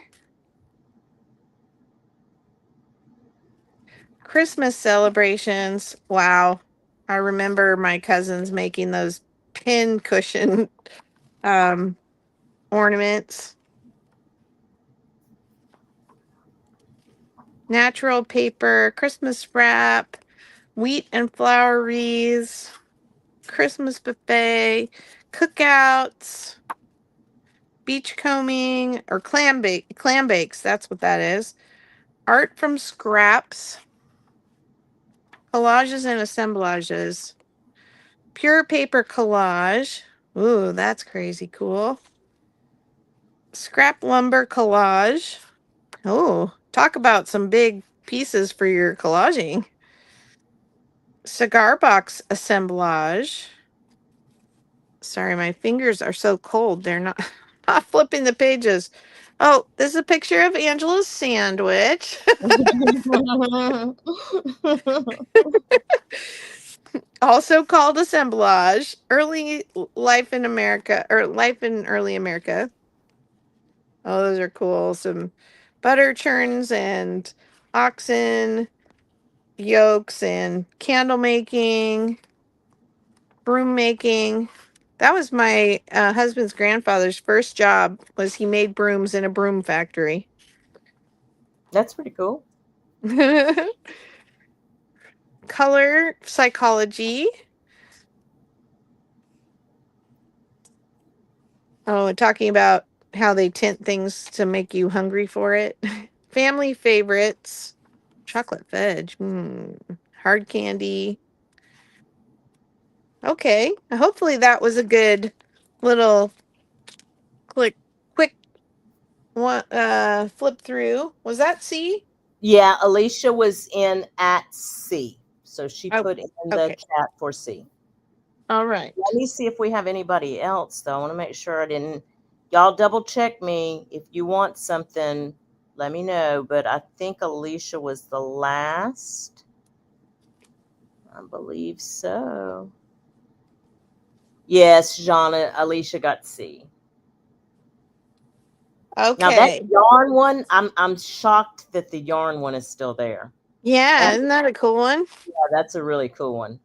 Christmas celebrations. Wow. I remember my cousins making those pin cushion ornaments. Natural paper, Christmas wrap, wheat and flour wreaths, Christmas buffet, cookouts, beachcombing, or clam bakes, that's what that is. Art from scraps, collages and assemblages, pure paper collage. Ooh, that's crazy cool. Scrap lumber collage. Oh, talk about some big pieces for your collaging. Cigar box assemblage. Sorry, my fingers are so cold. They're not, not flipping the pages. Oh, this is a picture of Angela's sandwich. Also called assemblage. Early life in America, or life in early America. Oh, those are cool. Some butter churns and oxen yolks and candle making, broom making. That was my husband's grandfather's first job. Was he made brooms in a broom factory. That's pretty cool. Color psychology. Oh, and talking about how they tint things to make you hungry for it. Family favorites. Chocolate fudge. Hard candy. Okay. Hopefully that was a good little quick one flip through. Was that C? Yeah, Alicia was in at C. So she Oh, put in the okay. chat for C. All right. Let me see if we have anybody else, though. I want to make sure I didn't. Y'all double check me. If you want something, let me know. But I think Alicia was the last. I believe so. Yes, Jana, Alicia got C. Now that Okay. yarn one, I'm shocked that the yarn one is still there. Yeah, And isn't that a cool one? yeah, that's a really cool one.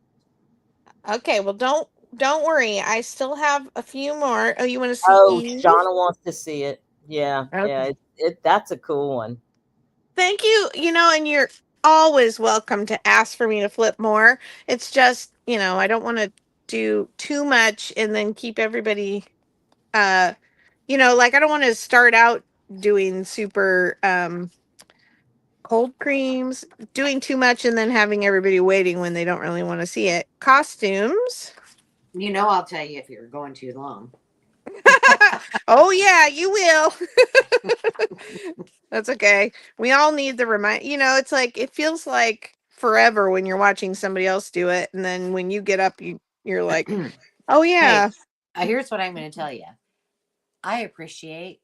Okay, well don't worry. I still have a few more. Oh, you want to see Oh, E? Jana wants to see it. Yeah, yeah, Okay. that's a cool one. Thank you. And you're always welcome to ask for me to flip more. It's just, I don't want to do too much and then keep everybody like I don't want to start out doing super cold creams, doing too much and then having everybody waiting when they don't really want to see it. Costumes. I'll tell you if you're going too long. Oh yeah, you will. That's okay. We all need the remind. It's like it feels like forever when you're watching somebody else do it, and then when you get up, you're like, oh yeah. Hey, here's what I'm going to tell you. I appreciate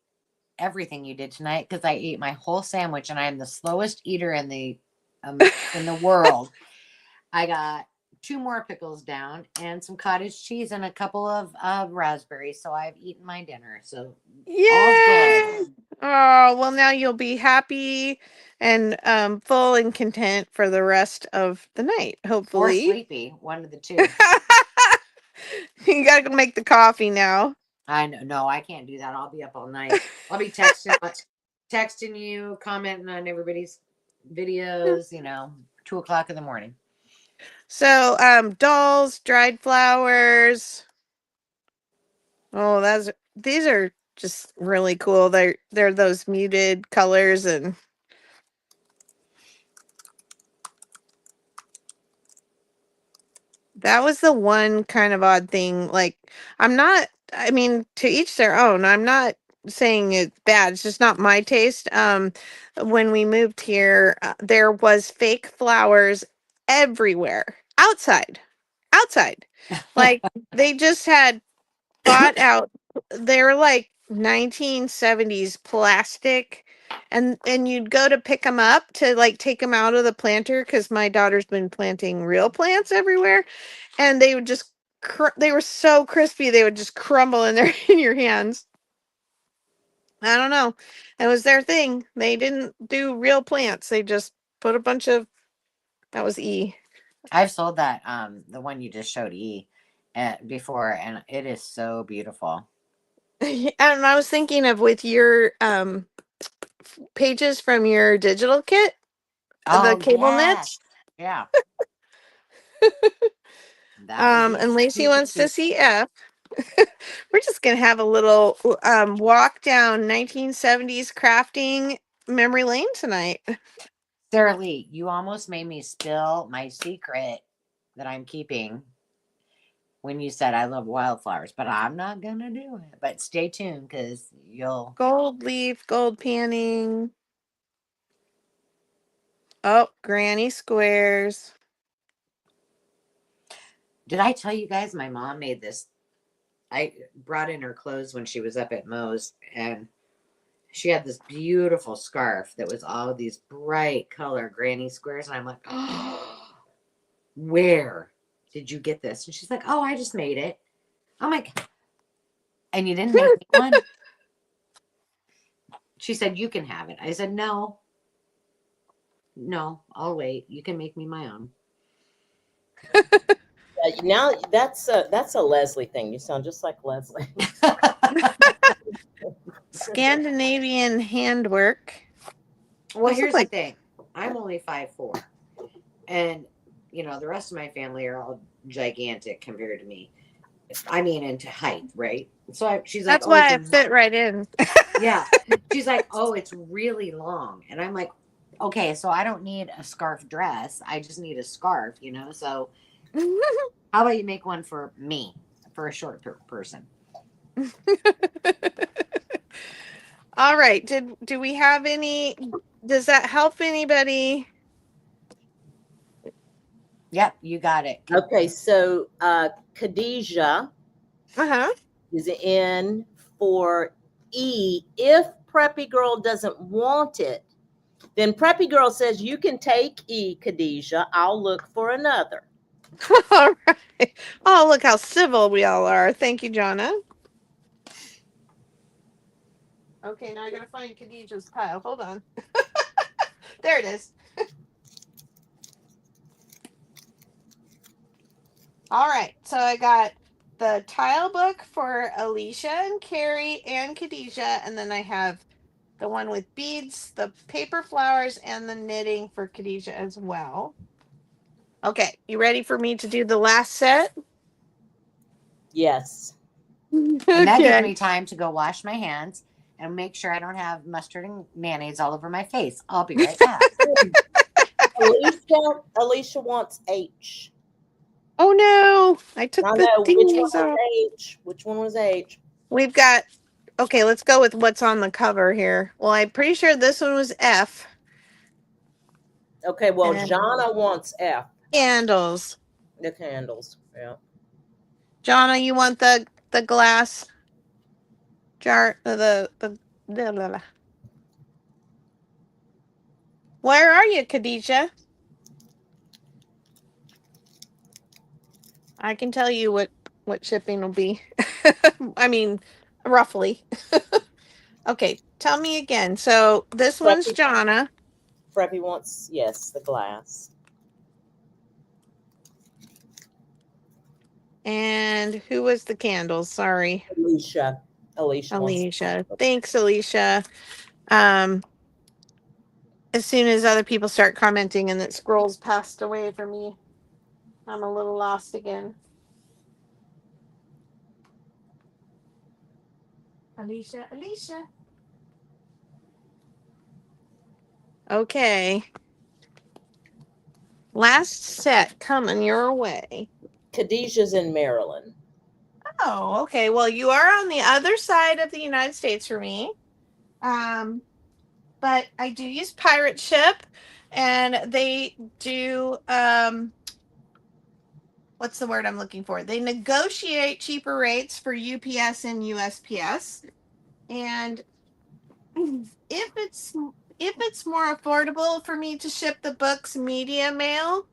everything you did tonight because I ate my whole sandwich, and I am the slowest eater in the world. I got 2 more pickles down and some cottage cheese and a couple of raspberries. So I've eaten my dinner. So all's Yeah. good. Oh, well, now you'll be happy and full and content for the rest of the night, Or hopefully. sleepy, one of the two. You gotta go make the coffee now. I know. No, I can't do that. I'll be up all night. I'll be texting you, commenting on everybody's videos, 2:00 in the morning. So, dolls, dried flowers. Oh, these are just really cool. They're those muted colors, and that was the one kind of odd thing. Like, I mean, to each their own. I'm not saying it's bad. It's just not my taste. When we moved here, there was fake flowers everywhere. Outside. Like they just had bought out. They're like 1970s plastic, and you'd go to pick them up to like take them out of the planter because my daughter's been planting real plants everywhere, and they would just they were so crispy they would just crumble in their in your hands. I don't know. It was their thing. They didn't do real plants. They just put a bunch of that was E. I've sold that, the one you just showed E before, and it is so beautiful. And I was thinking of with your pages from your digital kit, the Oh, cable knits. yeah. That would be And Lacey super wants to cute. see F. We're just gonna have a little walk down 1970s crafting memory lane tonight. Sarah Lee, you almost made me spill my secret that I'm keeping when you said I love wildflowers, but I'm not gonna do it. But stay tuned because you'll. Gold leaf, gold panning. Oh, granny squares. Did I tell you guys my mom made this? I brought in her clothes when she was up at Moe's, and she had this beautiful scarf that was all these bright color granny squares. And I'm like, oh, where did you get this? And she's like, oh, I just made it. I'm like, and you didn't make me one? She said, you can have it. I said, no, I'll wait. You can make me my own. Now that's a Leslie thing. You sound just like Leslie. Scandinavian handwork. Well, here's the thing. I'm only 5'4", and the rest of my family are all gigantic compared to me. I mean, into height, right? So she's like, that's why I fit right in. Yeah. She's like, oh, it's really long, and I'm like, okay, so I don't need a scarf dress. I just need a scarf, So how about you make one for me, for a short person? All right. Do we have any? Does that help anybody? Yep, you got it. Okay, so Khadijah is in for E. If Preppy Girl doesn't want it, then Preppy Girl says, you can take E, Khadijah. I'll look for another. All right. Oh, look how civil we all are. Thank you, Jonna. Okay, now I gotta find Khadijah's pile. Hold on. There it is. All right, so I got the tile book for Alicia and Carrie and Khadijah, and then I have the one with beads, the paper flowers, and the knitting for Khadijah as well. Okay, you ready for me to do the last set? Yes. And that gives me time to go wash my hands and make sure I don't have mustard and mayonnaise all over my face. I'll be right back. Alicia wants H. Oh no, I took the thingies off. Which one was H? We've got, okay, let's go with what's on the cover here. Well, I'm pretty sure this one was F. Okay, well, Jonna wants F. Candles. The candles, yeah. Jonna, you want the glass jar, the blah, blah, blah. Where are you, Khadijah? I can tell you what shipping will be. I mean, roughly. Okay, tell me again. So this one's Jonna. Preppy wants, yes, the glass. And who was the candles? Sorry. Alicia. Thanks, Alicia. As soon as other people start commenting and that scrolls passed away for me, I'm a little lost again. Alicia. Okay. Last set coming your way. Khadijah's in Maryland. Oh, okay. Well, you are on the other side of the United States for me. But I do use Pirate Ship, and they do what's the word I'm looking for? They negotiate cheaper rates for UPS and USPS. And if it's more affordable for me to ship the books media mail,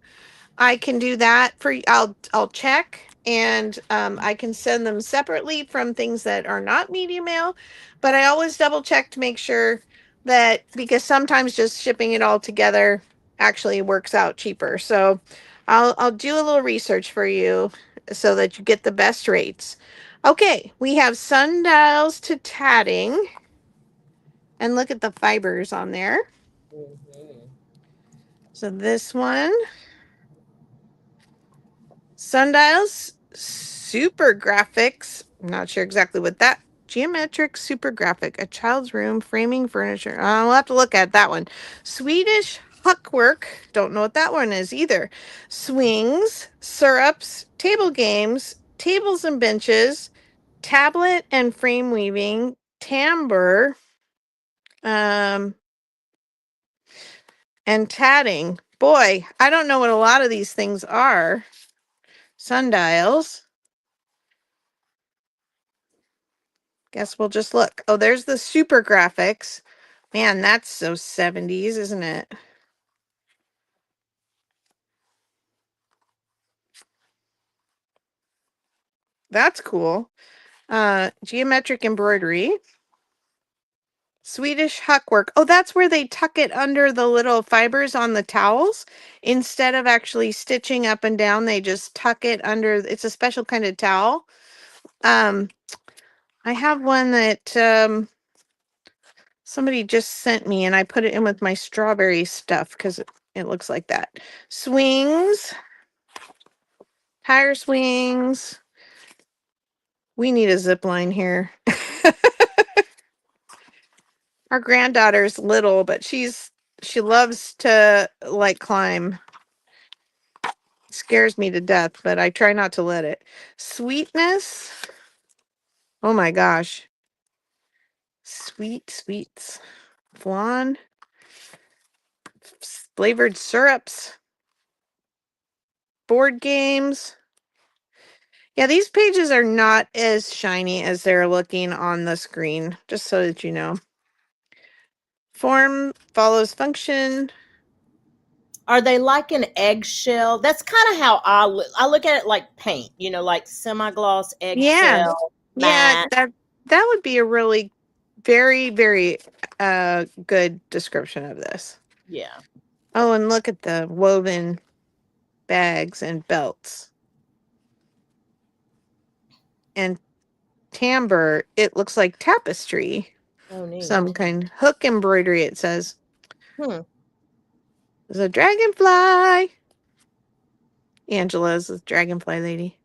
I can do that for you. I'll check, and I can send them separately from things that are not media mail, but I always double check to make sure that, because sometimes just shipping it all together actually works out cheaper. So I'll do a little research for you so that you get the best rates. Okay, we have sundials to tatting, and look at the fibers on there. Mm-hmm. So this one, sundials, super graphics. I'm not sure exactly what that. Geometric super graphic, a child's room, framing furniture. I'll have to look at that one. Swedish huckwork. Don't know what that one is either. Swings, syrups, table games, tables and benches, tablet and frame weaving, timbre. and tatting. Boy, I don't know what a lot of these things are. Sundials. Guess we'll just look. Oh, there's the super graphics. Man, that's so 70s, isn't it? That's cool. Geometric embroidery. Swedish huckwork. Oh, that's where they tuck it under the little fibers on the towels. Instead of actually stitching up and down, they just tuck it under. It's a special kind of towel. I have one that somebody just sent me, and I put it in with my strawberry stuff because it looks like that. Swings, tire swings. We need a zip line here. Our granddaughter's little, but she loves to like climb. Scares me to death, but I try not to let it. Sweetness. Oh my gosh. Sweets. Flan. Flavored syrups. Board games. Yeah, these pages are not as shiny as they're looking on the screen, just so that you know. Form follows function. Are they like an eggshell? That's kind of how I look at it, like paint, like semi-gloss Yeah. eggshell, Yeah, matte. that would be a really very, very good description of this. Yeah. Oh, and look at the woven bags and belts. And timbre, it looks like tapestry. Oh, neat. Some kind. Hook embroidery, it says. Hmm. There's a dragonfly. Angela's the dragonfly lady.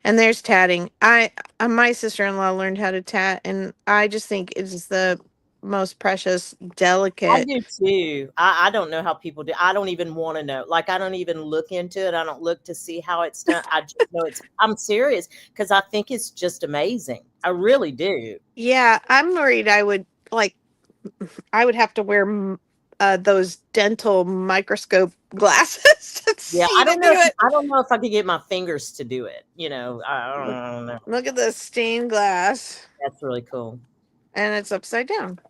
And there's tatting. My sister-in-law learned how to tat, and I just think it's the most precious, I delicate. do too. I don't know how people do. I don't even want to know. Like, I don't even look into it. I don't look to see how it's done. I just know I'm serious because I think it's just amazing. I really do. Yeah, I'm worried I would have to wear those dental microscope glasses to Yeah, see to do it. I don't know if I could get my fingers to do it. I don't know. Look at the stained glass, That's really cool. and it's upside down.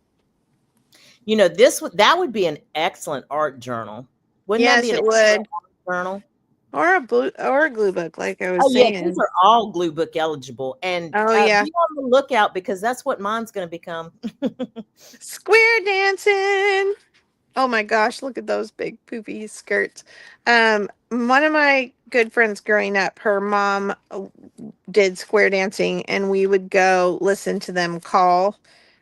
That would be an excellent art journal. Wouldn't that Yes, be an it excellent would. art journal? Or a glue book, like I was Oh yeah, these saying. are all glue book eligible, and Oh yeah, be on the lookout because that's what mine's going to become. square dancing. Oh my gosh, look at those big poofy skirts. One of my good friends growing up, her mom did square dancing, and we would go listen to them call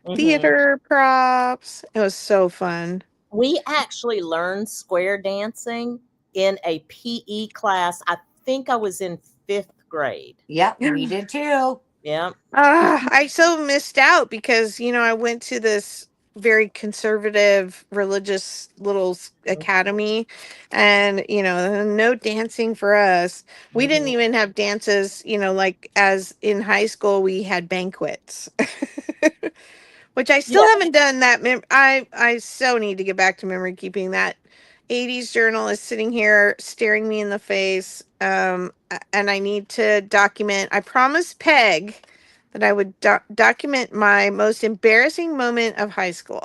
Mhm. theater props. It was so fun. We actually learned square dancing in a PE class. I think I was in 5th grade. Yep, we did too. Yeah. I so missed out because, I went to this very conservative religious little academy, and, no dancing for us. We didn't Mhm. even have dances, like as in high school, we had banquets. Which I Yeah. still haven't done that. I so need to get back to memory keeping. That 80s journal is sitting here staring me in the face. And I need to document. I promised Peg that I would document my most embarrassing moment of high school.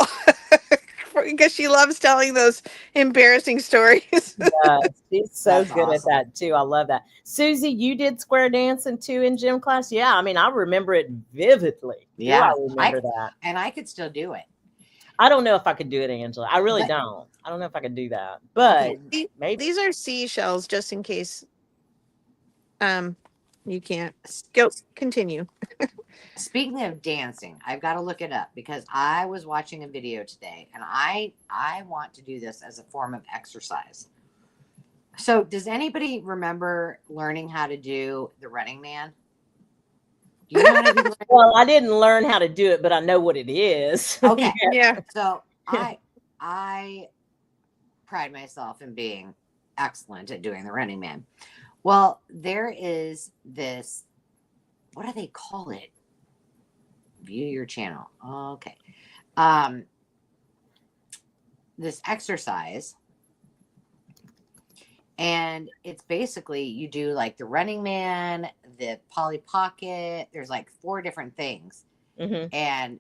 Because she loves telling those embarrassing stories. Yeah, she's so That's good at awesome. that too. I love that. Susie, you did square dancing too in gym class? Yeah, I mean, I remember it vividly. Yeah, I remember that. I could still do it. I don't know if I could do it, Angela. I really But don't. I don't know if I could do that. But okay, maybe. These are seashells, just in case you can't. Go continue. speaking of dancing, I've got to look it up because I was watching a video today, and I want to do this as a form of exercise. So, does anybody remember learning how to do the Running Man? Do you know how to do the Well, I didn't learn how to do it, but I know what it is. Okay. Yeah. So I pride myself in being excellent at doing the Running Man. Well, there is this, what do they call it? View your channel. Okay. This exercise And it's basically you do like the Running Man, the Polly Pocket. There's like 4 different things, Mm-hmm. and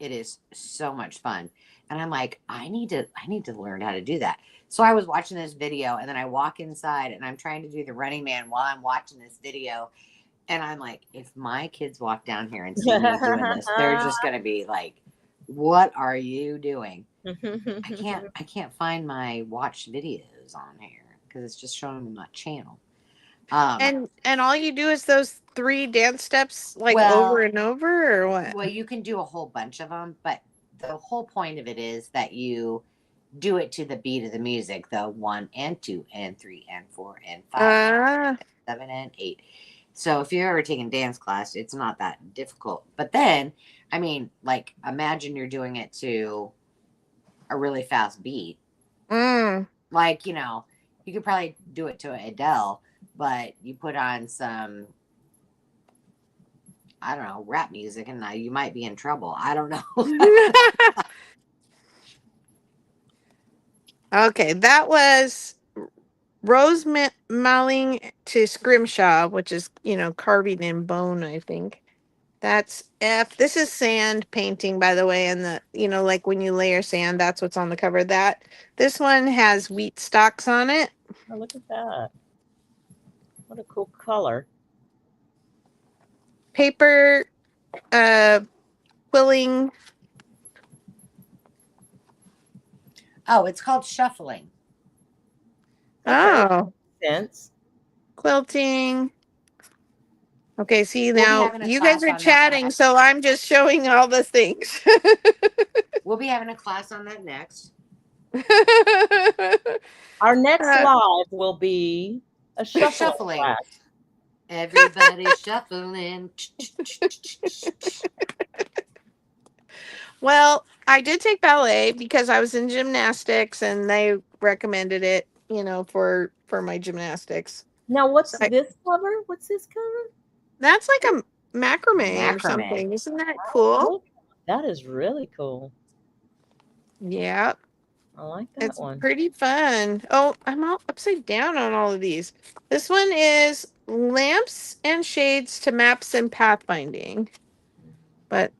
it is so much fun. And I'm like, I need to learn how to do that. So I was watching this video, and then I walk inside, and I'm trying to do the Running Man while I'm watching this video. And I'm like, if my kids walk down here and see me doing this, they're just gonna be like, "What are you doing?" I can't find my watched videos on here because it's just showing me my channel. And all you do is those 3 dance steps like over Well, and over, or what? you can do a whole bunch of them, but the whole point of it is that you do it to the beat of the music, the 1 and 2 and 3 and 4 and 5 and Uh, 7 and 8. So if you've ever taken dance class, it's not that difficult. But then, I mean, like, imagine you're doing it to a really fast beat. Like, you could probably do it to Adele, but you put on some, I don't know, rap music, and you might be in trouble. I don't know. Okay, that was rose malling to scrimshaw, which is, carving in bone, I think. That's F. This is sand painting, by the way, and like when you layer sand, that's what's on the cover. This one has wheat stalks on it. Oh, look at that. What a cool color. Paper quilling. Oh, it's called shuffling. Okay. Oh, Sense. quilting. Okay, see, We'll be now having a you guys class are on that chatting, next. so I'm just showing all the things. We'll be having a class on that next. Our next live will be a Shuffling. class. Everybody shuffling. Well, I did take ballet because I was in gymnastics and they recommended it, for my gymnastics. Now, what's So this cover? What's this cover? that's like a macrame or Macrame. something. Isn't that cool? That is really cool. Yeah. I like that It's one. pretty fun. Oh, I'm all upside down on all of these. This one is lamps and shades to maps and pathfinding. But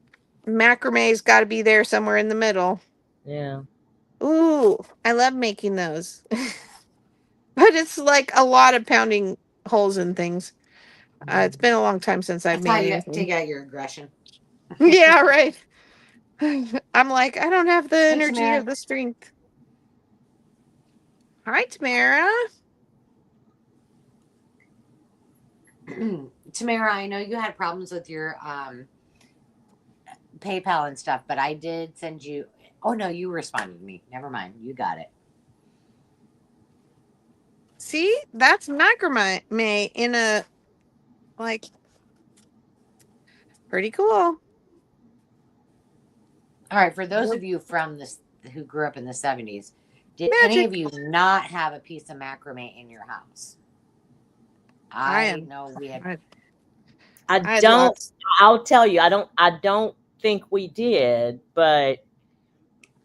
macrame's got to be there somewhere in the middle. Yeah. Ooh, I love making those. But it's like a lot of pounding holes in things. It's been a long time since I've That's how made you anything. take out your aggression. Yeah, right. I'm like, I don't have the energy Tamara. or the strength. Hi, Tamara. Tamara, I know you had problems with your PayPal and stuff, but I did send you. Oh no, you responded to me. Never mind, you got it. See, that's macrame in a pretty cool. All right, for those of you from this who grew up in the 70s, did any of you not have a piece of macrame in your house? I know we had. I don't. I'll tell you, I don't think we did, but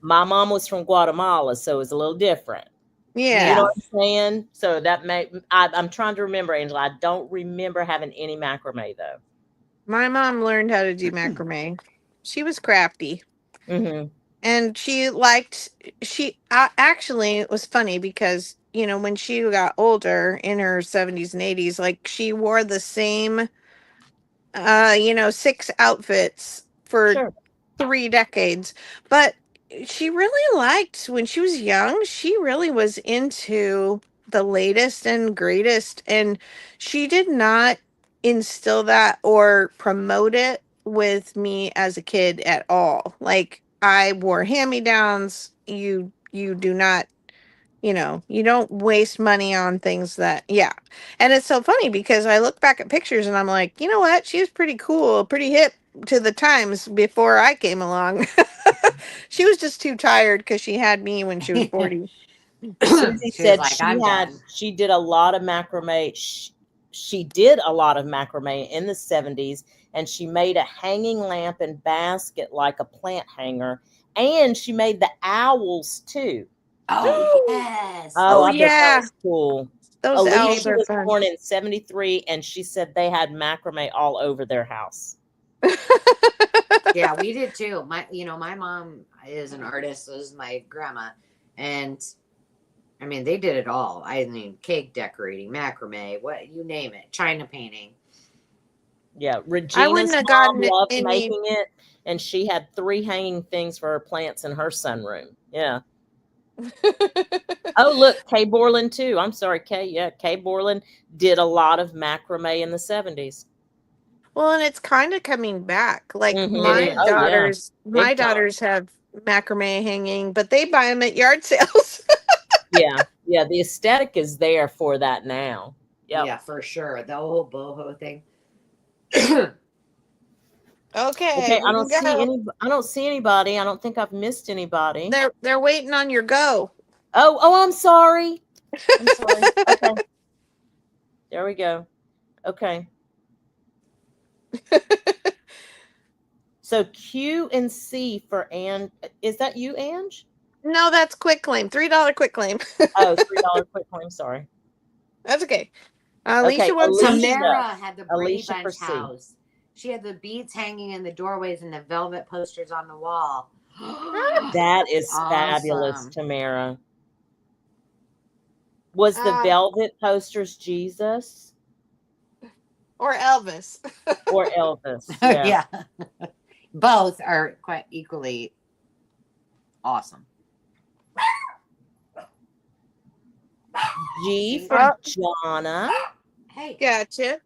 my mom was from Guatemala, so it's a little different. Yeah. You know what I'm saying? So that I'm trying to remember, Angela. I don't remember having any macrame though. My mom learned how to do macrame. She was crafty. Mm-hmm. And actually, it was funny because, when she got older in her 70s and 80s, like she wore the same, 6 outfits for 3 decades. But she really liked, when she was young, she really was into the latest and greatest. And she did not instill that or promote it with me as a kid at all. Like, I wore hand-me-downs. You do not, you don't waste money on things that, yeah. And it's so funny because I look back at pictures and I'm like, you know what? She was pretty cool, pretty hip to the times before I came along. She was just too tired because she had me when she was 40. Susie said like, she did a lot of macrame. She did a lot of macrame in the 70s, and she made a hanging lamp and basket like a plant hanger, and she made the owls too. Oh, yes. Oh, Oh, I bet that yeah. was cool. Those owls Alicia are was fun. born in 73, and she said they had macrame all over their house. Yeah, we did too. My mom is an artist, so is my grandma. And I mean, they did it all. I mean, cake decorating, macrame, what you name it, china painting. Yeah, I Regina's wouldn't have mom gotten loved any. making it, and she had 3 hanging things for her plants in her sunroom. Yeah. Oh, look, Kay Borland too. I'm sorry, Kay. Yeah, Kay Borland did a lot of macrame in the 70s. Well, and it's kind of coming back. Like Mhm. It is. Oh yeah, my big time. daughters have macrame hanging, but they buy them at yard sales. Yeah, yeah. The aesthetic is there for that now. Yep. Yeah, for sure. The whole boho thing. Okay, Okay, we can go. I don't see anybody. I don't think I've missed anybody. They're waiting on your go. Oh, I'm sorry. I'm sorry. Okay. There we go. Okay. So Q and C for Ange. Is that you, Ange? No, that's quick claim. $3 quick claim. Oh, $3 quick claim. Sorry. That's okay. Okay, Alicia wants Alicia. Tamara had the Brady Alicia for Bunch C. house. She had the beads hanging in the doorways and the velvet posters on the wall. That is fabulous, Awesome. Tamara. Was the velvet posters Jesus or Elvis. or Elvis? Yeah. Yeah. Both are quite equally awesome. G for Jonna. Hey. Gotcha.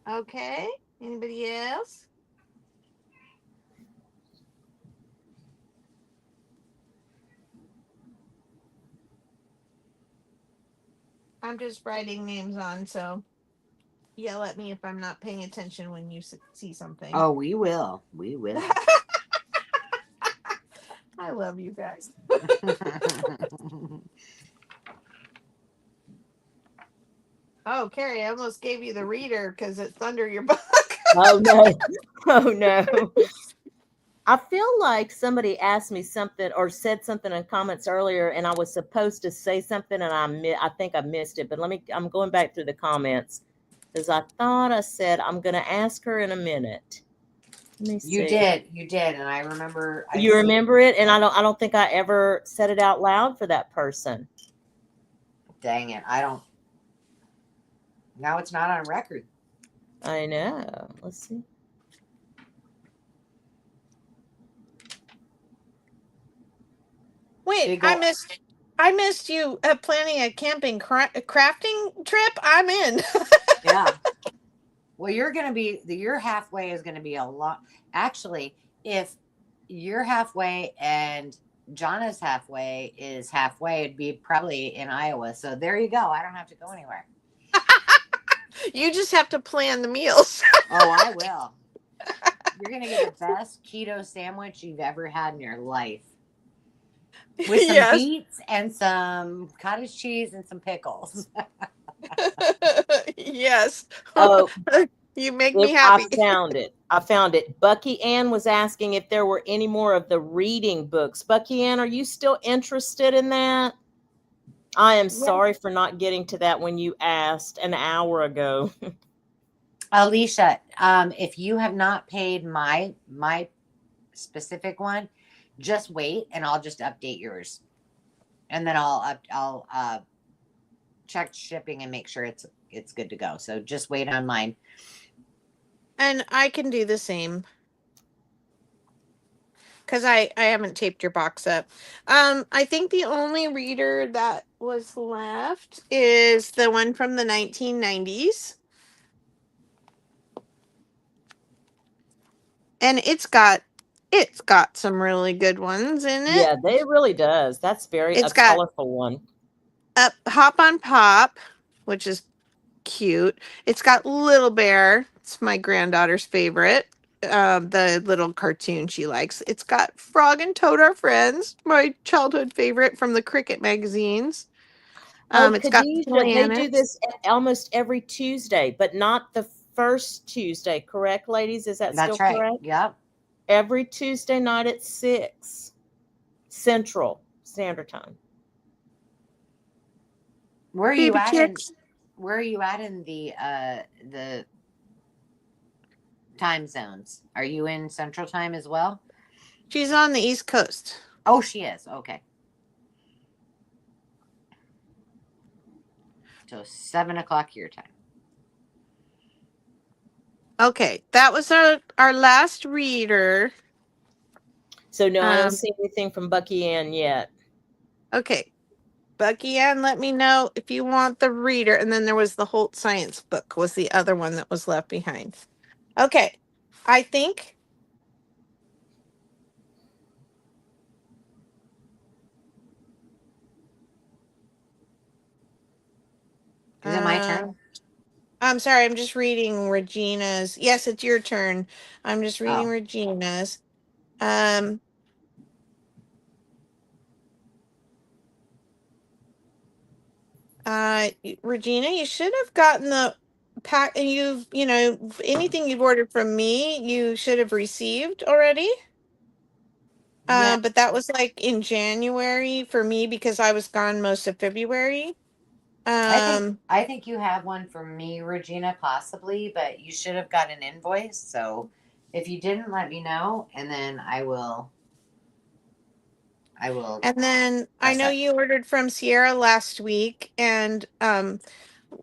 Okay. Anybody else? I'm just writing names on, so yell at me if I'm not paying attention when you see something. Oh, we will. We will. I love you guys. Oh, Carrie, I almost gave you the reader because it's under your book. Oh no. Oh no. I feel like somebody asked me something or said something in comments earlier, and I was supposed to say something, and I think I missed it. But I'm going back through the comments because I thought I said I'm going to ask her in a minute. Let me see. You did, and I remember. You remember it, and I don't think I ever said it out loud for that person. Dang it! I don't. Now it's not on record. I know. Let's see. Wait, I missed you planning a camping crafting trip. I'm in. Yeah. Well, your halfway is going to be a lot. Actually, if you're halfway and Jonna's halfway is halfway, it'd be probably in Iowa. So there you go. I don't have to go anywhere. You just have to plan the meals. Oh, I will. You're going to get the best keto sandwich you've ever had in your life. With some beets and some cottage cheese and some pickles. Yes. Oh, you make me happy. I found it. Bucky Ann was asking if there were any more of the reading books. Bucky Ann, are you still interested in that? I am sorry for not getting to that when you asked an hour ago. Alicia, if you have not paid my specific one, just wait and I'll just update yours. And then I'll check shipping and make sure it's good to go. So just wait on mine. And I can do the same. Because I haven't taped your box up. I think the only reader that was left is the one from the 1990s. And it's got some really good ones in it. Yeah, it really does. That's a colorful one. Hop on Pop, which is cute. It's got Little Bear. It's my granddaughter's favorite. The little cartoon she likes. It's got Frog and Toad Are Friends, my childhood favorite from the Cricket magazines. It's got Khadijah, they do this almost every Tuesday, but not the first Tuesday, correct, ladies? Is that That's still right. correct? Yep. Every Tuesday night at 6 Central Standard Time. Where are you Baby at chicks. where are you at in the time zones? Are you in Central Time as well? She's on the East Coast. Oh, she is. Okay. So 7 o'clock your time. Okay, that was our last reader. So no, I don't see anything from Bucky Ann yet. Okay. Bucky Ann, let me know if you want the reader. And then there was the Holt Science book was the other one that was left behind. Okay. I think Is it my turn? I'm sorry, I'm just reading Regina's. Yes, it's your turn. I'm just reading Oh. Regina's. Regina, you should have gotten the pack, and anything you've ordered from me, you should have received already. Yeah. But that was like in January for me because I was gone most of February. I think you have one for me, Regina, possibly, but you should have got an invoice. So if you didn't, let me know, and then I will. And then I know that. you ordered from Sierra last week, and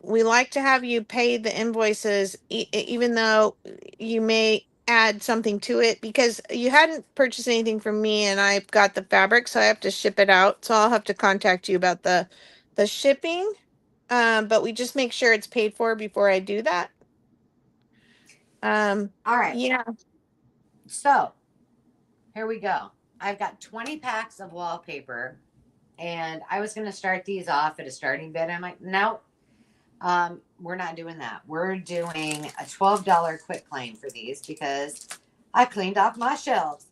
we like to have you pay the invoices, even though you may add something to it because you hadn't purchased anything from me, and I've got the fabric, so I have to ship it out. So I'll have to contact you about the shipping. But we just make sure it's paid for before I do that. All right. Yeah. So here we go. I've got 20 packs of wallpaper, and I was going to start these off at a starting bid. I'm like, no, we're not doing that. We're doing a $12 quick claim for these because I cleaned off my shelves.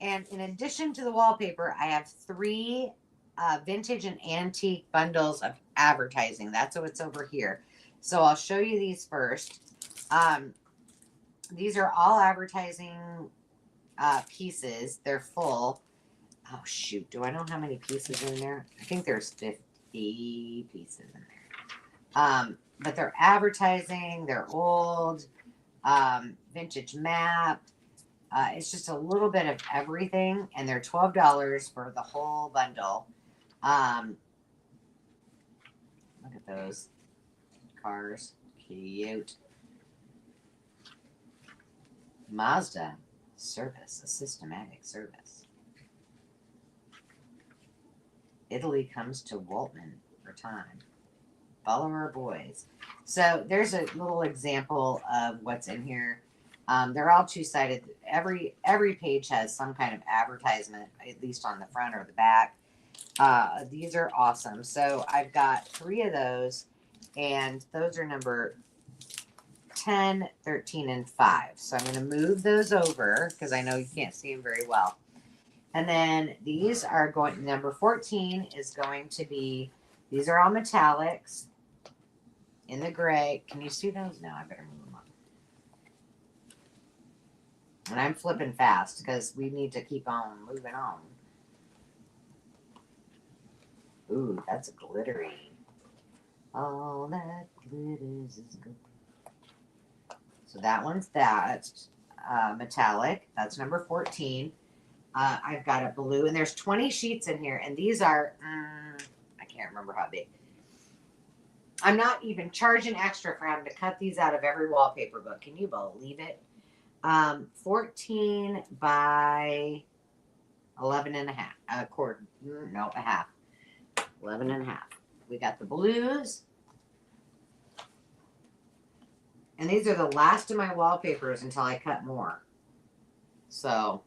And in addition to the wallpaper, I have 3 vintage and antique bundles of advertising. That's what's over here. So I'll show you these first. These are all advertising pieces. They're full. Oh, shoot. Do I know how many pieces are in there? I think there's 50 pieces in there. But they're advertising. They're old. Vintage map. It's just a little bit of everything, and they're $12 for the whole bundle. Look at those cars. Cute. Mazda service, a systematic service. Italy comes to Waltman for time. Follow our boys. So there's a little example of what's in here. They're all two-sided. Every page has some kind of advertisement, at least on the front or the back. These are awesome. So I've got 3 of those, and those are number 10, 13, and 5. So I'm going to move those over because I know you can't see them very well. And then these are going, number 14 is going to be, these are all metallics in the gray. Can you see those? No, I better move them up. And I'm flipping fast because we need to keep on moving on. Ooh, that's glittery. All that glitters is good. So that one's metallic. That's number 14. I've got a blue, and there's 20 sheets in here, and these are, I can't remember how big. I'm not even charging extra for having to cut these out of every wallpaper book. Can you believe it? 14 by 11 and a half. A half. 11 and a half. We got the blues. And these are the last of my wallpapers until I cut more. So,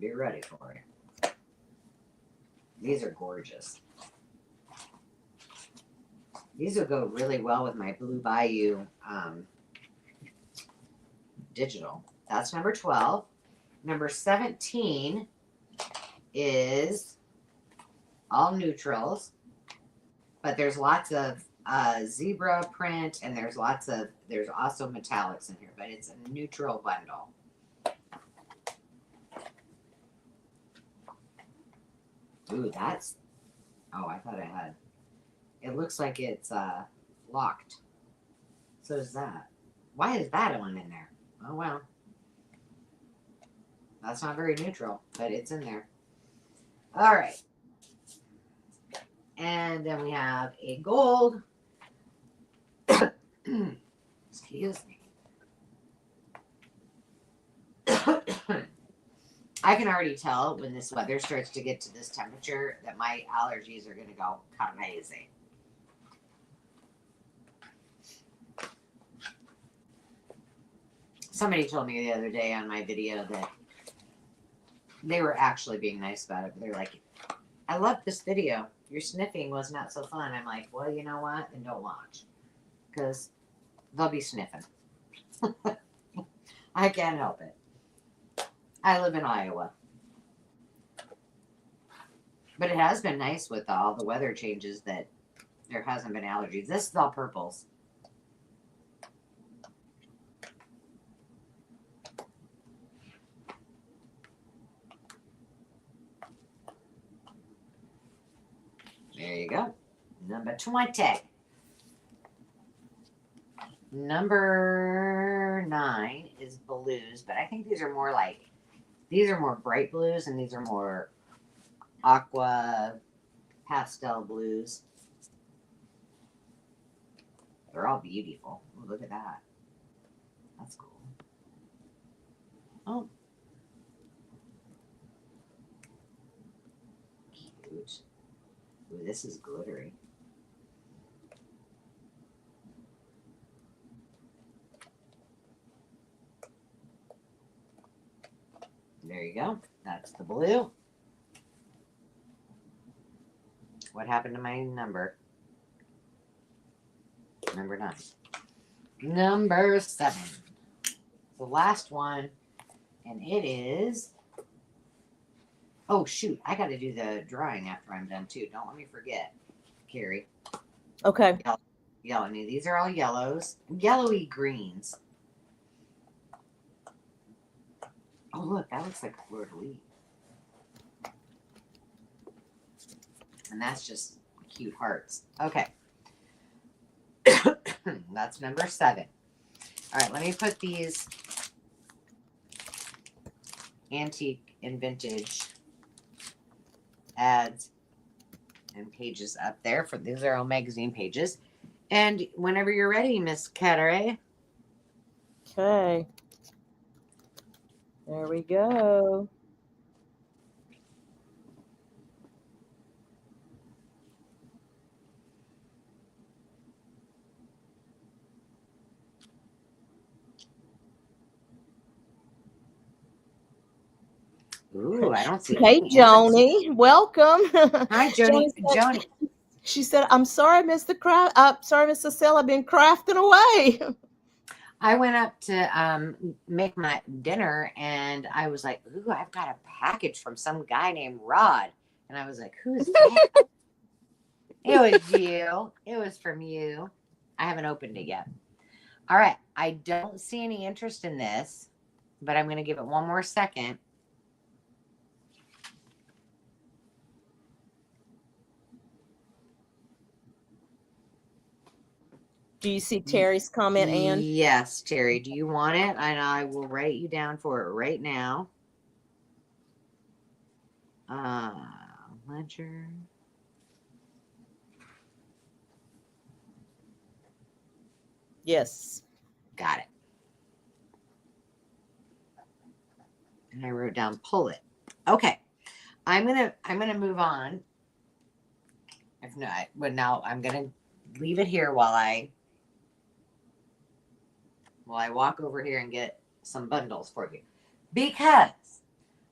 be ready for it. These are gorgeous. These will go really well with my Blue Bayou digital. That's number 12. Number 17 is all neutrals, but there's lots of zebra print, and there's also metallics in here, but it's a neutral bundle. Ooh, that's, oh, I thought I had, it looks like it's locked. So is that. Why is that one in there? Oh, well. That's not very neutral, but it's in there. All right. And then we have a gold. Excuse me. I can already tell when this weather starts to get to this temperature that my allergies are going to go crazy. Somebody told me the other day on my video that they were actually being nice about it. They're like, I love this video. Your sniffing was not so fun. I'm like, well, you know what? Then don't watch. Because they'll be sniffing. I can't help it. I live in Iowa. But it has been nice with all the weather changes that there hasn't been allergies. This is all purples. There you go. Number 20. Number 9 is blues, but I think these are more bright blues, and these are more aqua pastel blues. They're all beautiful. Ooh, look at that. That's cool. Oh. Cute. Ooh, this is glittery. There you go. That's the blue. What happened to my number? Number 9. Number 7. The last one. And it is... Oh, shoot. I got to do the drawing after I'm done, too. Don't let me forget, Carrie. Okay. Yellow. These are all yellows. Yellowy greens. Oh, look. That looks like fleur de lis. And that's just cute hearts. Okay. That's number 7. All right. Let me put these antique and vintage ads and pages up there. These are all magazine pages. And whenever you're ready, Miss Catteray. Okay. There we go. Ooh, I don't see. Hey, Joni. Welcome. Hi, Joni. Joni. She said, I'm sorry, Mr. Craft. Sorry, Mr. Sell. I've been crafting away. I went up to make my dinner, and I was like, ooh, I've got a package from some guy named Rod. And I was like, who's that? It was you. It was from you. I haven't opened it yet. All right. I don't see any interest in this, but I'm going to give it one more second. Do you see Terry's comment, Ann? Yes, Terry. Do you want it? And I will write you down for it right now. Ledger. Yes. Got it. And I wrote down pull it. Okay. I'm gonna move on. If not, but now I'm gonna leave it here while I walk over here and get some bundles for you. Because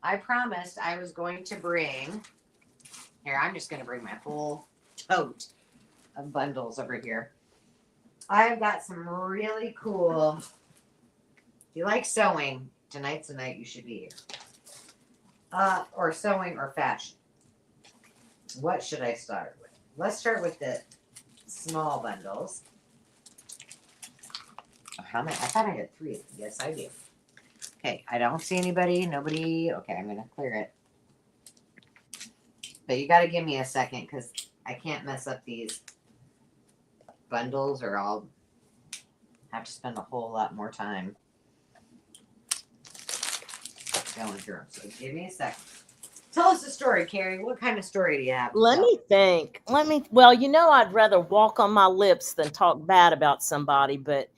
I promised I was going to bring, here, I'm just going to bring my full tote of bundles over here. I've got some really cool, if you like sewing, tonight's the night you should be here. Or sewing or fashion. What should I start with? Let's start with the small bundles. How many? I thought I had 3. Yes, I do. Okay, I don't see anybody. Nobody. Okay, I'm gonna clear it. But you got to give me a second because I can't mess up these bundles or I'll have to spend a whole lot more time going through them. So give me a second. Tell us a story, Carrie. What kind of story do you have? Let me think. Well, you know, I'd rather walk on my lips than talk bad about somebody, but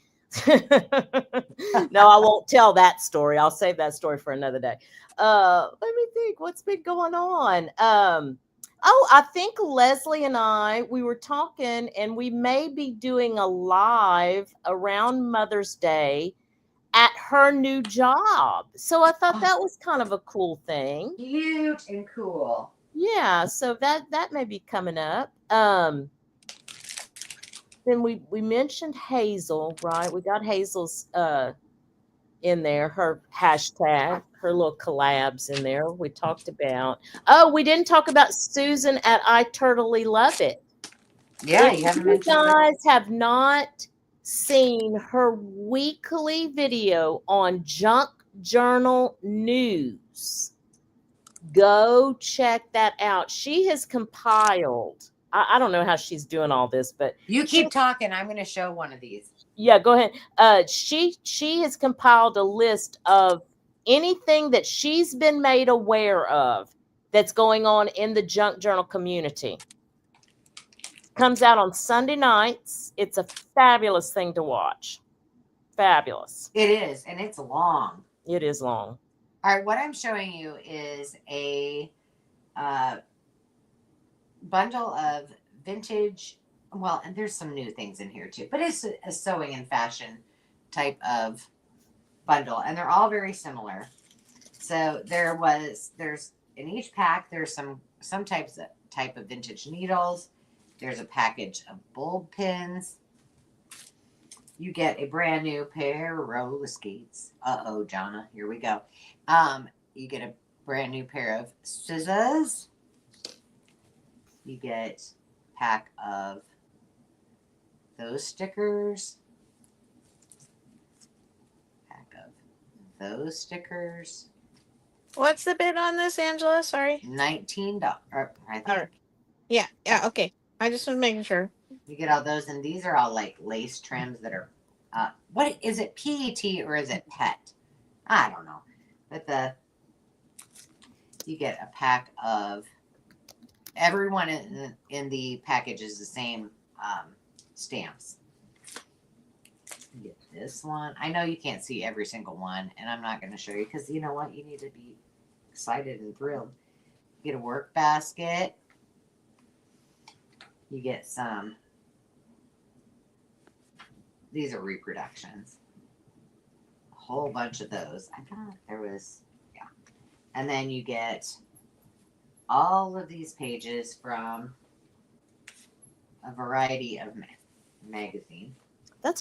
no, I won't tell that story. I'll save that story for another day. Let me think. What's been going on? Oh, I think Leslie and we were talking, and we may be doing a live around Mother's Day at her new job. So I thought that was kind of a cool thing. Cute and cool. Yeah, so that may be coming up. Then we mentioned Hazel, right? We got Hazel's in there, her hashtag, her little collabs in there. We talked about. Oh, we didn't talk about Susan at I Totally Love It. Yeah, If you haven't you mentioned it. guys have not seen her weekly video on Junk Journal News, go check that out. She has compiled. I don't know how she's doing all this, but You keep talking. I'm going to show one of these. yeah, go ahead. She has compiled a list of anything that she's been made aware of that's going on in the junk journal community. Comes out on Sunday nights. It's a fabulous thing to watch. Fabulous. It is, and it's long. It is long. All right, what I'm showing you is a bundle of vintage. Well, and there's some new things in here too, but it's a sewing and fashion type of bundle, and they're all very similar. So there's in each pack there's some type of vintage needles. There's a package of bulb pins. You get a brand new pair of roller skates. Uh-oh, Jonna, here we go. You get a brand new pair of scissors. You get a pack of those stickers. Pack of those stickers. What's the bid on this, Angela? Sorry. $19. I think. All right. Yeah. Okay. I just was making sure. You get all those, and these are all like lace trims that are. What is it? PET or is it PET? I don't know. But you get a pack of. Everyone in the package is the same stamps. You get this one. I know you can't see every single one, and I'm not going to show you because you know what? You need to be excited and thrilled. You get a work basket. You get some. These are reproductions. A whole bunch of those. I thought there was, yeah. And then you get all of these pages from a variety of magazine. That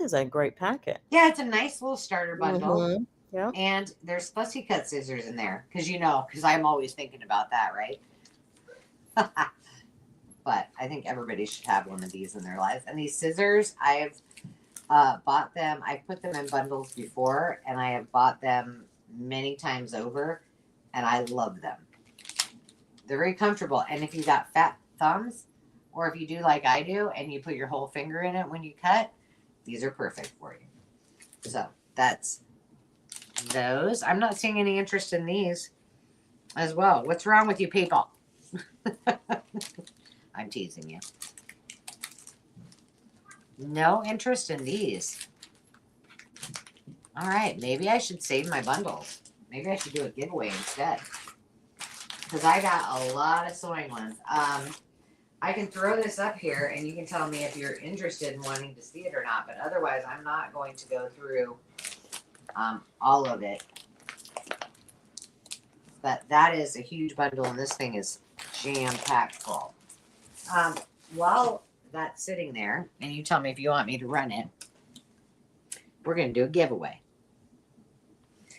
is a great packet. Yeah, it's a nice little starter bundle. Mm-hmm. Yeah. And there's fussy cut scissors in there. Because I'm always thinking about that, right? But I think everybody should have one of these in their lives. And these scissors, I've bought them. I've put them in bundles before, and I have bought them many times over, and I love them. They're very comfortable. And if you've got fat thumbs, or if you do like I do, and you put your whole finger in it when you cut, these are perfect for you. So that's those. I'm not seeing any interest in these as well. What's wrong with you people? I'm teasing you. No interest in these. All right, maybe I should save my bundles. Maybe I should do a giveaway instead. Because I got a lot of sewing ones. I can throw this up here and you can tell me if you're interested in wanting to see it or not. But otherwise, I'm not going to go through all of it. But that is a huge bundle, and this thing is jam-packed full. While that's sitting there, and you tell me if you want me to run it, we're going to do a giveaway.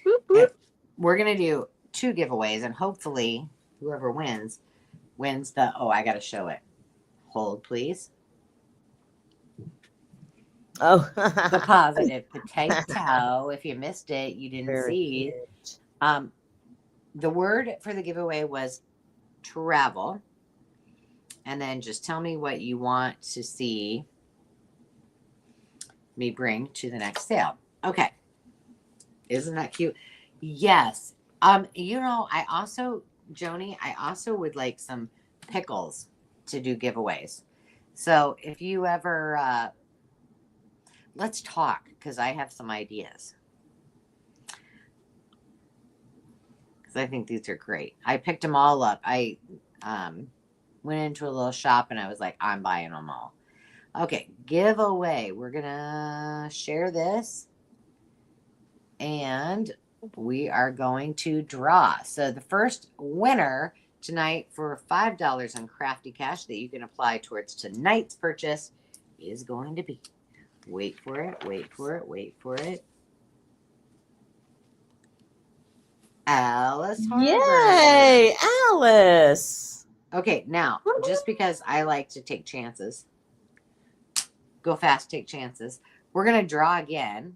Whoop, whoop. We're going to do 2 giveaways, and hopefully whoever wins the, oh, I got to show it. Hold, please. Oh, The positive potato. If you missed it, you didn't very see. cute. The word for the giveaway was travel. And then just tell me what you want to see me bring to the next sale. Okay. Isn't that cute? Yes. I also, Joni, I also would like some pickles to do giveaways. So if you ever let's talk because I have some ideas. Because I think these are great. I picked them all up. I went into a little shop and I was like, I'm buying them all. Okay, giveaway. We're gonna share this and we are going to draw. So the first winner tonight for $5 on Crafty Cash that you can apply towards tonight's purchase is going to be, wait for it, wait for it, wait for it, Alice Harvard. Yay, Alice. Okay, now, just because I like to take chances, go fast, take chances, we're going to draw again.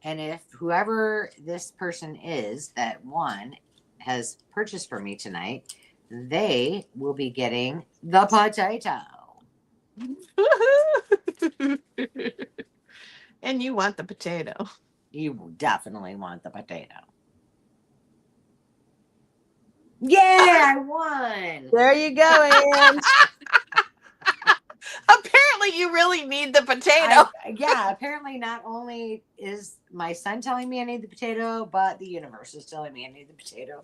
And if whoever this person is that won has purchased for me tonight, they will be getting the potato. And you want the potato. You definitely want the potato. Yeah, I won. There you go, Anne. Apparently, you really need the potato. Yeah, apparently not only is my son telling me I need the potato, but the universe is telling me I need the potato.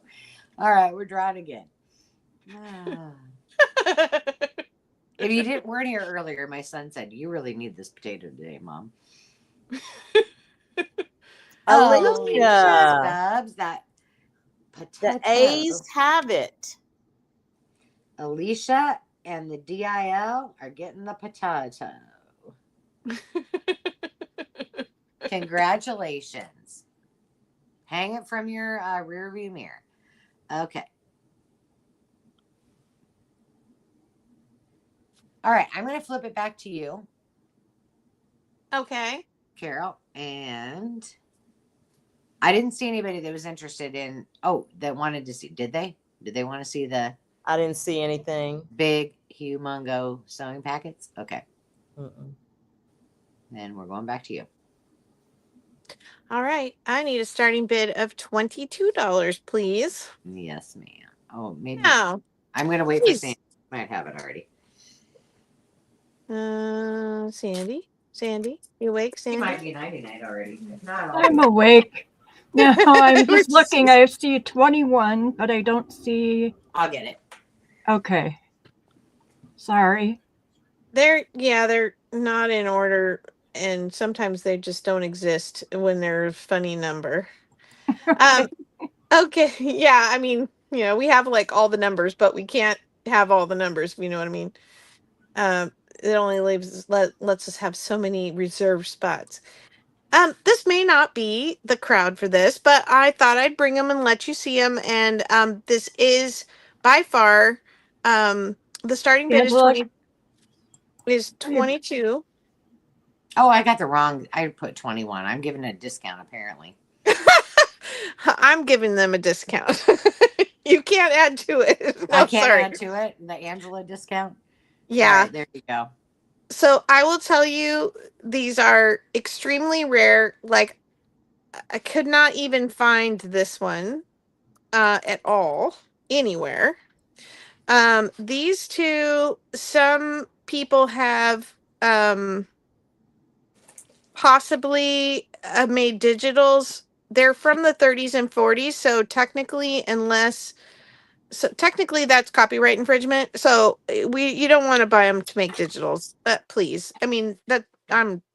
All right, we're drawing again. If you weren't here earlier, my son said, "You really need this potato today, Mom." Alicia. Stubbs, that potato. The A's have it. Alicia and the DIL are getting the potato. Congratulations. Hang it from your rear view mirror. Okay. All right. I'm going to flip it back to you, Okay. Carol. And I didn't see anybody that was interested in, that wanted to see. Did they? Did they want to see the I didn't see anything. big, humongo sewing packets? Okay. Mm-mm. Then we're going back to you. All right. I need a starting bid of $22, please. Yes, ma'am. Oh, maybe. Now, I'm going to wait for Sandy. Might have it already. Sandy, you awake, She Sandy? might be 99 already. If not, I'm awake. No, I'm just looking. I see 21, but I don't see. I'll get it. Okay. Sorry. They're not in order, and sometimes they just don't exist when they're a funny number. Okay, yeah, I mean, we have like all the numbers, but we can't have all the numbers, if you know what I mean. It only lets us have so many reserved spots. This may not be the crowd for this, but I thought I'd bring them and let you see them. And this is by far the starting bid is 22. Oh, I got the wrong. I put 21. I'm giving a discount apparently. I'm giving them a discount. You can't add to it. No, I can't sorry. add to it. The Angela discount. Yeah. Right, there you go. So I will tell you, these are extremely rare. Like, I could not even find this one at all anywhere. These two, some people have possibly made digitals. They're from the 30s and 40s, so technically that's copyright infringement. So you don't want to buy them to make digitals, please. I mean,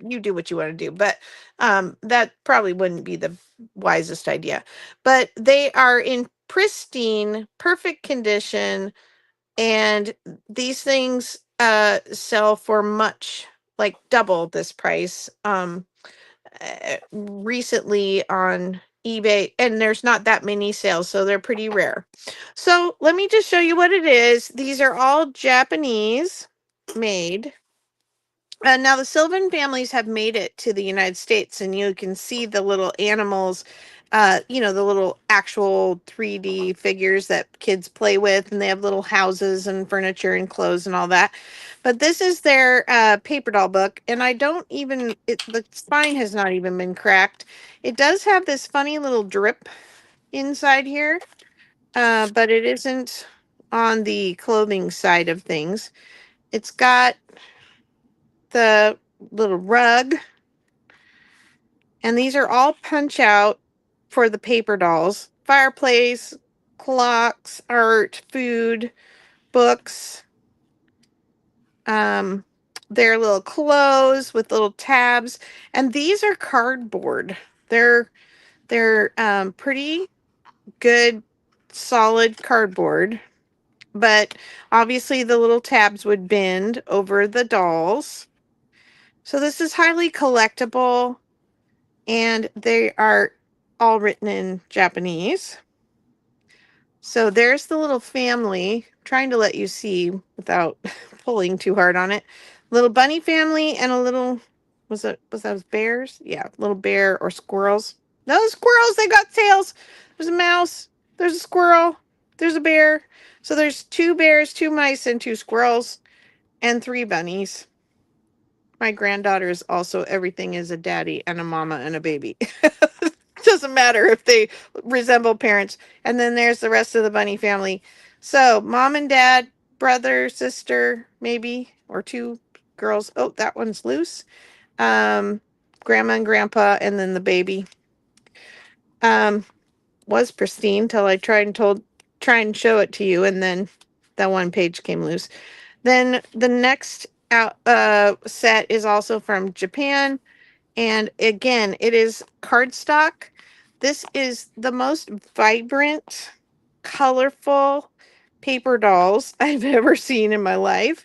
you do what you want to do, but that probably wouldn't be the wisest idea. But they are in pristine, perfect condition, and these things sell for much, like double this price recently on eBay, and there's not that many sales, so they're pretty rare. So let me just show you what it is. These are all Japanese made. Now the Sylvan families have made it to the United States, and you can see the little animals, you know, the little actual 3D figures that kids play with, and they have little houses and furniture and clothes and all that. But this is their paper doll book, and I don't even, the spine has not even been cracked. It does have this funny little drip inside here, but it isn't on the clothing side of things. It's got the little rug, and these are all punch out for the paper dolls. Fireplace, clocks, art, food, books. Their little clothes with little tabs, and these are cardboard. They're pretty good, solid cardboard, but obviously the little tabs would bend over the dolls. So this is highly collectible, and they are all written in Japanese. So there's the little family, trying to let you see without pulling too hard on it. Little bunny family and a little, was those bears? Yeah, little bear or squirrels. No, squirrels, they got tails. There's a mouse, there's a squirrel, there's a bear. So there's 2 bears, 2 mice, and 2 squirrels, and 3 bunnies. My granddaughter is also everything is a daddy and a mama and a baby. Doesn't matter if they resemble parents. And then there's the rest of the bunny family. So mom and dad, brother, sister, maybe, or 2 girls. Oh, that one's loose. Grandma and grandpa, and then the baby. Was pristine till I try and show it to you, and then that one page came loose. Then the next set is also from Japan. And again, it is cardstock. This is the most vibrant, colorful paper dolls I've ever seen in my life.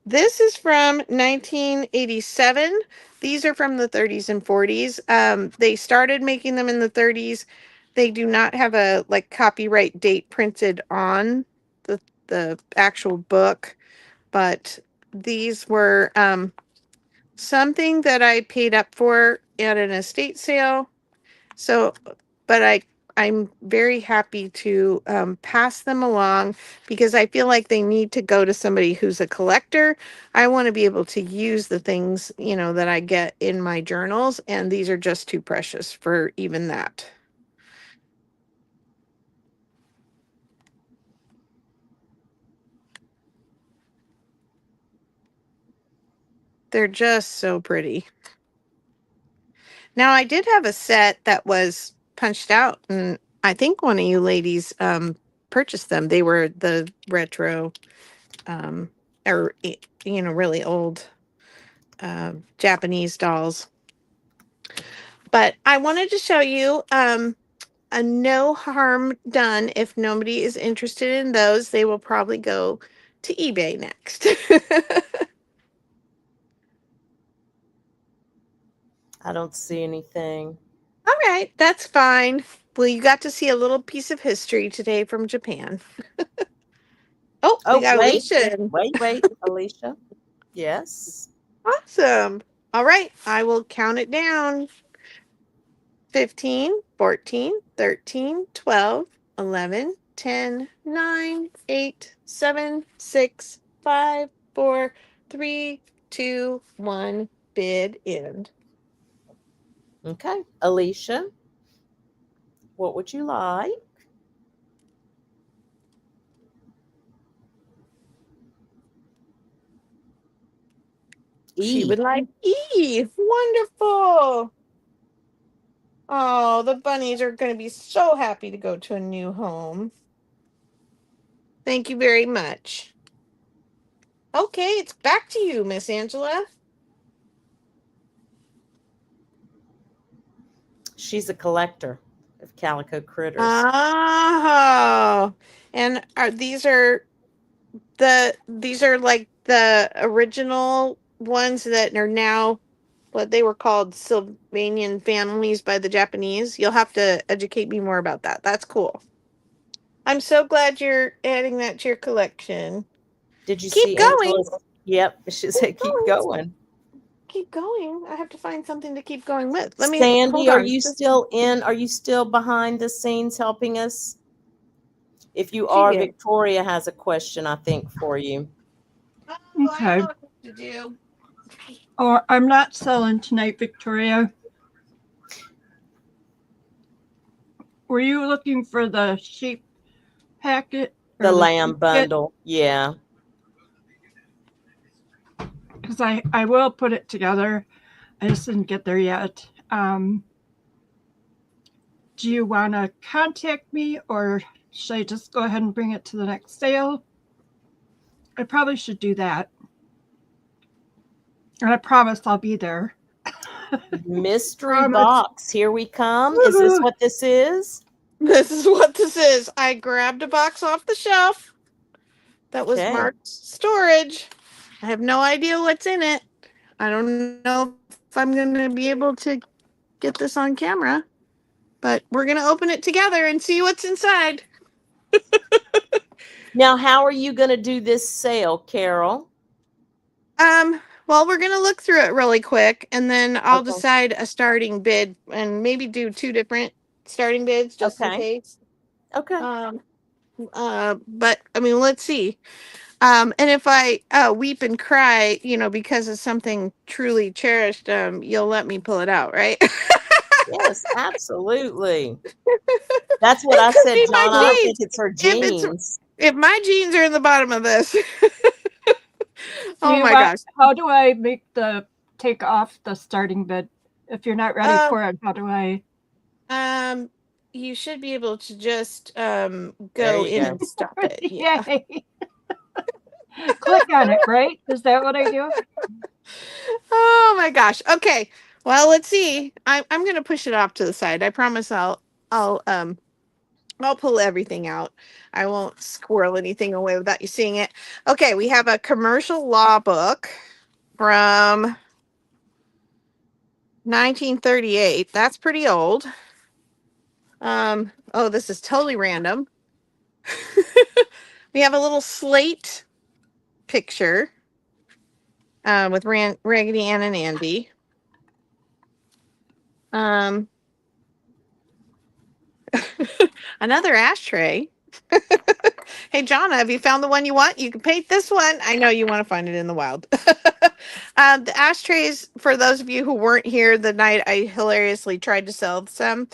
This is from 1987. These are from the 30s and 40s. They started making them in the 30s. They do not have a copyright date printed on the actual book, but these were something that I paid up for at an estate sale. So, but I'm very happy to pass them along, because I feel like they need to go to somebody who's a collector. I want to be able to use the things, you know, that I get in my journals, and these are just too precious for even that. They're just so pretty. Now, I did have a set that was punched out, and I think one of you ladies purchased them. They were the retro, or, you know, really old Japanese dolls. But I wanted to show you a no harm done. If nobody is interested in those, they will probably go to eBay next. I don't see anything. All right, that's fine. Well, you got to see a little piece of history today from Japan. Oh, we got wait, Alicia. wait, Alicia. Yes. Awesome. All right, I will count it down. 15, 14, 13, 12, 11, 10, 9, 8, 7, 6, 5, 4, 3, 2, 1. Bid end. Okay. Alicia, what would you like? She would like E. Wonderful. Oh, the bunnies are going to be so happy to go to a new home. Thank you very much. Okay, it's back to you, Miss Angela. She's a collector of calico critters. Oh, and these are like the original ones that are now what they were called Sylvanian families by the Japanese. You'll have to educate me more about that. That's cool. I'm so glad you're adding that to your collection. Did you Keep see going. Angela's Yep. She said, keep going. Keep going. I have to find something to keep going with. Let me Sandy, hold are on. you still in? Are you still behind the scenes helping us? If you She are, did. Victoria has a question, I think, for you. Oh, I Okay. know what to do. Or I'm not selling tonight, Victoria. Were you looking for the sheep packet? Or The lamb sheep kit? bundle. Yeah. Because I will put it together. I just didn't get there yet. Do you want to contact me, or should I just go ahead and bring it to the next sale? I probably should do that. And I promise I'll be there. Mystery Promise. box. Here we come. Is this Woohoo. what this is? This is what this is. I grabbed a box off the shelf that was Okay. marked storage. I have no idea what's in it. I don't know if I'm going to be able to get this on camera, but we're going to open it together and see what's inside. Now, how are you going to do this sale, Carol? Well, we're going to look through it really quick, and then I'll Okay. decide a starting bid and maybe do 2 different starting bids just in Okay. case. Okay. But I mean, let's see. And if I weep and cry, because of something truly cherished, you'll let me pull it out, right? Yes, absolutely. That's what It I could said, be my John. I don't think jeans. it's her If it's jeans. if my jeans are in the bottom of this. Do Oh you my want- gosh. How do I make the take off the starting bid? If you're not ready for it, how do I? You should be able to just There go you in go. and stop it. Yeah. Yay. Click on it, right? Is that what I do? Oh my gosh. Okay. Well, let's see. I'm gonna push it off to the side. I promise I'll pull everything out. I won't squirrel anything away without you seeing it. Okay, we have a commercial law book from 1938. That's pretty old. Oh, this is totally random. We have a little slate picture with Raggedy Ann and Andy. Another ashtray. Hey, Jonna, have you found the one you want? You can paint this one. I know you want to find it in the wild. The ashtrays, for those of you who weren't here the night I hilariously tried to sell some,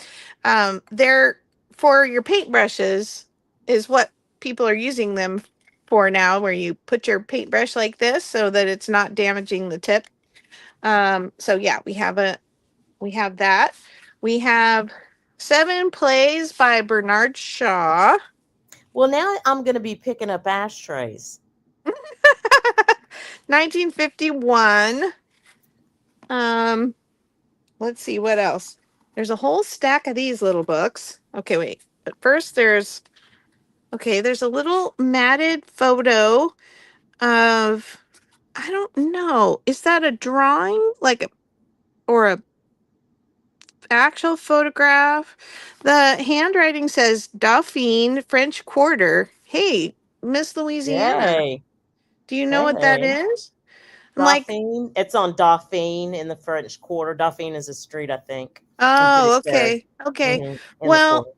they're for your paintbrushes, is what people are using them for now, where you put your paintbrush like this so that it's not damaging the tip. So yeah, we have that. We have 7 Plays by Bernard Shaw. Well, now I'm going to be picking up ashtrays. 1951. Let's see what else. There's a whole stack of these little books. Okay, wait. But first there's a little matted photo of, I don't know. Is that a drawing or a actual photograph? The handwriting says Dauphine French Quarter. Hey, Miss Louisiana. Yay. Do you know what that Hey. is? I'm like, Dauphine. It's on Dauphine in the French Quarter. Dauphine is a street, I think. oh, But it's there. okay. Mhm, in the Well, quarter.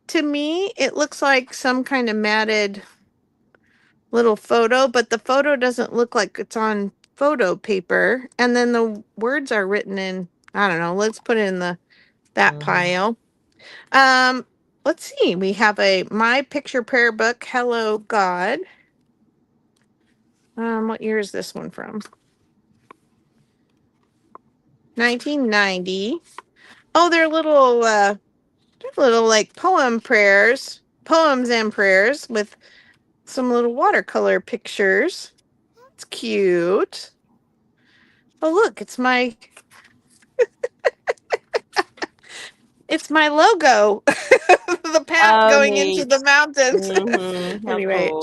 to me, it looks like some kind of matted little photo, but the photo doesn't look like it's on photo paper. And then the words are written in, I don't know, let's put it in that Mhm. pile. Let's see. We have a My Picture Prayer Book, Hello God. What year is this one from? 1990. Oh, they're little like poems and prayers with some little watercolor pictures. That's cute. Oh, look, it's my logo. The path Oh, going into neat. the mountains. Mhm, how Anyway, cool.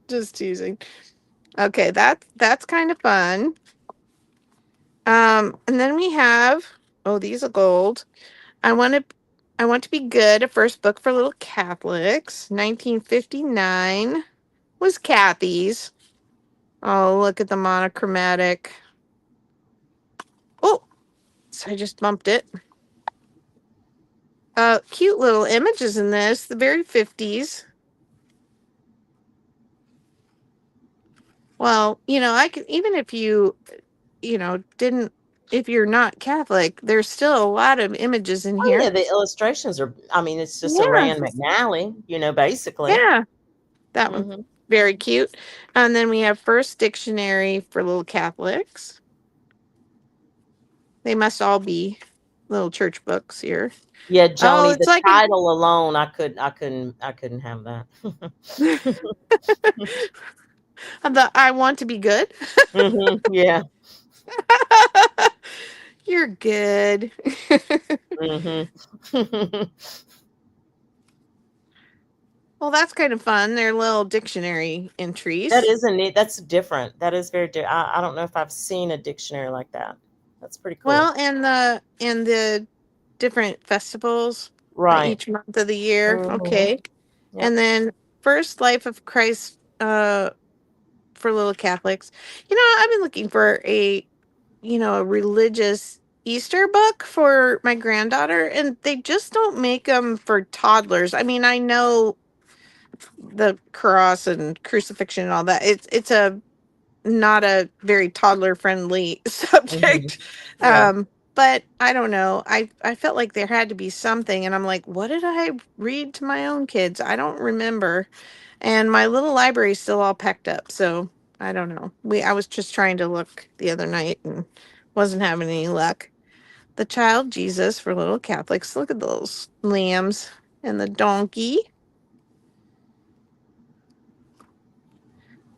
just teasing. Okay, that's kind of fun. And then we have, oh, these are gold. I want to be good. A first book for little Catholics. 1959 was Kathy's. Oh, look at the monochromatic. Oh, so I just bumped it. Cute little images in this, the very 50s. Well, I can, even if didn't, if you're not Catholic, there's still a lot of images in Oh here. yeah, the illustrations are. I mean, it's just a Yeah. Rand McNally, basically. Yeah, that one. Very cute. And then we have First Dictionary for Little Catholics. They must all be little church books here. Yeah, Joni, it's the like title alone, I couldn't have that. the I Want to Be Good. Yeah. You're good. Well, that's kind of fun. They're little dictionary entries. That is a neat. That's different. That is very different. I don't know if I've seen a dictionary like that. That's pretty cool. Well, and the different festivals right. each month of the year. Okay. Yep. And then First Life of Christ for Little Catholics. I've been looking for a religious Easter book for my granddaughter, and they just don't make them for toddlers. I mean, I know the cross and crucifixion and all that. It's a not a very toddler friendly subject. Yeah. But I don't know. I felt like there had to be something, and I'm like, what did I read to my own kids? I don't remember. And my little library is still all packed up, so I don't know. I was just trying to look the other night and wasn't having any luck. The Child Jesus for Little Catholics. Look at those lambs and the donkey.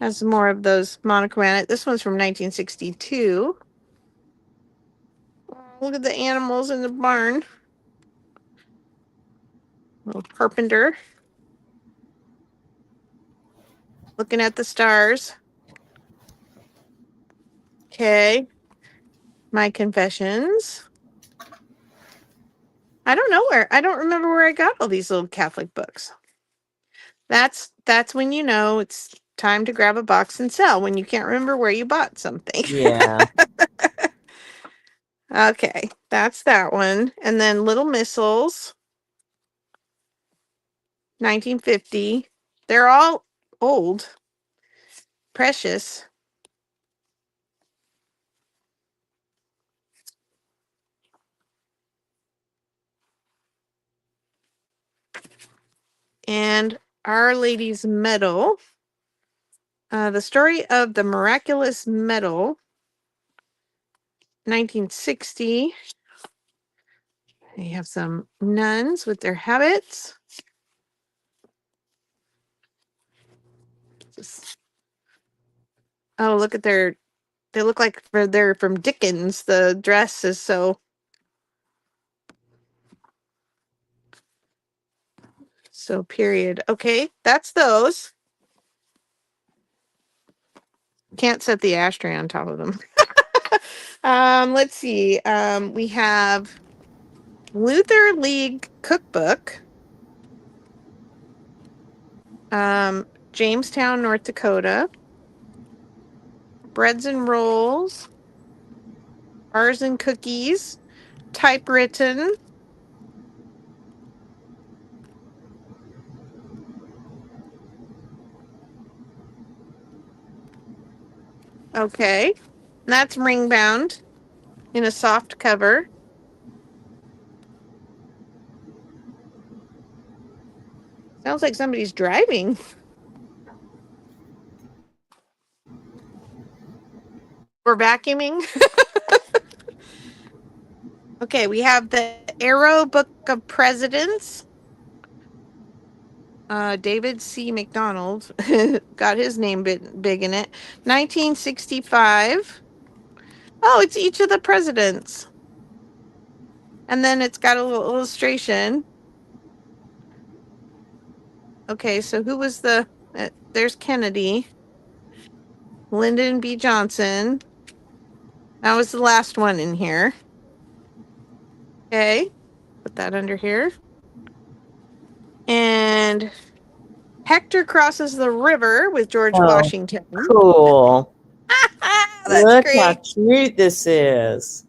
Has more of those monochromatic. This one's from 1962. Oh, look at the animals in the barn. Little carpenter. Looking at the stars. Okay. My confessions. I don't remember where I got all these little Catholic books. That's when it's time to grab a box and sell, when you can't remember where you bought something. Yeah. Okay, that's that one. And then Little Missiles, 1950. They're all old, precious. And Our Lady's Medal. The Story of the Miraculous Medal, 1960. They have some nuns with their habits. Oh, look at they look like they're from Dickens. The dress is so period. Okay, that's those. Can't set the ashtray on top of them. Let's see. We have Luther League Cookbook. Jamestown, North Dakota. Breads and rolls. Bars and cookies. Typewritten. Okay. That's ring bound in a soft cover. Sounds like somebody's driving. Or vacuuming. Okay, we have the Arrow Book of Presidents. David C. McDonald got his name big in it. 1965. Oh, it's each of the presidents. And then it's got a little illustration. Okay, so who was there's Kennedy. Lyndon B. Johnson. That was the last one in here. Okay, put that under here. And Hector Crosses the River with George Washington. Cool. that's Look great. how cute this is.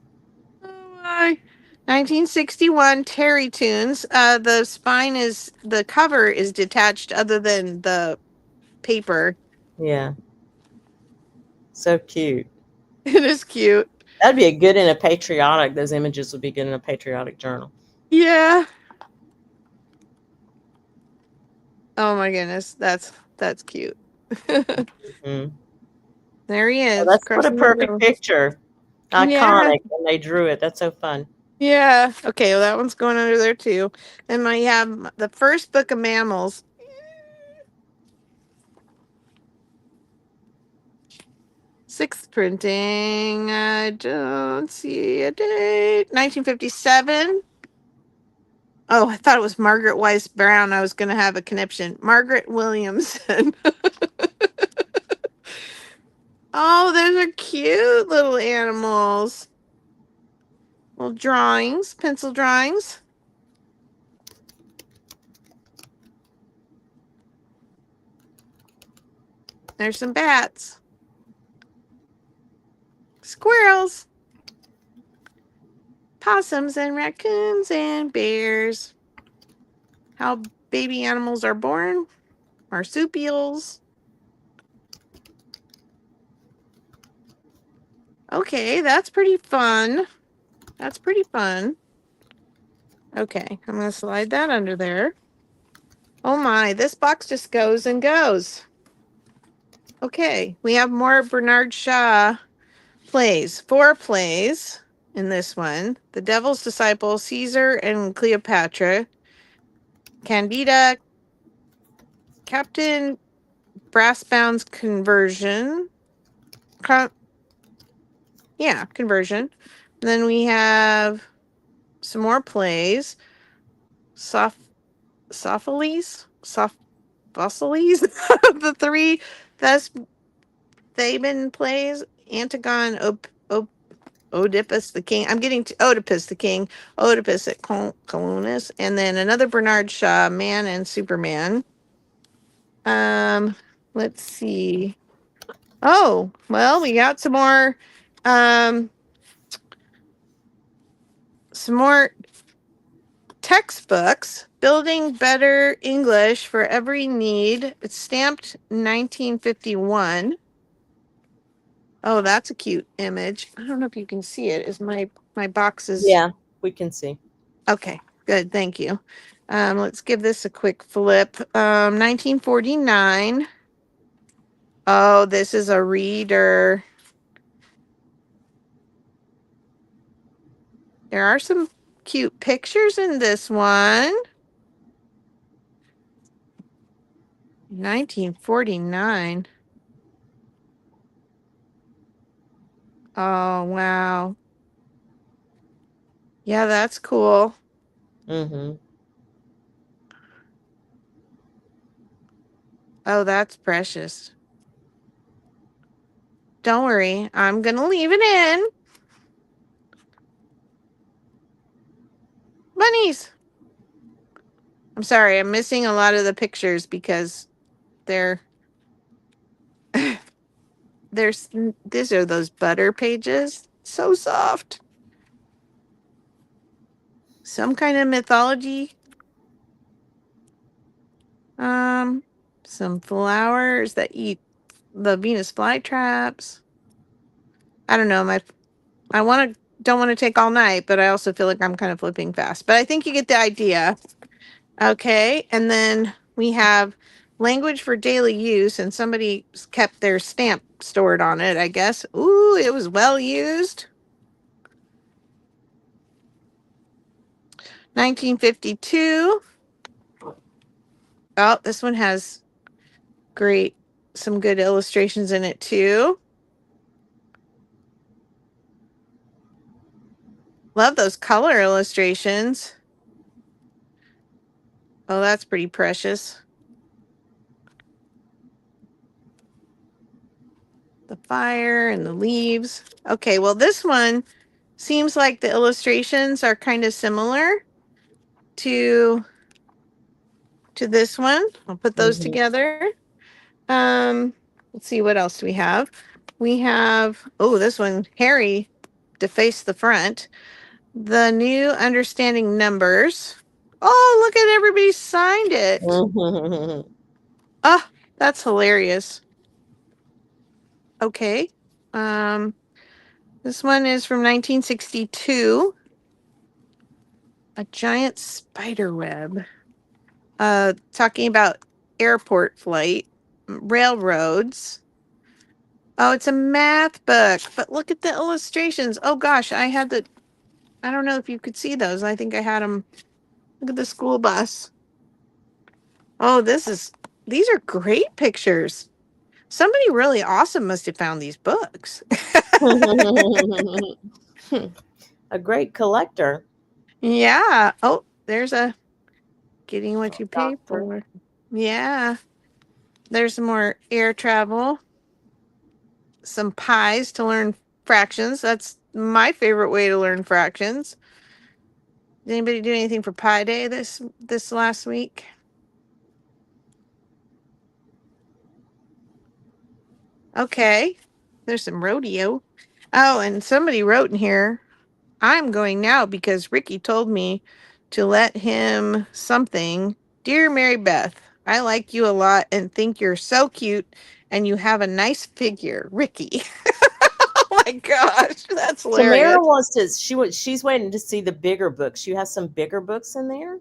Oh my. 1961 Terry Tunes. The spine is, the cover is detached other than the paper. Yeah. So cute. It is cute. That'd be a good in a patriotic. Those images would be good in a patriotic journal. Yeah. Oh my goodness. That's cute. Mhm. There he Well, is. that's what a Crossing the perfect road. picture. Yeah. Iconic. And they drew it. That's so fun. Yeah. Okay, well, that one's going under there too. And I have the first book of mammals. Sixth printing. I don't see a date. 1957. Oh, I thought it was Margaret Weiss Brown. I was going to have a conniption. Margaret Williamson. Oh, those are cute little animals. Little drawings, pencil drawings. There's some bats. Squirrels. Possums and raccoons and bears. How baby animals are born. Marsupials. Okay, that's pretty fun. That's pretty fun. Okay, I'm going to slide that under there. Oh my, this box just goes and goes. Okay, we have more Bernard Shaw plays. 4 plays in this one. The Devil's Disciple, Caesar and Cleopatra, Candida, Captain Brassbound's Conversion. Conversion. Then we have some more plays. Sophocles? Fossilies? The 3 Theban plays. Antigone, Oedipus the King. I'm getting to Oedipus the King. Oedipus at Colonus. And then another Bernard Shaw, Man and Superman. Let's see. Oh, well, we got some more textbooks. Building Better English for Every Need. It's stamped 1951. Oh, that's a cute image. I don't know if you can see it. Is my box is... Yeah, we can see. Okay, good. Thank you. Let's give this a quick flip. 1949. Oh, this is a reader. There are some cute pictures in this one. 1949. Oh, wow. Yeah, that's cool. Mm-hmm. Oh, that's precious. Don't worry. I'm going to leave it in. Bunnies. I'm sorry. I'm missing a lot of the pictures because they're... these are those butter pages. So soft. Some kind of mythology. Some flowers that eat the Venus flytraps. I don't know. Don't want to take all night, but I also feel like I'm kind of flipping fast. But I think you get the idea. Okay, and then we have language for daily use, and somebody kept their stamp stored on it, I guess. Ooh, it was well used. 1952. Oh, this one has some good illustrations in it too. Love those color illustrations. Oh, that's pretty precious. The fire and the leaves. Okay, well, this one seems like the illustrations are kind of similar to this one. I'll put those Mm-hmm. together. Let's see, what else do we have? we have, oh, this one, Harry, deface the front. The new understanding numbers. Oh, look at everybody signed it. Ah, that's hilarious. Okay. This one is from 1962. A giant spider web. Talking about airport flight, railroads. Oh, it's a math book, but look at the illustrations. Oh gosh, I don't know if you could see those. I think I had them. Look at the school bus. Oh, these are great pictures. Somebody really awesome must have found these books. A great collector. Yeah. Oh, there's a getting what you pay Doctor. for. Yeah. There's some more air travel. Some pies to learn fractions. That's my favorite way to learn fractions. Did anybody do anything for Pi Day this last week? Okay. There's some rodeo. Oh, and somebody wrote in here, I'm going now because Ricky told me to let him something. Dear Mary Beth, I like you a lot and think you're so cute and you have a nice figure. Ricky. Oh my gosh, that's hilarious. Tamara wants to. She's waiting to see the bigger books. You have some bigger books in there.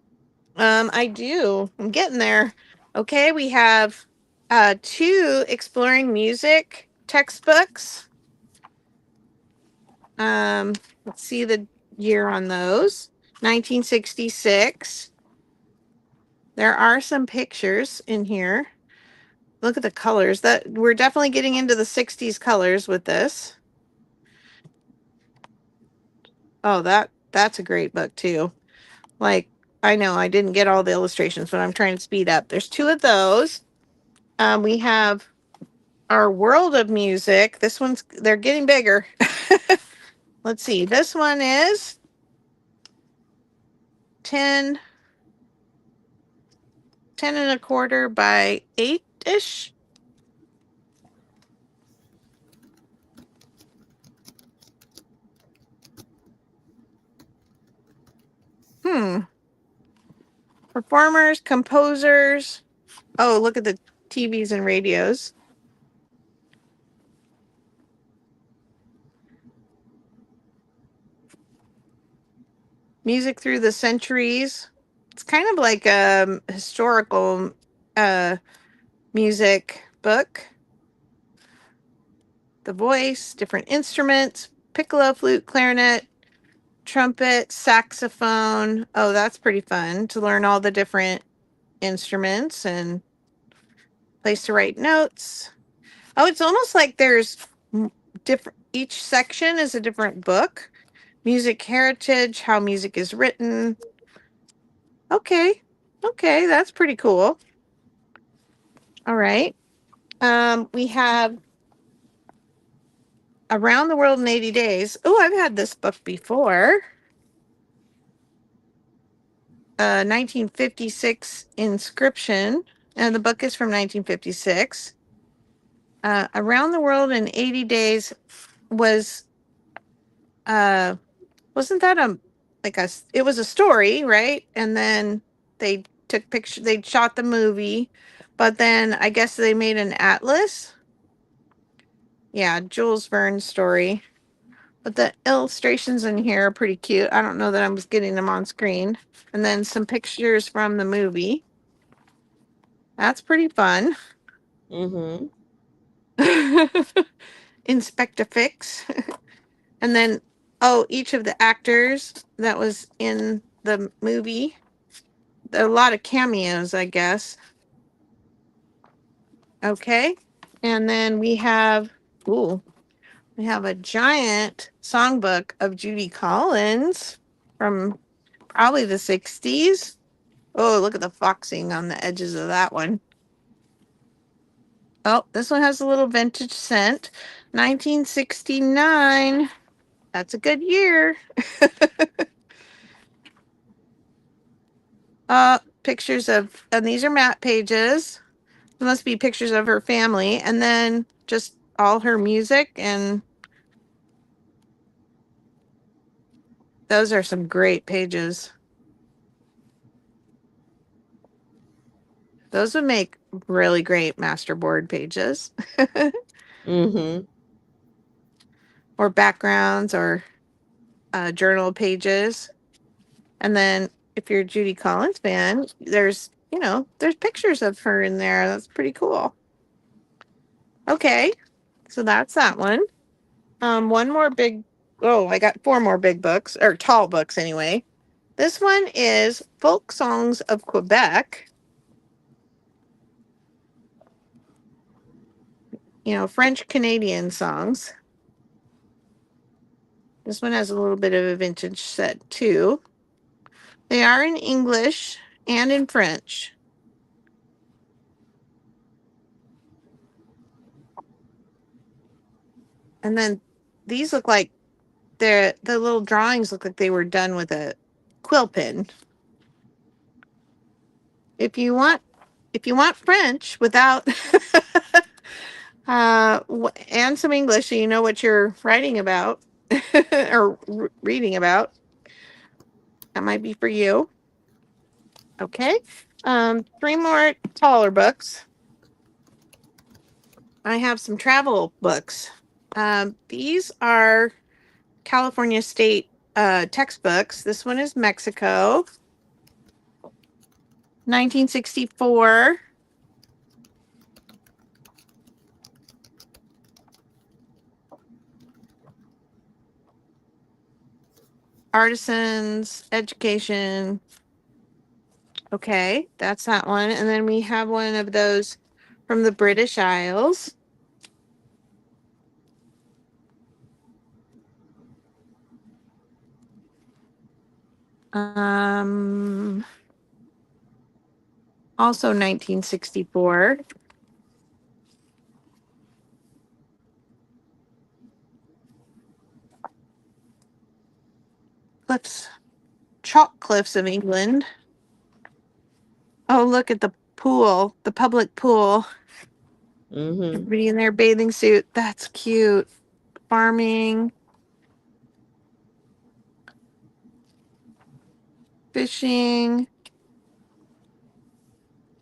I do. I'm getting there. Okay, we have 2 exploring music textbooks. Let's see the year on those. 1966. There are some pictures in here. Look at the colors. That we're definitely getting into the 60s colors with this. Oh, that's a great book too. Like, I know I didn't get all the illustrations, but I'm trying to speed up. There's 2 of those. We have our world of music. They're getting bigger. Let's see. This one is 10 and a quarter by 8-ish. Performers, composers. Oh, look at the TVs and radios. Music through the centuries. It's kind of like a historical music book. The voice, different instruments, piccolo, flute, clarinet, trumpet, saxophone. Oh, that's pretty fun to learn all the different instruments and place to write notes. Oh, it's almost like there's different, each section is a different book. Music heritage, how music is written. Okay. Okay, that's pretty cool. All right. We have Around the World in 80 Days. Oh, I've had this book before. 1956 inscription. And the book is from 1956. Around the World in 80 Days was wasn't that it was a story, right? And then they took pictures, they shot the movie, but then I guess they made an atlas. Yeah, Jules Verne's story. But the illustrations in here are pretty cute. I don't know that I was getting them on screen. And then some pictures from the movie. That's pretty fun. Mm-hmm. Inspector Fix. And then, oh, each of the actors that was in the movie. A lot of cameos, I guess. Okay. And then we have a giant songbook of Judy Collins from probably the 60s. Oh, look at the foxing on the edges of that one. Oh, this one has a little vintage scent. 1969. That's a good year. Pictures and these are map pages. There must be pictures of her family. And then just all her music, and those are some great pages. Those would make really great masterboard pages. Mm-hmm. Or backgrounds or journal pages. And then if you're a Judy Collins fan, there's pictures of her in there. That's pretty cool. Okay, so that's that one. One more big, I got 4 more big books, or tall books anyway. This one is Folk Songs of Quebec. French Canadian songs. This one has a little bit of a vintage set too. They are in English and in French. And then these look like the little drawings look like they were done with a quill pen. If you want French without and some English, so you know what you're writing about or reading about, that might be for you. Okay. 3 more taller books. I have some travel books. These are California State textbooks. This one is Mexico, 1964. Artisans, education. Okay, that's that one. And then we have one of those from the British Isles. Also 1964. Chalk cliffs of England. Oh, look at the pool, the public pool. Mm-hmm. Everybody in their bathing suit. That's cute. Farming. Fishing.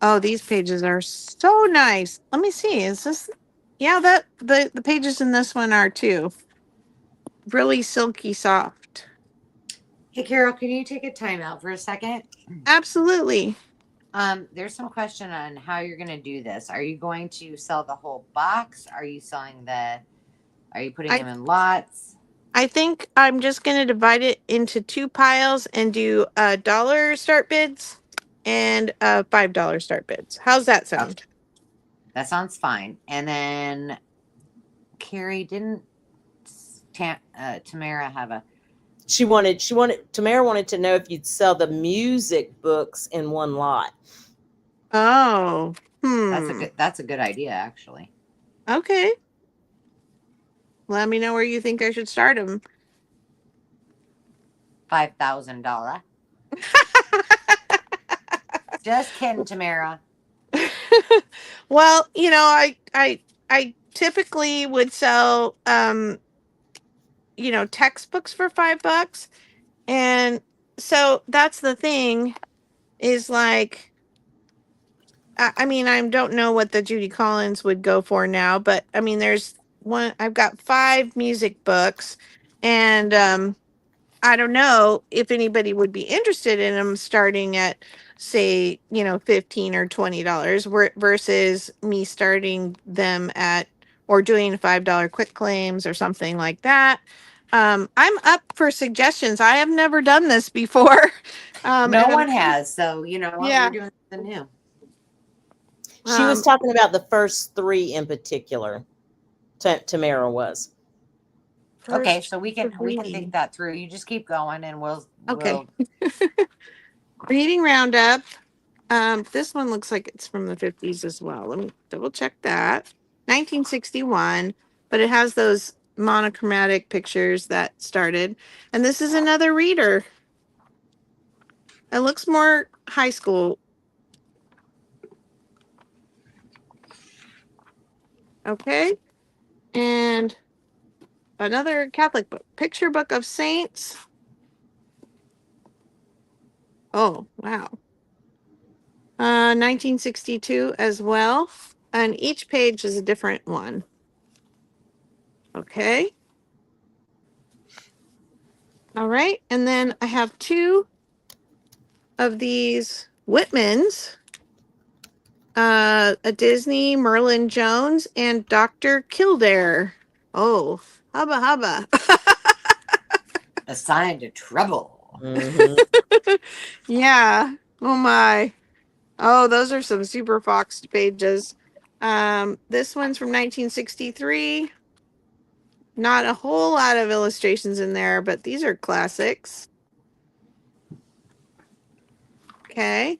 Oh, these pages are so nice. Let me see. Is this? Yeah, the pages in this one are too. Really silky soft. Hey, Carol, can you take a time out for a second? Absolutely. There's some question on how you're going to do this. Are you going to sell the whole box? Are you putting them in lots? I think I'm just going to divide it into 2 piles and do $1 start bids and $5 start bids. How's that sound? Okay. That sounds fine. And then, Carrie, didn't Tamara have a... Tamara wanted to know if you'd sell the music books in one lot. Oh, That's a good idea, actually. Okay. Let me know where you think I should start them. $5,000. Just kidding, Tamara. Well, I typically would sell textbooks for $5. And so that's the thing is like, I mean, I don't know what the Judy Collins would go for now, but I mean, I've got 5 music books, and I don't know if anybody would be interested in them starting at, say, $15 or $20 versus me starting them at, or doing $5 quick claims or something like that. I'm up for suggestions. I have never done this before. No one has. So, you know what? Yeah. We're doing something new. She was talking about the first 3 in particular. Tamara was. Okay, so we can think that through. You just keep going, and we'll. Reading roundup. This one looks like it's from the 50s as well. Let me double check that. 1961, but it has those monochromatic pictures that started. And this is another reader. It looks more high school. Okay. And another Catholic book, Picture Book of Saints. Oh, wow. 1962 as well. And each page is a different one. Okay. All right. And then I have 2 of these Whitmans. A Disney, Merlin Jones, and Dr. Kildare. Oh, hubba hubba. A sign to trouble. Yeah. Oh my. Oh, those are some super foxed pages. This one's from 1963. Not a whole lot of illustrations in there, but these are classics. Okay.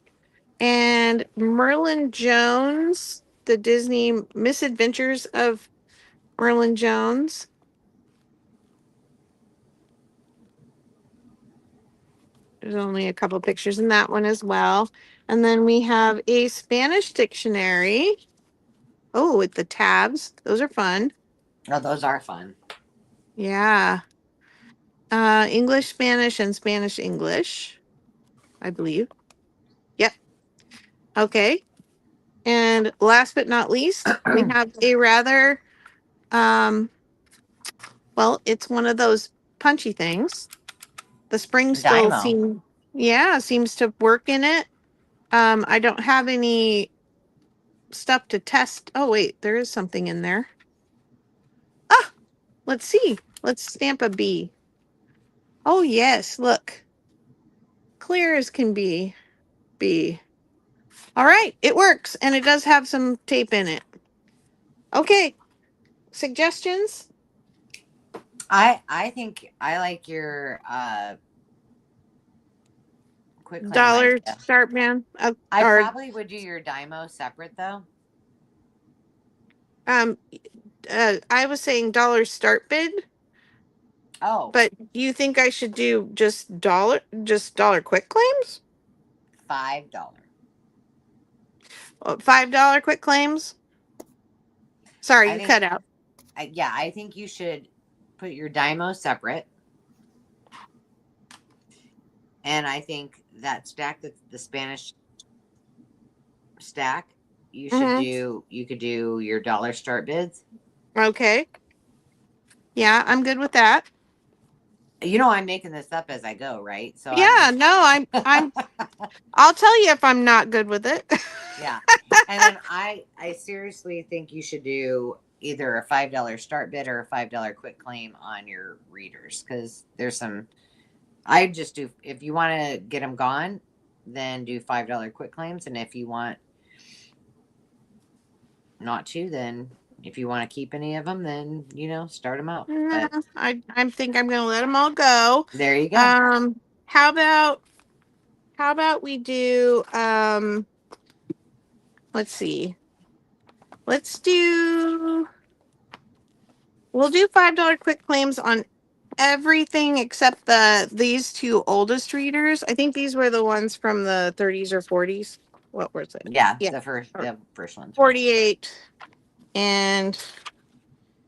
And Merlin Jones, the Disney Misadventures of Merlin Jones. There's only a couple pictures in that one as well. And then we have a Spanish dictionary. Oh, with the tabs. Those are fun. Oh, those are fun. Yeah. English, Spanish, and Spanish, English, I believe. Yep. Okay. And last but not least, we have a rather, well, it's one of those punchy things. The spring still Dymo. seems to work in it. I don't have any stuff to test. Oh, wait, there is something in there. Ah, let's see. Let's stamp a B. Oh, yes, look. Clear as can be. B. All right, it works, and it does have some tape in it. Okay, suggestions? I think I like your quick claim Dollar idea. start man. I Or probably would do your Dymo separate though. um, I was saying dollar start bid, Oh, but do you think I should do just dollar quick claims? $5. $5 quick claims. Sorry, I you think, cut out. yeah, I think you should put your Dymo separate. And I think that stack, that's the Spanish stack, you should do, you could do your dollar start bids. Okay. Yeah, I'm good with that. You know, I'm making this up as I go, right? So Yeah, no, I'm I'll tell you if I'm not good with it. yeah. And then I seriously think you should do either a $5 start bid or a $5 quick claim on your readers, because there's some. I just do, if you want to get them gone, then do $5 quick claims, and if you want not to, then if you want to keep any of them, then start them out. No, But I think I'm gonna let them all go. there you go. How about we do let's see. We'll do $5 quick claims on everything except these 2 oldest readers. I think these were the ones from the 30s or 40s. What was it? Yeah, Yeah, the first ones. 48. And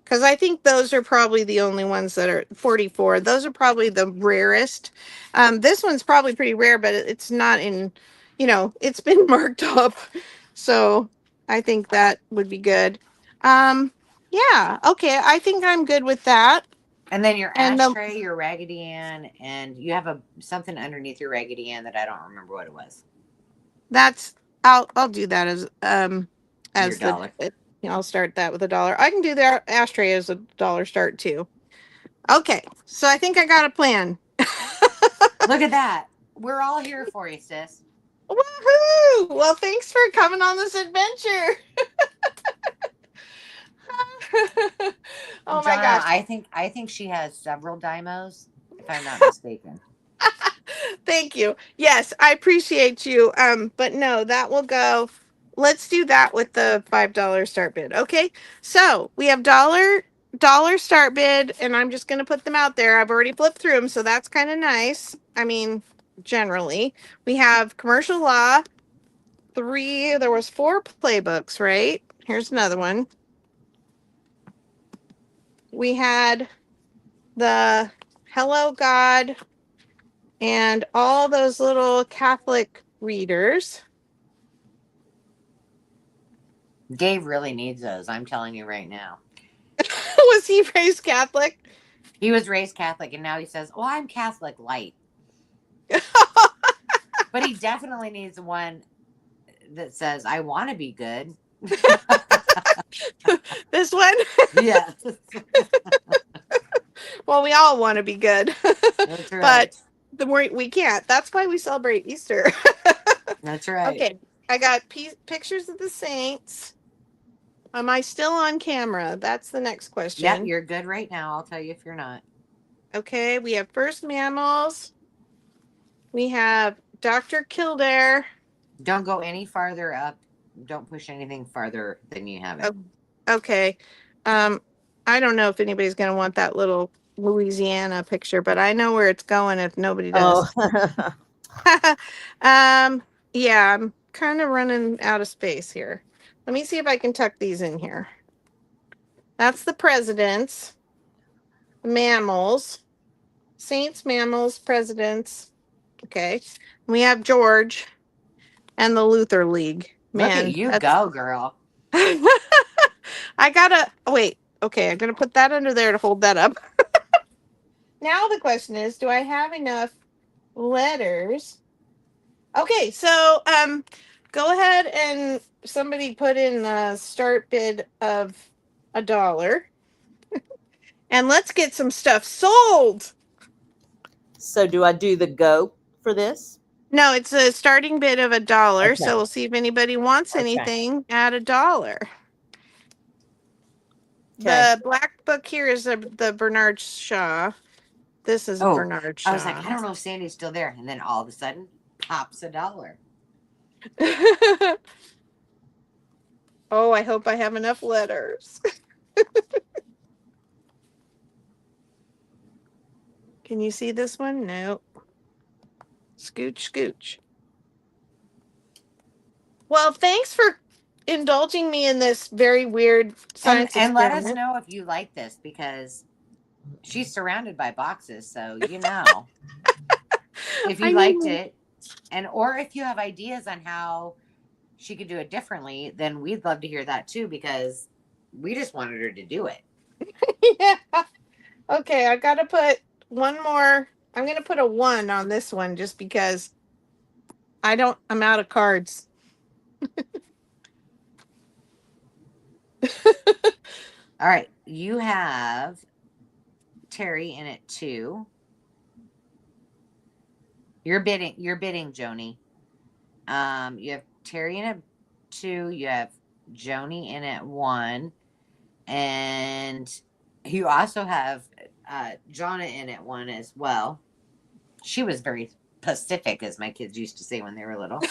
because I think those are probably the only ones that are 44. Those are probably the rarest. This one's probably pretty rare, but it's not in, it's been marked up. So I think that would be good. Yeah, okay. I think I'm good with that. And then your And ashtray, your Raggedy Ann, and you have something underneath your Raggedy Ann that I don't remember what it was. I'll do that as Your dollar. I'll start that with $1. I can do the ashtray as $1 start too. Okay, so I think I got a plan. Look at that. We're all here for you, sis. Woohoo! Well, thanks for coming on this adventure. Oh my Jonna, gosh. I think she has several Dymos, if I'm not mistaken. Thank you. Yes, I appreciate you. But no, that will go. Let's do that with the $5 start bid. Okay. So we have dollar start bid, and I'm just gonna put them out there. I've already flipped through them, so that's kind of nice. I mean, generally. We have commercial law, 3, there was 4 playbooks, right? Here's another one. we had the Hello God and all those little Catholic readers. Dave really needs those. I'm telling you right now. Was he raised Catholic? He was raised Catholic, and now he says, "Oh, I'm Catholic light." But he definitely needs one that says, "I want to be good." This one? Yes. Well, we all want to be good. That's right. But the more we can't. That's why we celebrate Easter. That's right. Okay. I got pictures of the saints. Am I still on camera? That's the next question. Yep, you're good right now. I'll tell you if you're not. Okay, we have First Mammals. We have Dr. Kildare. Don't go any farther up. Don't push anything farther than you have it. Okay. I don't know if anybody's going to want that little Louisiana picture, but I know where it's going if nobody does. Yeah, I'm kind of running out of space here. Let me see if I can tuck these in here. That's the presidents, mammals, saints, mammals, presidents. Okay. We have George and the Luther League. Look Man, at you go, girl. I gotta wait. Okay, I'm gonna put that under there to hold that up. Now the question is, do I have enough letters? Okay, so go ahead and somebody put in a start bid of $1. And let's get some stuff sold. So do I do the go for this? No, it's a starting bid of $1. Okay. So we'll see if anybody wants Okay. anything at $1. Okay. The black book here is the Bernard Shaw. This is Oh, Bernard Shaw. I was like, I don't know if Sandy's still there. And then all of a sudden, pops $1. Oh, I hope I have enough letters. Can you see this one? No. Scooch, scooch. Well, thanks for indulging me in this very weird science And let us experiment. know if you like this, because she's surrounded by boxes. So, you know, if you liked it, and or if you have ideas on how she could do it differently, then we'd love to hear that too, because we just wanted her to do it. Yeah. Okay, I got to put one more. I'm going to put a 1 on this one just because I'm out of cards. All right. You have Terry in it too. You're bidding, Joni. You have Terry in it 2. You have Joni in it 1. And you also have Jonna in it 1 as well. She was very Pacific, as my kids used to say when they were little.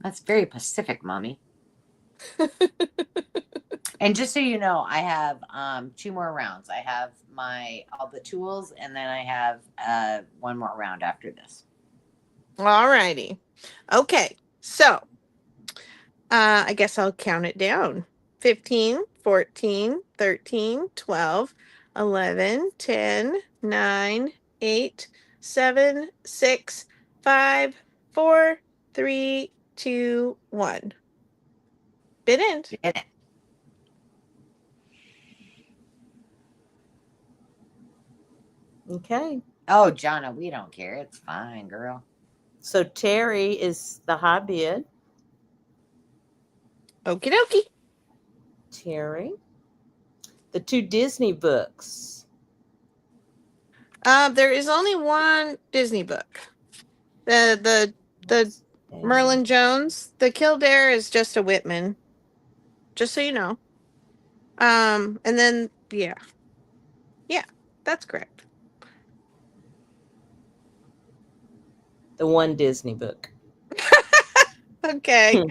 That's very Pacific, Mommy. And just so you know, I have 2 more rounds. I have all the tools, and then I have 1 more round after this. All righty. Okay, so I guess I'll count it down. 15, 14, 13, 12, 11, 10, 9, 8, 7, 6, 5, 4, 3, 2, 1. Bid end. Bid it. Okay. Oh, Jonna, we don't care. It's fine, girl. So Terry is the high bid. Okie dokie. Terry. The 2 Disney books. There is only one Disney book. The Merlin Jones. The Kildare is just a Whitman. Just so you know. And then yeah, that's correct. The 1 Disney book. Okay.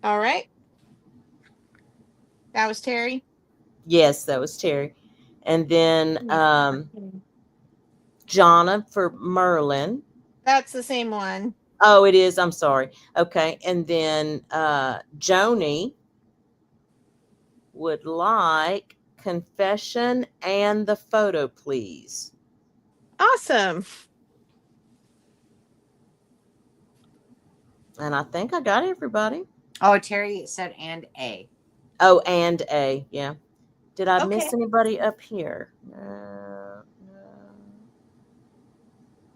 All right. That was Terry. Yes, that was Terry. And then Jonna for Merlin. That's the same one. Oh, it is. I'm sorry. Okay. And then Joni would like confession and the photo, please. Awesome. And I think I got everybody. Oh, Terry said and A. Oh, and A. Yeah. Did I Okay. miss anybody up here? No.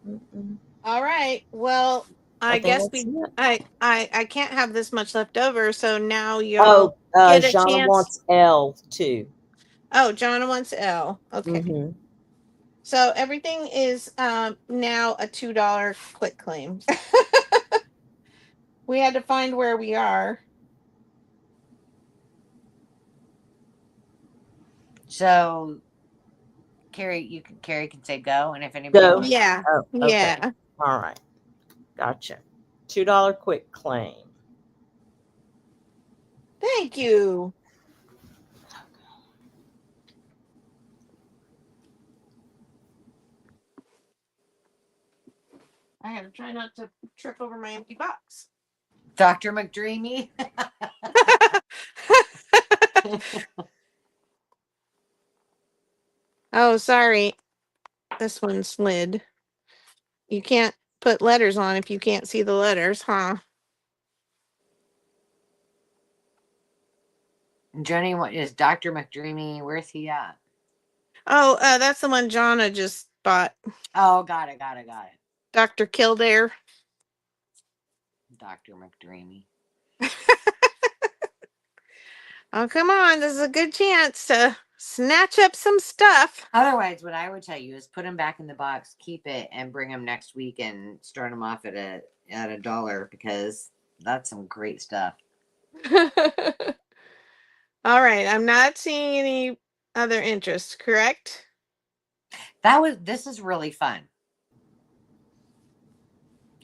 Mm-mm. All right. Well, I think guess that's it. I can't have this much left over, so now y'all Oh, get a Jana chance. wants L too. Oh, Jonna wants L. Okay. Mm-hmm. So everything is now a $2 quick claim. We had to find where we are. So Carrie can say go, and if anybody Go. wants, Yeah. Oh, okay. Yeah. All right. Gotcha. $2 quick claim. Thank you. I have to try not to trip over my empty box. Dr. McDreamy. Oh, sorry. This one slid. You can't put letters on if you can't see the letters, huh? Jenny, what is Dr. McDreamy? Where's he at? Oh, that's the one Jonna just bought. Oh, got it. Dr. Kildare. Dr. McDreamy. Oh, come on. This is a good chance to snatch up some stuff. Otherwise, what I would tell you is put them back in the box, keep it, and bring them next week and start them off at $1 because that's some great stuff. All right. I'm not seeing any other interest, correct? This is really fun.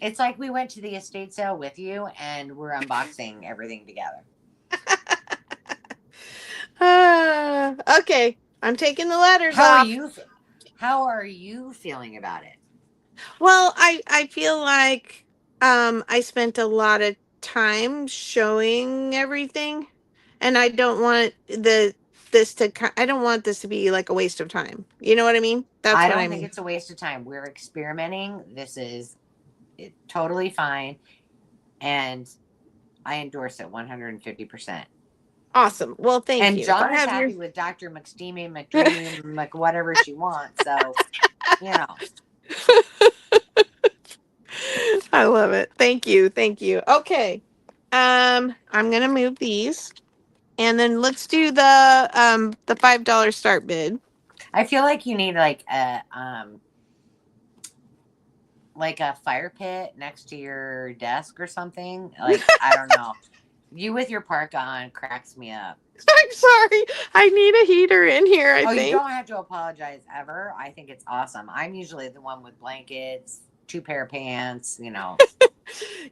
It's like we went to the estate sale with you and we're unboxing everything together. Okay. I'm taking the letters How off. How are you feeling about it? Well, I feel like I spent a lot of time showing everything, and I don't want I don't want this to be like a waste of time. You know what I mean? That's I what don't I think mean. it's a waste of time. We're experimenting. This is totally fine, and I endorse it 150%. Awesome. Well, thank And you. John is happy with Dr. McSteamy, McDreamy, whatever she wants. So, you know. I love it. Thank you. Thank you. Okay. I'm gonna move these, and then let's do the $5 start bid. I feel like you need like a fire pit next to your desk or something. Like, I don't know. You with your parka on cracks me up. I'm sorry. I need a heater in here, I think. You don't have to apologize ever. I think it's awesome. I'm usually the one with blankets, 2 pair of pants, you know.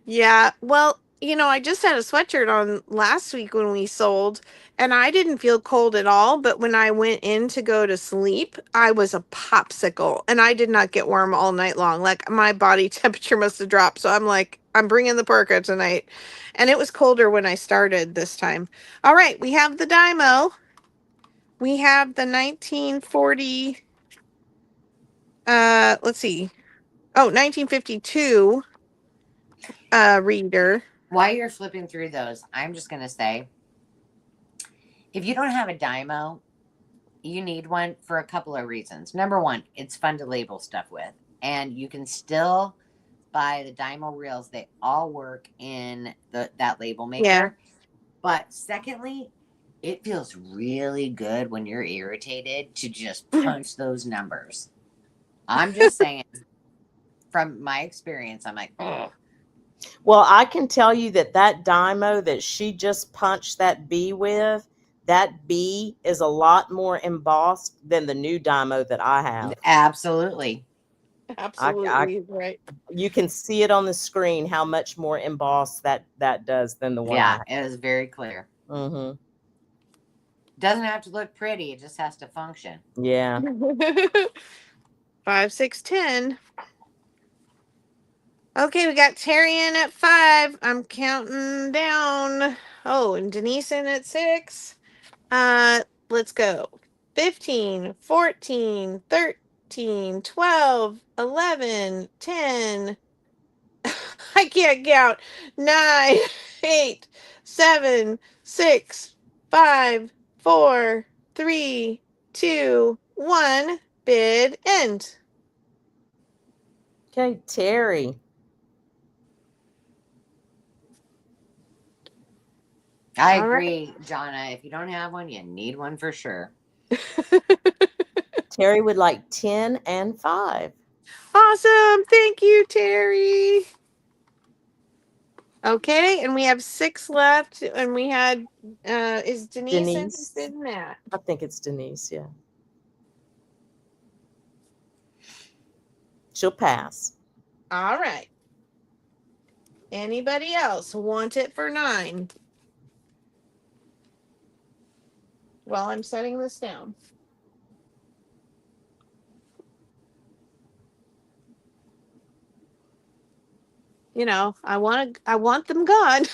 Yeah. Well, I just had a sweatshirt on last week when we sold, and I didn't feel cold at all. But when I went in to go to sleep, I was a popsicle, and I did not get warm all night long. Like, my body temperature must have dropped. So I'm like, I'm bringing the parka tonight. And it was colder when I started this time. All right. We have the Dymo. We have the 1940. Let's see. Oh, 1952 reader. While you're flipping through those, I'm just going to say, if you don't have a Dymo, you need one for a couple of reasons. Number one, it's fun to label stuff with, and you can still buy the Dymo reels. They all work in that label maker. Yeah. But secondly, it feels really good when you're irritated to just punch those numbers. I'm just saying, from my experience, I'm like, oh. Well, I can tell you that Dymo that she just punched that B with, that B is a lot more embossed than the new Dymo that I have. Absolutely. Absolutely right. You can see it on the screen how much more embossed that does than the one. Yeah, it is very clear. Mm-hmm. Doesn't have to look pretty; it just has to function. Yeah. 5, 6, 10. Okay, we got Terry in at 5. I'm counting down. Oh, and Denise in at 6. Let's go. 15, 14, 13, 12, 11, 10. I can't count. 9, 8, 7, 6, 5, 4, 3, 2, 1. Bid end. Okay, Terry. I All right. agree, Jonna. If you don't have one, you need one for sure. Terry would like 10 and 5. Awesome. Thank you, Terry. Okay, and we have 6 left, and we had is Denise interested in that? I think it's Denise, yeah. She'll pass. All right. Anybody else want it for 9? While I'm setting this down. You know, I want them gone.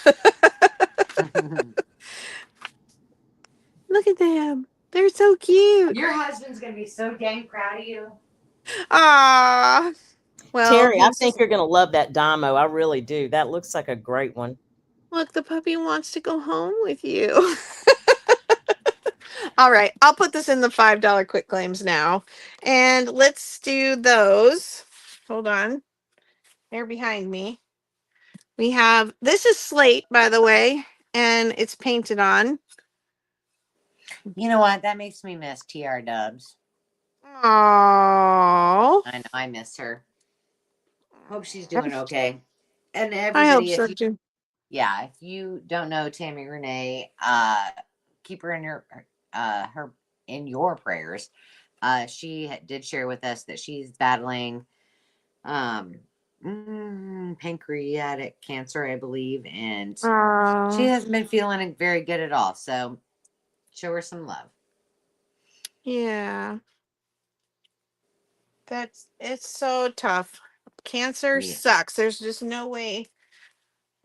Look at them. They're so cute. Your husband's gonna be so dang proud of you. Ah. Well, Terry, I think you're going to love that Dymo. I really do. That looks like a great one. look, the puppy wants to go home with you. All right, I'll put this in the $5 quick claims now. And let's do those. Hold on. They're behind me. We have, this is slate, by the way, and it's painted on. You know what? That makes me miss TR Dubs. Aww. I know I miss her. Hope she's doing okay. And I hope everybody, so if you, too. yeah, if you don't know Tammy Renee, keep her in her in your prayers. She did share with us that she's battling pancreatic cancer, I believe, and she hasn't been feeling very good at all. So show her some love. Yeah. It's so tough. Cancer Yeah. sucks. There's just no way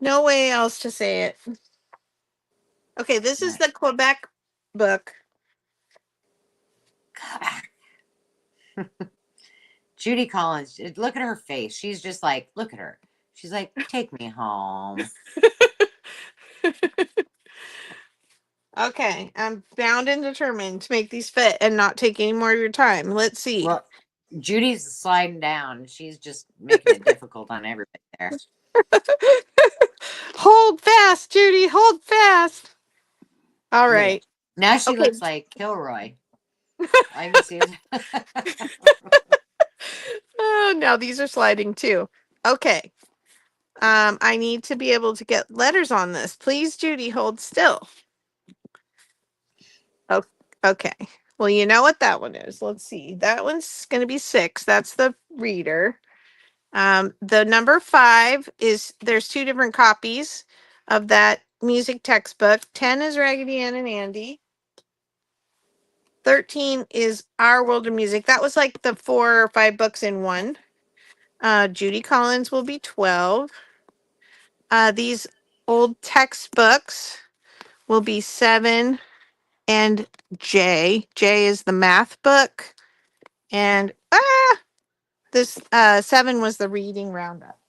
else to say it. Okay, this is the Quebec book. Judy Collins, look at her face. She's just like, look at her. She's like, take me home. Okay, I'm bound and determined to make these fit and not take any more of your time. Let's see. Well, Judy's sliding down. She's just making it difficult on everybody there. Hold fast, Judy. Hold fast. All right. Now she Okay. looks like Kilroy. I can see it. Oh, now these are sliding too. Okay. I need to be able to get letters on this. Please, Judy, hold still. Oh, okay. Well, you know what that one is. Let's see. That one's going to be 6. That's the reader. The number 5 is, there's 2 different copies of that music textbook. 10 is Raggedy Ann and Andy. 13 is Our World of Music. That was like the 4 or 5 books in one. Judy Collins will be 12. These old textbooks will be 7 and J. J is the math book. And this 7 was the reading roundup.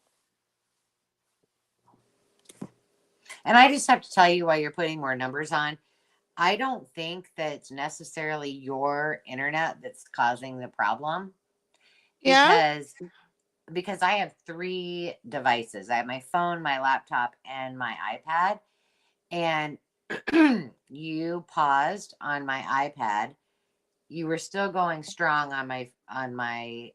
And I just have to tell you while you're putting more numbers on, I don't think that it's necessarily your internet that's causing the problem. Yeah. Because I have 3 devices. I have my phone, my laptop, and my iPad. And you paused on my iPad. You were still going strong on my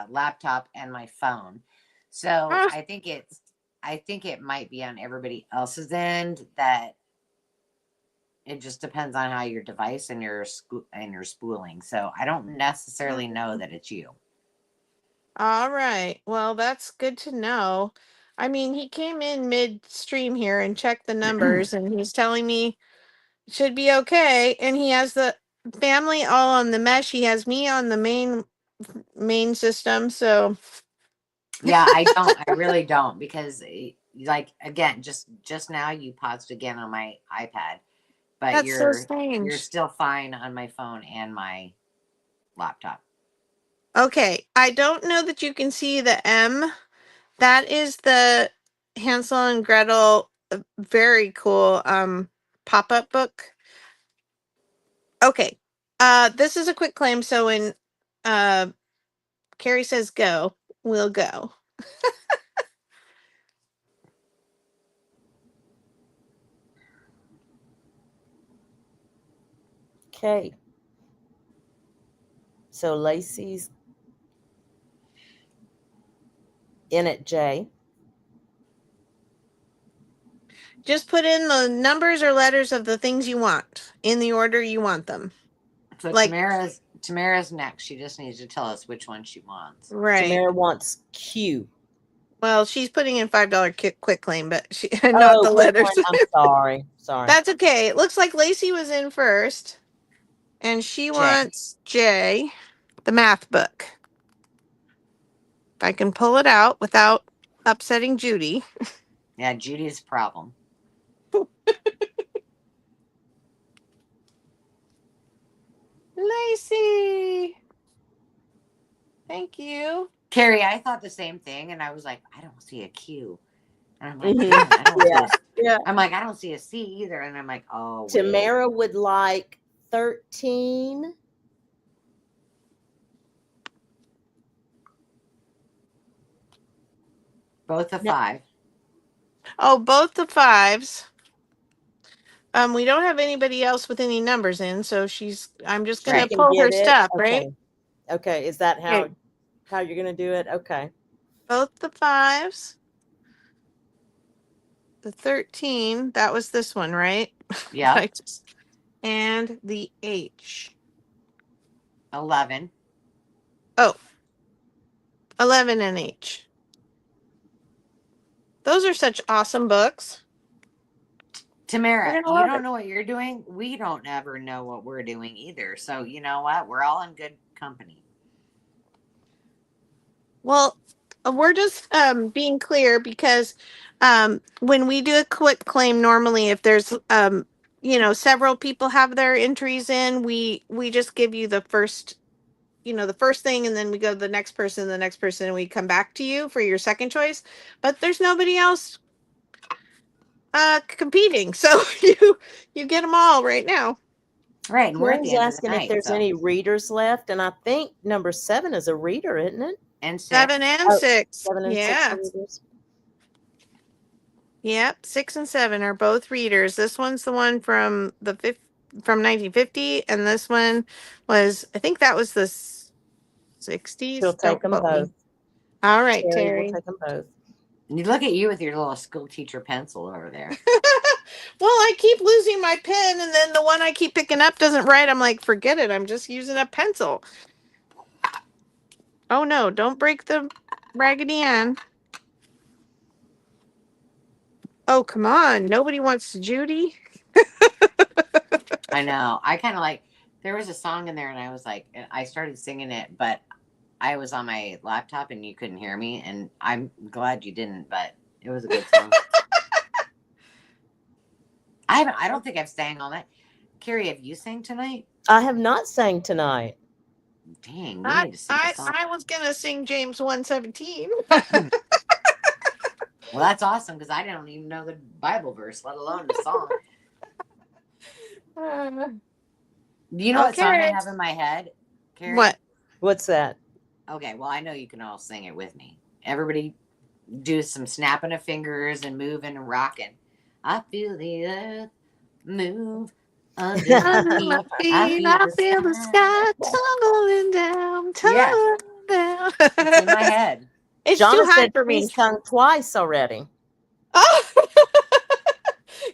laptop and my phone. So I think it might be on everybody else's end, that it just depends on how your device and your spooling. So I don't necessarily know that it's you. All right. Well, that's good to know. I mean, he came in midstream here and checked the numbers, and he's telling me it should be okay. And he has the family all on the mesh. He has me on the main system. So Yeah, I really don't, because like, again, just now you paused again on my iPad, but That's so you're strange. still fine on my phone and my laptop. Okay, I don't know that you can see the M. That is the Hansel and Gretel very cool pop-up book. Okay. This is a quick claim, so when Carrie says go, we'll go. Okay. So Lacey's in at J. Just put in the numbers or letters of the things you want in the order you want them. So Like Tamara's next. She just needs to tell us which one she wants. right. Tamara wants Q. Well, she's putting in $5 quick claim, but she not the quick letters. one. I'm sorry. Sorry. That's okay. It looks like Lacey was in first, and she wants J, the math book. If I can pull it out without upsetting Judy. Yeah, Judy's problem. Lacey. Thank you. Carrie, I thought the same thing, and I was like, I don't see a Q. And I'm like, Mhm. "Man, I don't see a, Yeah. I'm like, I don't see a C either. And I'm like, oh, wait. Tamara would like 13. Both of No. 5. Oh, both the 5s. We don't have anybody else with any numbers in, so I'm just gonna Right. pull her Get it? stuff, Okay. right? Okay. Is that Okay. how you're gonna do it? Okay. Both the 5s. The 13, that was this one, right? Yeah. And the H. 11. Oh, 11 and H. Those are such awesome books. Tamara, You're gonna you love don't it. know what you're doing. We don't ever know what we're doing either. So you know what? We're all in good company. Well, we're just being clear because when we do a quick claim, normally if there's several people have their entries in, we just give you the first thing, and then we go to the next person, and we come back to you for your second choice. But there's nobody else competing, so you get them all right now. Right, and we're at the Karen's end of the asking if night. there's So. any readers left, and I think number 7 is a reader, isn't it? And 6. 7 and 6. 7 and 6 Yeah. are readers. Yep, 6 and 7 are both readers. This one's the one from from 1950, and this one was, I think that was the 60s. She'll take them both. All right, Terry will Terry. take them both. You look at you with your little school teacher pencil over there. Well, I keep losing my pen, and then the one I keep picking up doesn't write. I'm like, forget it. I'm just using a pencil. Oh no! Don't break the Raggedy Ann. Oh, come on. Nobody wants Judy. I know. I kind of like, there was a song in there, and I was like, I started singing it, but I was on my laptop and you couldn't hear me, and I'm glad you didn't, but it was a good song. I don't think I've sang all night. Carrie, have you sang tonight? I have not sang tonight. Dang, we need to sing a song. I was gonna sing James 1:17. Well, that's awesome because I don't even know the Bible verse, let alone the song. You know what song I have in my head, Carrie? What? What's that? Okay, well, I know you can all sing it with me. Everybody do some snapping of fingers and moving and rocking. I feel the earth move under my feet. I feel the sky tumbling down, down. It's in my head. It's Jonna too high said for me. she's sung twice already. Oh,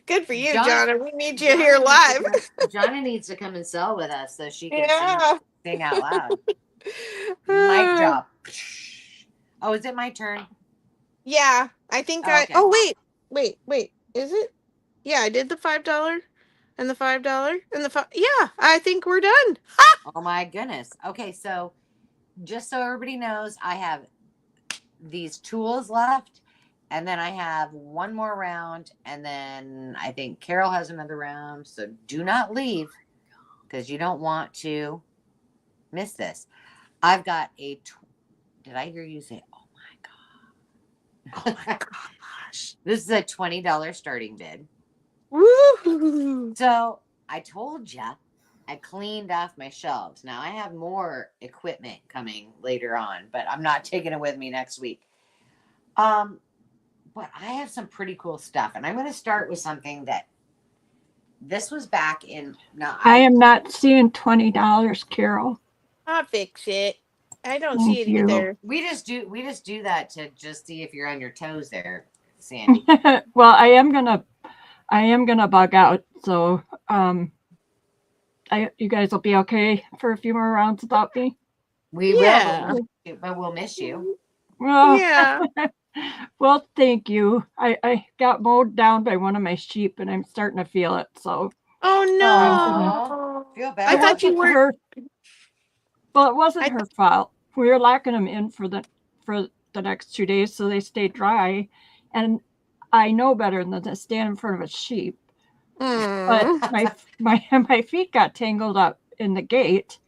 good for you, Jonna. We need you here live. Jonna needs to come and sell with us so she can sing out loud. Mic drop. Oh, is it my turn? Yeah, I think okay. Oh, wait. Is it? Yeah, I did the $5 and the $5 and the $5. Yeah, I think we're done. Oh my goodness. Okay, so just so everybody knows, I have these tools left, And then I have one more round, and then I think Carol has another round. So do not leave because you don't want to miss this. I've got a. Did I hear you say, "Oh my Oh my god"? gosh. This is a $20 starting bid. Woo! So I told you I cleaned off my shelves. Now I have more equipment coming later on, but I'm not taking it with me next week. But I have some pretty cool stuff, and I'm going to start with something that this was back in. No, I am not seeing $20, Carol. I'll fix it. I don't Thank see it you. either. we just do that to just see if you're on your toes there, Sandy. Well, I am gonna bug out. So, you guys will be okay for a few more rounds without me. We Yeah. will, but we'll miss you. Well, Yeah. well, thank you. I got mowed down by one of my sheep, and I'm starting to feel it. So Oh no. Feel it better. I thought you wasn't were. her. Well, it wasn't I her fault. We were locking them in for the next 2 days, so they stayed dry. And I know better than to stand in front of a sheep. But my feet got tangled up in the gate,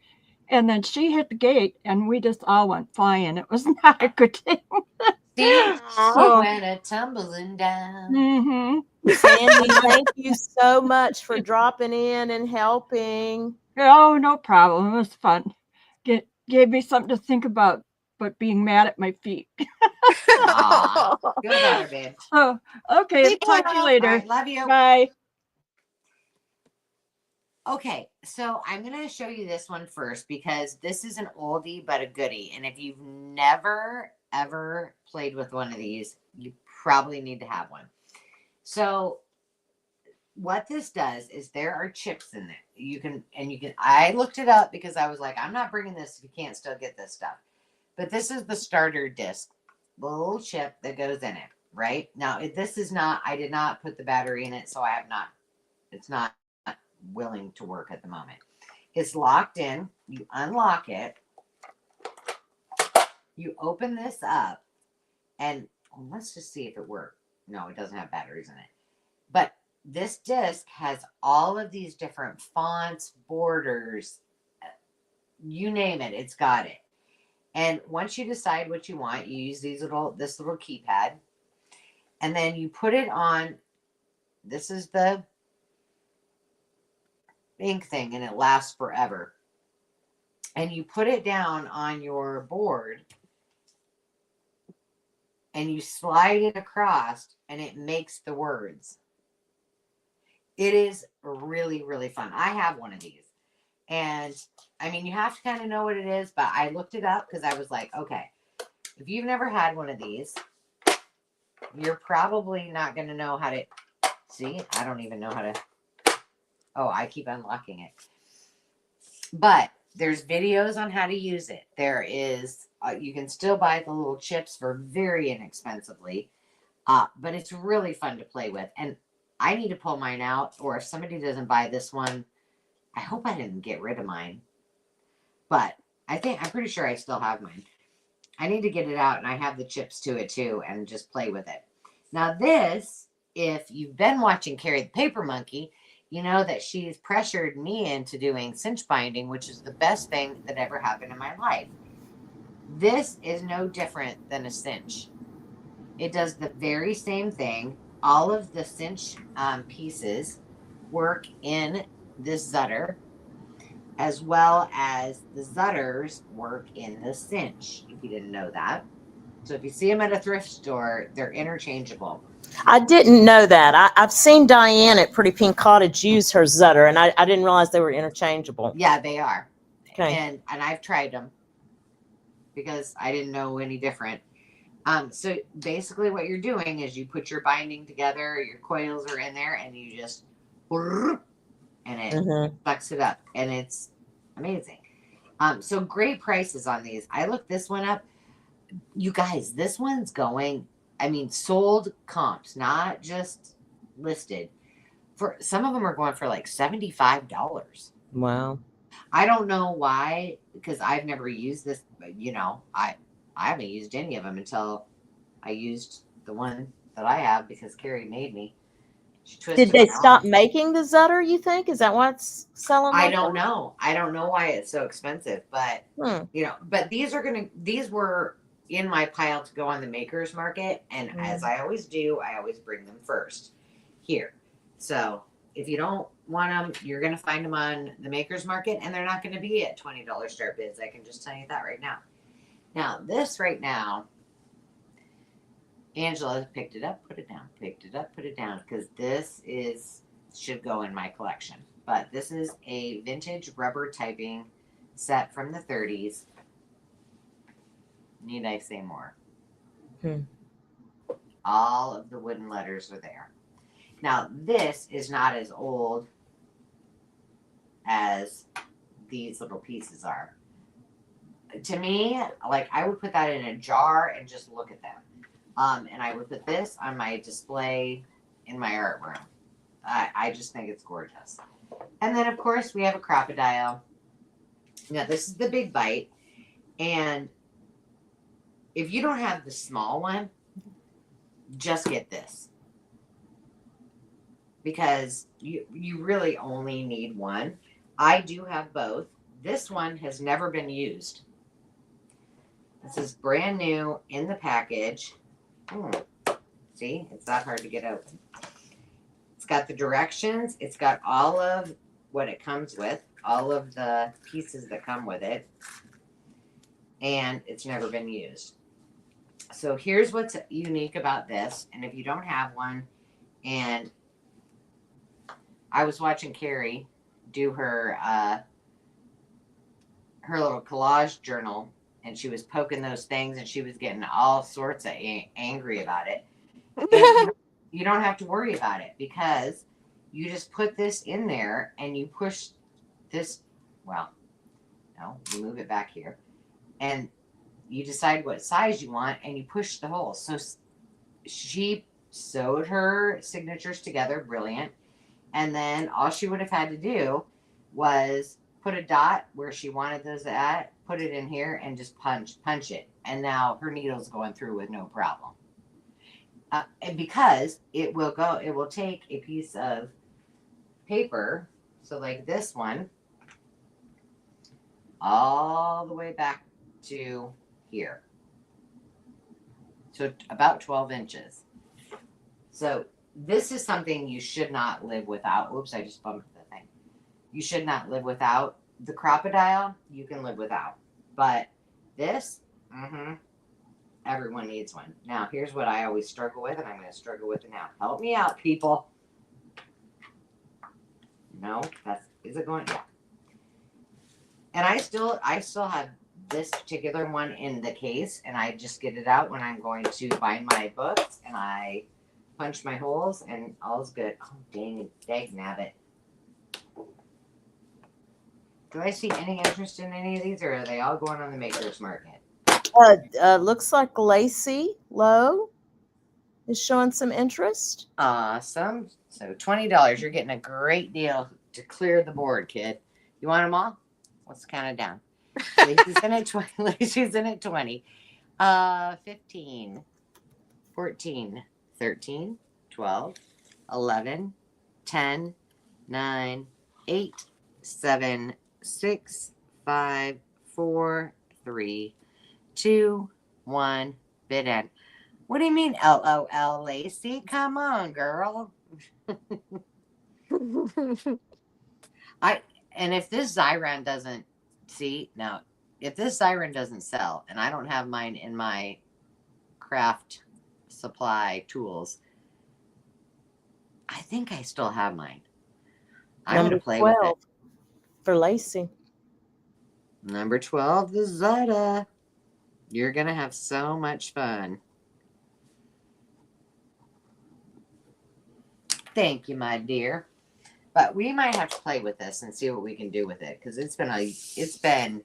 and then she hit the gate, and we just all went flying. It was not a good thing. See, she So, went a tumbling down. Sandy, thank you so much for dropping in and helping. Oh, no problem. It was fun. Gave me something to think about, but being mad at my feet. Aw, feel better, babe. So, okay, Sleep talk to you well. later. All right, love you. Bye. Okay, so I'm going to show you this one first because this is an oldie but a goodie. And if you've never, ever played with one of these, you probably need to have one. So what this does is there are chips in there. I looked it up because I was like, I'm not bringing this if you can't still get this stuff. But this is the starter disc, the little chip that goes in it, right? Now, this is not, I did not put the battery in it, so I have not, it's not willing to work at the moment. It's locked in. You unlock it. You open this up, and let's just see if it works. No, it doesn't have batteries in it. But this disc has all of these different fonts, borders, you name it, it's got it. And once you decide what you want, you use this little keypad, and then you put it on. This is the ink thing, and it lasts forever. And you put it down on your board, and you slide it across, and it makes the words. It is really, really fun. I have one of these. And I mean, you have to kind of know what it is, but I looked it up because I was like, okay, if you've never had one of these, you're probably not going to know how to see. I don't even know how to. Oh, I keep unlocking it. But there's videos on how to use it. There is, you can still buy the little chips for very inexpensively, but it's really fun to play with. And I need to pull mine out, or if somebody doesn't buy this one, I hope I didn't get rid of mine. But I'm pretty sure I still have mine. I need to get it out, and I have the chips to it too, and just play with it. Now this, if you've been watching Carrie the Paper Monkey, you know that she's pressured me into doing cinch binding, which is the best thing that ever happened in my life. This is no different than a cinch. It does the very same thing. All of the cinch pieces work in this zutter, as well as the zutters work in the cinch, if you didn't know that. So if you see them at a thrift store, they're interchangeable. I didn't know that. I've seen Diane at Pretty Pink Cottage use her Zutter, and I didn't realize they were interchangeable. Yeah, they are. Okay. And I've tried them because I didn't know any different. So basically what you're doing is you put your binding together, your coils are in there, and you just, and it sucks it up, and it's amazing. So great prices on these. I looked this one up. You guys, this one's going, I mean, sold comps, not just listed. For some of them are going for like $75. Wow. I don't know why, because I've never used this, but I haven't used any of them until I used the one that I have because Carrie made me. She Did twisted they my stop arm. making the Zutter, you think? Is that why it's selling I like don't that? know. I don't know why it's so expensive, but Hmm. but these were in my pile to go on the makers market, and as I always do, I always bring them first here. So if you don't want them, you're going to find them on the makers market, and they're not going to be at $20 start bids. I can just tell you that right now. Now this right now, Angela picked it up, put it down, picked it up, put it down, because this should go in my collection. But this is a vintage rubber typing set from the 30s. Need I say more? All of the wooden letters are there. Now, this is not as old as these little pieces are. To me, like, I would put that in a jar and just look at them. And I would put this on my display in my art room. I just think it's gorgeous. And then, of course, we have a crocodile. Now, this is the big bite. And if you don't have the small one, just get this. Because you really only need one. I do have both. This one has never been used. This is brand new in the package. See, it's not hard to get open. It's got the directions. It's got all of what it comes with, all of the pieces that come with it. And it's never been used. So here's what's unique about this. And if you don't have one, and I was watching Carrie do her little collage journal, and she was poking those things, and she was getting all sorts of angry about it. And you don't have to worry about it because you just put this in there and you push this. Well, no, you move it back here, and you decide what size you want, and you push the holes. So she sewed her signatures together, brilliant. And then all she would have had to do was put a dot where she wanted those at, put it in here, and just punch it. And now her needle's going through with no problem. And because it will take a piece of paper, so like this one, all the way back to here. So about 12 inches. So this is something you should not live without. Oops, I just bumped the thing. You should not live without. The crocodile, you can live without. But this, everyone needs one. Now, here's what I always struggle with, and I'm going to struggle with it now. Help me out, people. No, is it going? Yeah. And I still have this particular one in the case, and I just get it out when I'm going to bind my books, and I punch my holes, and all's good. Oh, dang nabbit. Do I see any interest in any of these, or are they all going on the makers market? Looks like Lacey Lowe is showing some interest. Awesome. So $20. You're getting a great deal to clear the board, kid. You want them all? Let's count it down. Lacey's in at 20. Lacey's in at 20. 15, 14, 13, 12, 11, 10, 9, 8, 7, 6, 5, 4, 3, 2, 1. Bid end. What do you mean, LOL, Lacey? Come on, girl. And if this Zyron doesn't if this Zyron doesn't sell, and I don't have mine in my craft supply tools, I think I still have mine. I'm going to play 12 with it. For Lacey. Number 12, the Zeta. You're going to have so much fun. Thank you, my dear. But we might have to play with this and see what we can do with it, because it's been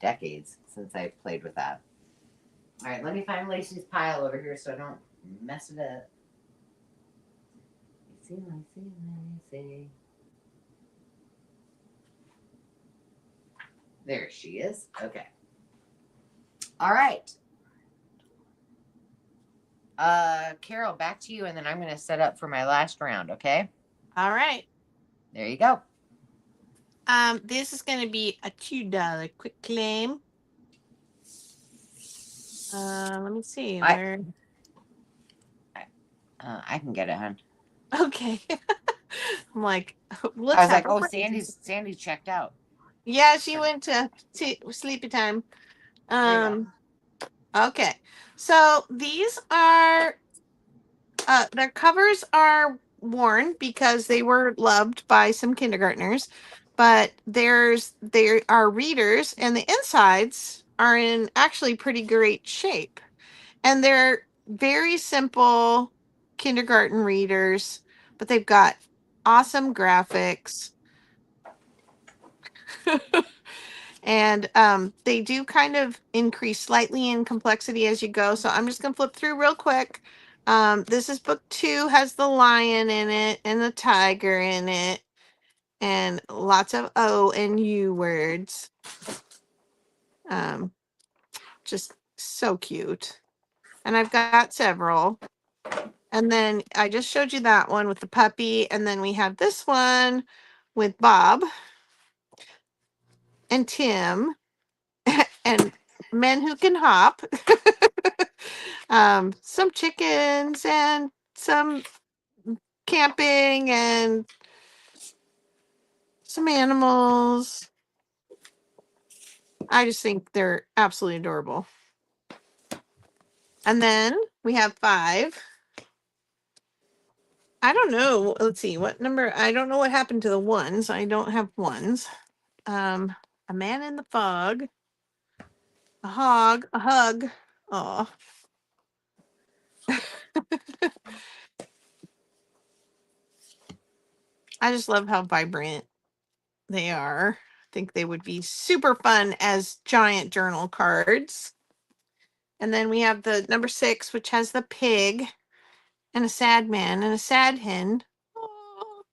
decades since I played with that. All right, let me find Lacey's pile over here so I don't mess it up. Lacey. There she is. Okay. All right. Carol, back to you, and then I'm going to set up for my last round. Okay. All right. There you go. This is going to be a $2 quick claim. Let me see where. I can get it, hon. Okay. I'm like, let's I was have like, a oh, break. Sandy's checked out. Yeah, she went to sleepy time. Okay. So these are their covers are worn because they were loved by some kindergartners, but there are readers and the insides are in actually pretty great shape. And they're very simple kindergarten readers, but they've got awesome graphics. And they do kind of increase slightly in complexity as you go. So I'm just going to flip through real quick. This is book 2, has the lion in it and the tiger in it, and lots of O and U words. Just so cute. And I've got several. And then I just showed you that one with the puppy. And then we have this one with Bob and Tim and Men Who Can Hop. Some chickens and some camping and some animals. I just think they're absolutely adorable. And then we have 5. I don't know. Let's see what number. I don't know what happened to the ones. I don't have ones. A man in the fog. A hog. A hug. Oh. I just love how vibrant they are. I think they would be super fun as giant journal cards. And then we have the number 6, which has the pig and a sad man and a sad hen. Oh,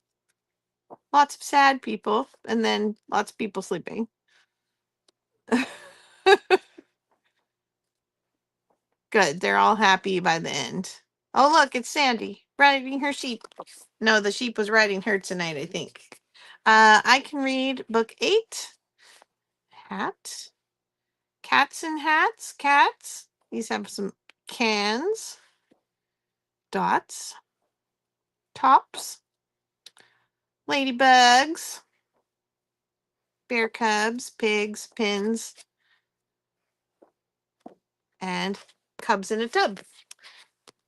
lots of sad people, and then lots of people sleeping. Good. They're all happy by the end. Oh, look, it's Sandy riding her sheep. No, the sheep was riding her tonight, I think. I can read book 8. Hat. Cats and hats. Cats. These have some cans. Dots. Tops. Ladybugs. Bear cubs. Pigs. Pins. And cubs in a tub.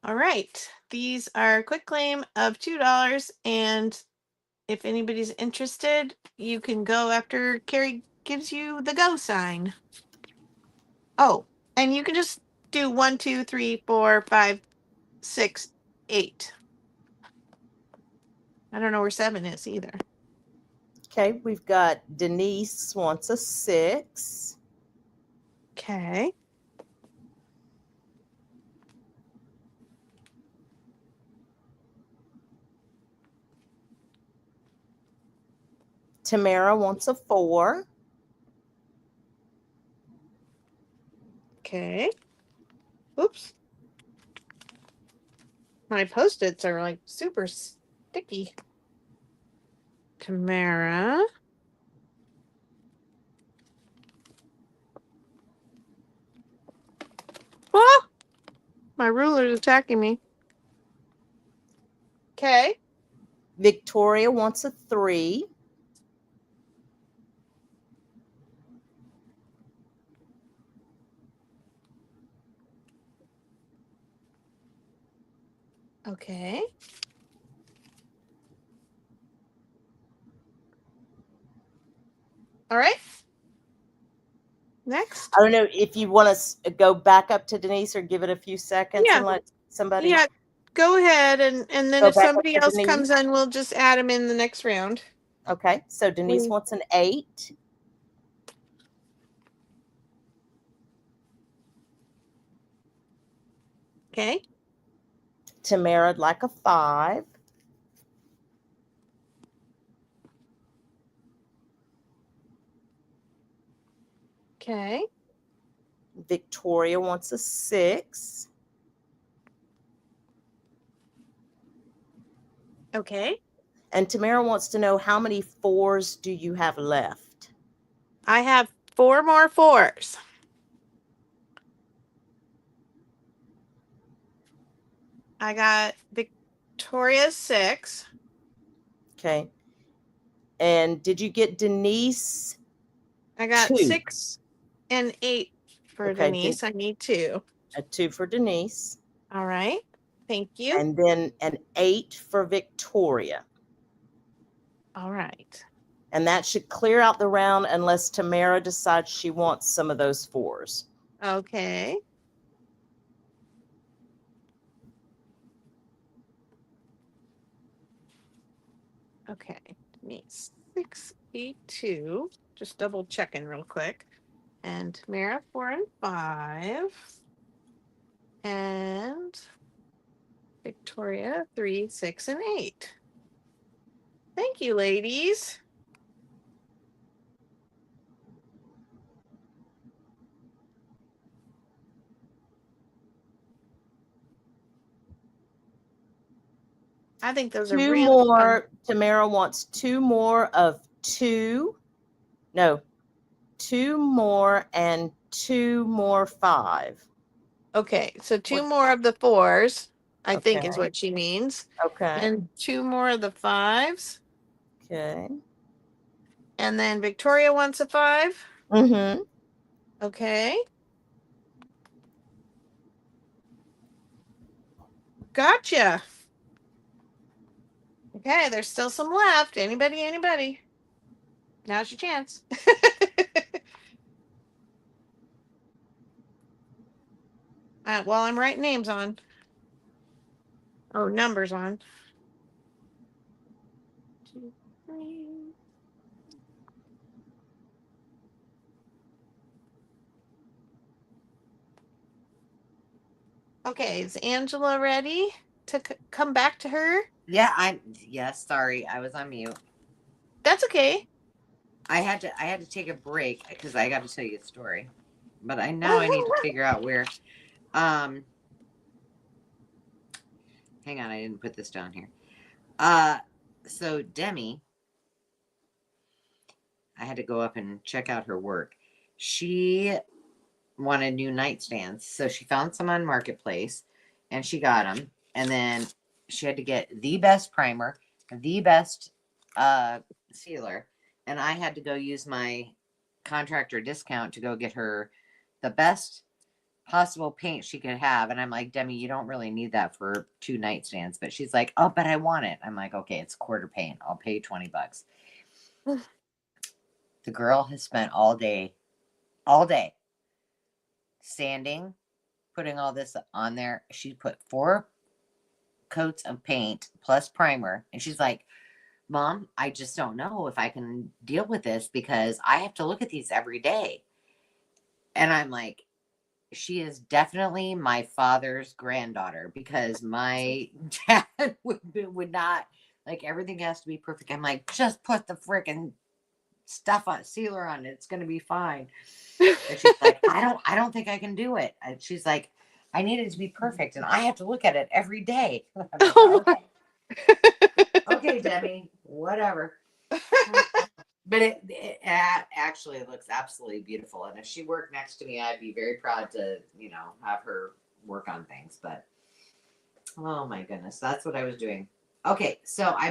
All right. These are a quick claim of $2. And if anybody's interested, you can go after Carrie gives you the go sign. Oh, and you can just do 1, 2, 3, 4, 5, 6, 8. I don't know where 7 is either. Okay, we've got Denise wants a 6. Okay. Tamara wants a 4. Okay. Oops. My Post-its are like super sticky. Tamara. Oh! My ruler is attacking me. Okay. Victoria wants a 3. Okay. All right. Next. I don't know if you want to go back up to Denise or give it a few seconds Yeah. and let somebody. Yeah. Go ahead. And then Go if back up somebody to else Denise. comes in, we'll just add them in the next round. Okay. So Denise wants an 8. Okay. Tamara'd like a 5. Okay. Victoria wants a 6. Okay. And Tamara wants to know, how many 4s do you have left? I have 4 more 4s. I got Victoria's 6. Okay. And did you get Denise? I got 2. 6 and 8 for Okay, Denise. I need 2. A 2 for Denise. All right. Thank you. And then an 8 for Victoria. All right. And that should clear out the round unless Tamara decides she wants some of those 4s. Okay. Okay. Denise 682. Just double checking real quick. And Tamara 4 and 5. And Victoria 3, 6, and 8. Thank you, ladies. I think those are 2 really more. fun. Tamara wants 2 more of 2. No, 2 more and 2 more 5. Okay, so 2 What? more of the 4s, I think is Okay. what she means. Okay. And 2 more of the 5s. Okay. And then Victoria wants a 5. Mm-hmm. Okay. Gotcha. Okay, there's still some left. Anybody? Now's your chance. While I'm writing names on. Oh, numbers on. 2, 3. Okay, is Angela ready to come back to her? Yeah, yes, sorry, I was on mute. That's okay. I had to take a break because I got to tell you a story. But I need to figure out where. Hang on, I didn't put this down here. So Demi, I had to go up and check out her work. She wanted new nightstands, so she found some on Marketplace, and she got them. And then she had to get the best primer, the best sealer, and I had to go use my contractor discount to go get her the best possible paint she could have. And I'm like, Demi, you don't really need that for 2 nightstands. But she's like, oh, but I want it. I'm like, okay, it's quarter paint. I'll pay $20. The girl has spent all day sanding, putting all this on there. She put 4 coats of paint plus primer. And she's like, Mom, I just don't know if I can deal with this because I have to look at these every day. And I'm like, she is definitely my father's granddaughter because my dad would not, like, everything has to be perfect. I'm like, just put the freaking stuff on, sealer on it. It's gonna be fine. And she's like, I don't think I can do it. And she's like, I need it to be perfect, and I have to look at it every day. I'm like, Oh my. okay, Debbie, whatever. But it actually looks absolutely beautiful. And if she worked next to me, I'd be very proud to, have her work on things. But oh my goodness, that's what I was doing. Okay, so I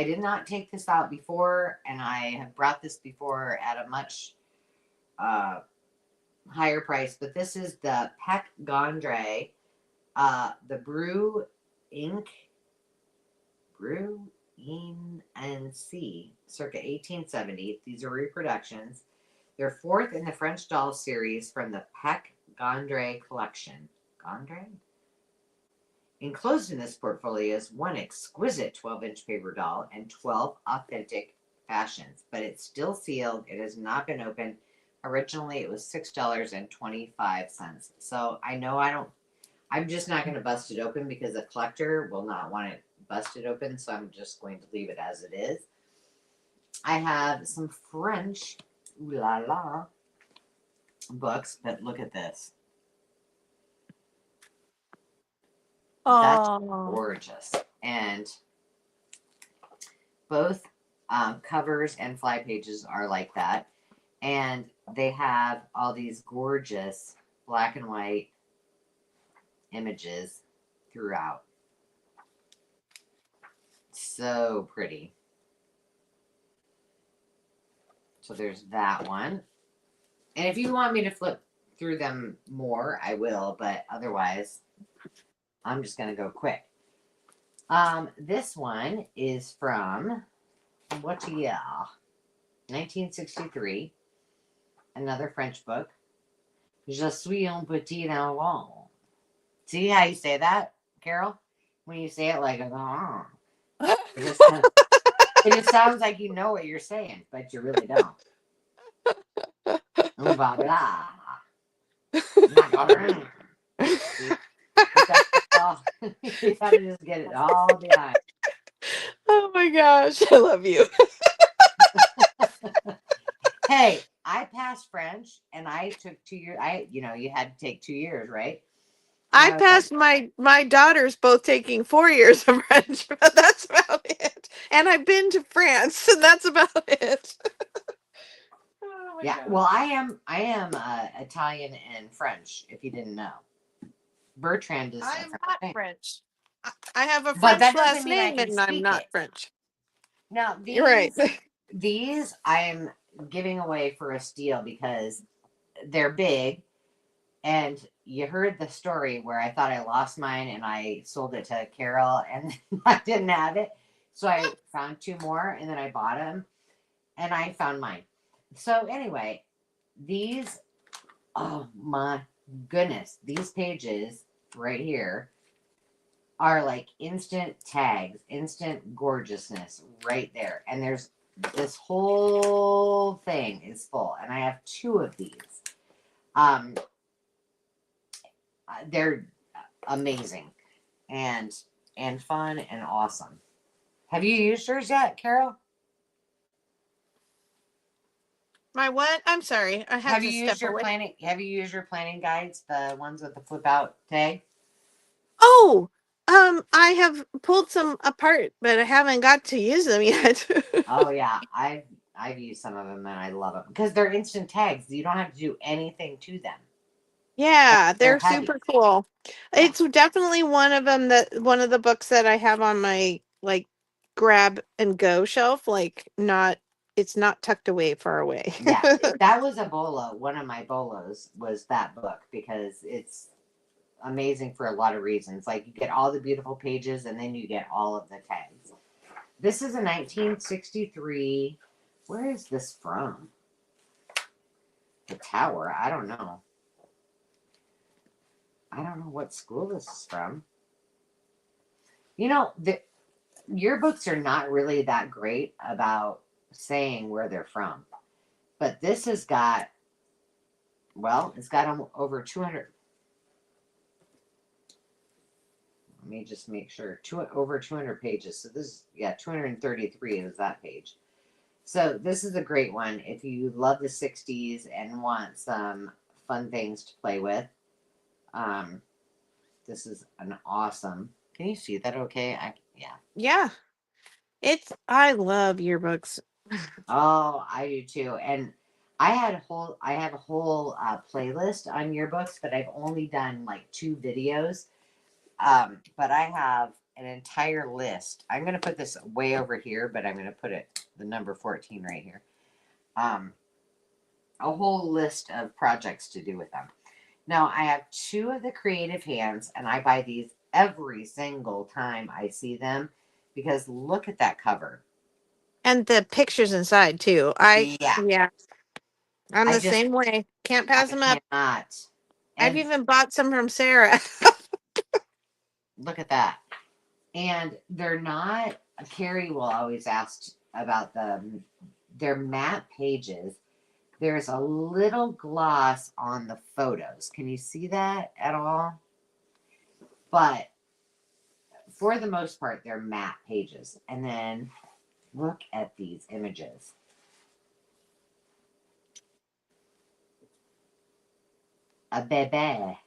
did not take this out before, and I have brought this before at a much higher price. But this is the Peck Gondre, the Brew and C, circa 1870. These are reproductions. They're 4th in the French doll series from the Peck Gondre collection. Gondre? Enclosed in this portfolio is one exquisite 12-inch paper doll and 12 authentic fashions, but it's still sealed. It has not been opened. Originally, it was $6.25. So I'm just not going to bust it open because a collector will not want it busted open, so I'm just going to leave it as it is. I have some French ooh la la books, but look at this. That's Oh. gorgeous. And both covers and fly pages are like that. And they have all these gorgeous black and white images throughout. So pretty. So there's that one. And if you want me to flip through them more, I will, but otherwise, I'm just going to go quick. This one is from, what year? 1963. Another French book. Je suis un petit enfant. See how you say that, Carol? When you say it like, oh. It just sounds like you know what you're saying, but you really don't. Blah, blah. You gotta just get it all the time. Oh my gosh, I love you. Hey, I passed French and I took 2 years. You had to take 2 years, right? I passed my daughters both taking 4 years of French, but that's about it. And I've been to France, and that's about it. Oh my Yeah, gosh. well, I am Italian and French. If you didn't know, Bertrand is. I am not French. I have a But French that doesn't last mean I name, can and I'm speak not it. French. Now You're right. These I am giving away for a steal because they're big, and you heard the story where I thought I lost mine and I sold it to Carol and I didn't have it, so I found 2 more and then I bought them, and I found mine. So anyway, these, oh my goodness, these pages right here are like instant tags, instant gorgeousness right there. And there's this whole thing is full, and I have 2 of these. They're amazing and fun and awesome. Have you used yours yet, Carol? My what? I'm sorry. I have Have to you step used your away. planning? Have you used your planning guides, the ones with the flip out tag? Oh, I have pulled some apart, but I haven't got to use them yet. Oh yeah, I've used some of them and I love them because they're instant tags. You don't have to do anything to them. Yeah, They're they're heavy. super cool. Yeah. It's definitely one of them one of the books that I have on my like grab and go shelf, it's not tucked away far away. Yeah, that was a bolo. One of my bolos was that book because it's amazing for a lot of reasons. Like you get all the beautiful pages and then you get all of the tags. This is a 1963. Where is this from? The Tower. I don't know. I don't know what school this is from. Your books are not really that great about saying where they're from. But this has got, it's got over 200. Let me just make sure. Over 200 pages. So this, 233 is that page. So this is a great one if you love the 60s and want some fun things to play with. This is an awesome. Can you see that okay? Yeah. I love yearbooks. Oh, I do too. And I have a whole playlist on yearbooks, but I've only done like 2 videos. But I have an entire list. I'm going to put this way over here, but I'm going to put the number 14 right here. A whole list of projects to do with them. Now, I have 2 of the creative hands, and I buy these every single time I see them because look at that cover. And the pictures inside too. Yeah. I'm the same way. Can't pass them up. Cannot. I've even bought some from Sarah. Look at that. And they're not, Carrie will always ask about them. They're matte pages. There's a little gloss on the photos. Can you see that at all? But for the most part, they're matte pages. And then look at these images. A bebe.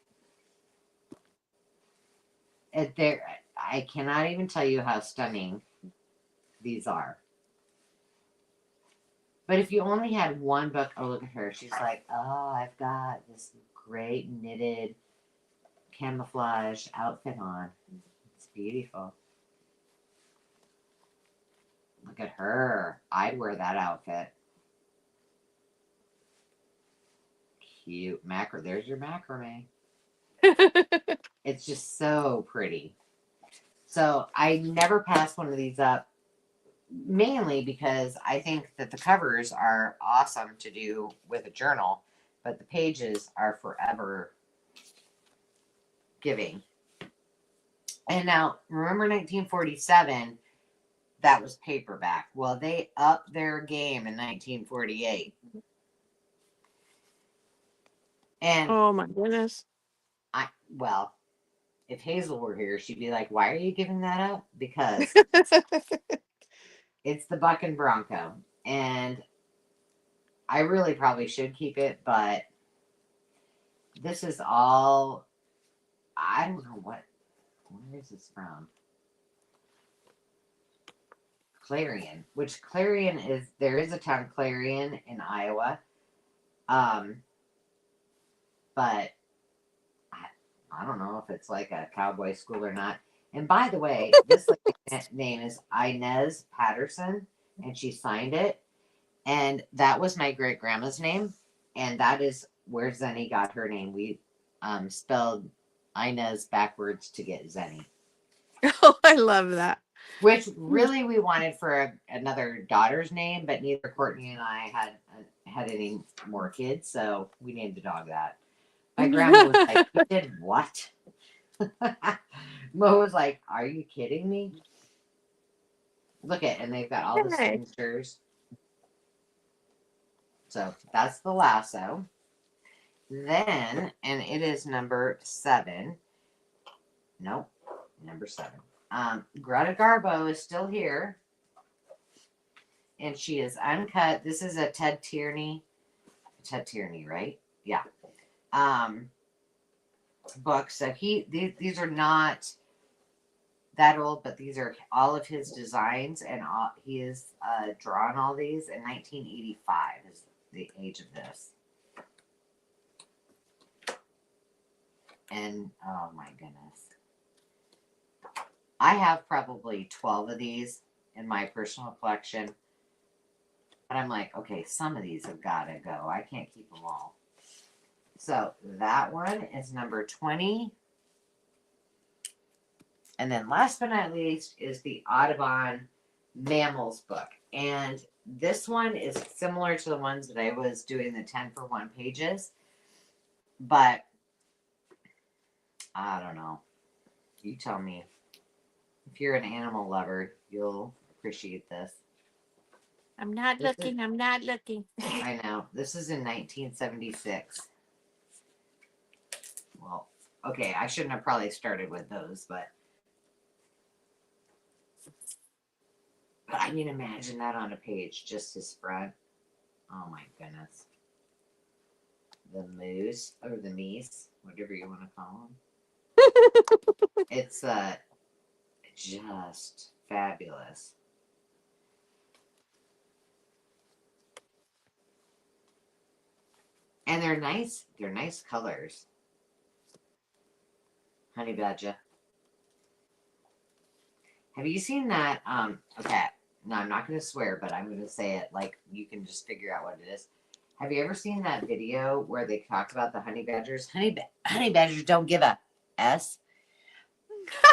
I cannot even tell you how stunning these are. But if you only had one book, oh, look at her. She's like, oh, I've got this great knitted camouflage outfit on. It's beautiful. Look at her. I'd wear that outfit. Cute macrame. There's your macrame. It's just so pretty. So I never pass one of these up, mainly because I think that the covers are awesome to do with a journal, but the pages are forever giving. And now, remember 1947? That was paperback. Well, they upped their game in 1948. And Oh my goodness. well, if Hazel were here, she'd be like, why are you giving that up? Because it's the Buck and Bronco. And I really probably should keep it, but this is all, I don't know where is this from? Clarion, which Clarion is, there is a town Clarion in Iowa. But I don't know if it's like a cowboy school or not. And by the way, this name is Inez Patterson, and she signed it. And that was my great grandma's name, and that is where Zenny got her name. We spelled Inez backwards to get Zenny. Oh, I love that. Which really we wanted for another daughter's name, but neither Courtney and I had any more kids, so we named the dog that. My grandma was like, "You did what?" Mo was like, "Are you kidding me?" Look at, and they've got all the signatures. So that's the lasso. Then, and it is number 7. Nope, number 7. Greta Garbo is still here, and she is uncut. This is a Ted Tierney, right? Yeah. Book. So these are not that old, but these are all of his designs, and he has drawn all these in 1985 is the age of this. And oh my goodness, I have probably 12 of these in my personal collection, but I'm like, okay, some of these have got to go. I can't keep them all. So that one is number 20. And then last but not least is the Audubon Mammals book. And this one is similar to the ones that I was doing the 10 for 1 pages. But I don't know. You tell me. If you're an animal lover, you'll appreciate this. I'm not looking. I know. This is in 1976. Well, okay, I shouldn't have probably started with those, but I can imagine that on a page, just his front. Oh my goodness. The moose, or the meese, whatever you want to call them. It's just fabulous. And they're nice colors. Honey badger. Have you seen that? Okay, no, I'm not going to swear, but I'm going to say it like you can just figure out what it is. Have you ever seen that video where they talked about the honey badgers? Honey badgers don't give a S.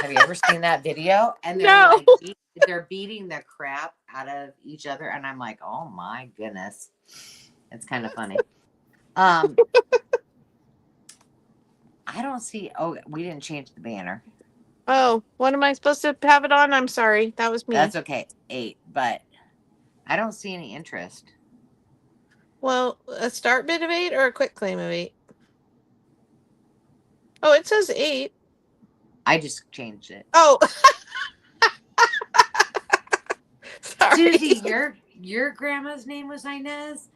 Have you ever seen that video? And they're No. like, they're beating the crap out of each other, and I'm like, oh my goodness, it's kind of funny. I don't see. Oh, we didn't change the banner. Oh, what am I supposed to have it on? I'm sorry. That was me. That's okay. 8, but I don't see any interest. Well, a start bid of 8 or a quick claim of 8? Oh, it says 8. I just changed it. Oh. Sorry. Susie, your grandma's name was Inez?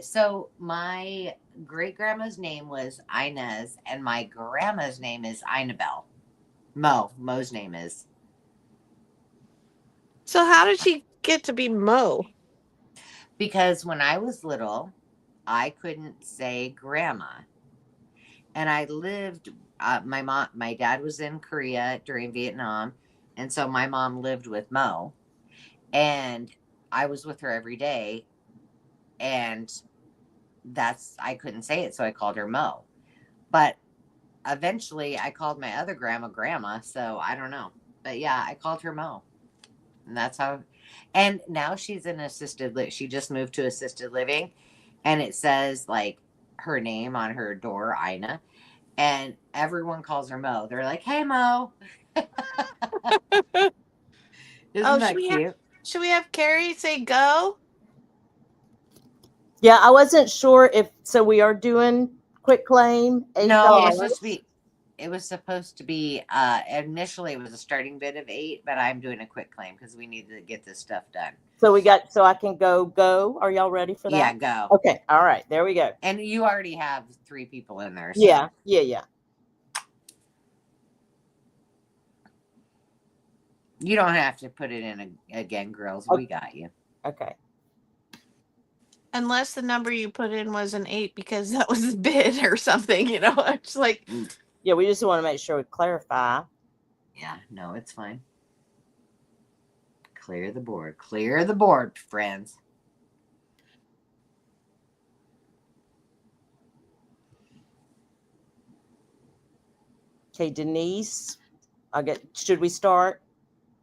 So my great grandma's name was Inez, and my grandma's name is Inabel. Mo's name is. So how did she get to be Mo? Because when I was little, I couldn't say grandma. And I lived, my dad was in Korea during Vietnam. And so my mom lived with Mo. And I was with her every day. And I couldn't say it. So I called her Mo. But eventually I called my other grandma. So I don't know. But yeah, I called her Mo. And that's how. And now she's in she just moved to assisted living. And it says like her name on her door, Ina. And everyone calls her Mo. They're like, "Hey, Mo." Isn't Oh, that cute? should we have Carrie say go? Yeah, I wasn't sure if so. We are doing quick claim $8. No, it was supposed to be. It was supposed to be. Initially, it was a starting bid of 8, but I'm doing a quick claim because we need to get this stuff done. So we got. So I can go. Are y'all ready for that? Yeah, go. Okay. All right. There we go. And you already have 3 people in there. So. Yeah. Yeah. You don't have to put it in again, girls. We got you. Okay. Unless the number you put in was an 8 because that was a bid or something, you know. It's like, Yeah, we just want to make sure we clarify. Yeah, no, it's fine. Clear the board. Clear the board, friends. Okay, Denise. Should we start?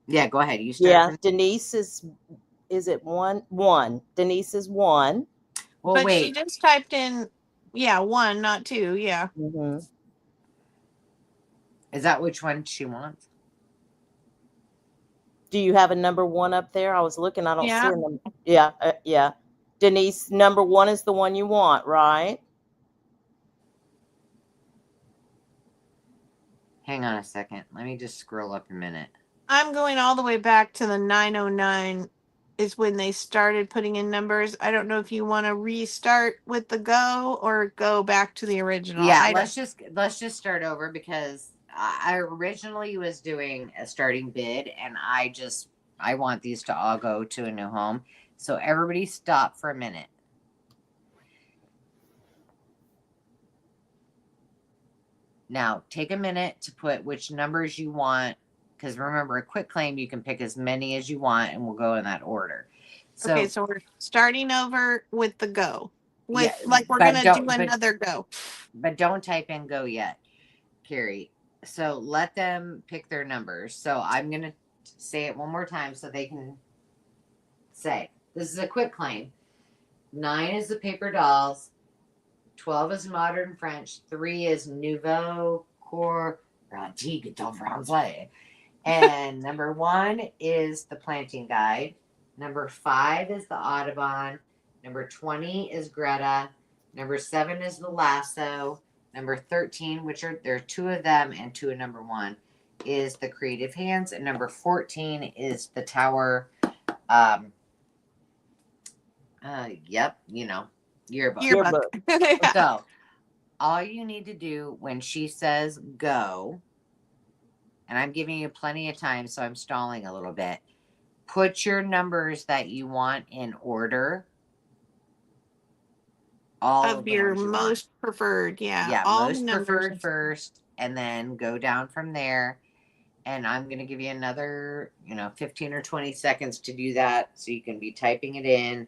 Yeah, go ahead. You start. Yeah, Denise is it one? Denise is 1. Well, but wait. she just typed in, 1, not 2. Yeah. Mm-hmm. Is that which one she wants? Do you have a number 1 up there? I was looking. I don't Yeah. see a number. Yeah, yeah. Denise, number 1 is the one you want, right? Hang on a second. Let me just scroll up a minute. I'm going all the way back to the 909 is when they started putting in numbers. I don't know if you want to restart with the go or go back to the original. Yeah, let's just start over because I originally was doing a starting bid and I want these to all go to a new home. So everybody stop for a minute. Now take a minute to put which numbers you want, because remember, a quick claim you can pick as many as you want and we'll go in that order. So, okay, so we're starting over with the go. We're but gonna do another go. But don't type in go yet, Carrie. So let them pick their numbers. So I'm gonna say it one more time so they can say. This is a quick claim. 9 is the paper dolls. 12 is modern French. 3 is nouveau core antique français. And number 1 is the planting guide. Number 5 is the Audubon. Number 20 is Greta. Number 7 is the lasso. Number 13, there are 2 of them and 2 of number 1, is the creative hands. And number 14 is the tower. Yep, yearbook. So all you need to do when she says go, and I'm giving you plenty of time, so I'm stalling a little bit. Put your numbers that you want in order. All of your most preferred. Yeah. All most preferred first, and then go down from there. And I'm going to give you another, 15 or 20 seconds to do that so you can be typing it in,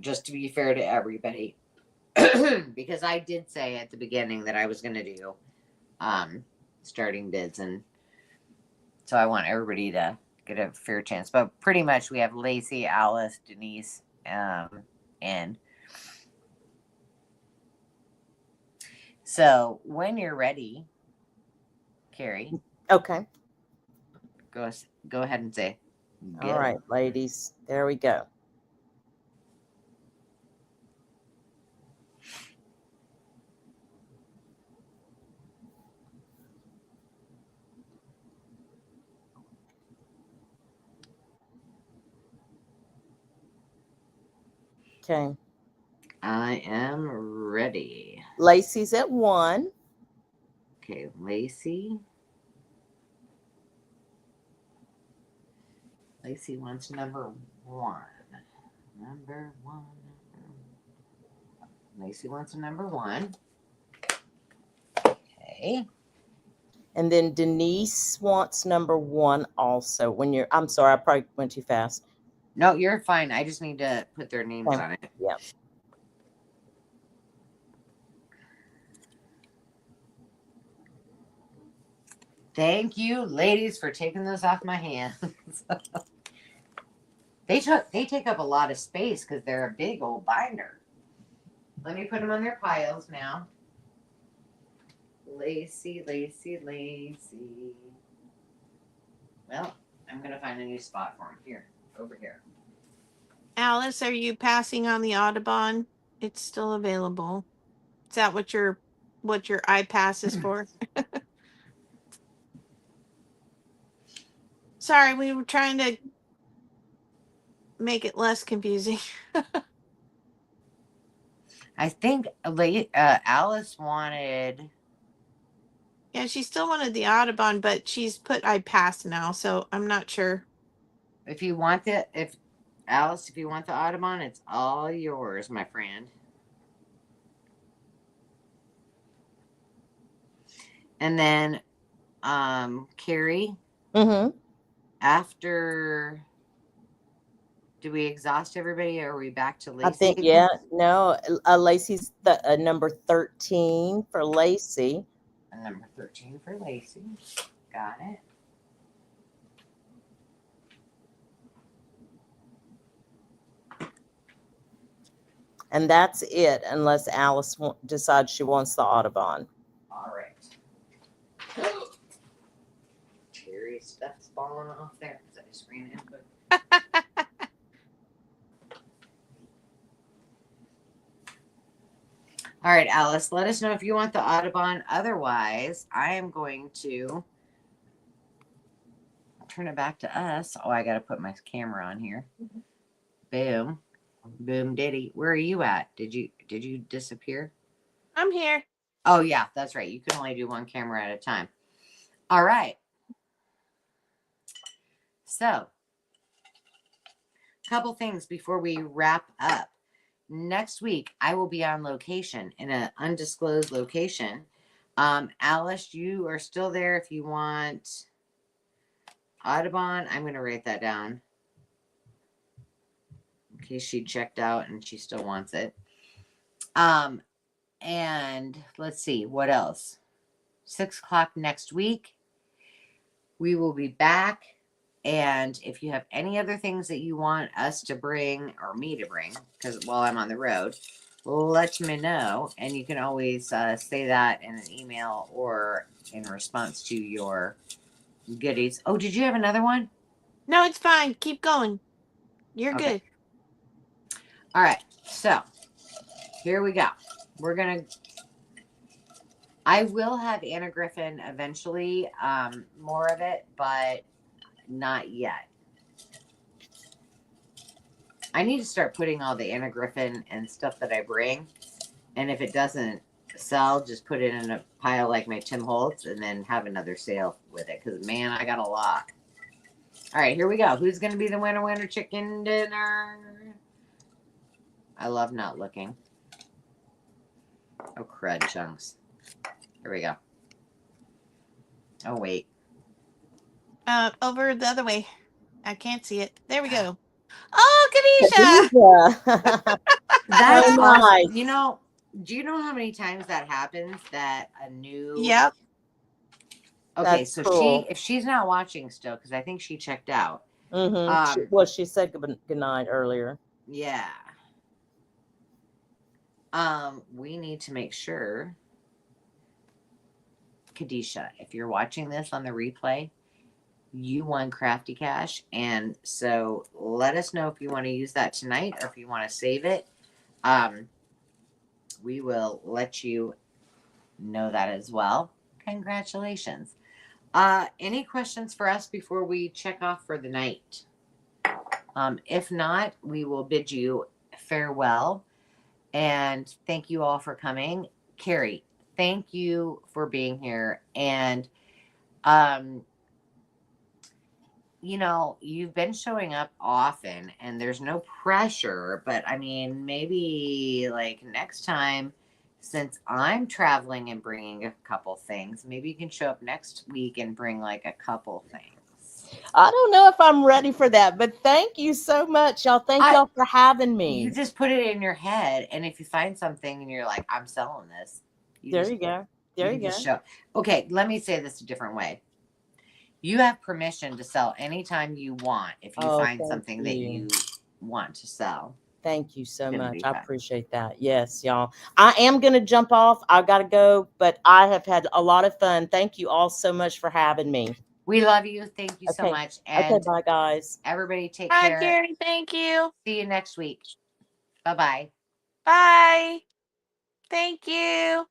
just to be fair to everybody. Because I did say at the beginning that I was going to do starting bids, and so I want everybody to get a fair chance. But pretty much we have Lacey, Alice, Denise, and so when you're ready, Carrie. Okay. Go ahead and say. All right, ladies. There we go. Okay. I am ready. Lacey's at 1. Okay, Lacey. Lacey wants number 1. Number one. Lacey wants a number one. Okay. And then Denise wants number one also. I'm sorry, I probably went too fast. No, you're fine. I just need to put their names Okay. on it. Yeah. Thank you, ladies, for taking those off my hands. They take up a lot of space because they're a big old binder. Let me put them on their piles now. Lacey. Well, I'm gonna find a new spot for them. Here, over here. Alice, are you passing on the Audubon? It's still available. Is that what your iPass is for? Sorry, we were trying to make it less confusing. I think Alice wanted. Yeah, she still wanted the Audubon, but she's put iPass now, so I'm not sure. If you want the Audubon, it's all yours, my friend. And then, Carrie. Mm-hmm. After, do we exhaust everybody? Or are we back to Lacey? I think, yeah. No, Lacey's the number 13 for Lacey. And number 13 for Lacey. Got it. And that's it, unless Alice decides she wants the Audubon. All right. Cherry stuff's falling off there because I just ran into it. All right, Alice, let us know if you want the Audubon. Otherwise, I am going to turn it back to us. Oh, I got to put my camera on here. Boom. Boom diddy. Where are you at? Did you disappear? I'm here. Oh, yeah, that's right. You can only do one camera at a time. All right. So, a couple things before we wrap up. Next week, I will be on location in an undisclosed location. Alice, you are still there if you want Audubon. I'm going to write that down in case she checked out and she still wants it. And let's see, what else? 6 o'clock next week. We will be back. And if you have any other things that you want us to bring or me to bring, because while I'm on the road, let me know. And you can always say that in an email or in response to your goodies. Oh, did you have another one? No, it's fine. Keep going. You're Okay. good. All right. So here we go. I will have Anna Griffin eventually, more of it, but not yet. I need to start putting all the Anna Griffin and stuff that I bring. And if it doesn't sell, just put it in a pile like my Tim Holtz and then have another sale with it. Because, man, I got a lot. All right, here we go. Who's going to be the winner chicken dinner? I love not looking. Oh, crud chunks. Here we go. Oh, wait. Over the other way. I can't see it. There we go. Oh, Kadisha! Yeah. That's Oh, awesome. nice. You know, do you know how many times that happens that a new... Yep. Okay, That's so cool. if she's not watching still, because I think she checked out. Mm-hmm. She said good night earlier. Yeah. We need to make sure, Kadisha, if you're watching this on the replay, you won Crafty Cash. And so let us know if you want to use that tonight or if you want to save it. We will let you know that as well. Congratulations. Any questions for us before we check off for the night? If not, we will bid you farewell. And thank you all for coming. Carrie, thank you for being here. And you know, you've been showing up often and there's no pressure, but I mean, maybe like next time, since I'm traveling and bringing a couple things, maybe you can show up next week and bring like a couple things. I don't know if I'm ready for that, but thank you so much, y'all. Thank y'all for having me. You just put it in your head, and if you find something and you're like, I'm selling this, There you go. There you go. Show. Okay, let me say this a different way. You have permission to sell anytime you want if you find something that you want to sell. Thank you so much. I appreciate that. Yes, y'all. I am going to jump off. I've got to go, but I have had a lot of fun. Thank you all so much for having me. We love you. Thank you so much. And okay, bye, guys. Everybody take Bye, care. Gary. Thank you. See you next week. Bye-bye. Bye. Thank you.